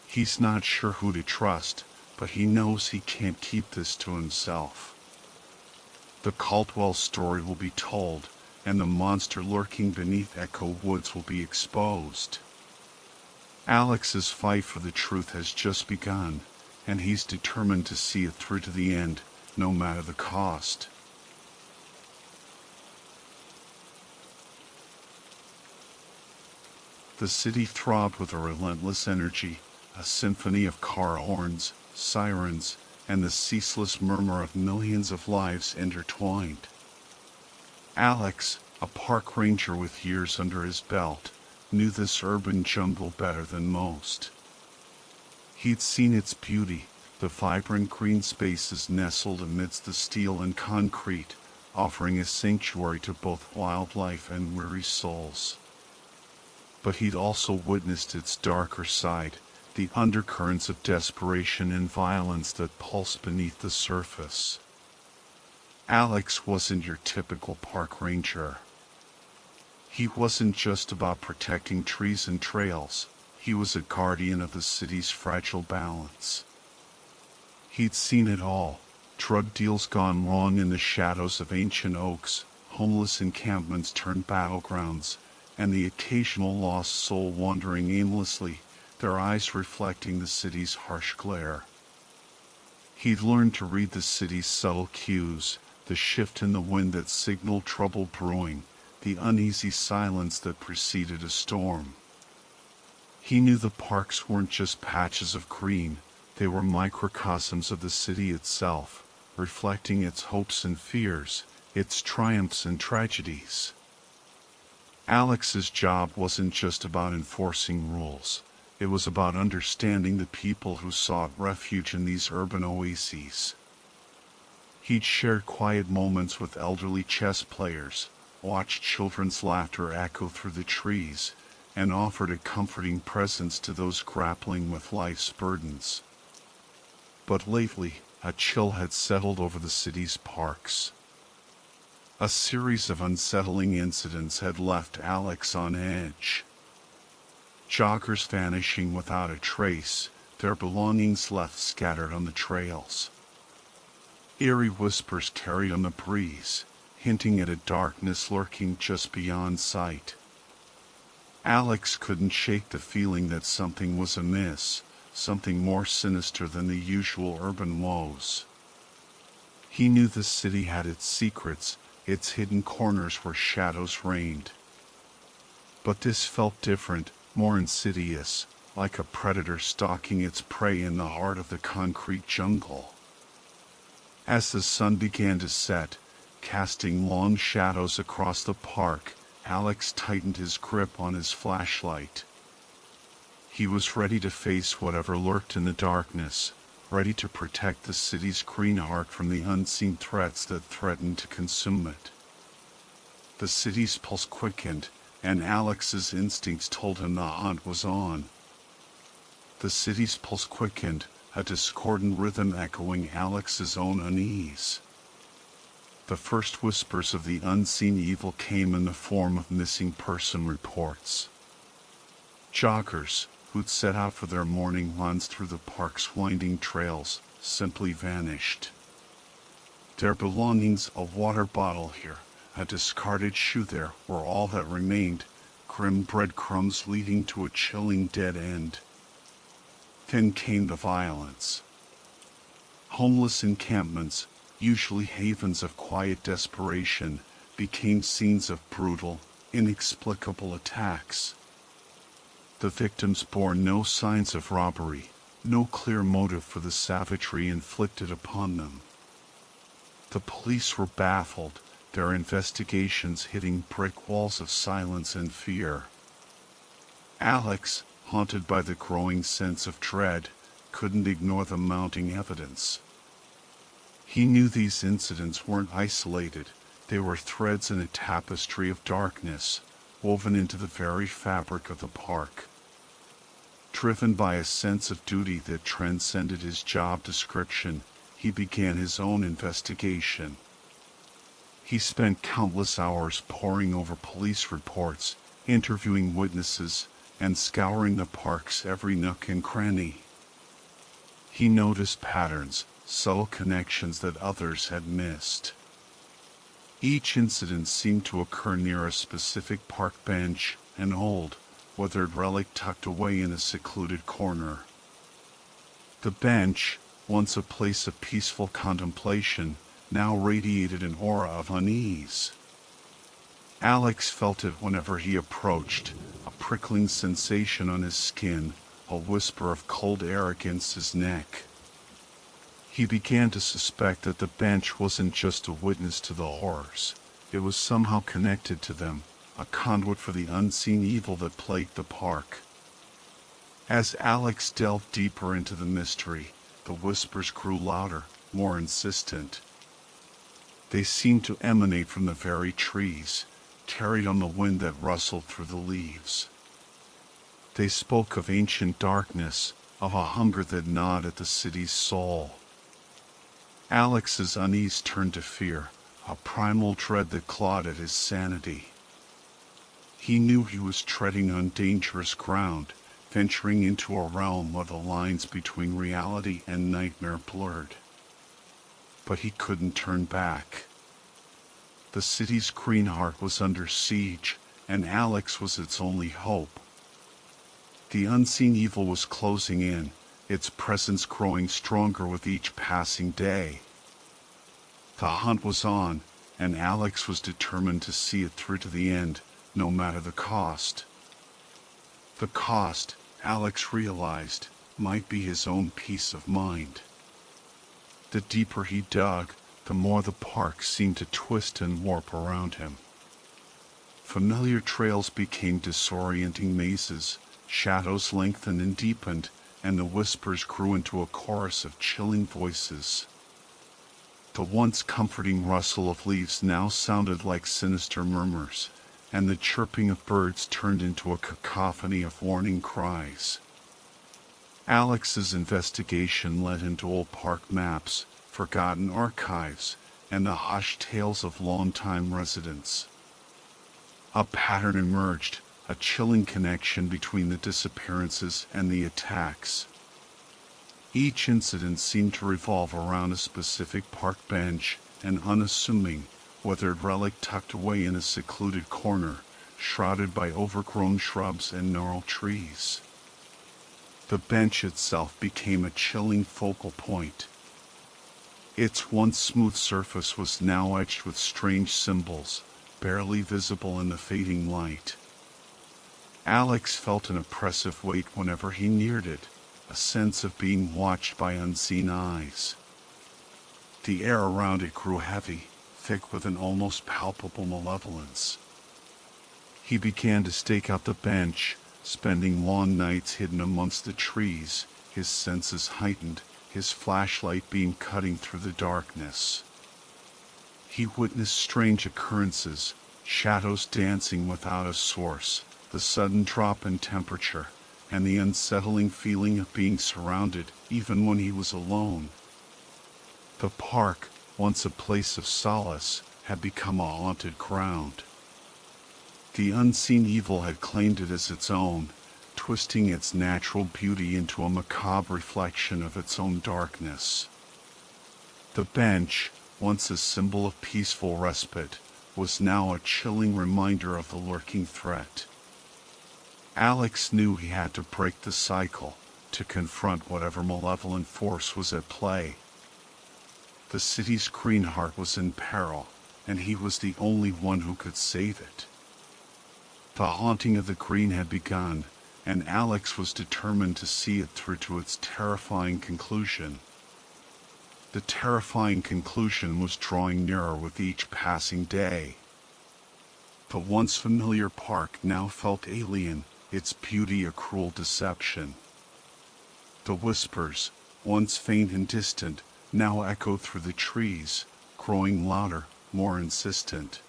He's not sure who to trust, but he knows he can't keep this to himself. The Caldwell story will be told, and the monster lurking beneath Echo Woods will be exposed. Alex's fight for the truth has just begun, and he's determined to see it through to the end, no matter the cost. The city throbbed with a relentless energy, a symphony of car horns, sirens, and the ceaseless murmur of millions of lives intertwined. Alex, a park ranger with years under his belt, knew this urban jungle better than most. He'd seen its beauty, the vibrant green spaces nestled amidst the steel and concrete, offering a sanctuary to both wildlife and weary souls. But he'd also witnessed its darker side, the undercurrents of desperation and violence that pulse beneath the surface. Alex wasn't your typical park ranger. He wasn't just about protecting trees and trails, he was a guardian of the city's fragile balance. He'd seen it all, drug deals gone wrong in the shadows of ancient oaks, homeless encampments turned battlegrounds, and the occasional lost soul wandering aimlessly, their eyes reflecting the city's harsh glare. He'd learned to read the city's subtle cues, the shift in the wind that signaled trouble brewing, the uneasy silence that preceded a storm. He knew the parks weren't just patches of green, they were microcosms of the city itself, reflecting its hopes and fears, its triumphs and tragedies. Alex's job wasn't just about enforcing rules, it was about understanding the people who sought refuge in these urban oases. He'd shared quiet moments with elderly chess players, watched children's laughter echo through the trees, and offered a comforting presence to those grappling with life's burdens. But lately, a chill had settled over the city's parks. A series of unsettling incidents had left Alex on edge. Joggers vanishing without a trace, their belongings left scattered on the trails. Eerie whispers carried on the breeze, hinting at a darkness lurking just beyond sight. Alex couldn't shake the feeling that something was amiss, something more sinister than the usual urban woes. He knew the city had its secrets, its hidden corners where shadows reigned. But this felt different, more insidious, like a predator stalking its prey in the heart of the concrete jungle. As the sun began to set, casting long shadows across the park, Alex tightened his grip on his flashlight. He was ready to face whatever lurked in the darkness, ready to protect the city's green heart from the unseen threats that threatened to consume it. The city's pulse quickened, and Alex's instincts told him the hunt was on. The city's pulse quickened, a discordant rhythm echoing Alex's own unease. The first whispers of the unseen evil came in the form of missing person reports. Joggers, who'd set out for their morning runs through the park's winding trails, simply vanished. Their belongings, a water bottle here, a discarded shoe there, were all that remained, grim breadcrumbs leading to a chilling dead end. Then came the violence. Homeless encampments, usually havens of quiet desperation, became scenes of brutal, inexplicable attacks. The victims bore no signs of robbery, no clear motive for the savagery inflicted upon them. The police were baffled, their investigations hitting brick walls of silence and fear. Alex, haunted by the growing sense of dread, couldn't ignore the mounting evidence. He knew these incidents weren't isolated, they were threads in a tapestry of darkness, woven into the very fabric of the park. Driven by a sense of duty that transcended his job description, he began his own investigation. He spent countless hours poring over police reports, interviewing witnesses, and scouring the park's every nook and cranny. He noticed patterns, subtle connections that others had missed. Each incident seemed to occur near a specific park bench, an old, weathered relic tucked away in a secluded corner. The bench, once a place of peaceful contemplation, now radiated an aura of unease. Alex felt it whenever he approached, a prickling sensation on his skin, a whisper of cold air against his neck. He began to suspect that the bench wasn't just a witness to the horrors, it was somehow connected to them, a conduit for the unseen evil that plagued the park. As Alex delved deeper into the mystery, the whispers grew louder, more insistent. They seemed to emanate from the very trees, carried on the wind that rustled through the leaves. They spoke of ancient darkness, of a hunger that gnawed at the city's soul. Alex's unease turned to fear, a primal dread that clawed at his sanity. He knew he was treading on dangerous ground, venturing into a realm where the lines between reality and nightmare blurred. But he couldn't turn back. The city's green heart was under siege, and Alex was its only hope. The unseen evil was closing in, its presence growing stronger with each passing day. The hunt was on, and Alex was determined to see it through to the end, no matter the cost. The cost, Alex realized, might be his own peace of mind. The deeper he dug, the more the park seemed to twist and warp around him. Familiar trails became disorienting mazes, shadows lengthened and deepened, and the whispers grew into a chorus of chilling voices. The once comforting rustle of leaves now sounded like sinister murmurs, and the chirping of birds turned into a cacophony of warning cries. Alex's investigation led him to old park maps, forgotten archives, and the hushed tales of longtime residents. A pattern emerged, a chilling connection between the disappearances and the attacks. Each incident seemed to revolve around a specific park bench, an unassuming, weathered relic tucked away in a secluded corner, shrouded by overgrown shrubs and gnarled trees. The bench itself became a chilling focal point. Its once smooth surface was now etched with strange symbols, barely visible in the fading light. Alex felt an oppressive weight whenever he neared it, a sense of being watched by unseen eyes. The air around it grew heavy, thick with an almost palpable malevolence. He began to stake out the bench, spending long nights hidden amongst the trees, his senses heightened, his flashlight beam cutting through the darkness. He witnessed strange occurrences, shadows dancing without a source, the sudden drop in temperature, and the unsettling feeling of being surrounded even when he was alone. The park, once a place of solace, had become a haunted ground. The unseen evil had claimed it as its own, twisting its natural beauty into a macabre reflection of its own darkness. The bench, once a symbol of peaceful respite, was now a chilling reminder of the lurking threat. Alex knew he had to break the cycle, to confront whatever malevolent force was at play. The city's green heart was in peril, and he was the only one who could save it. The haunting of the green had begun, and Alex was determined to see it through to its terrifying conclusion. The terrifying conclusion was drawing nearer with each passing day. The once familiar park now felt alien, its beauty a cruel deception. The whispers, once faint and distant, now echoed through the trees, growing louder, more insistent.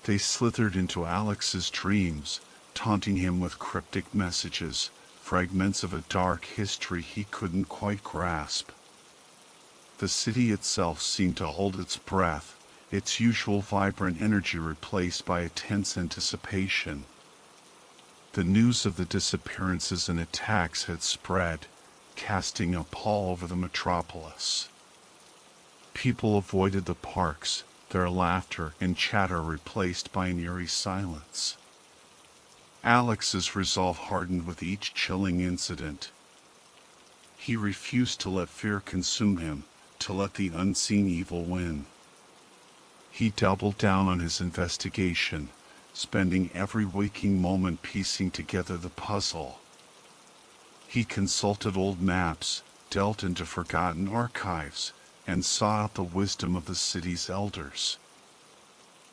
They slithered into Alex's dreams, taunting him with cryptic messages, fragments of a dark history he couldn't quite grasp. The city itself seemed to hold its breath, its usual vibrant energy replaced by a tense anticipation. The news of the disappearances and attacks had spread, casting a pall over the metropolis. People avoided the parks, their laughter and chatter replaced by an eerie silence. Alex's resolve hardened with each chilling incident. He refused to let fear consume him, to let the unseen evil win. He doubled down on his investigation, spending every waking moment piecing together the puzzle. He consulted old maps, delved into forgotten archives, and sought out the wisdom of the city's elders.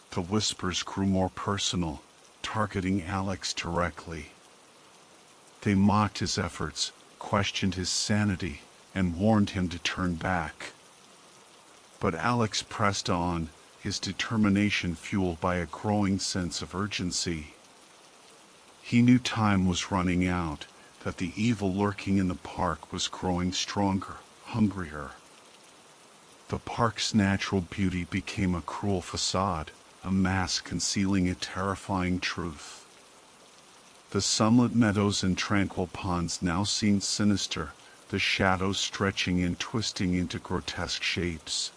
The whispers grew more personal, targeting Alex directly. They mocked his efforts, questioned his sanity, and warned him to turn back. But Alex pressed on, his determination fueled by a growing sense of urgency. He knew time was running out, that the evil lurking in the park was growing stronger, hungrier. The park's natural beauty became a cruel facade, a mask concealing a terrifying truth. The sunlit meadows and tranquil ponds now seemed sinister, the shadows stretching and twisting into grotesque shapes.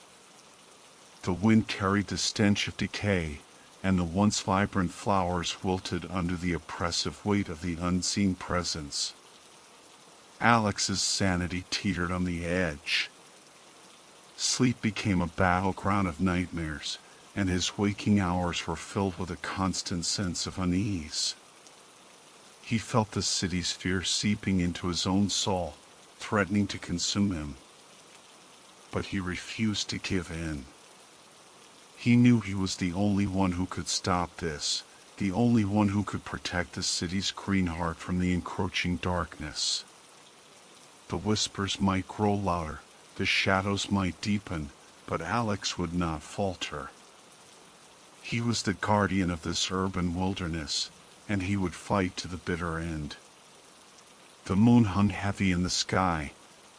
The wind carried the stench of decay, and the once vibrant flowers wilted under the oppressive weight of the unseen presence. Alex's sanity teetered on the edge. Sleep became a battleground of nightmares, and his waking hours were filled with a constant sense of unease. He felt the city's fear seeping into his own soul, threatening to consume him. But he refused to give in. He knew he was the only one who could stop this, the only one who could protect the city's green heart from the encroaching darkness. The whispers might grow louder, the shadows might deepen, but Alex would not falter. He was the guardian of this urban wilderness, and he would fight to the bitter end. The moon hung heavy in the sky,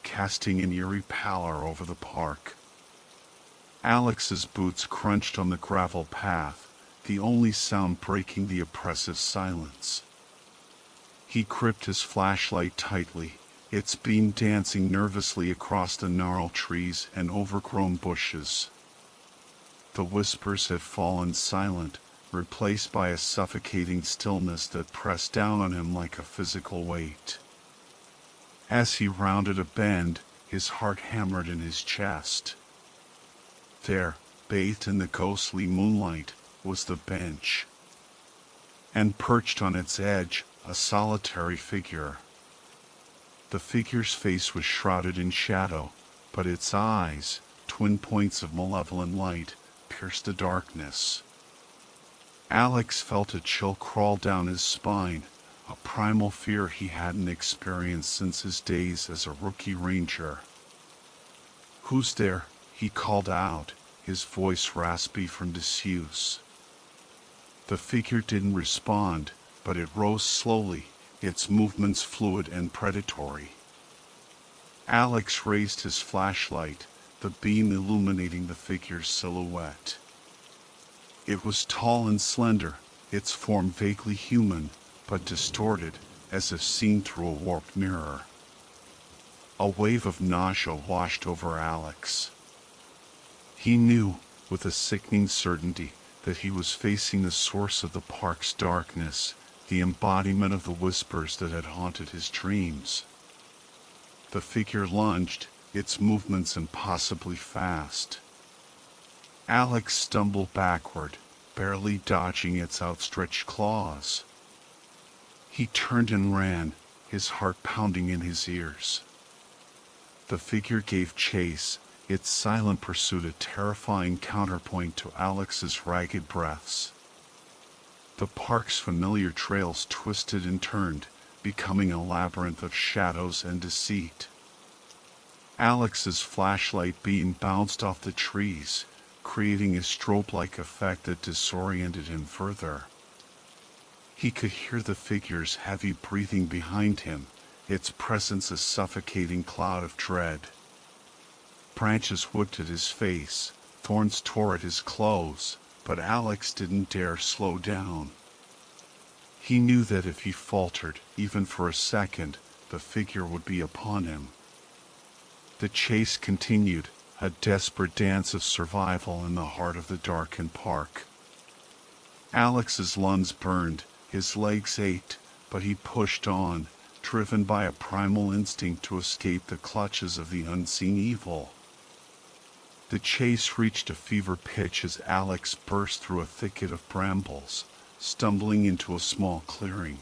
casting an eerie pallor over the park. Alex's boots crunched on the gravel path, the only sound breaking the oppressive silence. He gripped his flashlight tightly, its beam dancing nervously across the gnarled trees and overgrown bushes. The whispers had fallen silent, replaced by a suffocating stillness that pressed down on him like a physical weight. As he rounded a bend, his heart hammered in his chest. There, bathed in the ghostly moonlight, was the bench. And perched on its edge, a solitary figure. The figure's face was shrouded in shadow, but its eyes, twin points of malevolent light, pierced the darkness. Alex felt a chill crawl down his spine, a primal fear he hadn't experienced since his days as a rookie ranger. "Who's there?" he called out, his voice raspy from disuse. The figure didn't respond, but it rose slowly, its movements fluid and predatory. Alex raised his flashlight, the beam illuminating the figure's silhouette. It was tall and slender, its form vaguely human, but distorted, as if seen through a warped mirror. A wave of nausea washed over Alex. He knew, with a sickening certainty, that he was facing the source of the park's darkness, the embodiment of the whispers that had haunted his dreams. The figure lunged, its movements impossibly fast. Alex stumbled backward, barely dodging its outstretched claws. He turned and ran, his heart pounding in his ears. The figure gave chase, its silent pursuit a terrifying counterpoint to Alex's ragged breaths. The park's familiar trails twisted and turned, becoming a labyrinth of shadows and deceit. Alex's flashlight beam bounced off the trees, creating a strobe-like effect that disoriented him further. He could hear the figure's heavy breathing behind him, its presence a suffocating cloud of dread. Branches whipped at his face, thorns tore at his clothes, but Alex didn't dare slow down. He knew that if he faltered, even for a second, the figure would be upon him. The chase continued, a desperate dance of survival in the heart of the darkened park. Alex's lungs burned, his legs ached, but he pushed on, driven by a primal instinct to escape the clutches of the unseen evil. The chase reached a fever pitch as Alex burst through a thicket of brambles, stumbling into a small clearing.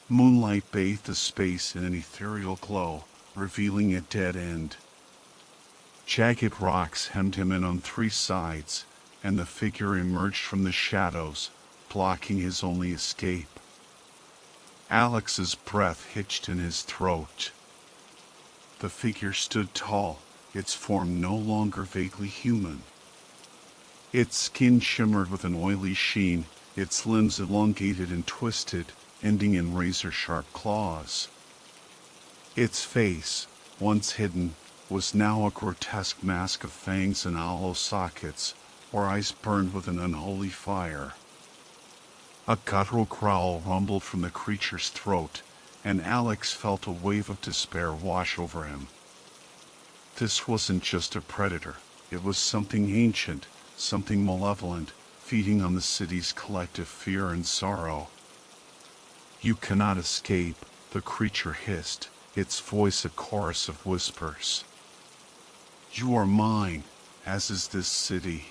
Moonlight bathed the space in an ethereal glow, revealing a dead end. Jagged rocks hemmed him in on three sides, and the figure emerged from the shadows, blocking his only escape. Alex's breath hitched in his throat. The figure stood tall, its form no longer vaguely human. Its skin shimmered with an oily sheen, its limbs elongated and twisted, ending in razor-sharp claws. Its face, once hidden, was now a grotesque mask of fangs and hollow sockets, where eyes burned with an unholy fire. A guttural growl rumbled from the creature's throat, and Alex felt a wave of despair wash over him. This wasn't just a predator, it was something ancient, something malevolent, feeding on the city's collective fear and sorrow. "You cannot escape," the creature hissed, its voice a chorus of whispers. You are mine, as is this city.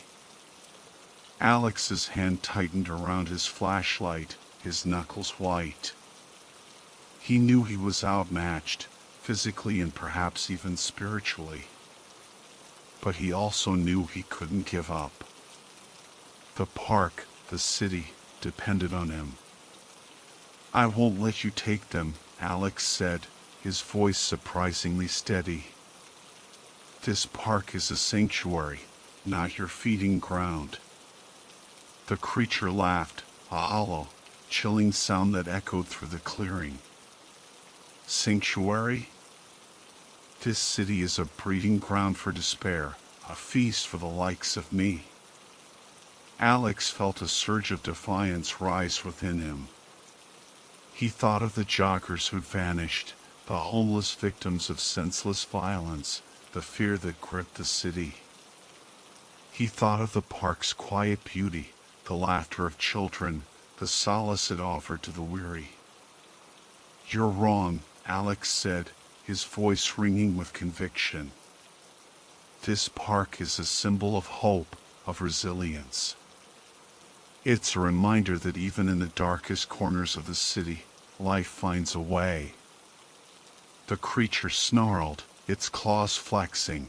Alex's hand tightened around his flashlight, his knuckles white. He knew he was outmatched, physically and perhaps even spiritually. But he also knew he couldn't give up. The park, the city, depended on him. I won't let you take them, Alex said, his voice surprisingly steady. This park is a sanctuary, not your feeding ground. The creature laughed, a hollow, chilling sound that echoed through the clearing. Sanctuary? This city is a breeding ground for despair, a feast for the likes of me. Alex felt a surge of defiance rise within him. He thought of the joggers who'd vanished, the homeless victims of senseless violence, the fear that gripped the city. He thought of the park's quiet beauty, the laughter of children, the solace it offered to the weary. You're wrong, Alex said, his voice ringing with conviction. This park is a symbol of hope, of resilience. It's a reminder that even in the darkest corners of the city, life finds a way. The creature snarled, its claws flexing.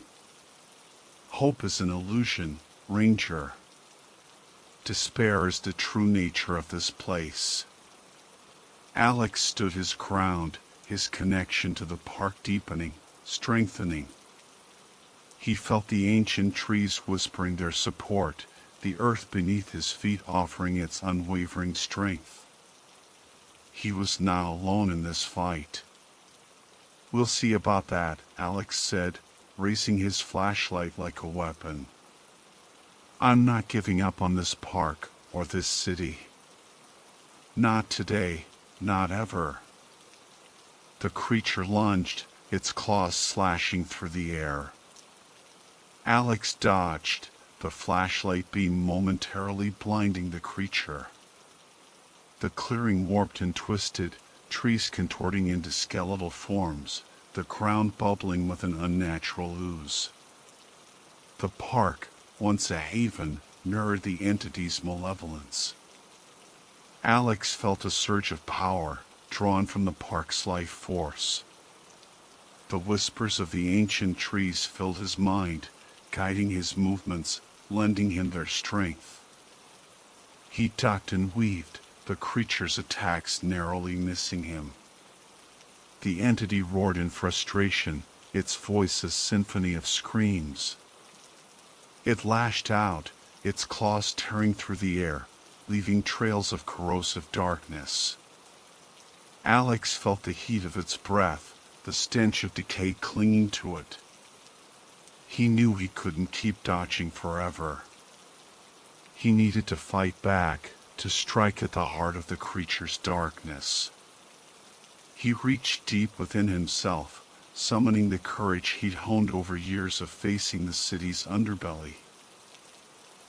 Hope is an illusion, Ranger. Despair is the true nature of this place. Alex stood his ground, his connection to the park deepening, strengthening. He felt the ancient trees whispering their support, the earth beneath his feet offering its unwavering strength. He was now alone in this fight. We'll see about that, Alex said, raising his flashlight like a weapon. I'm not giving up on this park or this city. Not today, not ever. The creature lunged, its claws slashing through the air. Alex dodged, the flashlight beam momentarily blinding the creature. The clearing warped and twisted, trees contorting into skeletal forms, the ground bubbling with an unnatural ooze. The park, once a haven, mirrored the entity's malevolence. Alex felt a surge of power, drawn from the park's life force. The whispers of the ancient trees filled his mind, guiding his movements, lending him their strength. He ducked and weaved, the creature's attacks narrowly missing him. The entity roared in frustration, its voice a symphony of screams. It lashed out, its claws tearing through the air, leaving trails of corrosive darkness. Alex felt the heat of its breath, the stench of decay clinging to it. He knew he couldn't keep dodging forever. He needed to fight back, to strike at the heart of the creature's darkness. He reached deep within himself, summoning the courage he'd honed over years of facing the city's underbelly.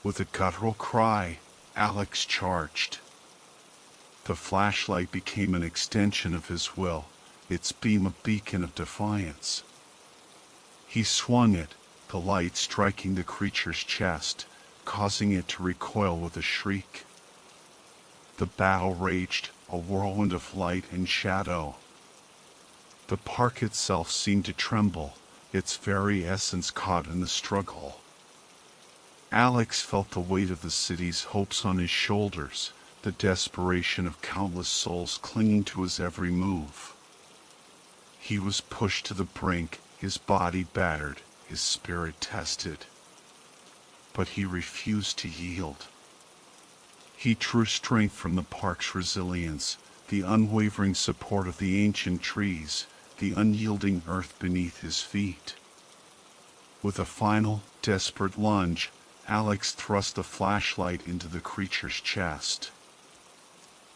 With a guttural cry, Alex charged. The flashlight became an extension of his will, its beam a beacon of defiance. He swung it, the light striking the creature's chest, causing it to recoil with a shriek. The battle raged, a whirlwind of light and shadow. The park itself seemed to tremble, its very essence caught in the struggle. Alex felt the weight of the city's hopes on his shoulders, the desperation of countless souls clinging to his every move. He was pushed to the brink, his body battered, his spirit tested. But he refused to yield. He drew strength from the park's resilience, the unwavering support of the ancient trees, the unyielding earth beneath his feet. With a final, desperate lunge, Alex thrust the flashlight into the creature's chest.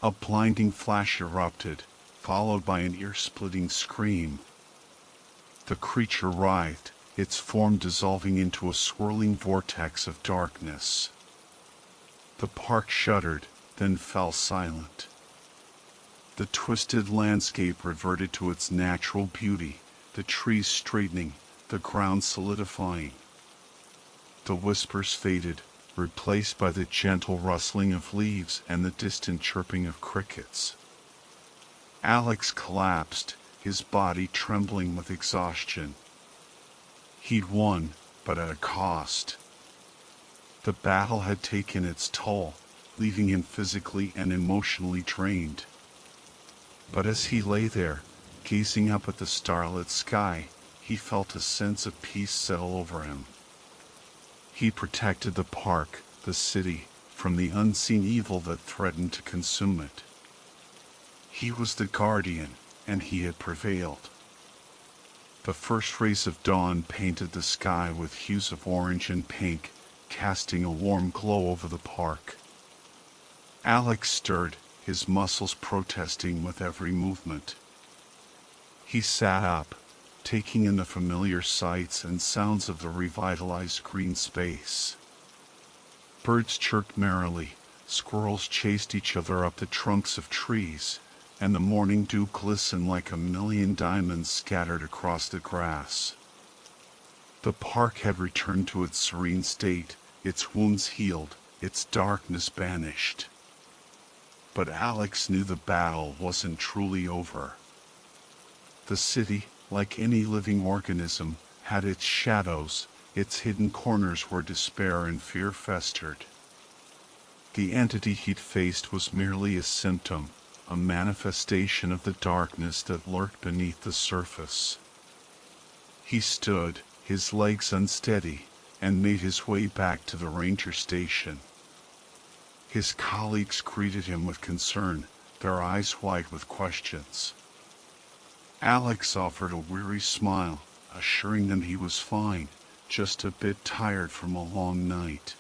A blinding flash erupted, followed by an ear-splitting scream. The creature writhed, its form dissolving into a swirling vortex of darkness. The park shuddered, then fell silent. The twisted landscape reverted to its natural beauty, the trees straightening, the ground solidifying. The whispers faded, replaced by the gentle rustling of leaves and the distant chirping of crickets. Alex collapsed, his body trembling with exhaustion. He'd won, but at a cost. The battle had taken its toll, leaving him physically and emotionally drained. But as he lay there, gazing up at the starlit sky, he felt a sense of peace settle over him. He protected the park, the city, from the unseen evil that threatened to consume it. He was the guardian, and he had prevailed. The first rays of dawn painted the sky with hues of orange and pink, casting a warm glow over the park. Alex stirred, his muscles protesting with every movement. He sat up, taking in the familiar sights and sounds of the revitalized green space. Birds chirped merrily, squirrels chased each other up the trunks of trees, and the morning dew glistened like a million diamonds scattered across the grass. The park had returned to its serene state, its wounds healed, its darkness banished. But Alex knew the battle wasn't truly over. The city, like any living organism, had its shadows, its hidden corners where despair and fear festered. The entity he'd faced was merely a symptom, a manifestation of the darkness that lurked beneath the surface. He stood, his legs unsteady, and made his way back to the ranger station. His colleagues greeted him with concern, their eyes wide with questions. Alex offered a weary smile, assuring them he was fine, just a bit tired from a long night.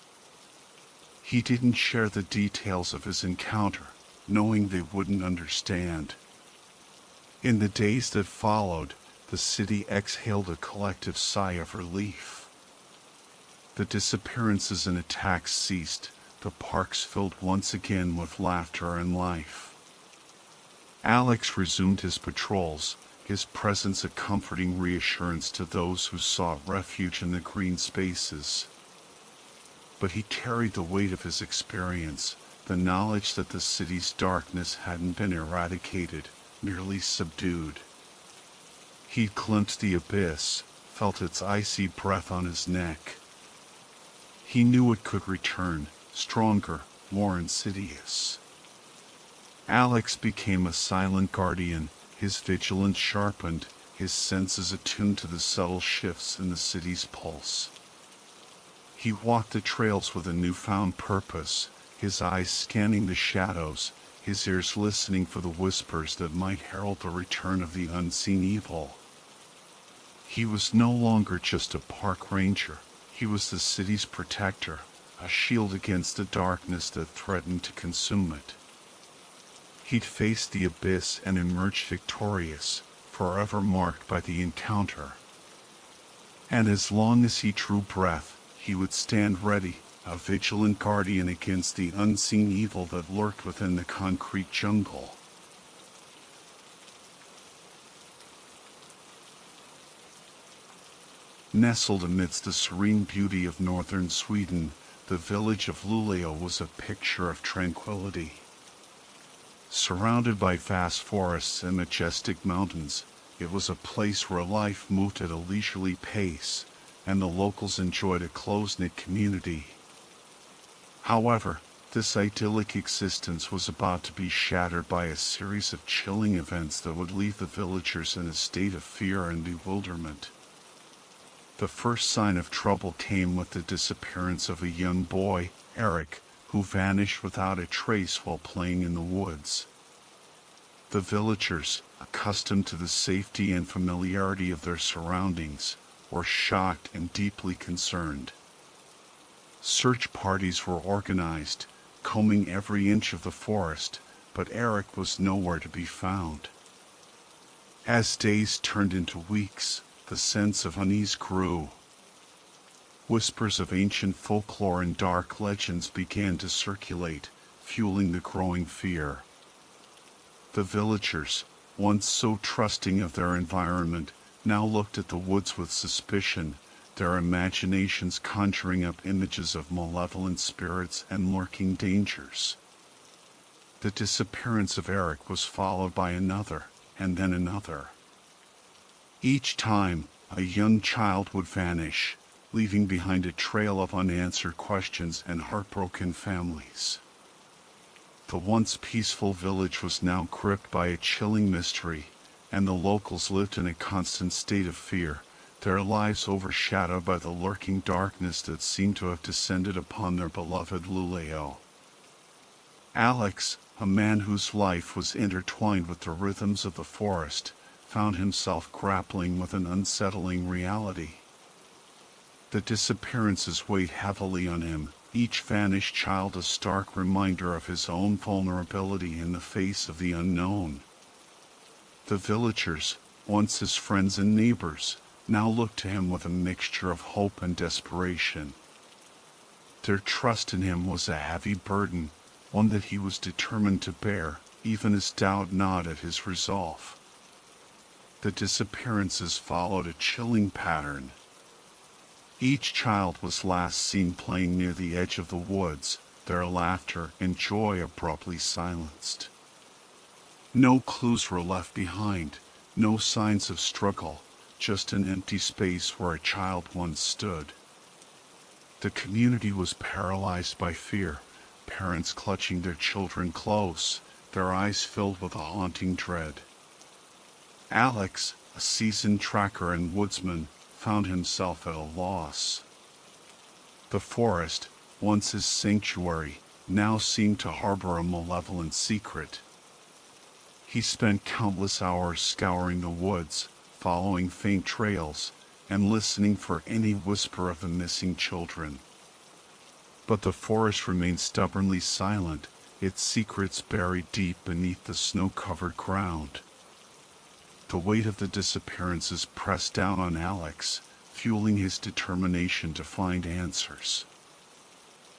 He didn't share the details of his encounter, knowing they wouldn't understand. In the days that followed, the city exhaled a collective sigh of relief. The disappearances and attacks ceased, the parks filled once again with laughter and life. Alex resumed his patrols, his presence a comforting reassurance to those who sought refuge in the green spaces. But he carried the weight of his experience, the knowledge that the city's darkness hadn't been eradicated, merely subdued. He glimpsed the abyss, felt its icy breath on his neck. He knew it could return, stronger, more insidious. Alex became a silent guardian, his vigilance sharpened, his senses attuned to the subtle shifts in the city's pulse. He walked the trails with a newfound purpose, his eyes scanning the shadows, his ears listening for the whispers that might herald the return of the unseen evil. He was no longer just a park ranger, he was the city's protector, a shield against the darkness that threatened to consume it. He'd faced the abyss and emerged victorious, forever marked by the encounter. And as long as he drew breath, he would stand ready, a vigilant guardian against the unseen evil that lurked within the concrete jungle. Nestled amidst the serene beauty of northern Sweden, the village of Luleå was a picture of tranquility. Surrounded by vast forests and majestic mountains, it was a place where life moved at a leisurely pace, and the locals enjoyed a close-knit community. However, this idyllic existence was about to be shattered by a series of chilling events that would leave the villagers in a state of fear and bewilderment. The first sign of trouble came with the disappearance of a young boy, Eric, who vanished without a trace while playing in the woods. The villagers, accustomed to the safety and familiarity of their surroundings, were shocked and deeply concerned. Search parties were organized, combing every inch of the forest, but Eric was nowhere to be found. As days turned into weeks, the sense of unease grew. Whispers of ancient folklore and dark legends began to circulate, fueling the growing fear. The villagers, once so trusting of their environment, now looked at the woods with suspicion, their imaginations conjuring up images of malevolent spirits and lurking dangers. The disappearance of Eric was followed by another, and then another. Each time, a young child would vanish, leaving behind a trail of unanswered questions and heartbroken families. The once peaceful village was now gripped by a chilling mystery, and the locals lived in a constant state of fear, their lives overshadowed by the lurking darkness that seemed to have descended upon their beloved Luleo. Alex, a man whose life was intertwined with the rhythms of the forest, found himself grappling with an unsettling reality. The disappearances weighed heavily on him, each vanished child a stark reminder of his own vulnerability in the face of the unknown. The villagers, once his friends and neighbors, now looked to him with a mixture of hope and desperation. Their trust in him was a heavy burden, one that he was determined to bear, even as doubt gnawed at his resolve. The disappearances followed a chilling pattern. Each child was last seen playing near the edge of the woods, their laughter and joy abruptly silenced. No clues were left behind, no signs of struggle, just an empty space where a child once stood. The community was paralyzed by fear, parents clutching their children close, their eyes filled with a haunting dread. Alex, a seasoned tracker and woodsman, found himself at a loss. The forest, once his sanctuary, now seemed to harbor a malevolent secret. He spent countless hours scouring the woods, following faint trails, and listening for any whisper of the missing children. But the forest remained stubbornly silent, its secrets buried deep beneath the snow-covered ground. The weight of the disappearances pressed down on Alex, fueling his determination to find answers.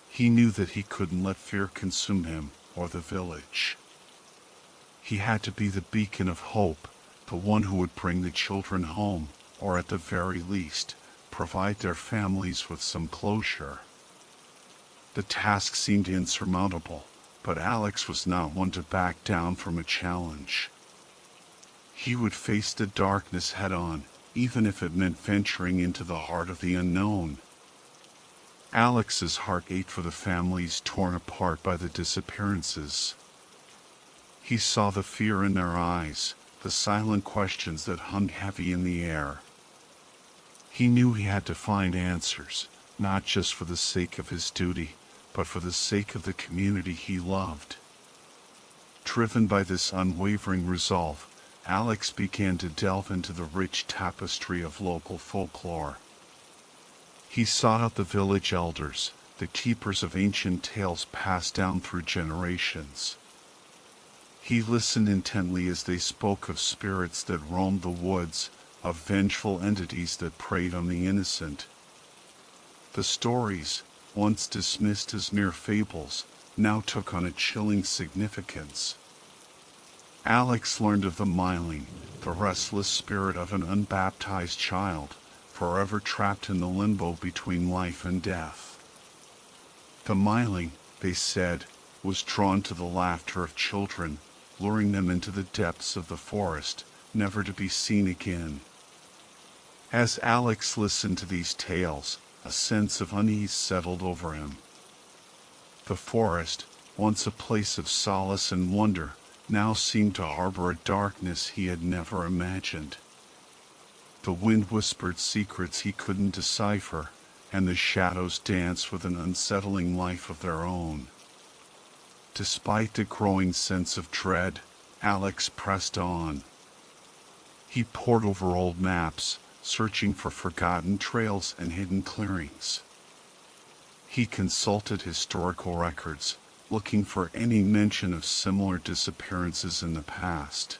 He knew that he couldn't let fear consume him or the village. He had to be the beacon of hope, the one who would bring the children home, or at the very least, provide their families with some closure. The task seemed insurmountable, but Alex was not one to back down from a challenge. He would face the darkness head-on, even if it meant venturing into the heart of the unknown. Alex's heart ached for the families torn apart by the disappearances. He saw the fear in their eyes, the silent questions that hung heavy in the air. He knew he had to find answers, not just for the sake of his duty, but for the sake of the community he loved. Driven by this unwavering resolve, Alex began to delve into the rich tapestry of local folklore. He sought out the village elders, the keepers of ancient tales passed down through generations. He listened intently as they spoke of spirits that roamed the woods, of vengeful entities that preyed on the innocent. The stories, once dismissed as mere fables, now took on a chilling significance. Alex learned of the myling, the restless spirit of an unbaptized child, forever trapped in the limbo between life and death. The myling, they said, was drawn to the laughter of children, luring them into the depths of the forest, never to be seen again. As Alex listened to these tales, a sense of unease settled over him. The forest, once a place of solace and wonder, now seemed to harbor a darkness he had never imagined. The wind whispered secrets he couldn't decipher, and the shadows danced with an unsettling life of their own. Despite the growing sense of dread, Alex pressed on. He pored over old maps, searching for forgotten trails and hidden clearings. He consulted historical records, looking for any mention of similar disappearances in the past.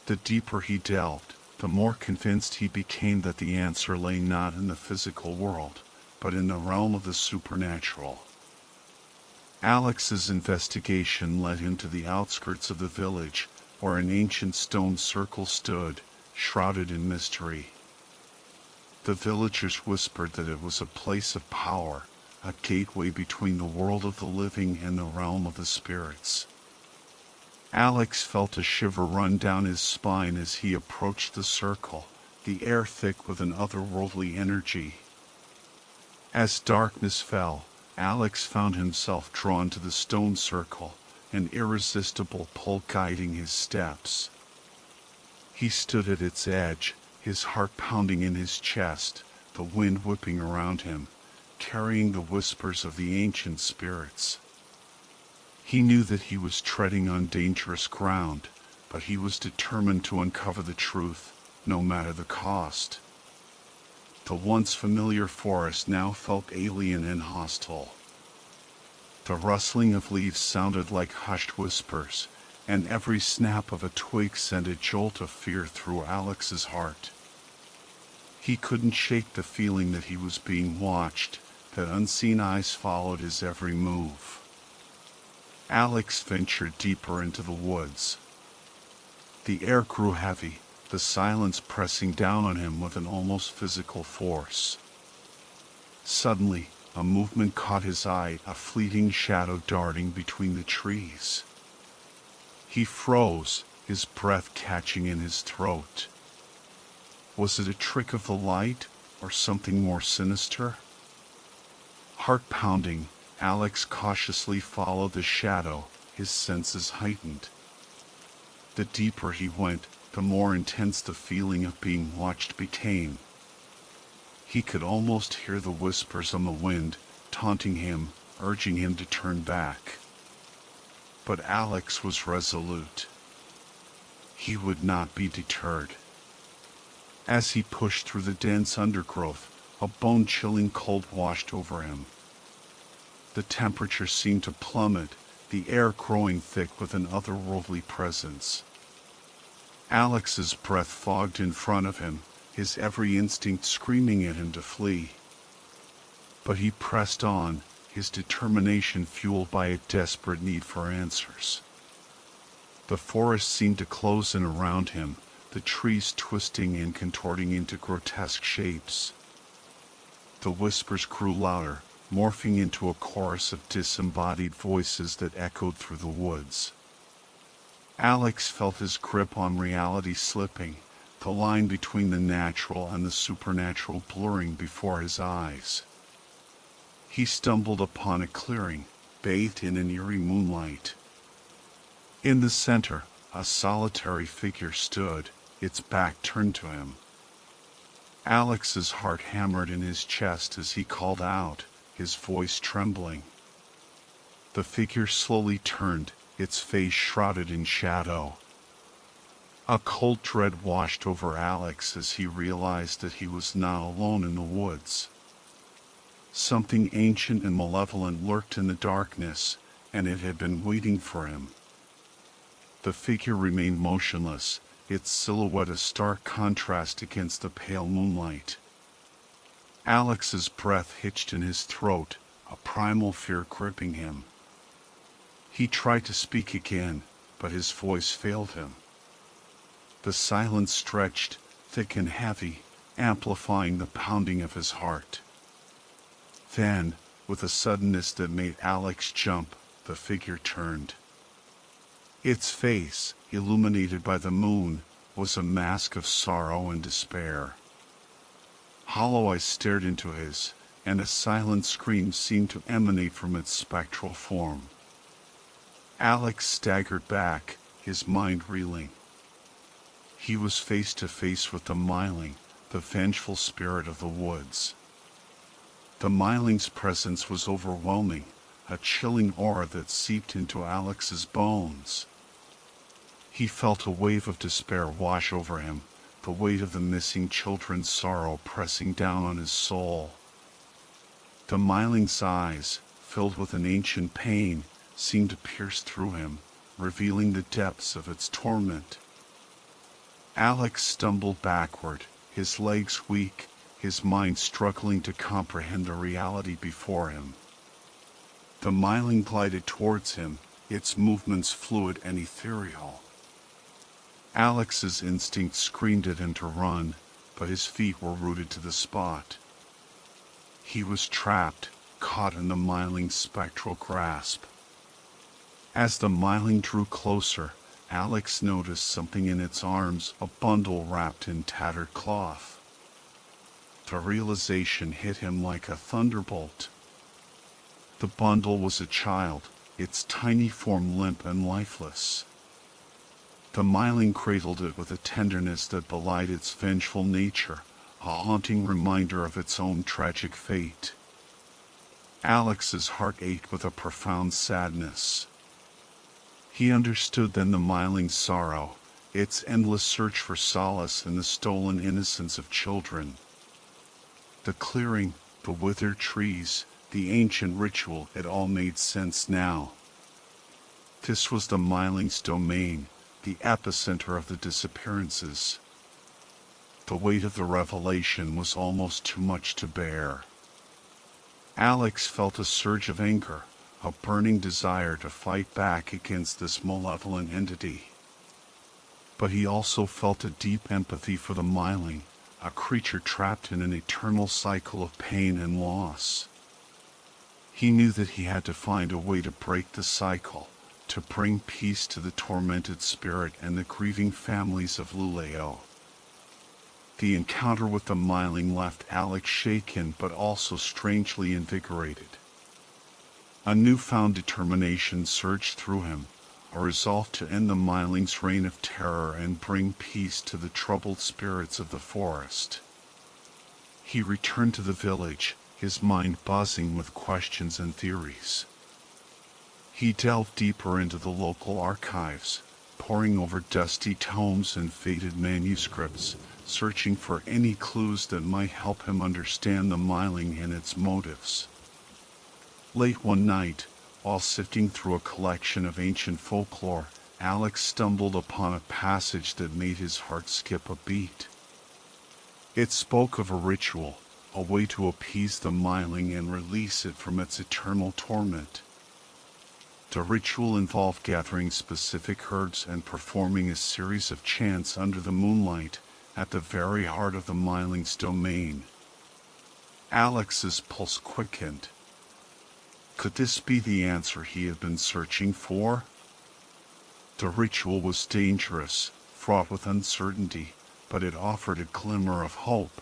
The deeper he delved, the more convinced he became that the answer lay not in the physical world, but in the realm of the supernatural. Alex's investigation led him to the outskirts of the village, where an ancient stone circle stood, shrouded in mystery. The villagers whispered that it was a place of power, a gateway between the world of the living and the realm of the spirits. Alex felt a shiver run down his spine as he approached the circle, the air thick with an otherworldly energy. As darkness fell, Alex found himself drawn to the stone circle, an irresistible pull guiding his steps. He stood at its edge, his heart pounding in his chest, the wind whipping around him, carrying the whispers of the ancient spirits. He knew that he was treading on dangerous ground, but he was determined to uncover the truth, no matter the cost. The once familiar forest now felt alien and hostile. The rustling of leaves sounded like hushed whispers, and every snap of a twig sent a jolt of fear through Alex's heart. He couldn't shake the feeling that he was being watched, that unseen eyes followed his every move. Alex ventured deeper into the woods. The air grew heavy, the silence pressing down on him with an almost physical force. Suddenly, a movement caught his eye, a fleeting shadow darting between the trees. He froze, his breath catching in his throat. Was it a trick of the light, or something more sinister? Heart pounding, Alex cautiously followed the shadow, his senses heightened. The deeper he went, the more intense the feeling of being watched became. He could almost hear the whispers on the wind, taunting him, urging him to turn back. But Alex was resolute. He would not be deterred. As he pushed through the dense undergrowth, a bone-chilling cold washed over him. The temperature seemed to plummet, the air growing thick with an otherworldly presence. Alex's breath fogged in front of him, his every instinct screaming at him to flee. But he pressed on, his determination fueled by a desperate need for answers. The forest seemed to close in around him, the trees twisting and contorting into grotesque shapes. The whispers grew louder, morphing into a chorus of disembodied voices that echoed through the woods. Alex felt his grip on reality slipping, the line between the natural and the supernatural blurring before his eyes. He stumbled upon a clearing, bathed in an eerie moonlight. In the center, a solitary figure stood, its back turned to him. Alex's heart hammered in his chest as he called out, his voice trembling. The figure slowly turned, its face shrouded in shadow. A cold dread washed over Alex as he realized that he was now alone in the woods. Something ancient and malevolent lurked in the darkness, and it had been waiting for him. The figure remained motionless, its silhouette a stark contrast against the pale moonlight. Alex's breath hitched in his throat, a primal fear gripping him. He tried to speak again, but his voice failed him. The silence stretched, thick and heavy, amplifying the pounding of his heart. Then, with a suddenness that made Alex jump, the figure turned. Its face, illuminated by the moon, was a mask of sorrow and despair. Hollow eyes stared into his, and a silent scream seemed to emanate from its spectral form. Alex staggered back, his mind reeling. He was face to face with the Myling, the vengeful spirit of the woods. The Myling's presence was overwhelming, a chilling aura that seeped into Alex's bones. He felt a wave of despair wash over him, the weight of the missing children's sorrow pressing down on his soul. The Myling's eyes, filled with an ancient pain, seemed to pierce through him, revealing the depths of its torment. Alex stumbled backward, his legs weak, his mind struggling to comprehend the reality before him. The The myling glided towards him, its movements fluid and ethereal. Alex's instinct screamed at him to run, but his feet were rooted to the spot. He was trapped, caught in the myling's spectral grasp. As the myling drew closer, Alex noticed something in its arms, a bundle wrapped in tattered cloth. The realization hit him like a thunderbolt. The bundle was a child, its tiny form limp and lifeless. The myling cradled it with a tenderness that belied its vengeful nature, a haunting reminder of its own tragic fate. Alex's heart ached with a profound sadness. He understood then the myling's sorrow, its endless search for solace in the stolen innocence of children. The clearing, the withered trees, the ancient ritual, it all made sense now. This was the myling's domain, the epicenter of the disappearances. The weight of the revelation was almost too much to bear. Alex felt a surge of anger, a burning desire to fight back against this malevolent entity. But he also felt a deep empathy for the myling, a creature trapped in an eternal cycle of pain and loss. He knew that he had to find a way to break the cycle, to bring peace to the tormented spirit and the grieving families of Luleo. The encounter with the myling left Alex shaken but also strangely invigorated. A newfound determination surged through him, a resolve to end the myling's reign of terror and bring peace to the troubled spirits of the forest. He returned to the village, his mind buzzing with questions and theories. He delved deeper into the local archives, poring over dusty tomes and faded manuscripts, searching for any clues that might help him understand the myling and its motives. Late one night, while sifting through a collection of ancient folklore, Alex stumbled upon a passage that made his heart skip a beat. It spoke of a ritual, a way to appease the myling and release it from its eternal torment. The ritual involved gathering specific herbs and performing a series of chants under the moonlight, at the very heart of the myling's domain. Alex's pulse quickened. Could this be the answer he had been searching for? The ritual was dangerous, fraught with uncertainty, but it offered a glimmer of hope.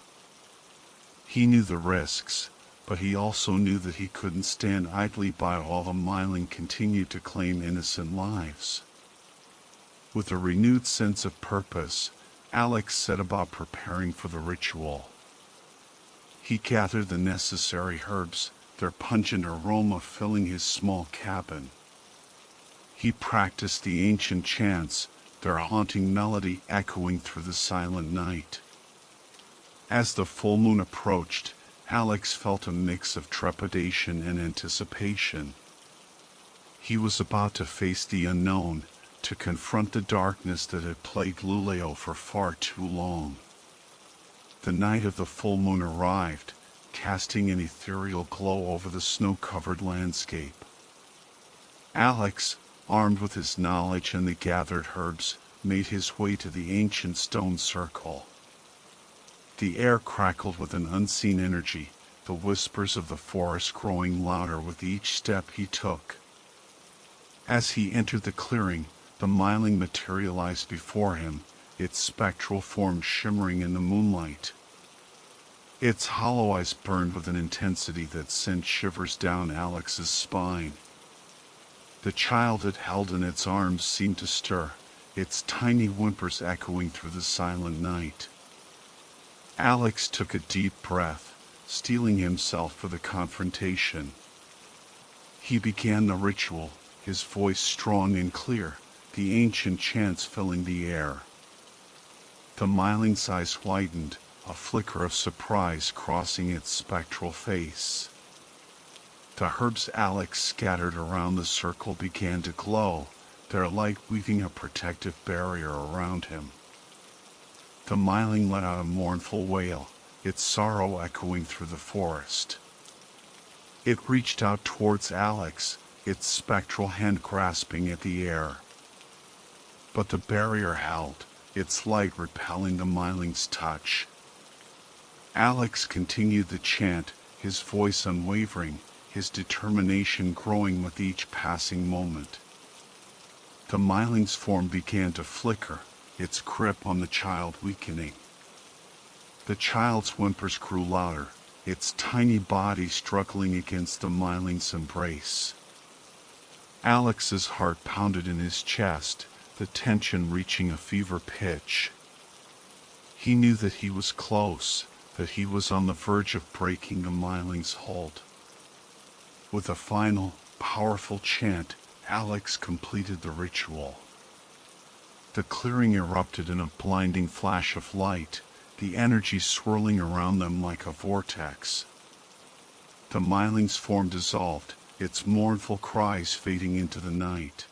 He knew the risks, but he also knew that he couldn't stand idly by while the myling continued to claim innocent lives. With a renewed sense of purpose, Alex set about preparing for the ritual. He gathered the necessary herbs, their pungent aroma filling his small cabin. He practiced the ancient chants, their haunting melody echoing through the silent night. As the full moon approached, Alex felt a mix of trepidation and anticipation. He was about to face the unknown, to confront the darkness that had plagued Luleo for far too long. The night of the full moon arrived, casting an ethereal glow over the snow-covered landscape. Alex, armed with his knowledge and the gathered herbs, made his way to the ancient stone circle. The air crackled with an unseen energy, the whispers of the forest growing louder with each step he took. As he entered the clearing, the myling materialized before him, its spectral form shimmering in the moonlight. Its hollow eyes burned with an intensity that sent shivers down Alex's spine. The child it held in its arms seemed to stir, its tiny whimpers echoing through the silent night. Alex took a deep breath, steeling himself for the confrontation. He began the ritual, his voice strong and clear, the ancient chants filling the air. The myling's eyes widened, a flicker of surprise crossing its spectral face. The herbs Alex scattered around the circle began to glow, their light weaving a protective barrier around him. The myling let out a mournful wail, its sorrow echoing through the forest. It reached out towards Alex, its spectral hand grasping at the air. But the barrier held, its light repelling the Myling's touch. Alex continued the chant, his voice unwavering, his determination growing with each passing moment. The Myling's form began to flicker, its grip on the child weakening. The child's whimpers grew louder, its tiny body struggling against the Myling's embrace. Alex's heart pounded in his chest, the tension reaching a fever pitch. He knew that he was close, that he was on the verge of breaking the Myling's hold. With a final, powerful chant, Alex completed the ritual. The clearing erupted in a blinding flash of light, the energy swirling around them like a vortex. The Myling's form dissolved, its mournful cries fading into the night.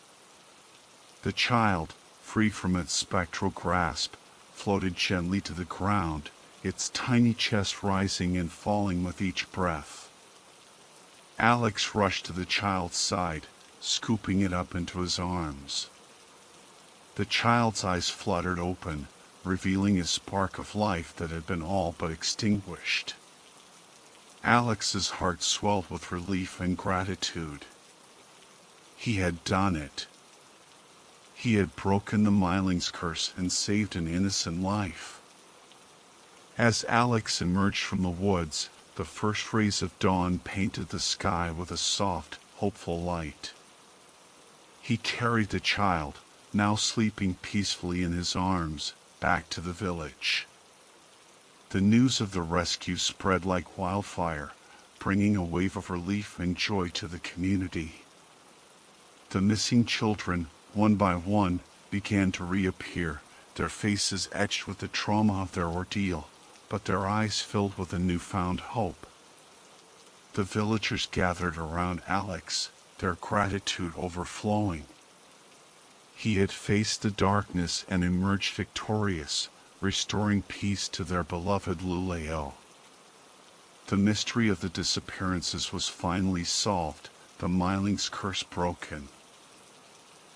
The child, free from its spectral grasp, floated gently to the ground, its tiny chest rising and falling with each breath. Alex rushed to the child's side, scooping it up into his arms. The child's eyes fluttered open, revealing a spark of life that had been all but extinguished. Alex's heart swelled with relief and gratitude. He had done it. He had broken the Myling's curse and saved an innocent life. As Alex emerged from the woods, the first rays of dawn painted the sky with a soft, hopeful light. He carried the child, now sleeping peacefully in his arms, back to the village. The news of the rescue spread like wildfire, bringing a wave of relief and joy to the community. The missing children, one by one, began to reappear, their faces etched with the trauma of their ordeal, but their eyes filled with a newfound hope. The villagers gathered around Alex, their gratitude overflowing. He had faced the darkness and emerged victorious, restoring peace to their beloved Luleo. The mystery of the disappearances was finally solved, the Myling's curse broken.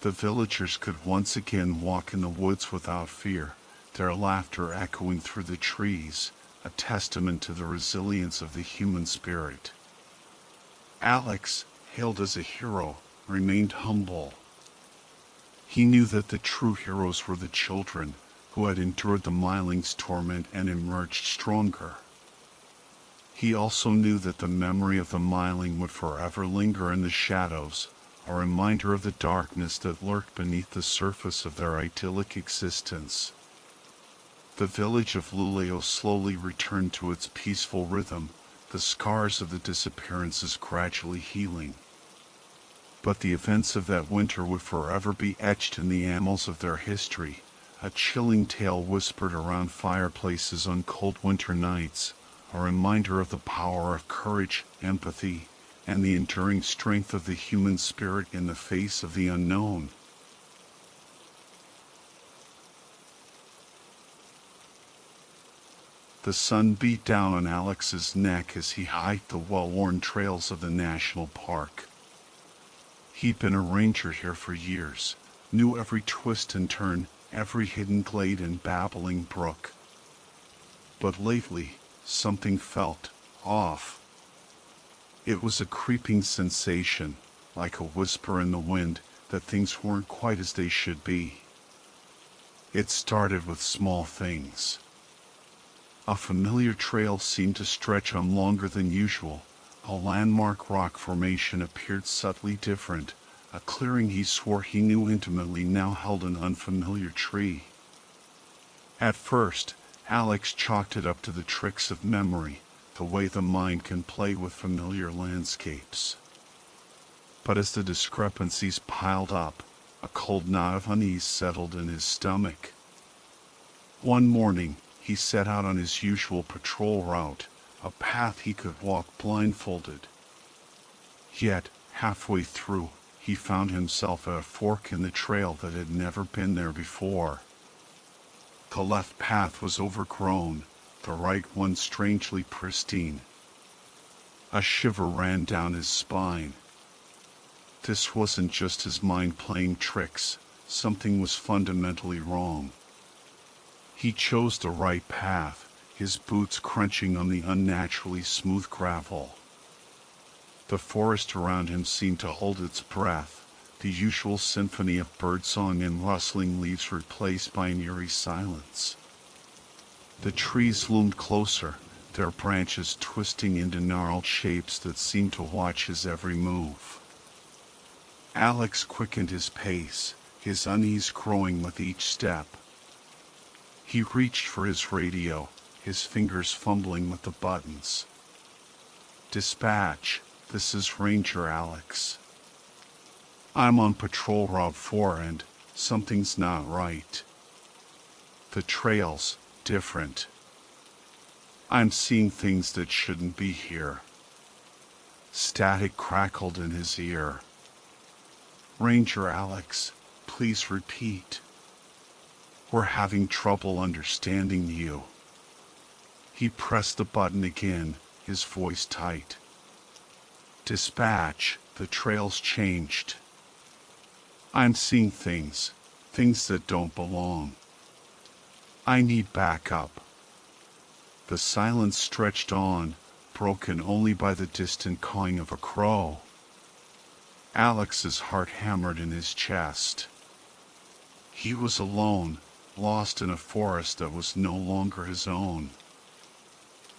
The villagers could once again walk in the woods without fear, their laughter echoing through the trees, a testament to the resilience of the human spirit. Alex, hailed as a hero, remained humble. He knew that the true heroes were the children, who had endured the Myling's torment and emerged stronger. He also knew that the memory of the Myling would forever linger in the shadows, a reminder of the darkness that lurked beneath the surface of their idyllic existence. The village of Luleo slowly returned to its peaceful rhythm, the scars of the disappearances gradually healing. But the events of that winter would forever be etched in the annals of their history, a chilling tale whispered around fireplaces on cold winter nights, a reminder of the power of courage, empathy, and the enduring strength of the human spirit in the face of the unknown. The sun beat down on Alex's neck as he hiked the well-worn trails of the national park. He'd been a ranger here for years, knew every twist and turn, every hidden glade and babbling brook. But lately, something felt off. It was a creeping sensation, like a whisper in the wind, that things weren't quite as they should be. It started with small things. A familiar trail seemed to stretch on longer than usual. A landmark rock formation appeared subtly different. A clearing he swore he knew intimately now held an unfamiliar tree. At first, Alex chalked it up to the tricks of memory, the way the mind can play with familiar landscapes. But as the discrepancies piled up, a cold knot of unease settled in his stomach. One morning, he set out on his usual patrol route, a path he could walk blindfolded. Yet, halfway through, he found himself at a fork in the trail that had never been there before. The left path was overgrown, the right one strangely pristine. A shiver ran down his spine. This wasn't just his mind playing tricks, something was fundamentally wrong. He chose the right path, his boots crunching on the unnaturally smooth gravel. The forest around him seemed to hold its breath, the usual symphony of birdsong and rustling leaves replaced by an eerie silence. The trees loomed closer, their branches twisting into gnarled shapes that seemed to watch his every move. Alex quickened his pace, his unease growing with each step. He reached for his radio, his fingers fumbling with the buttons. "Dispatch, this is Ranger Alex. I'm on patrol Route 4 and something's not right. The trail's different. I'm seeing things that shouldn't be here." Static crackled in his ear. "Ranger Alex, please repeat. We're having trouble understanding you." He pressed the button again, his voice tight. "Dispatch, the trail's changed. I'm seeing things that don't belong. I need backup." The silence stretched on, broken only by the distant cawing of a crow. Alex's heart hammered in his chest. He was alone, lost in a forest that was no longer his own.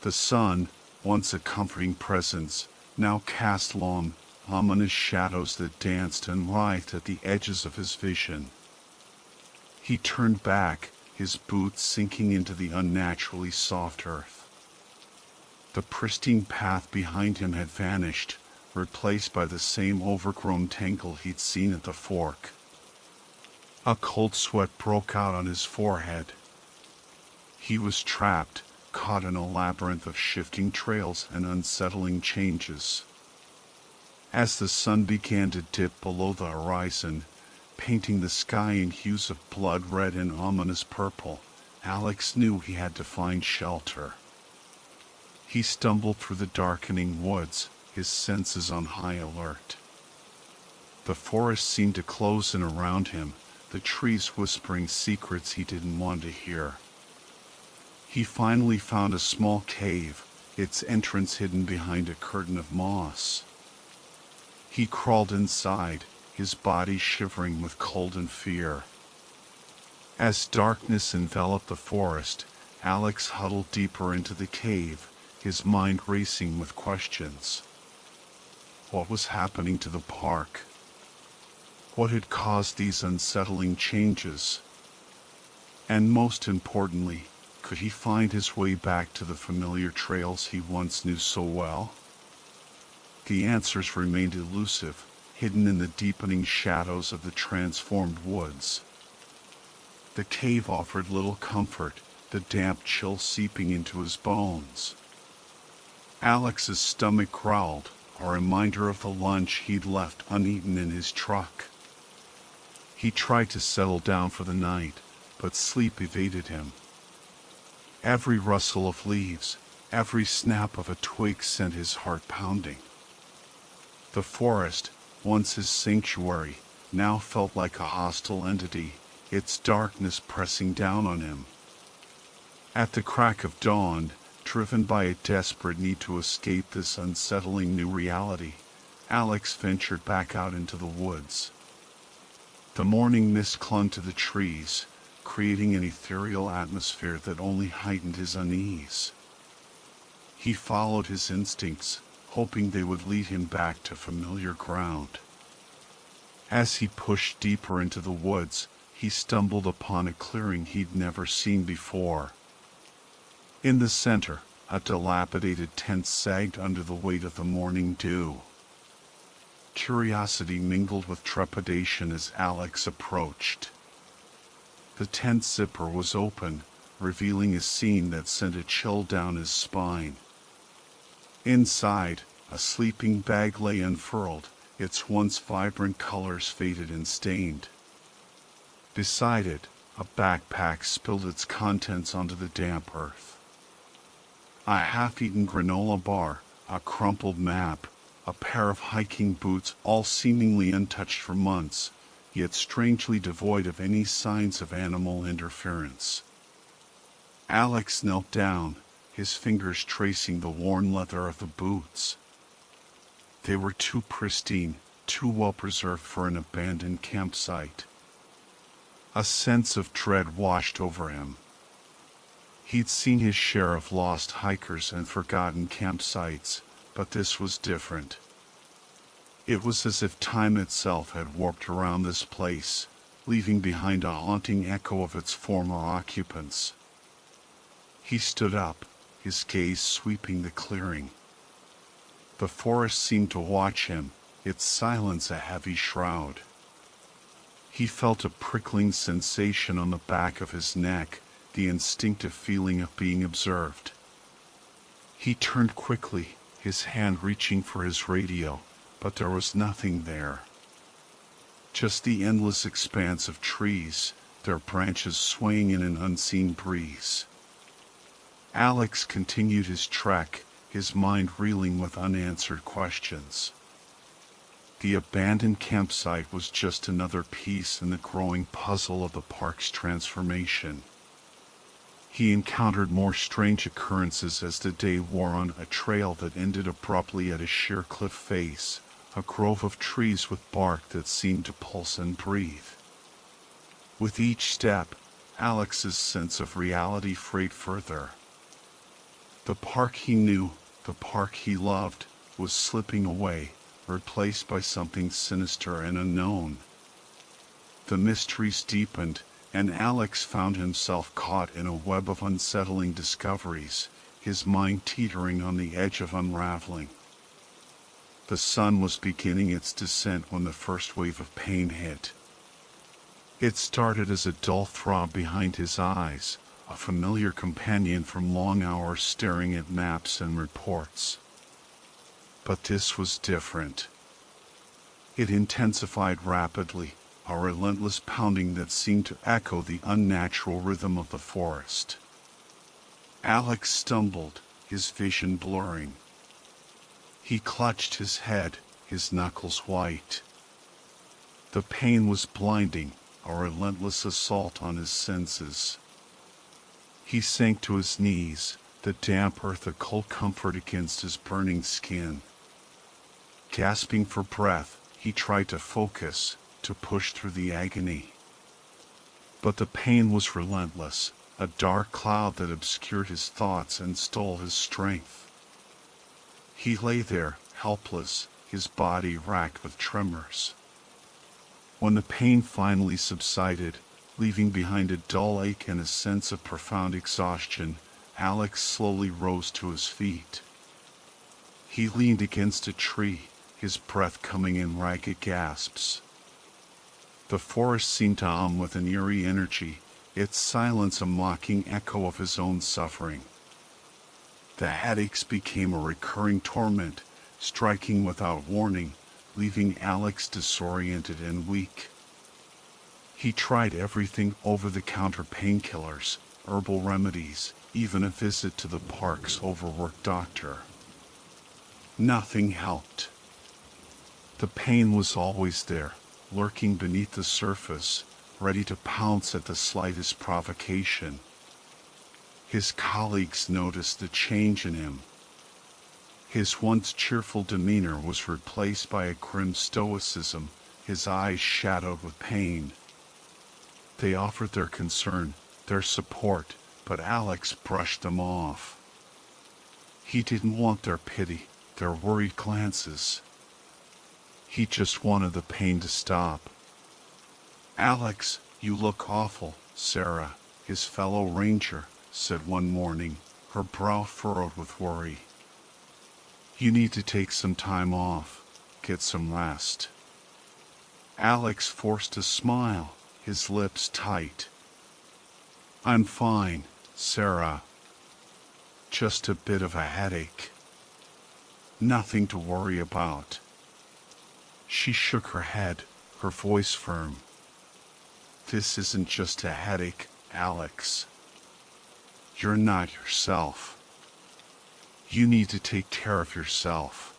The sun, once a comforting presence, now cast long, ominous shadows that danced and writhed at the edges of his vision. He turned back, his boots sinking into the unnaturally soft earth. The pristine path behind him had vanished, replaced by the same overgrown tangle he'd seen at the fork. A cold sweat broke out on his forehead. He was trapped, caught in a labyrinth of shifting trails and unsettling changes. As the sun began to dip below the horizon, painting the sky in hues of blood red and ominous purple, Alex knew he had to find shelter. He stumbled through the darkening woods, his senses on high alert. The forest seemed to close in around him, the trees whispering secrets he didn't want to hear. He finally found a small cave, its entrance hidden behind a curtain of moss. He crawled inside, his body shivering with cold and fear. As darkness enveloped the forest, Alex huddled deeper into the cave, his mind racing with questions. What was happening to the park? What had caused these unsettling changes? And most importantly, could he find his way back to the familiar trails he once knew so well? The answers remained elusive, hidden in the deepening shadows of the transformed woods. The cave offered little comfort, the damp chill seeping into his bones. Alex's stomach growled, a reminder of the lunch he'd left uneaten in his truck. He tried to settle down for the night, but sleep evaded him. Every rustle of leaves, every snap of a twig sent his heart pounding. The forest, once his sanctuary, now felt like a hostile entity, its darkness pressing down on him. At the crack of dawn, driven by a desperate need to escape this unsettling new reality, Alex ventured back out into the woods. The morning mist clung to the trees, creating an ethereal atmosphere that only heightened his unease. He followed his instincts, hoping they would lead him back to familiar ground. As he pushed deeper into the woods, he stumbled upon a clearing he'd never seen before. In the center, a dilapidated tent sagged under the weight of the morning dew. Curiosity mingled with trepidation as Alex approached. The tent zipper was open, revealing a scene that sent a chill down his spine. Inside, a sleeping bag lay unfurled, its once vibrant colors faded and stained. Beside it, a backpack spilled its contents onto the damp earth. A half-eaten granola bar, a crumpled map, a pair of hiking boots, all seemingly untouched for months, yet strangely devoid of any signs of animal interference. Alex knelt down, his fingers tracing the worn leather of the boots. They were too pristine, too well preserved for an abandoned campsite. A sense of dread washed over him. He'd seen his share of lost hikers and forgotten campsites, but this was different. It was as if time itself had warped around this place, leaving behind a haunting echo of its former occupants. He stood up, his gaze sweeping the clearing. The forest seemed to watch him, its silence a heavy shroud. He felt a prickling sensation on the back of his neck, the instinctive feeling of being observed. He turned quickly, his hand reaching for his radio, but there was nothing there. Just the endless expanse of trees, their branches swaying in an unseen breeze. Alex continued his trek, his mind reeling with unanswered questions. The abandoned campsite was just another piece in the growing puzzle of the park's transformation. He encountered more strange occurrences as the day wore on, a trail that ended abruptly at a sheer cliff face, a grove of trees with bark that seemed to pulse and breathe. With each step, Alex's sense of reality frayed further. The park he knew, the park he loved, was slipping away, replaced by something sinister and unknown. The mysteries deepened, and Alex found himself caught in a web of unsettling discoveries, his mind teetering on the edge of unraveling. The sun was beginning its descent when the first wave of pain hit. It started as a dull throb behind his eyes, a familiar companion from long hours staring at maps and reports. But this was different. It intensified rapidly, a relentless pounding that seemed to echo the unnatural rhythm of the forest. Alex stumbled, his vision blurring. He clutched his head, his knuckles white. The pain was blinding, a relentless assault on his senses. He sank to his knees, the damp earth a cold comfort against his burning skin. Gasping for breath, he tried to focus, to push through the agony. But the pain was relentless, a dark cloud that obscured his thoughts and stole his strength. He lay there, helpless, his body racked with tremors. When the pain finally subsided, leaving behind a dull ache and a sense of profound exhaustion, Alex slowly rose to his feet. He leaned against a tree, his breath coming in ragged gasps. The forest seemed to hum with an eerie energy, its silence a mocking echo of his own suffering. The headaches became a recurring torment, striking without warning, leaving Alex disoriented and weak. He tried everything: over-the-counter painkillers, herbal remedies, even a visit to the park's overworked doctor. Nothing helped. The pain was always there, lurking beneath the surface, ready to pounce at the slightest provocation. His colleagues noticed the change in him. His once cheerful demeanor was replaced by a grim stoicism, his eyes shadowed with pain. They offered their concern, their support, but Alex brushed them off. He didn't want their pity, their worried glances. He just wanted the pain to stop. "Alex, you look awful," Sarah, his fellow ranger, said one morning, her brow furrowed with worry. "You need to take some time off, get some rest." Alex forced a smile, his lips tight. "I'm fine, Sarah. Just a bit of a headache. Nothing to worry about." She shook her head, her voice firm. "This isn't just a headache, Alex. You're not yourself. You need to take care of yourself.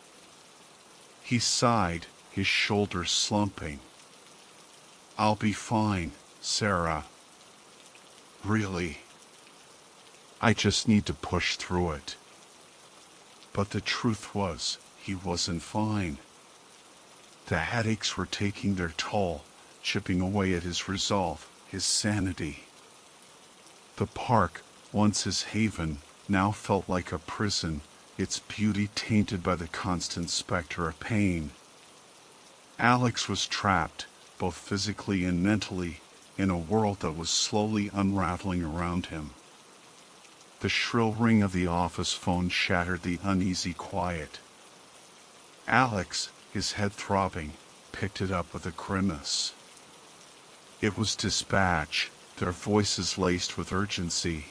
He sighed, his shoulders slumping. I'll be fine, Sarah. Really? I just need to push through it. But the truth was, he wasn't fine. The headaches were taking their toll, chipping away at his resolve, his sanity. The park, once his haven, now felt like a prison, its beauty tainted by the constant specter of pain. Alex was trapped, both physically and mentally, in a world that was slowly unraveling around him. The shrill ring of the office phone shattered the uneasy quiet. Alex, his head throbbing, picked it up with a grimace. It was dispatch, their voices laced with urgency.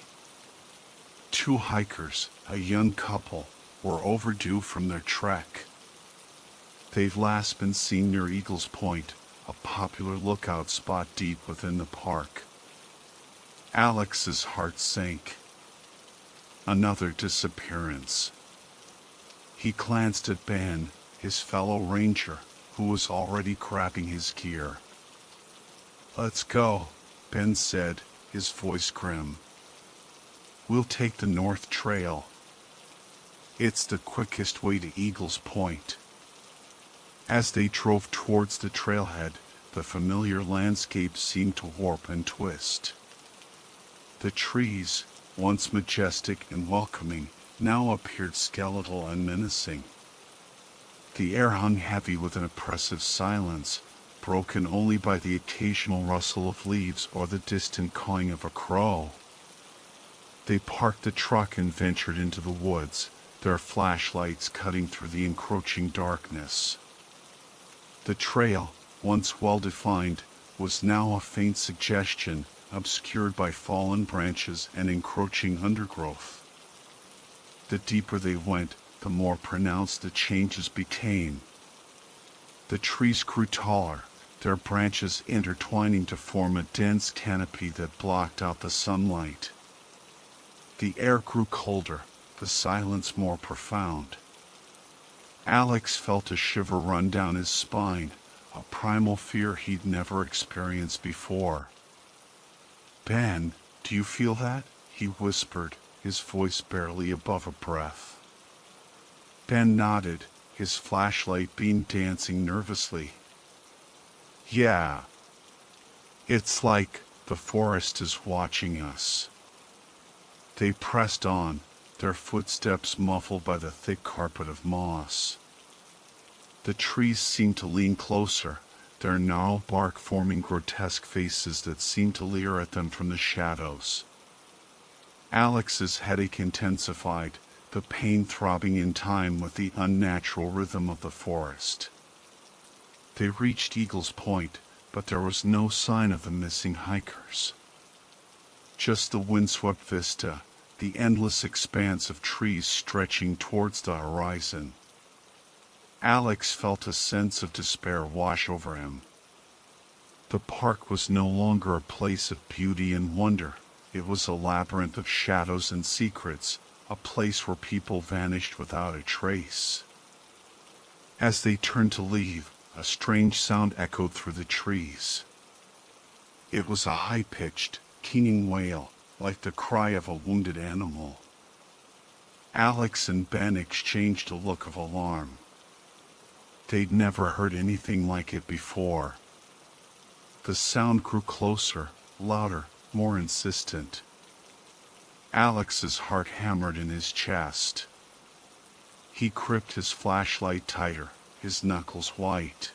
Two hikers, a young couple, were overdue from their trek. They've last been seen near Eagles Point, a popular lookout spot deep within the park. Alex's heart sank. Another disappearance. He glanced at Ben, his fellow ranger, who was already grabbing his gear. "Let's go," Ben said, his voice grim. "We'll take the North Trail. It's the quickest way to Eagles Point." As they drove towards the trailhead, the familiar landscape seemed to warp and twist. The trees, once majestic and welcoming, now appeared skeletal and menacing. The air hung heavy with an oppressive silence, broken only by the occasional rustle of leaves or the distant cawing of a crow. They parked the truck and ventured into the woods, their flashlights cutting through the encroaching darkness. The trail, once well-defined, was now a faint suggestion, obscured by fallen branches and encroaching undergrowth. The deeper they went, the more pronounced the changes became. The trees grew taller, their branches intertwining to form a dense canopy that blocked out the sunlight. The air grew colder, the silence more profound. Alex felt a shiver run down his spine, a primal fear he'd never experienced before. "Ben, do you feel that?" he whispered, his voice barely above a breath. Ben nodded, his flashlight beam dancing nervously. "Yeah. It's like the forest is watching us." They pressed on, their footsteps muffled by the thick carpet of moss. The trees seemed to lean closer, their gnarled bark forming grotesque faces that seemed to leer at them from the shadows. Alex's headache intensified, the pain throbbing in time with the unnatural rhythm of the forest. They reached Eagles Point, but there was no sign of the missing hikers. Just the windswept vista, the endless expanse of trees stretching towards the horizon. Alex felt a sense of despair wash over him. The park was no longer a place of beauty and wonder. It was a labyrinth of shadows and secrets, a place where people vanished without a trace. As they turned to leave, a strange sound echoed through the trees. It was a high-pitched, keening wail, like the cry of a wounded animal. Alex and Ben exchanged a look of alarm. They'd never heard anything like it before. The sound grew closer, louder, more insistent. Alex's heart hammered in his chest. He gripped his flashlight tighter, his knuckles white.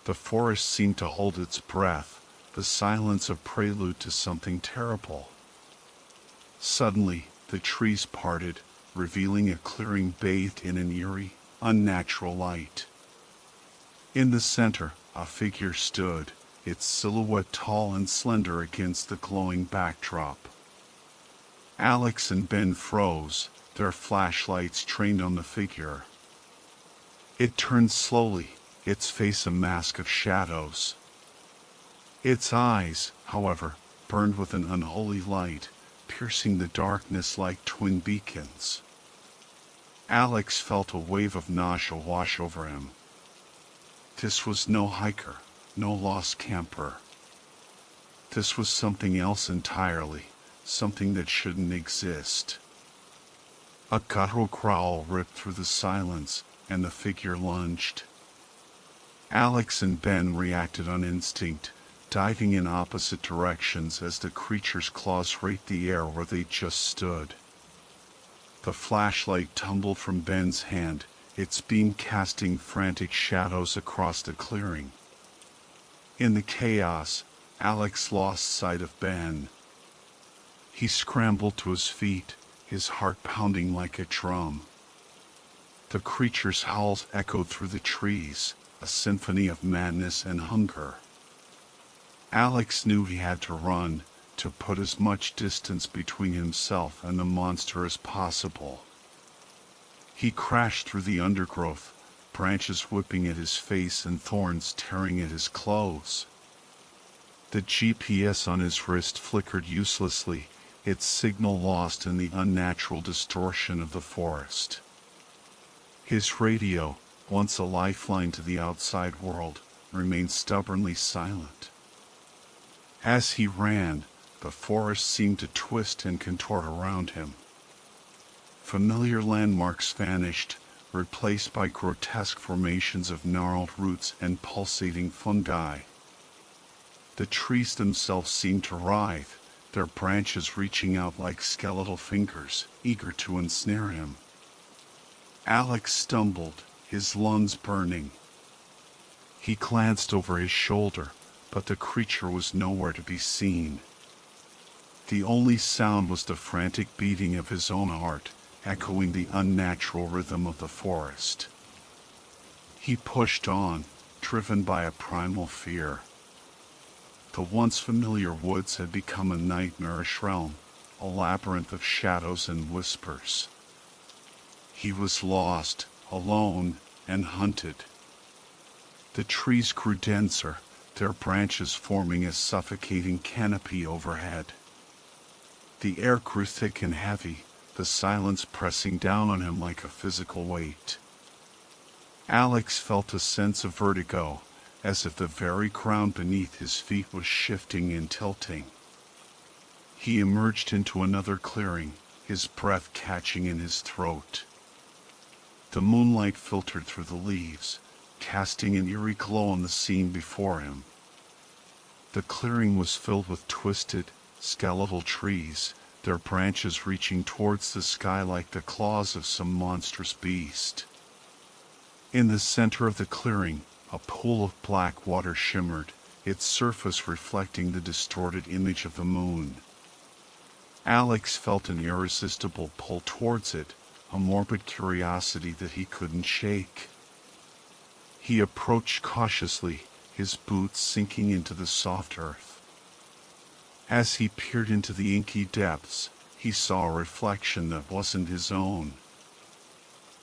The forest seemed to hold its breath, the silence a prelude to something terrible. Suddenly, the trees parted, revealing a clearing bathed in an eerie, unnatural light. In the center, a figure stood, its silhouette tall and slender against the glowing backdrop. Alex and Ben froze, their flashlights trained on the figure. It turned slowly, its face a mask of shadows. Its eyes, however, burned with an unholy light, piercing the darkness like twin beacons. Alex felt a wave of nausea wash over him. This was no hiker, no lost camper. This was something else entirely, something that shouldn't exist. A guttural growl ripped through the silence, and the figure lunged. Alex and Ben reacted on instinct, diving in opposite directions as the creature's claws raked the air where they just stood. The flashlight tumbled from Ben's hand, its beam casting frantic shadows across the clearing. In the chaos, Alex lost sight of Ben. He scrambled to his feet, his heart pounding like a drum. The creature's howls echoed through the trees, a symphony of madness and hunger. Alex knew he had to run, to put as much distance between himself and the monster as possible. He crashed through the undergrowth, branches whipping at his face and thorns tearing at his clothes. The GPS on his wrist flickered uselessly, its signal lost in the unnatural distortion of the forest. His radio, once a lifeline to the outside world, remained stubbornly silent. As he ran, the forest seemed to twist and contort around him. Familiar landmarks vanished, replaced by grotesque formations of gnarled roots and pulsating fungi. The trees themselves seemed to writhe, their branches reaching out like skeletal fingers, eager to ensnare him. Alex stumbled, his lungs burning. He glanced over his shoulder, but the creature was nowhere to be seen. The only sound was the frantic beating of his own heart, echoing the unnatural rhythm of the forest. He pushed on, driven by a primal fear. The once familiar woods had become a nightmarish realm, a labyrinth of shadows and whispers. He was lost, alone, and hunted. The trees grew denser, their branches forming a suffocating canopy overhead. The air grew thick and heavy, the silence pressing down on him like a physical weight. Alex felt a sense of vertigo, as if the very ground beneath his feet was shifting and tilting. He emerged into another clearing, his breath catching in his throat. The moonlight filtered through the leaves, casting an eerie glow on the scene before him. The clearing was filled with twisted, skeletal trees, their branches reaching towards the sky like the claws of some monstrous beast. In the center of the clearing, a pool of black water shimmered, its surface reflecting the distorted image of the moon. Alex felt an irresistible pull towards it, a morbid curiosity that he couldn't shake. He approached cautiously, his boots sinking into the soft earth. As he peered into the inky depths, he saw a reflection that wasn't his own.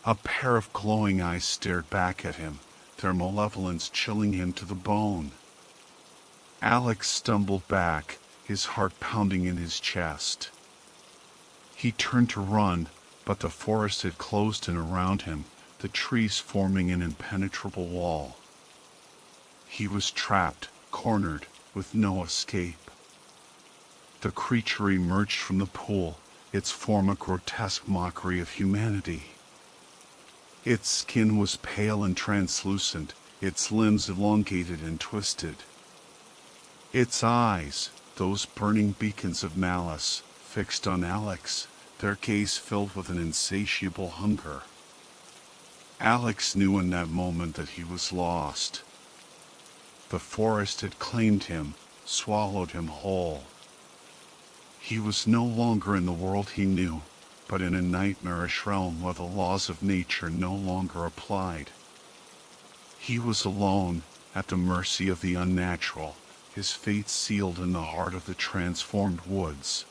A pair of glowing eyes stared back at him, their malevolence chilling him to the bone. Alex stumbled back, his heart pounding in his chest. He turned to run, but the forest had closed in around him, the trees forming an impenetrable wall. He was trapped, cornered, with no escape. The creature emerged from the pool, its form a grotesque mockery of humanity. Its skin was pale and translucent, its limbs elongated and twisted. Its eyes, those burning beacons of malice, fixed on Alex, their gaze filled with an insatiable hunger. Alex knew in that moment that he was lost. The forest had claimed him, swallowed him whole. He was no longer in the world he knew, but in a nightmarish realm where the laws of nature no longer applied. He was alone, at the mercy of the unnatural, his fate sealed in the heart of the transformed woods.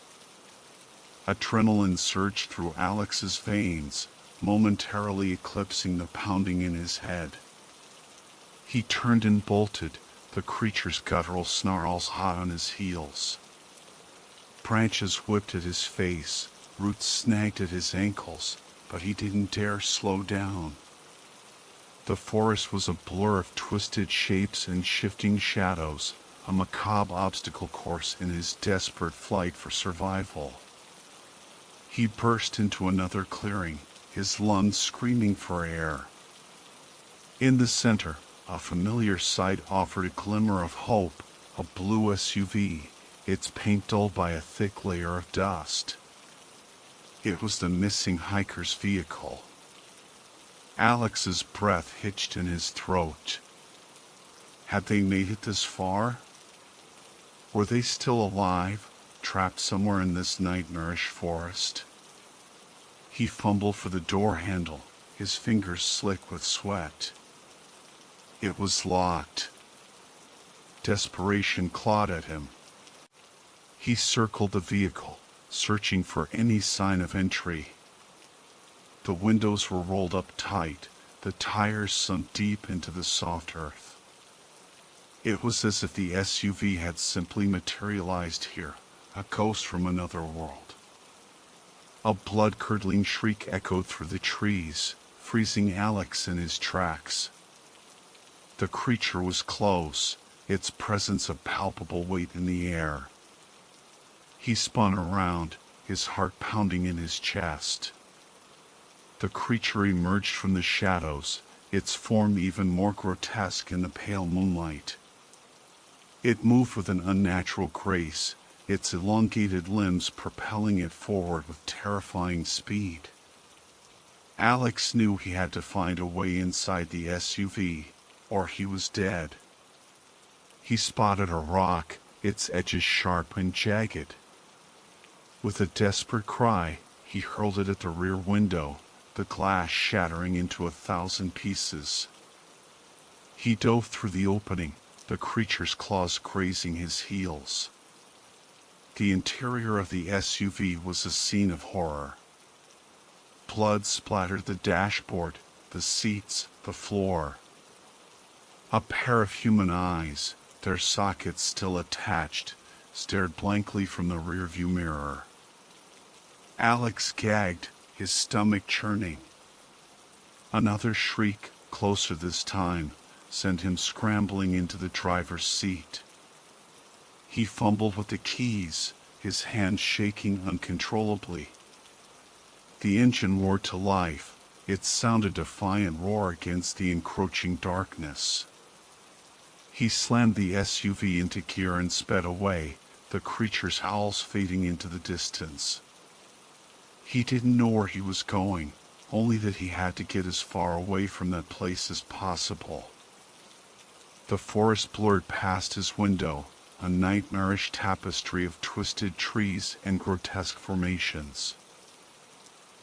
Adrenaline surged through Alex's veins, momentarily eclipsing the pounding in his head. He turned and bolted, the creature's guttural snarls hot on his heels. Branches whipped at his face, roots snagged at his ankles, but he didn't dare slow down. The forest was a blur of twisted shapes and shifting shadows, a macabre obstacle course in his desperate flight for survival. He burst into another clearing, his lungs screaming for air. In the center, a familiar sight offered a glimmer of hope, a blue SUV, its paint dulled by a thick layer of dust. It was the missing hiker's vehicle. Alex's breath hitched in his throat. Had they made it this far? Were they still alive, trapped somewhere in this nightmarish forest? He fumbled for the door handle, his fingers slick with sweat. It was locked. Desperation clawed at him. He circled the vehicle, searching for any sign of entry. The windows were rolled up tight, the tires sunk deep into the soft earth. It was as if the SUV had simply materialized here, a ghost from another world. A blood-curdling shriek echoed through the trees, freezing Alex in his tracks. The creature was close, its presence a palpable weight in the air. He spun around, his heart pounding in his chest. The creature emerged from the shadows, its form even more grotesque in the pale moonlight. It moved with an unnatural grace, its elongated limbs propelling it forward with terrifying speed. Alex knew he had to find a way inside the SUV, or he was dead. He spotted a rock, its edges sharp and jagged. With a desperate cry, he hurled it at the rear window, the glass shattering into 1,000 pieces. He dove through the opening, the creature's claws grazing his heels. The interior of the SUV was a scene of horror. Blood splattered the dashboard, the seats, the floor. A pair of human eyes, their sockets still attached, stared blankly from the rearview mirror. Alex gagged, his stomach churning. Another shriek, closer this time, sent him scrambling into the driver's seat. He fumbled with the keys, his hands shaking uncontrollably. The engine roared to life, its sound a defiant roar against the encroaching darkness. He slammed the SUV into gear and sped away, the creature's howls fading into the distance. He didn't know where he was going, only that he had to get as far away from that place as possible. The forest blurred past his window, a nightmarish tapestry of twisted trees and grotesque formations.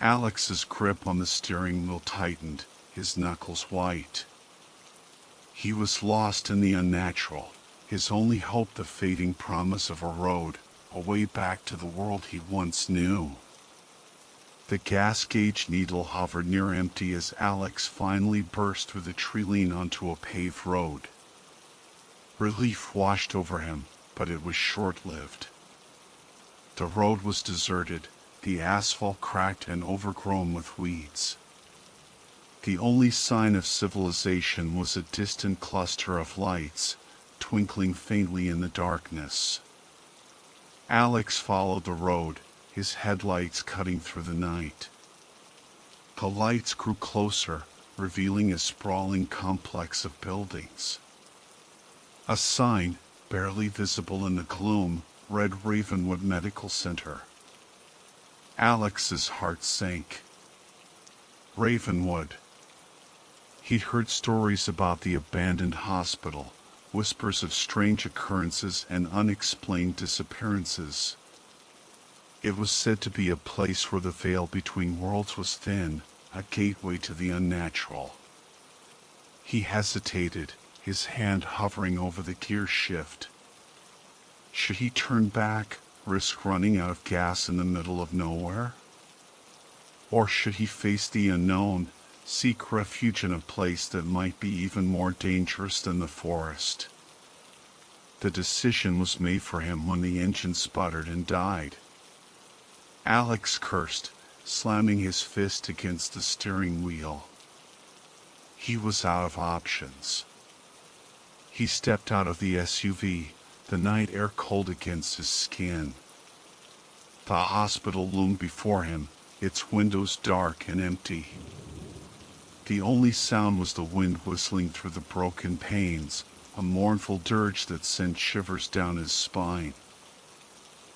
Alex's grip on the steering wheel tightened, his knuckles white. He was lost in the unnatural, his only hope the fading promise of a road, a way back to the world he once knew. The gas gauge needle hovered near empty as Alex finally burst through the tree line onto a paved road. Relief washed over him, but it was short-lived. The road was deserted, the asphalt cracked and overgrown with weeds. The only sign of civilization was a distant cluster of lights, twinkling faintly in the darkness. Alex followed the road, his headlights cutting through the night. The lights grew closer, revealing a sprawling complex of buildings. A sign, barely visible in the gloom, read Ravenwood Medical Center. Alex's heart sank. Ravenwood. He'd heard stories about the abandoned hospital, whispers of strange occurrences and unexplained disappearances. It was said to be a place where the veil between worlds was thin, a gateway to the unnatural. He hesitated, his hand hovering over the gear shift. Should he turn back, risk running out of gas in the middle of nowhere? Or should he face the unknown, seek refuge in a place that might be even more dangerous than the forest? The decision was made for him when the engine sputtered and died. Alex cursed, slamming his fist against the steering wheel. He was out of options. He stepped out of the SUV, the night air cold against his skin. The hospital loomed before him, its windows dark and empty. The only sound was the wind whistling through the broken panes, a mournful dirge that sent shivers down his spine.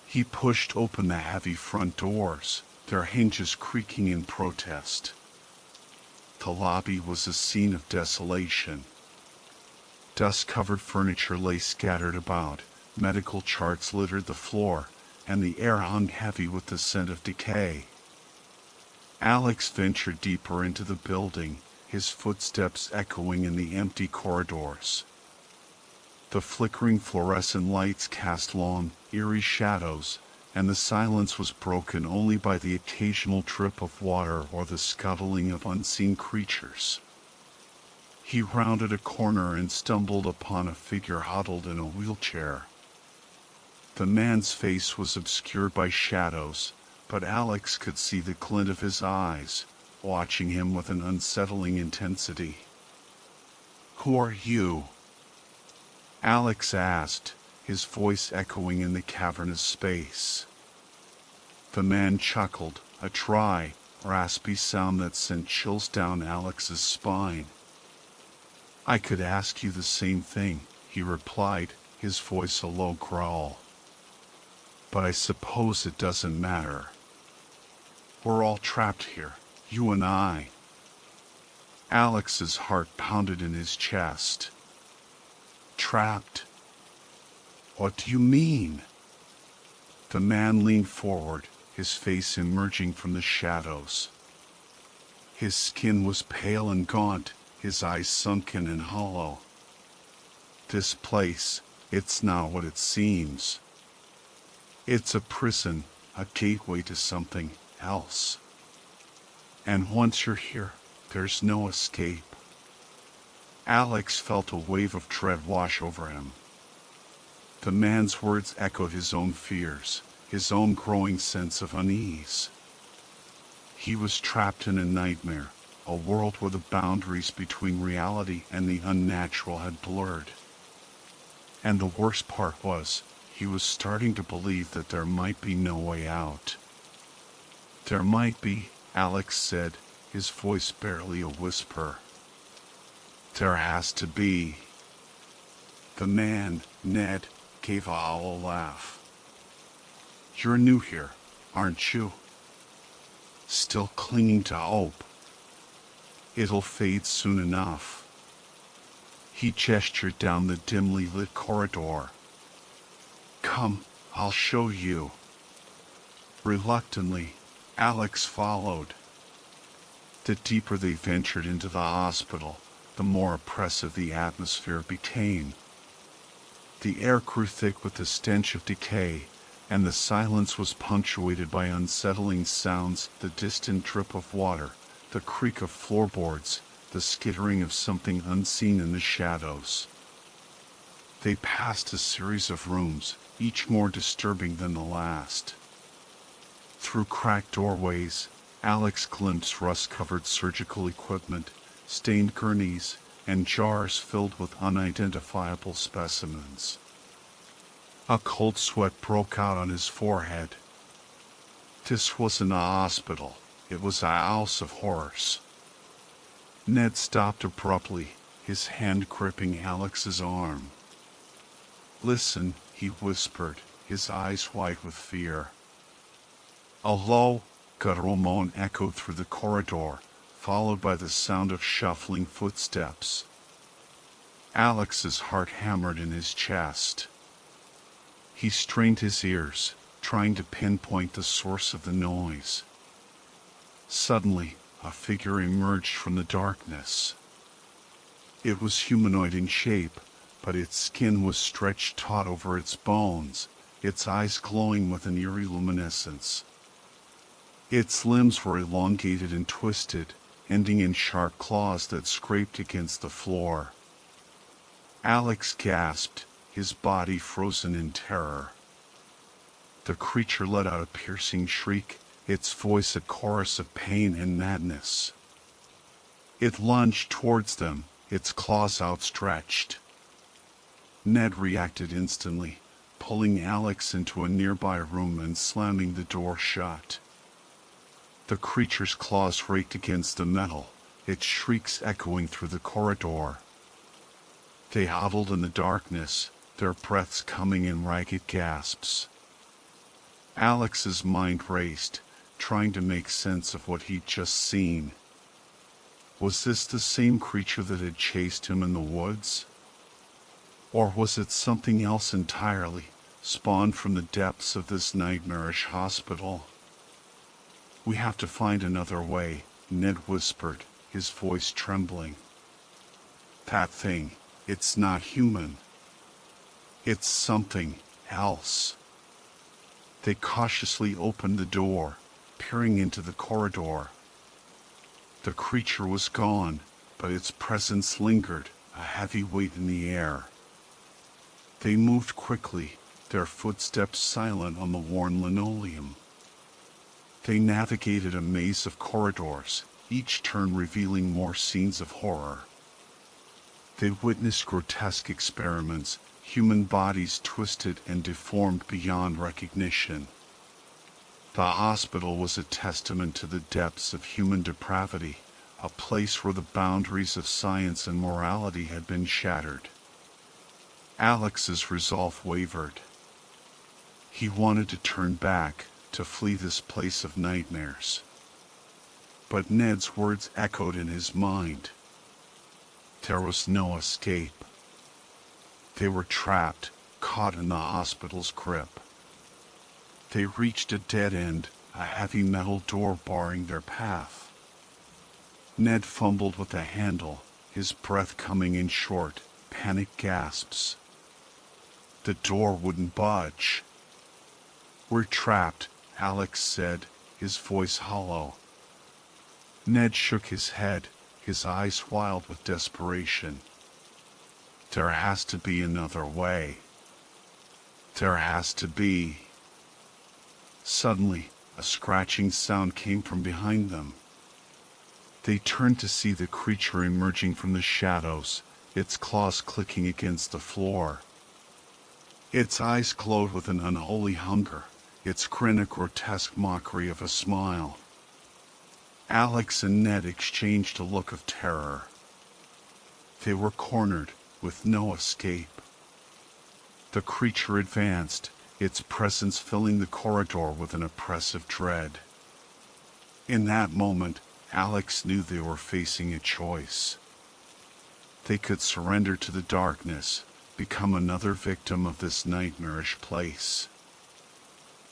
He pushed open the heavy front doors, their hinges creaking in protest. The lobby was a scene of desolation. Dust-covered furniture lay scattered about, medical charts littered the floor, and the air hung heavy with the scent of decay. Alex ventured deeper into the building, his footsteps echoing in the empty corridors. The flickering fluorescent lights cast long, eerie shadows, and the silence was broken only by the occasional drip of water or the scuttling of unseen creatures. He rounded a corner and stumbled upon a figure huddled in a wheelchair. The man's face was obscured by shadows, but Alex could see the glint of his eyes, watching him with an unsettling intensity. "Who are you?" Alex asked, his voice echoing in the cavernous space. The man chuckled, a dry, raspy sound that sent chills down Alex's spine. "I could ask you the same thing," he replied, his voice a low growl. "But I suppose it doesn't matter. We're all trapped here, you and I." Alex's heart pounded in his chest. "Trapped? What do you mean?" The man leaned forward, his face emerging from the shadows. His skin was pale and gaunt, his eyes sunken and hollow. "This place, it's not what it seems. It's a prison, a gateway to something else. And once you're here, there's no escape." Alex felt a wave of dread wash over him. The man's words echoed his own fears, his own growing sense of unease. He was trapped in a nightmare, a world where the boundaries between reality and the unnatural had blurred. And the worst part was, he was starting to believe that there might be no way out. "There might be," Alex said, his voice barely a whisper. "There has to be." The man, Ned, gave a hollow laugh. "You're new here, aren't you? Still clinging to hope. It'll fade soon enough." He gestured down the dimly lit corridor. "Come, I'll show you." Reluctantly, Alex followed. The deeper they ventured into the hospital, the more oppressive the atmosphere became. The air grew thick with the stench of decay, and the silence was punctuated by unsettling sounds, the distant drip of water, the creak of floorboards, the skittering of something unseen in the shadows. They passed a series of rooms, each more disturbing than the last. Through cracked doorways, Alex glimpsed rust-covered surgical equipment, stained gurneys, and jars filled with unidentifiable specimens. A cold sweat broke out on his forehead. This wasn't a hospital, it was a house of horrors. Ned stopped abruptly, his hand gripping Alex's arm. "Listen," he whispered, his eyes white with fear. A low, guttural moan echoed through the corridor, followed by the sound of shuffling footsteps. Alex's heart hammered in his chest. He strained his ears, trying to pinpoint the source of the noise. Suddenly, a figure emerged from the darkness. It was humanoid in shape, but its skin was stretched taut over its bones, its eyes glowing with an eerie luminescence. Its limbs were elongated and twisted, ending in sharp claws that scraped against the floor. Alex gasped, his body frozen in terror. The creature let out a piercing shriek, its voice a chorus of pain and madness. It lunged towards them, its claws outstretched. Ned reacted instantly, pulling Alex into a nearby room and slamming the door shut. The creature's claws raked against the metal, its shrieks echoing through the corridor. They huddled in the darkness, their breaths coming in ragged gasps. Alex's mind raced, trying to make sense of what he'd just seen. Was this the same creature that had chased him in the woods? Or was it something else entirely, spawned from the depths of this nightmarish hospital? "We have to find another way," Ned whispered, his voice trembling. "That thing, it's not human. It's something else." They cautiously opened the door, peering into the corridor. The creature was gone, but its presence lingered, a heavy weight in the air. They moved quickly, their footsteps silent on the worn linoleum. They navigated a maze of corridors, each turn revealing more scenes of horror. They witnessed grotesque experiments, human bodies twisted and deformed beyond recognition. The hospital was a testament to the depths of human depravity, a place where the boundaries of science and morality had been shattered. Alex's resolve wavered. He wanted to turn back, to flee this place of nightmares. But Ned's words echoed in his mind. There was no escape. They were trapped, caught in the hospital's grip. They reached a dead end, a heavy metal door barring their path. Ned fumbled with the handle, his breath coming in short, panicked gasps. The door wouldn't budge. "We're trapped," Alex said, his voice hollow. Ned shook his head, his eyes wild with desperation. "There has to be another way. There has to be." Suddenly, a scratching sound came from behind them. They turned to see the creature emerging from the shadows, its claws clicking against the floor. Its eyes glowed with an unholy hunger, its grin a grotesque mockery of a smile. Alex and Ned exchanged a look of terror. They were cornered, with no escape. The creature advanced, its presence filling the corridor with an oppressive dread. In that moment, Alex knew they were facing a choice. They could surrender to the darkness, become another victim of this nightmarish place.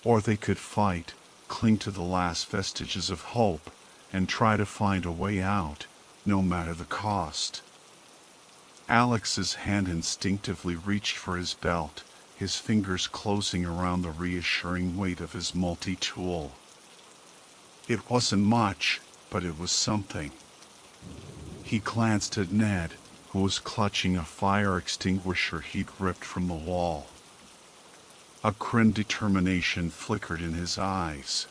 Or they could fight, cling to the last vestiges of hope, and try to find a way out, no matter the cost. Alex's hand instinctively reached for his belt, his fingers closing around the reassuring weight of his multi-tool. It wasn't much, but it was something. He glanced at Ned, who was clutching a fire extinguisher he'd ripped from the wall. A grim determination flickered in his eyes.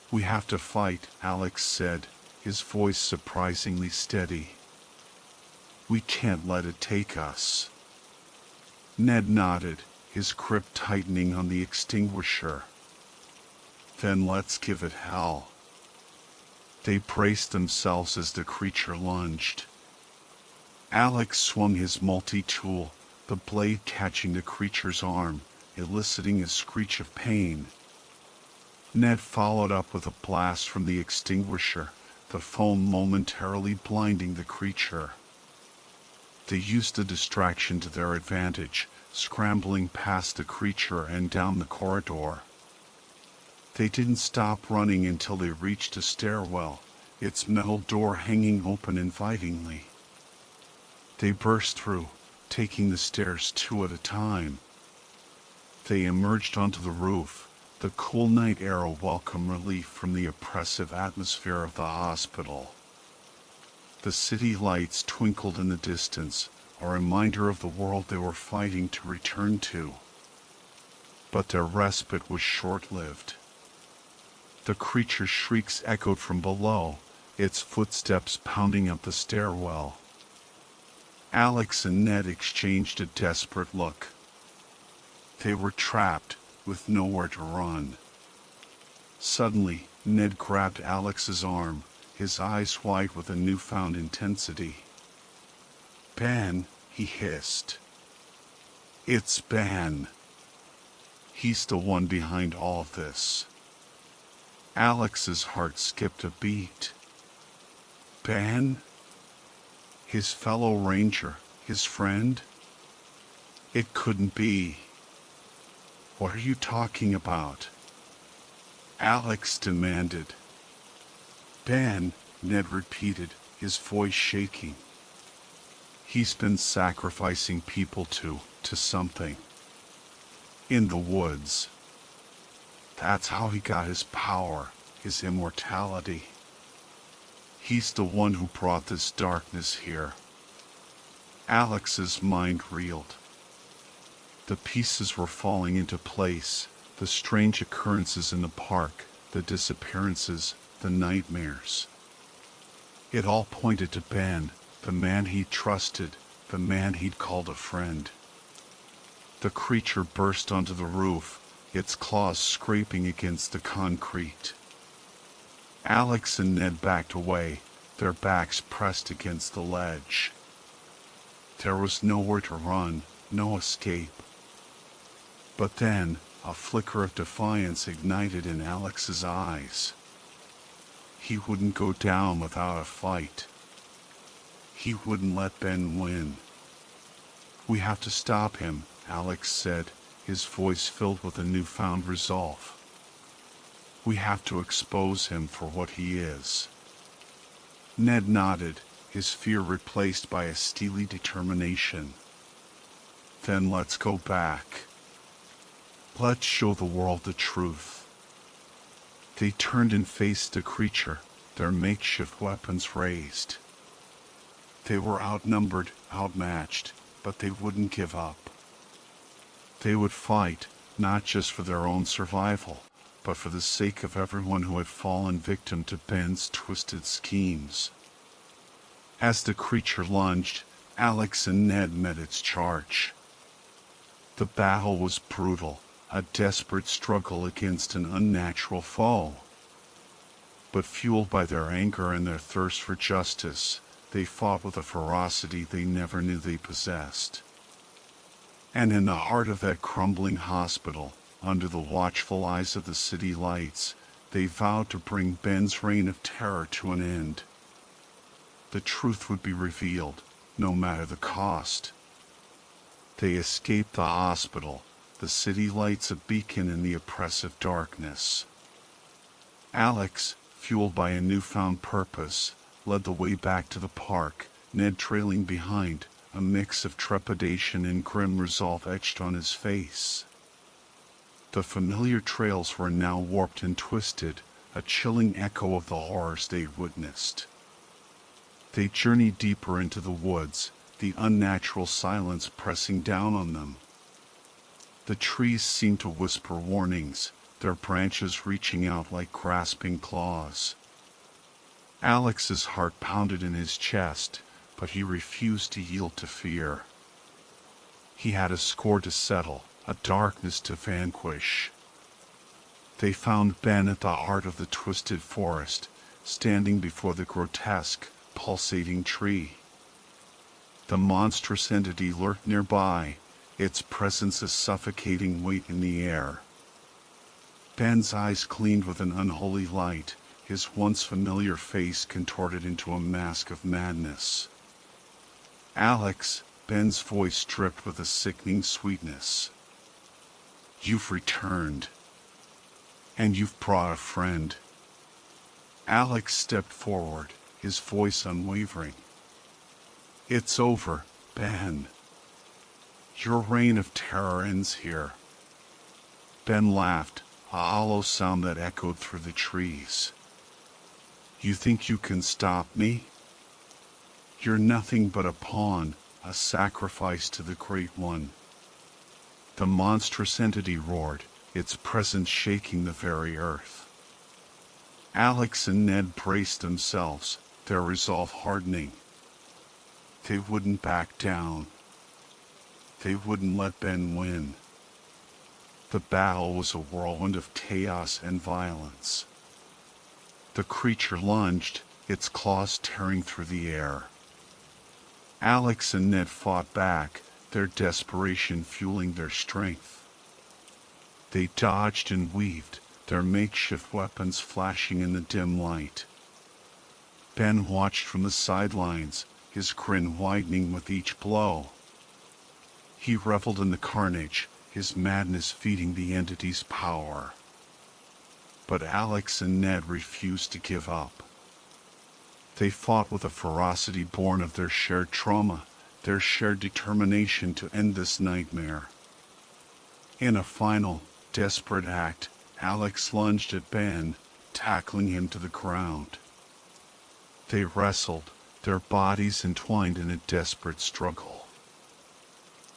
"We have to fight," Alex said, his voice surprisingly steady. "We can't let it take us." Ned nodded, his grip tightening on the extinguisher. "Then let's give it hell." They braced themselves as the creature lunged. Alex swung his multi-tool, the blade catching the creature's arm, eliciting a screech of pain. Ned followed up with a blast from the extinguisher, the foam momentarily blinding the creature. They used the distraction to their advantage, scrambling past the creature and down the corridor. They didn't stop running until they reached a stairwell, its metal door hanging open invitingly. They burst through, taking the stairs two at a time. They emerged onto the roof, the cool night air a welcome relief from the oppressive atmosphere of the hospital. The city lights twinkled in the distance, a reminder of the world they were fighting to return to. But their respite was short-lived. The creature's shrieks echoed from below, its footsteps pounding up the stairwell. Alex and Ned exchanged a desperate look. They were trapped, with nowhere to run. Suddenly, Ned grabbed Alex's arm, his eyes wide with a newfound intensity. "Ben," he hissed. "It's Ben. He's the one behind all of this." Alex's heart skipped a beat. Ben? His fellow ranger, his friend? It couldn't be. "What are you talking about?" Alex demanded. "Ben," Ned repeated, his voice shaking. "He's been sacrificing people to something. In the woods. That's how he got his power, his immortality. He's the one who brought this darkness here." Alex's mind reeled. The pieces were falling into place, the strange occurrences in the park, the disappearances, the nightmares. It all pointed to Ben, the man he'd trusted, the man he'd called a friend. The creature burst onto the roof, its claws scraping against the concrete. Alex and Ned backed away, their backs pressed against the ledge. There was nowhere to run, no escape. But then, a flicker of defiance ignited in Alex's eyes. He wouldn't go down without a fight. He wouldn't let Ben win. "We have to stop him," Alex said, his voice filled with a newfound resolve. "We have to expose him for what he is." Ned nodded, his fear replaced by a steely determination. "Then let's go back. Let's show the world the truth." They turned and faced the creature, their makeshift weapons raised. They were outnumbered, outmatched, but they wouldn't give up. They would fight, not just for their own survival, but for the sake of everyone who had fallen victim to Ben's twisted schemes. As the creature lunged, Alex and Ned met its charge. The battle was brutal, a desperate struggle against an unnatural foe. But fueled by their anger and their thirst for justice, they fought with a ferocity they never knew they possessed. And in the heart of that crumbling hospital, under the watchful eyes of the city lights, they vowed to bring Ben's reign of terror to an end. The truth would be revealed, no matter the cost. They escaped the hospital, the city lights a beacon in the oppressive darkness. Alex, fueled by a newfound purpose, led the way back to the park, Ned trailing behind, a mix of trepidation and grim resolve etched on his face. The familiar trails were now warped and twisted, a chilling echo of the horrors they'd witnessed. They journeyed deeper into the woods, the unnatural silence pressing down on them. The trees seemed to whisper warnings, their branches reaching out like grasping claws. Alex's heart pounded in his chest, but he refused to yield to fear. He had a score to settle, a darkness to vanquish. They found Ben at the heart of the twisted forest, standing before the grotesque, pulsating tree. The monstrous entity lurked nearby, its presence a suffocating weight in the air. Ben's eyes gleamed with an unholy light, his once familiar face contorted into a mask of madness. "Alex," Ben's voice dripped with a sickening sweetness. "You've returned. And you've brought a friend." Alex stepped forward, his voice unwavering. "It's over, Ben. Your reign of terror ends here." Ben laughed, a hollow sound that echoed through the trees. "You think you can stop me? You're nothing but a pawn, a sacrifice to the Great One." The monstrous entity roared, its presence shaking the very earth. Alex and Ned braced themselves, their resolve hardening. They wouldn't back down. They wouldn't let Ben win. The battle was a whirlwind of chaos and violence. The creature lunged, its claws tearing through the air. Alex and Ned fought back, their desperation fueling their strength. They dodged and weaved, their makeshift weapons flashing in the dim light. Ben watched from the sidelines, his grin widening with each blow. He reveled in the carnage, his madness feeding the entity's power. But Alex and Ned refused to give up. They fought with a ferocity born of their shared trauma, their shared determination to end this nightmare. In a final, desperate act, Alex lunged at Ben, tackling him to the ground. They wrestled, their bodies entwined in a desperate struggle.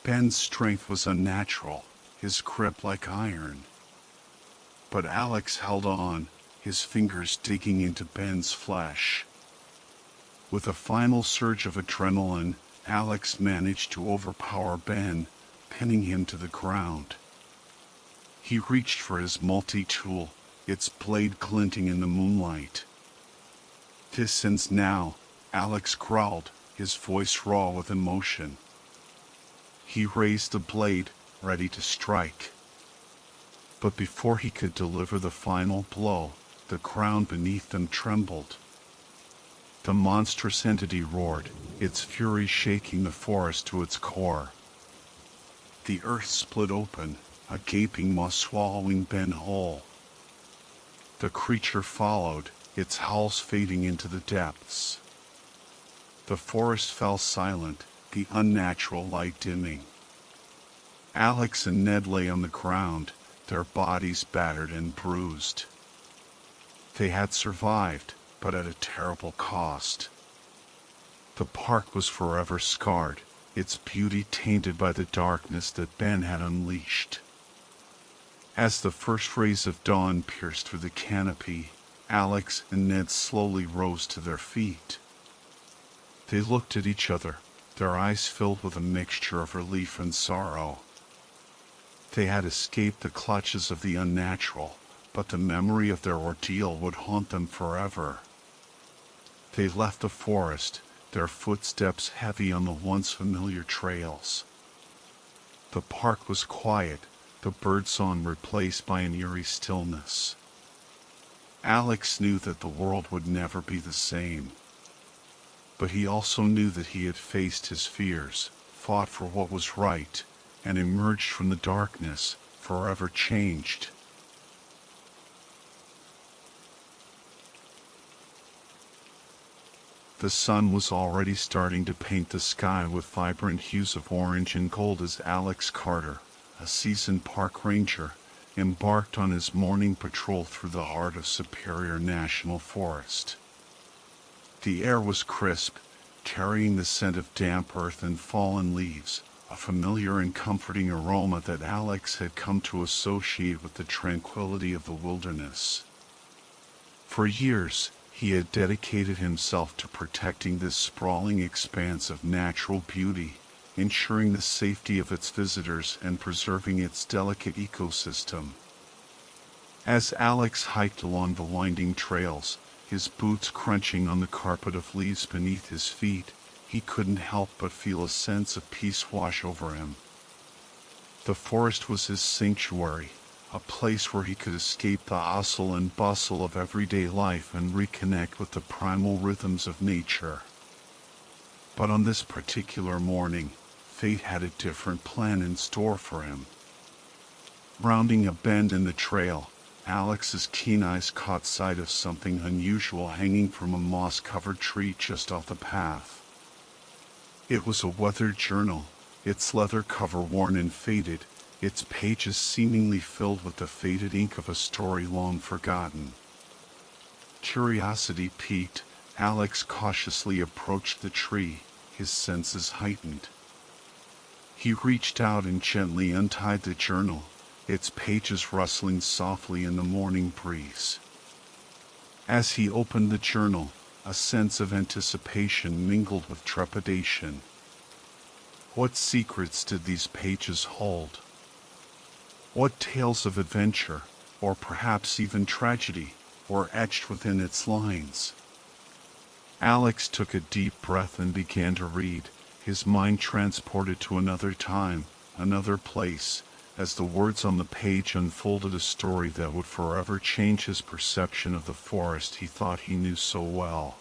Ben's strength was unnatural, his grip like iron. But Alex held on, his fingers digging into Ben's flesh. With a final surge of adrenaline, Alex managed to overpower Ben, pinning him to the ground. He reached for his multi-tool, its blade glinting in the moonlight. "This ends now," Alex growled, his voice raw with emotion. He raised the blade, ready to strike. But before he could deliver the final blow, the ground beneath them trembled. The monstrous entity roared, its fury shaking the forest to its core. The earth split open, a gaping maw swallowing Ben whole. The creature followed, its howls fading into the depths. The forest fell silent, the unnatural light dimming. Alex and Ned lay on the ground, their bodies battered and bruised. They had survived, but at a terrible cost. The park was forever scarred, its beauty tainted by the darkness that Ben had unleashed. As the first rays of dawn pierced through the canopy, Alex and Ned slowly rose to their feet. They looked at each other, their eyes filled with a mixture of relief and sorrow. They had escaped the clutches of the unnatural, but the memory of their ordeal would haunt them forever. They left the forest, their footsteps heavy on the once familiar trails. The park was quiet, the birdsong replaced by an eerie stillness. Alex knew that the world would never be the same. But he also knew that he had faced his fears, fought for what was right, and emerged from the darkness, forever changed. The sun was already starting to paint the sky with vibrant hues of orange and gold as Alex Carter, a seasoned park ranger, embarked on his morning patrol through the heart of Superior National Forest. The air was crisp, carrying the scent of damp earth and fallen leaves, a familiar and comforting aroma that Alex had come to associate with the tranquility of the wilderness. For years, he had dedicated himself to protecting this sprawling expanse of natural beauty, ensuring the safety of its visitors and preserving its delicate ecosystem. As Alex hiked along the winding trails, his boots crunching on the carpet of leaves beneath his feet, he couldn't help but feel a sense of peace wash over him. The forest was his sanctuary, a place where he could escape the hustle and bustle of everyday life and reconnect with the primal rhythms of nature. But on this particular morning, fate had a different plan in store for him. Rounding a bend in the trail, Alex's keen eyes caught sight of something unusual hanging from a moss-covered tree just off the path. It was a weathered journal, its leather cover worn and faded, its pages seemingly filled with the faded ink of a story long forgotten. Curiosity piqued, Alex cautiously approached the tree, his senses heightened. He reached out and gently untied the journal, its pages rustling softly in the morning breeze. As he opened the journal, a sense of anticipation mingled with trepidation. What secrets did these pages hold? What tales of adventure, or perhaps even tragedy, were etched within its lines? Alex took a deep breath and began to read, his mind transported to another time, another place, as the words on the page unfolded a story that would forever change his perception of the forest he thought he knew so well.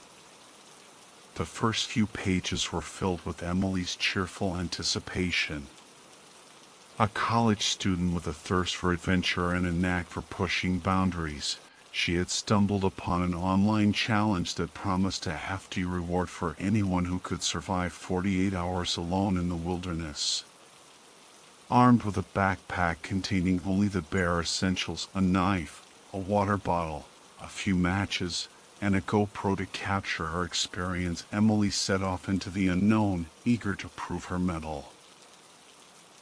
The first few pages were filled with Emily's cheerful anticipation. A college student with a thirst for adventure and a knack for pushing boundaries, she had stumbled upon an online challenge that promised a hefty reward for anyone who could survive 48 hours alone in the wilderness. Armed with a backpack containing only the bare essentials, a knife, a water bottle, a few matches, and a GoPro to capture her experience, Emily set off into the unknown, eager to prove her mettle.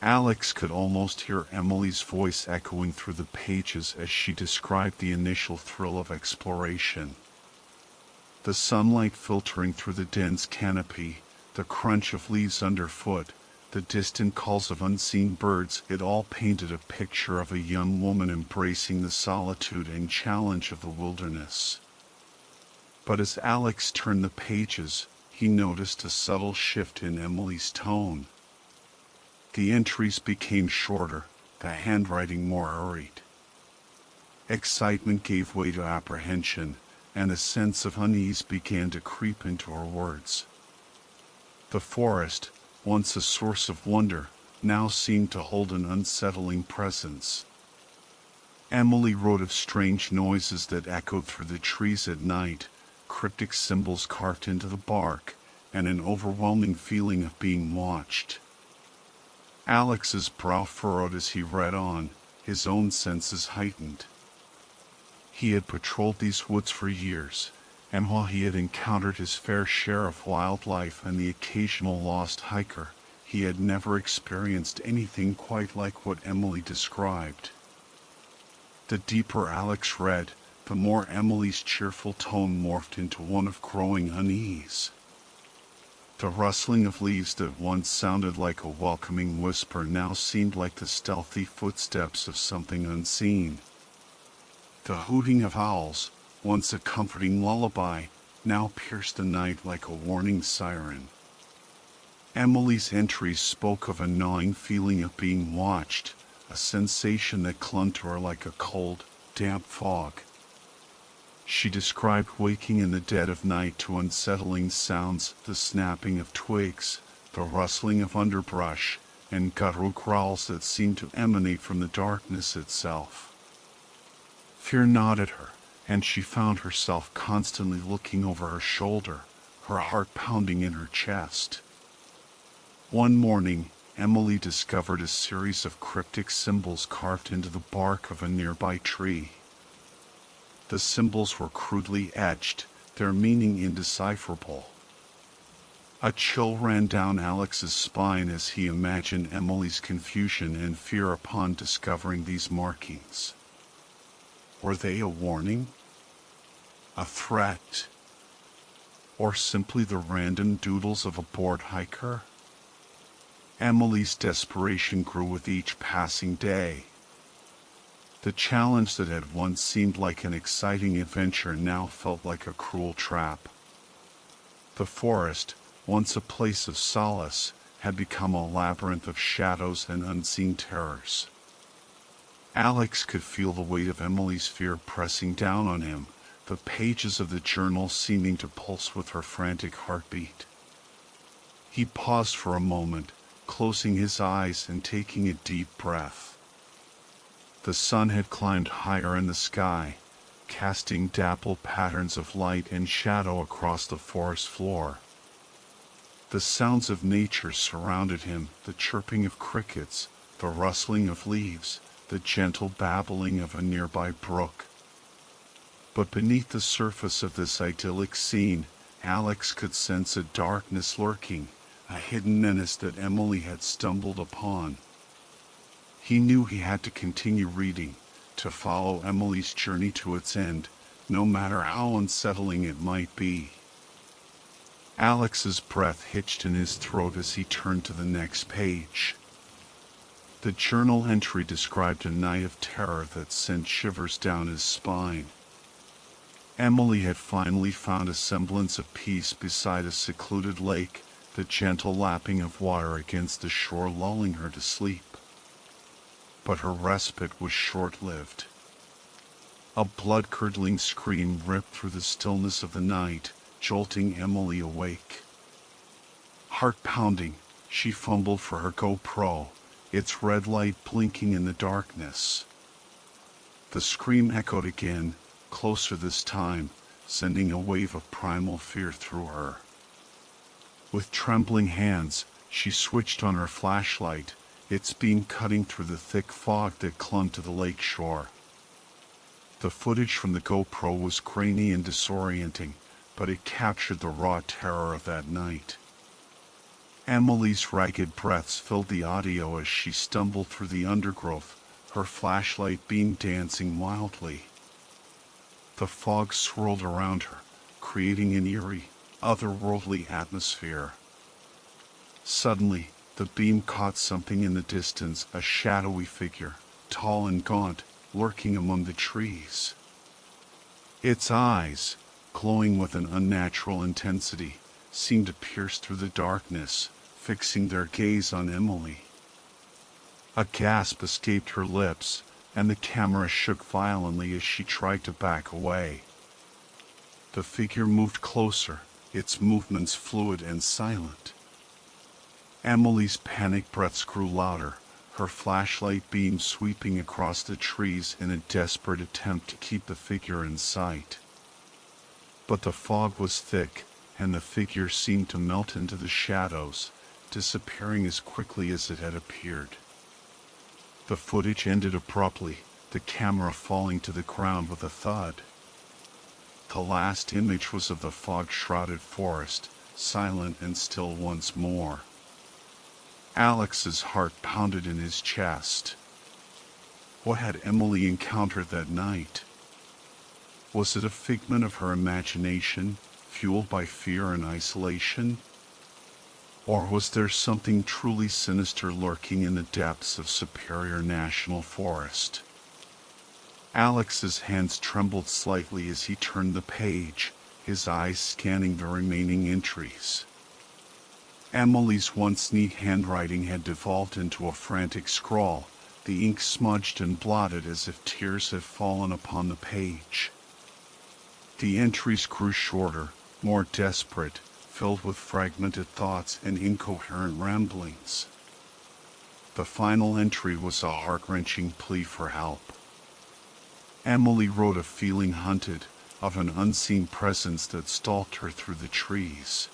Alex could almost hear Emily's voice echoing through the pages as she described the initial thrill of exploration. The sunlight filtering through the dense canopy, the crunch of leaves underfoot, the distant calls of unseen birds, it all painted a picture of a young woman embracing the solitude and challenge of the wilderness. But as Alex turned the pages, he noticed a subtle shift in Emily's tone. The entries became shorter, the handwriting more hurried. Excitement gave way to apprehension, and a sense of unease began to creep into her words. The forest, once a source of wonder, now seemed to hold an unsettling presence. Emily wrote of strange noises that echoed through the trees at night, cryptic symbols carved into the bark, and an overwhelming feeling of being watched. Alex's brow furrowed as he read on, his own senses heightened. He had patrolled these woods for years, and while he had encountered his fair share of wildlife and the occasional lost hiker, he had never experienced anything quite like what Emily described. The deeper Alex read, the more Emily's cheerful tone morphed into one of growing unease. The rustling of leaves that once sounded like a welcoming whisper now seemed like the stealthy footsteps of something unseen. The hooting of owls, once a comforting lullaby, now pierced the night like a warning siren. Emily's entries spoke of a gnawing feeling of being watched, a sensation that clung to her like a cold, damp fog. She described waking in the dead of night to unsettling sounds, the snapping of twigs, the rustling of underbrush, and guttural growls that seemed to emanate from the darkness itself. Fear gnawed at her, and she found herself constantly looking over her shoulder, her heart pounding in her chest. One morning, Emily discovered a series of cryptic symbols carved into the bark of a nearby tree. The symbols were crudely etched, their meaning indecipherable. A chill ran down Alex's spine as he imagined Emily's confusion and fear upon discovering these markings. Were they a warning? A threat? Or simply the random doodles of a bored hiker? Emily's desperation grew with each passing day. The challenge that had once seemed like an exciting adventure now felt like a cruel trap. The forest, once a place of solace, had become a labyrinth of shadows and unseen terrors. Alex could feel the weight of Emily's fear pressing down on him, the pages of the journal seeming to pulse with her frantic heartbeat. He paused for a moment, closing his eyes and taking a deep breath. The sun had climbed higher in the sky, casting dappled patterns of light and shadow across the forest floor. The sounds of nature surrounded him, the chirping of crickets, the rustling of leaves, the gentle babbling of a nearby brook. But beneath the surface of this idyllic scene, Alex could sense a darkness lurking, a hidden menace that Emily had stumbled upon. He knew he had to continue reading, to follow Emily's journey to its end, no matter how unsettling it might be. Alex's breath hitched in his throat as he turned to the next page. The journal entry described a night of terror that sent shivers down his spine. Emily had finally found a semblance of peace beside a secluded lake, the gentle lapping of water against the shore lulling her to sleep. But her respite was short-lived. A blood-curdling scream ripped through the stillness of the night, jolting Emily awake. Heart-pounding, she fumbled for her GoPro, its red light blinking in the darkness. The scream echoed again, closer this time, sending a wave of primal fear through her. With trembling hands, she switched on her flashlight, its beam cutting through the thick fog that clung to the lake shore. The footage from the GoPro was grainy and disorienting, but it captured the raw terror of that night. Emily's ragged breaths filled the audio as she stumbled through the undergrowth, her flashlight beam dancing wildly. The fog swirled around her, creating an eerie, otherworldly atmosphere. Suddenly, the beam caught something in the distance, a shadowy figure, tall and gaunt, lurking among the trees. Its eyes, glowing with an unnatural intensity, seemed to pierce through the darkness, fixing their gaze on Emily. A gasp escaped her lips, and the camera shook violently as she tried to back away. The figure moved closer, its movements fluid and silent. Emily's panicked breaths grew louder, her flashlight beam sweeping across the trees in a desperate attempt to keep the figure in sight. But the fog was thick, and the figure seemed to melt into the shadows, disappearing as quickly as it had appeared. The footage ended abruptly, the camera falling to the ground with a thud. The last image was of the fog-shrouded forest, silent and still once more. Alex's heart pounded in his chest. What had Emily encountered that night? Was it a figment of her imagination, fueled by fear and isolation? Or was there something truly sinister lurking in the depths of Superior National Forest? Alex's hands trembled slightly as he turned the page, his eyes scanning the remaining entries. Emily's once neat handwriting had devolved into a frantic scrawl, the ink smudged and blotted as if tears had fallen upon the page. The entries grew shorter, more desperate, filled with fragmented thoughts and incoherent ramblings. The final entry was a heart-wrenching plea for help. Emily wrote of feeling hunted, of an unseen presence that stalked her through the trees.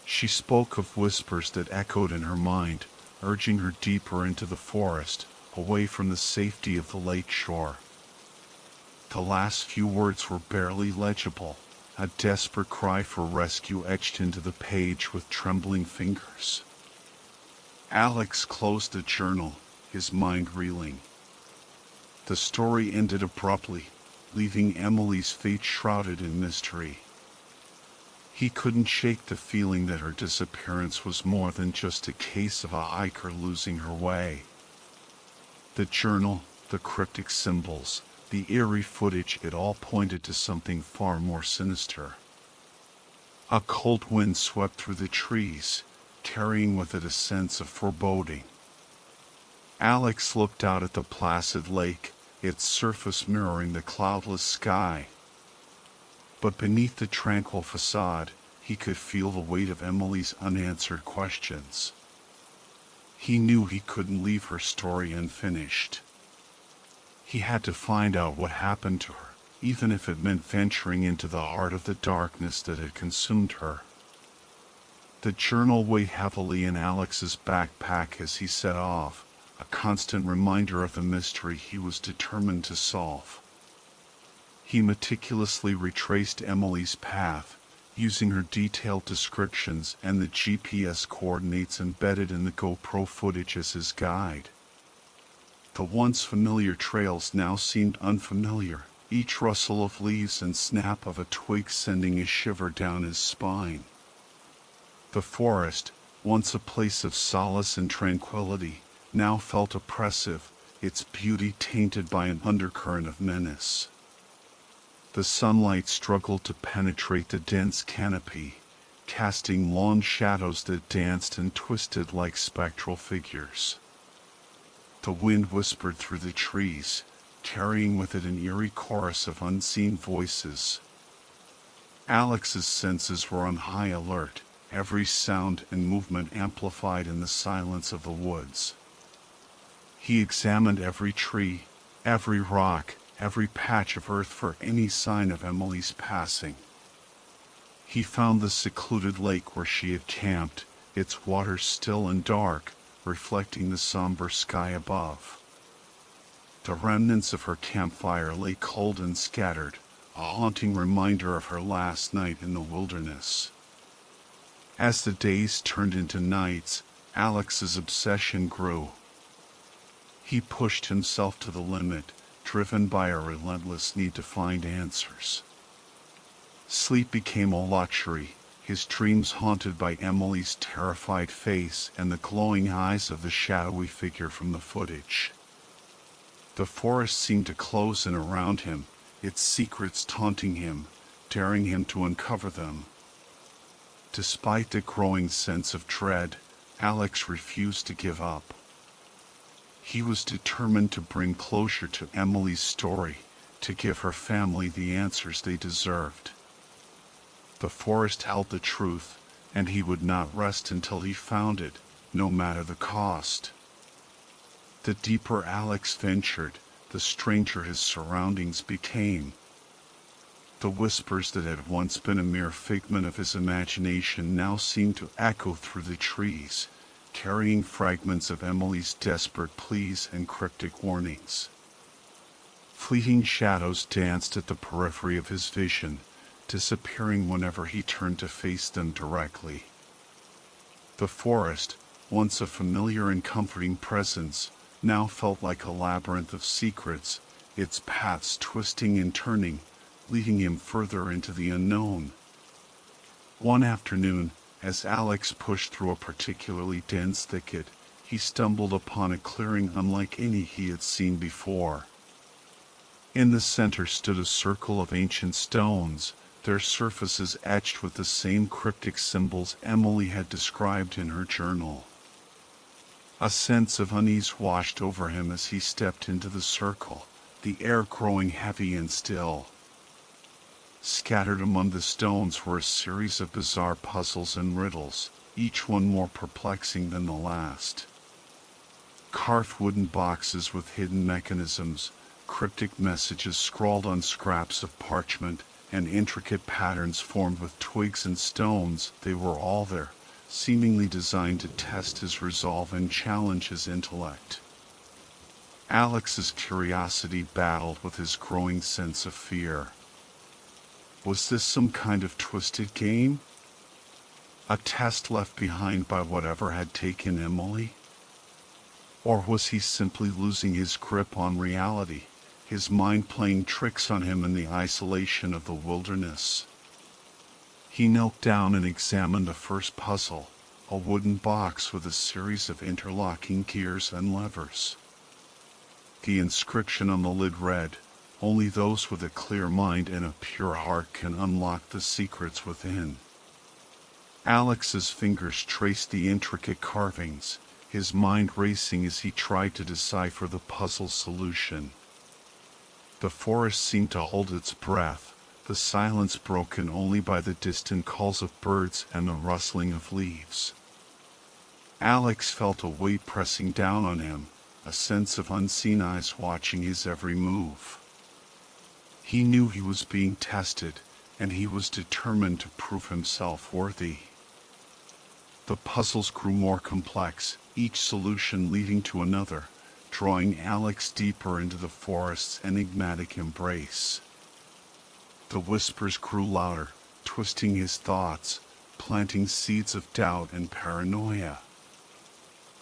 She spoke of whispers that echoed in her mind, urging her deeper into the forest, away from the safety of the lake shore. The last few words were barely legible, a desperate cry for rescue etched into the page with trembling fingers. Alex closed the journal, his mind reeling. The story ended abruptly, leaving Emily's fate shrouded in mystery. He couldn't shake the feeling that her disappearance was more than just a case of a hiker losing her way. The journal, the cryptic symbols, the eerie footage, it all pointed to something far more sinister. A cold wind swept through the trees, carrying with it a sense of foreboding. Alex looked out at the placid lake, its surface mirroring the cloudless sky. But beneath the tranquil facade, he could feel the weight of Emily's unanswered questions. He knew he couldn't leave her story unfinished. He had to find out what happened to her, even if it meant venturing into the heart of the darkness that had consumed her. The journal weighed heavily in Alex's backpack as he set off, a constant reminder of the mystery he was determined to solve. He meticulously retraced Emily's path, using her detailed descriptions and the GPS coordinates embedded in the GoPro footage as his guide. The once familiar trails now seemed unfamiliar, each rustle of leaves and snap of a twig sending a shiver down his spine. The forest, once a place of solace and tranquility, now felt oppressive, its beauty tainted by an undercurrent of menace. The sunlight struggled to penetrate the dense canopy, casting long shadows that danced and twisted like spectral figures. The wind whispered through the trees, carrying with it an eerie chorus of unseen voices. Alex's senses were on high alert, every sound and movement amplified in the silence of the woods. He examined every tree, every rock, every patch of earth for any sign of Emily's passing. He found the secluded lake where she had camped, its waters still and dark, reflecting the somber sky above. The remnants of her campfire lay cold and scattered, a haunting reminder of her last night in the wilderness. As the days turned into nights, Alex's obsession grew. He pushed himself to the limit, driven by a relentless need to find answers. Sleep became a luxury, his dreams haunted by Emily's terrified face and the glowing eyes of the shadowy figure from the footage. The forest seemed to close in around him, its secrets taunting him, daring him to uncover them. Despite the growing sense of dread, Alex refused to give up. He was determined to bring closure to Emily's story, to give her family the answers they deserved. The forest held the truth, and he would not rest until he found it, no matter the cost. The deeper Alex ventured, the stranger his surroundings became. The whispers that had once been a mere figment of his imagination now seemed to echo through the trees, carrying fragments of Emily's desperate pleas and cryptic warnings. Fleeting shadows danced at the periphery of his vision, disappearing whenever he turned to face them directly. The forest, once a familiar and comforting presence, now felt like a labyrinth of secrets, its paths twisting and turning, leading him further into the unknown. One afternoon, as Alex pushed through a particularly dense thicket, he stumbled upon a clearing unlike any he had seen before. In the center stood a circle of ancient stones, their surfaces etched with the same cryptic symbols Emily had described in her journal. A sense of unease washed over him as he stepped into the circle, the air growing heavy and still. Scattered among the stones were a series of bizarre puzzles and riddles, each one more perplexing than the last. Carved wooden boxes with hidden mechanisms, cryptic messages scrawled on scraps of parchment, and intricate patterns formed with twigs and stones, they were all there, seemingly designed to test his resolve and challenge his intellect. Alex's curiosity battled with his growing sense of fear. Was this some kind of twisted game? A test left behind by whatever had taken Emily? Or was he simply losing his grip on reality, his mind playing tricks on him in the isolation of the wilderness? He knelt down and examined the first puzzle, a wooden box with a series of interlocking gears and levers. The inscription on the lid read, "Only those with a clear mind and a pure heart can unlock the secrets within." Alex's fingers traced the intricate carvings, his mind racing as he tried to decipher the puzzle's solution. The forest seemed to hold its breath, the silence broken only by the distant calls of birds and the rustling of leaves. Alex felt a weight pressing down on him, a sense of unseen eyes watching his every move. He knew he was being tested, and he was determined to prove himself worthy. The puzzles grew more complex, each solution leading to another, drawing Alex deeper into the forest's enigmatic embrace. The whispers grew louder, twisting his thoughts, planting seeds of doubt and paranoia.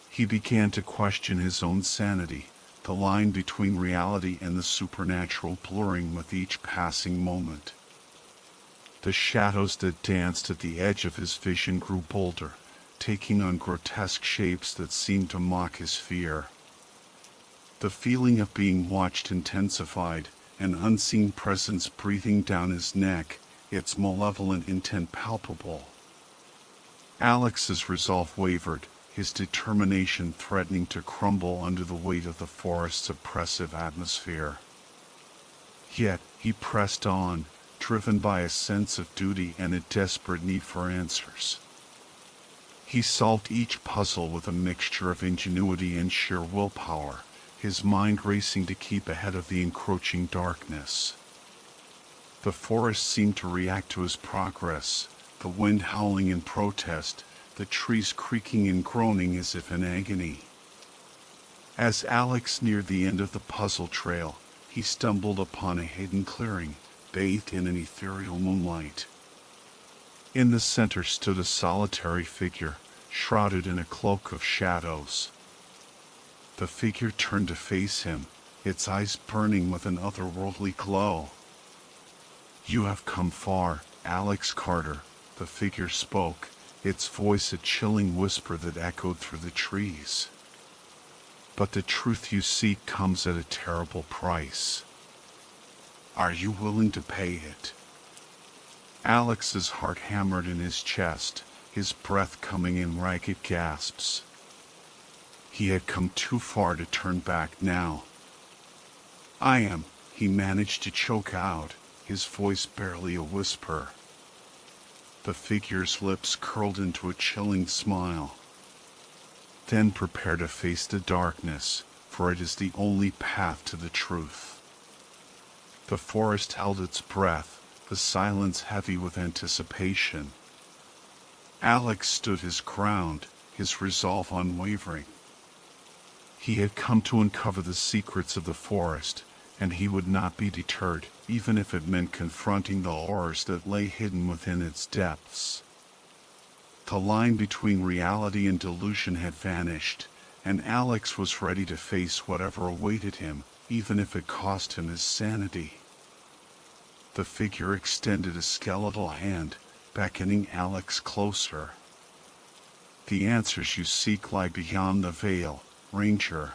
He began to question his own sanity, the line between reality and the supernatural blurring with each passing moment. The shadows that danced at the edge of his vision grew bolder, taking on grotesque shapes that seemed to mock his fear. The feeling of being watched intensified, an unseen presence breathing down his neck, its malevolent intent palpable. Alex's resolve wavered, his determination threatening to crumble under the weight of the forest's oppressive atmosphere. Yet, he pressed on, driven by a sense of duty and a desperate need for answers. He solved each puzzle with a mixture of ingenuity and sheer willpower, his mind racing to keep ahead of the encroaching darkness. The forest seemed to react to his progress, the wind howling in protest, the trees creaking and groaning as if in agony. As Alex neared the end of the puzzle trail, he stumbled upon a hidden clearing, bathed in an ethereal moonlight. In the center stood a solitary figure, shrouded in a cloak of shadows. The figure turned to face him, its eyes burning with an otherworldly glow. "You have come far, Alex Carter," the figure spoke, its voice a chilling whisper that echoed through the trees. "But the truth you seek comes at a terrible price. Are you willing to pay it?" Alex's heart hammered in his chest, his breath coming in ragged gasps. He had come too far to turn back now. "I am," he managed to choke out, his voice barely a whisper. The figure's lips curled into a chilling smile. "Then prepare to face the darkness, for it is the only path to the truth." The forest held its breath, the silence heavy with anticipation. Alex stood his ground, his resolve unwavering. He had come to uncover the secrets of the forest, and he would not be deterred, even if it meant confronting the horrors that lay hidden within its depths. The line between reality and delusion had vanished, and Alex was ready to face whatever awaited him, even if it cost him his sanity. The figure extended a skeletal hand, beckoning Alex closer. "The answers you seek lie beyond the veil, Ranger.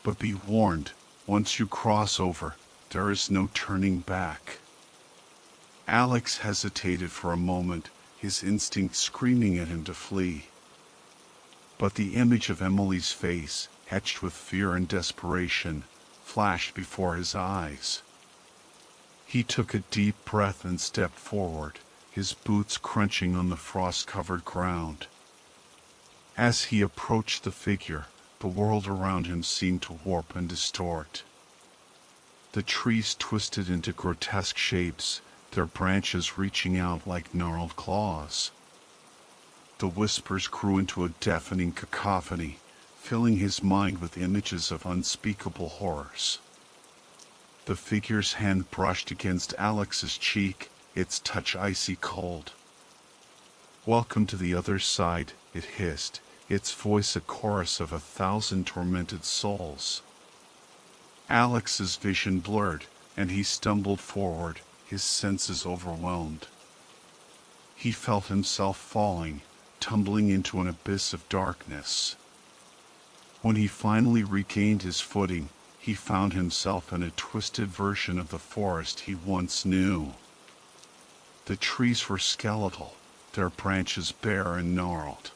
But be warned, once you cross over, there is no turning back." Alex hesitated for a moment, his instinct screaming at him to flee. But the image of Emily's face, etched with fear and desperation, flashed before his eyes. He took a deep breath and stepped forward, his boots crunching on the frost-covered ground. As he approached the figure, the world around him seemed to warp and distort. The trees twisted into grotesque shapes, their branches reaching out like gnarled claws. The whispers grew into a deafening cacophony, filling his mind with images of unspeakable horrors. The figure's hand brushed against Alex's cheek, its touch icy cold. "Welcome to the other side," it hissed, its voice a chorus of 1,000 tormented souls. Alex's vision blurred, and he stumbled forward, his senses overwhelmed. He felt himself falling, tumbling into an abyss of darkness. When he finally regained his footing, he found himself in a twisted version of the forest he once knew. The trees were skeletal, their branches bare and gnarled.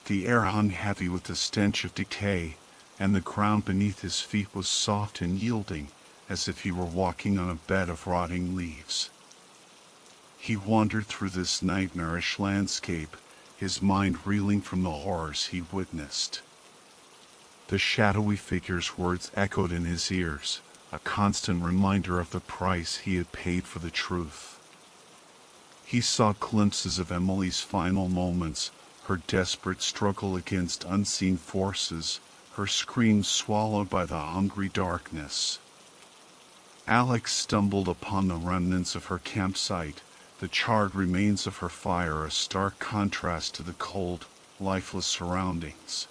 The air hung heavy with the stench of decay, and the ground beneath his feet was soft and yielding, as if he were walking on a bed of rotting leaves. He wandered through this nightmarish landscape, his mind reeling from the horrors he witnessed. The shadowy figure's words echoed in his ears, a constant reminder of the price he had paid for the truth. He saw glimpses of Emily's final moments, her desperate struggle against unseen forces, her screams swallowed by the hungry darkness. Alex stumbled upon the remnants of her campsite, the charred remains of her fire a stark contrast to the cold, lifeless surroundings.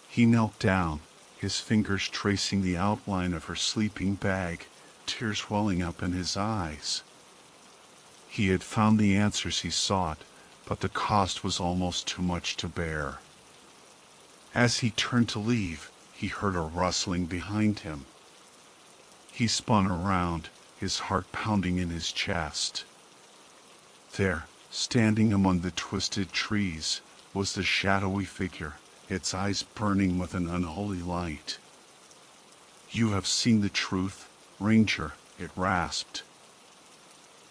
He knelt down, his fingers tracing the outline of her sleeping bag, tears welling up in his eyes. He had found the answers he sought, but the cost was almost too much to bear. As he turned to leave, he heard a rustling behind him. He spun around, his heart pounding in his chest. There, standing among the twisted trees, was the shadowy figure, its eyes burning with an unholy light. "You have seen the truth, Ranger," it rasped.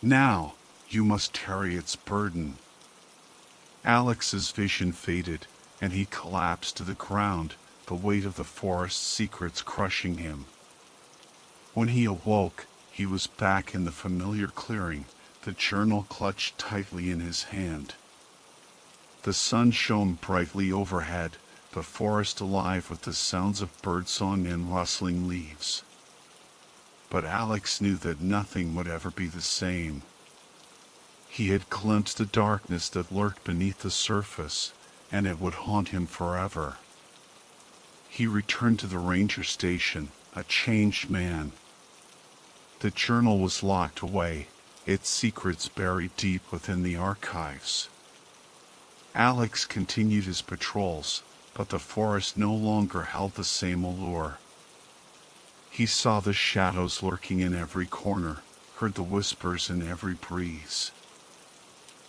"Now, you must carry its burden." Alex's vision faded, and he collapsed to the ground, the weight of the forest's secrets crushing him. When he awoke, he was back in the familiar clearing, the journal clutched tightly in his hand. The sun shone brightly overhead, the forest alive with the sounds of birdsong and rustling leaves. But Alex knew that nothing would ever be the same. He had glimpsed the darkness that lurked beneath the surface, and it would haunt him forever. He returned to the ranger station, a changed man. The journal was locked away, its secrets buried deep within the archives. Alex continued his patrols, but the forest no longer held the same allure. He saw the shadows lurking in every corner, heard the whispers in every breeze.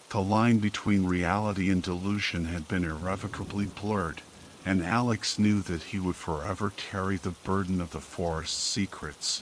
The line between reality and delusion had been irrevocably blurred, and Alex knew that he would forever carry the burden of the forest's secrets.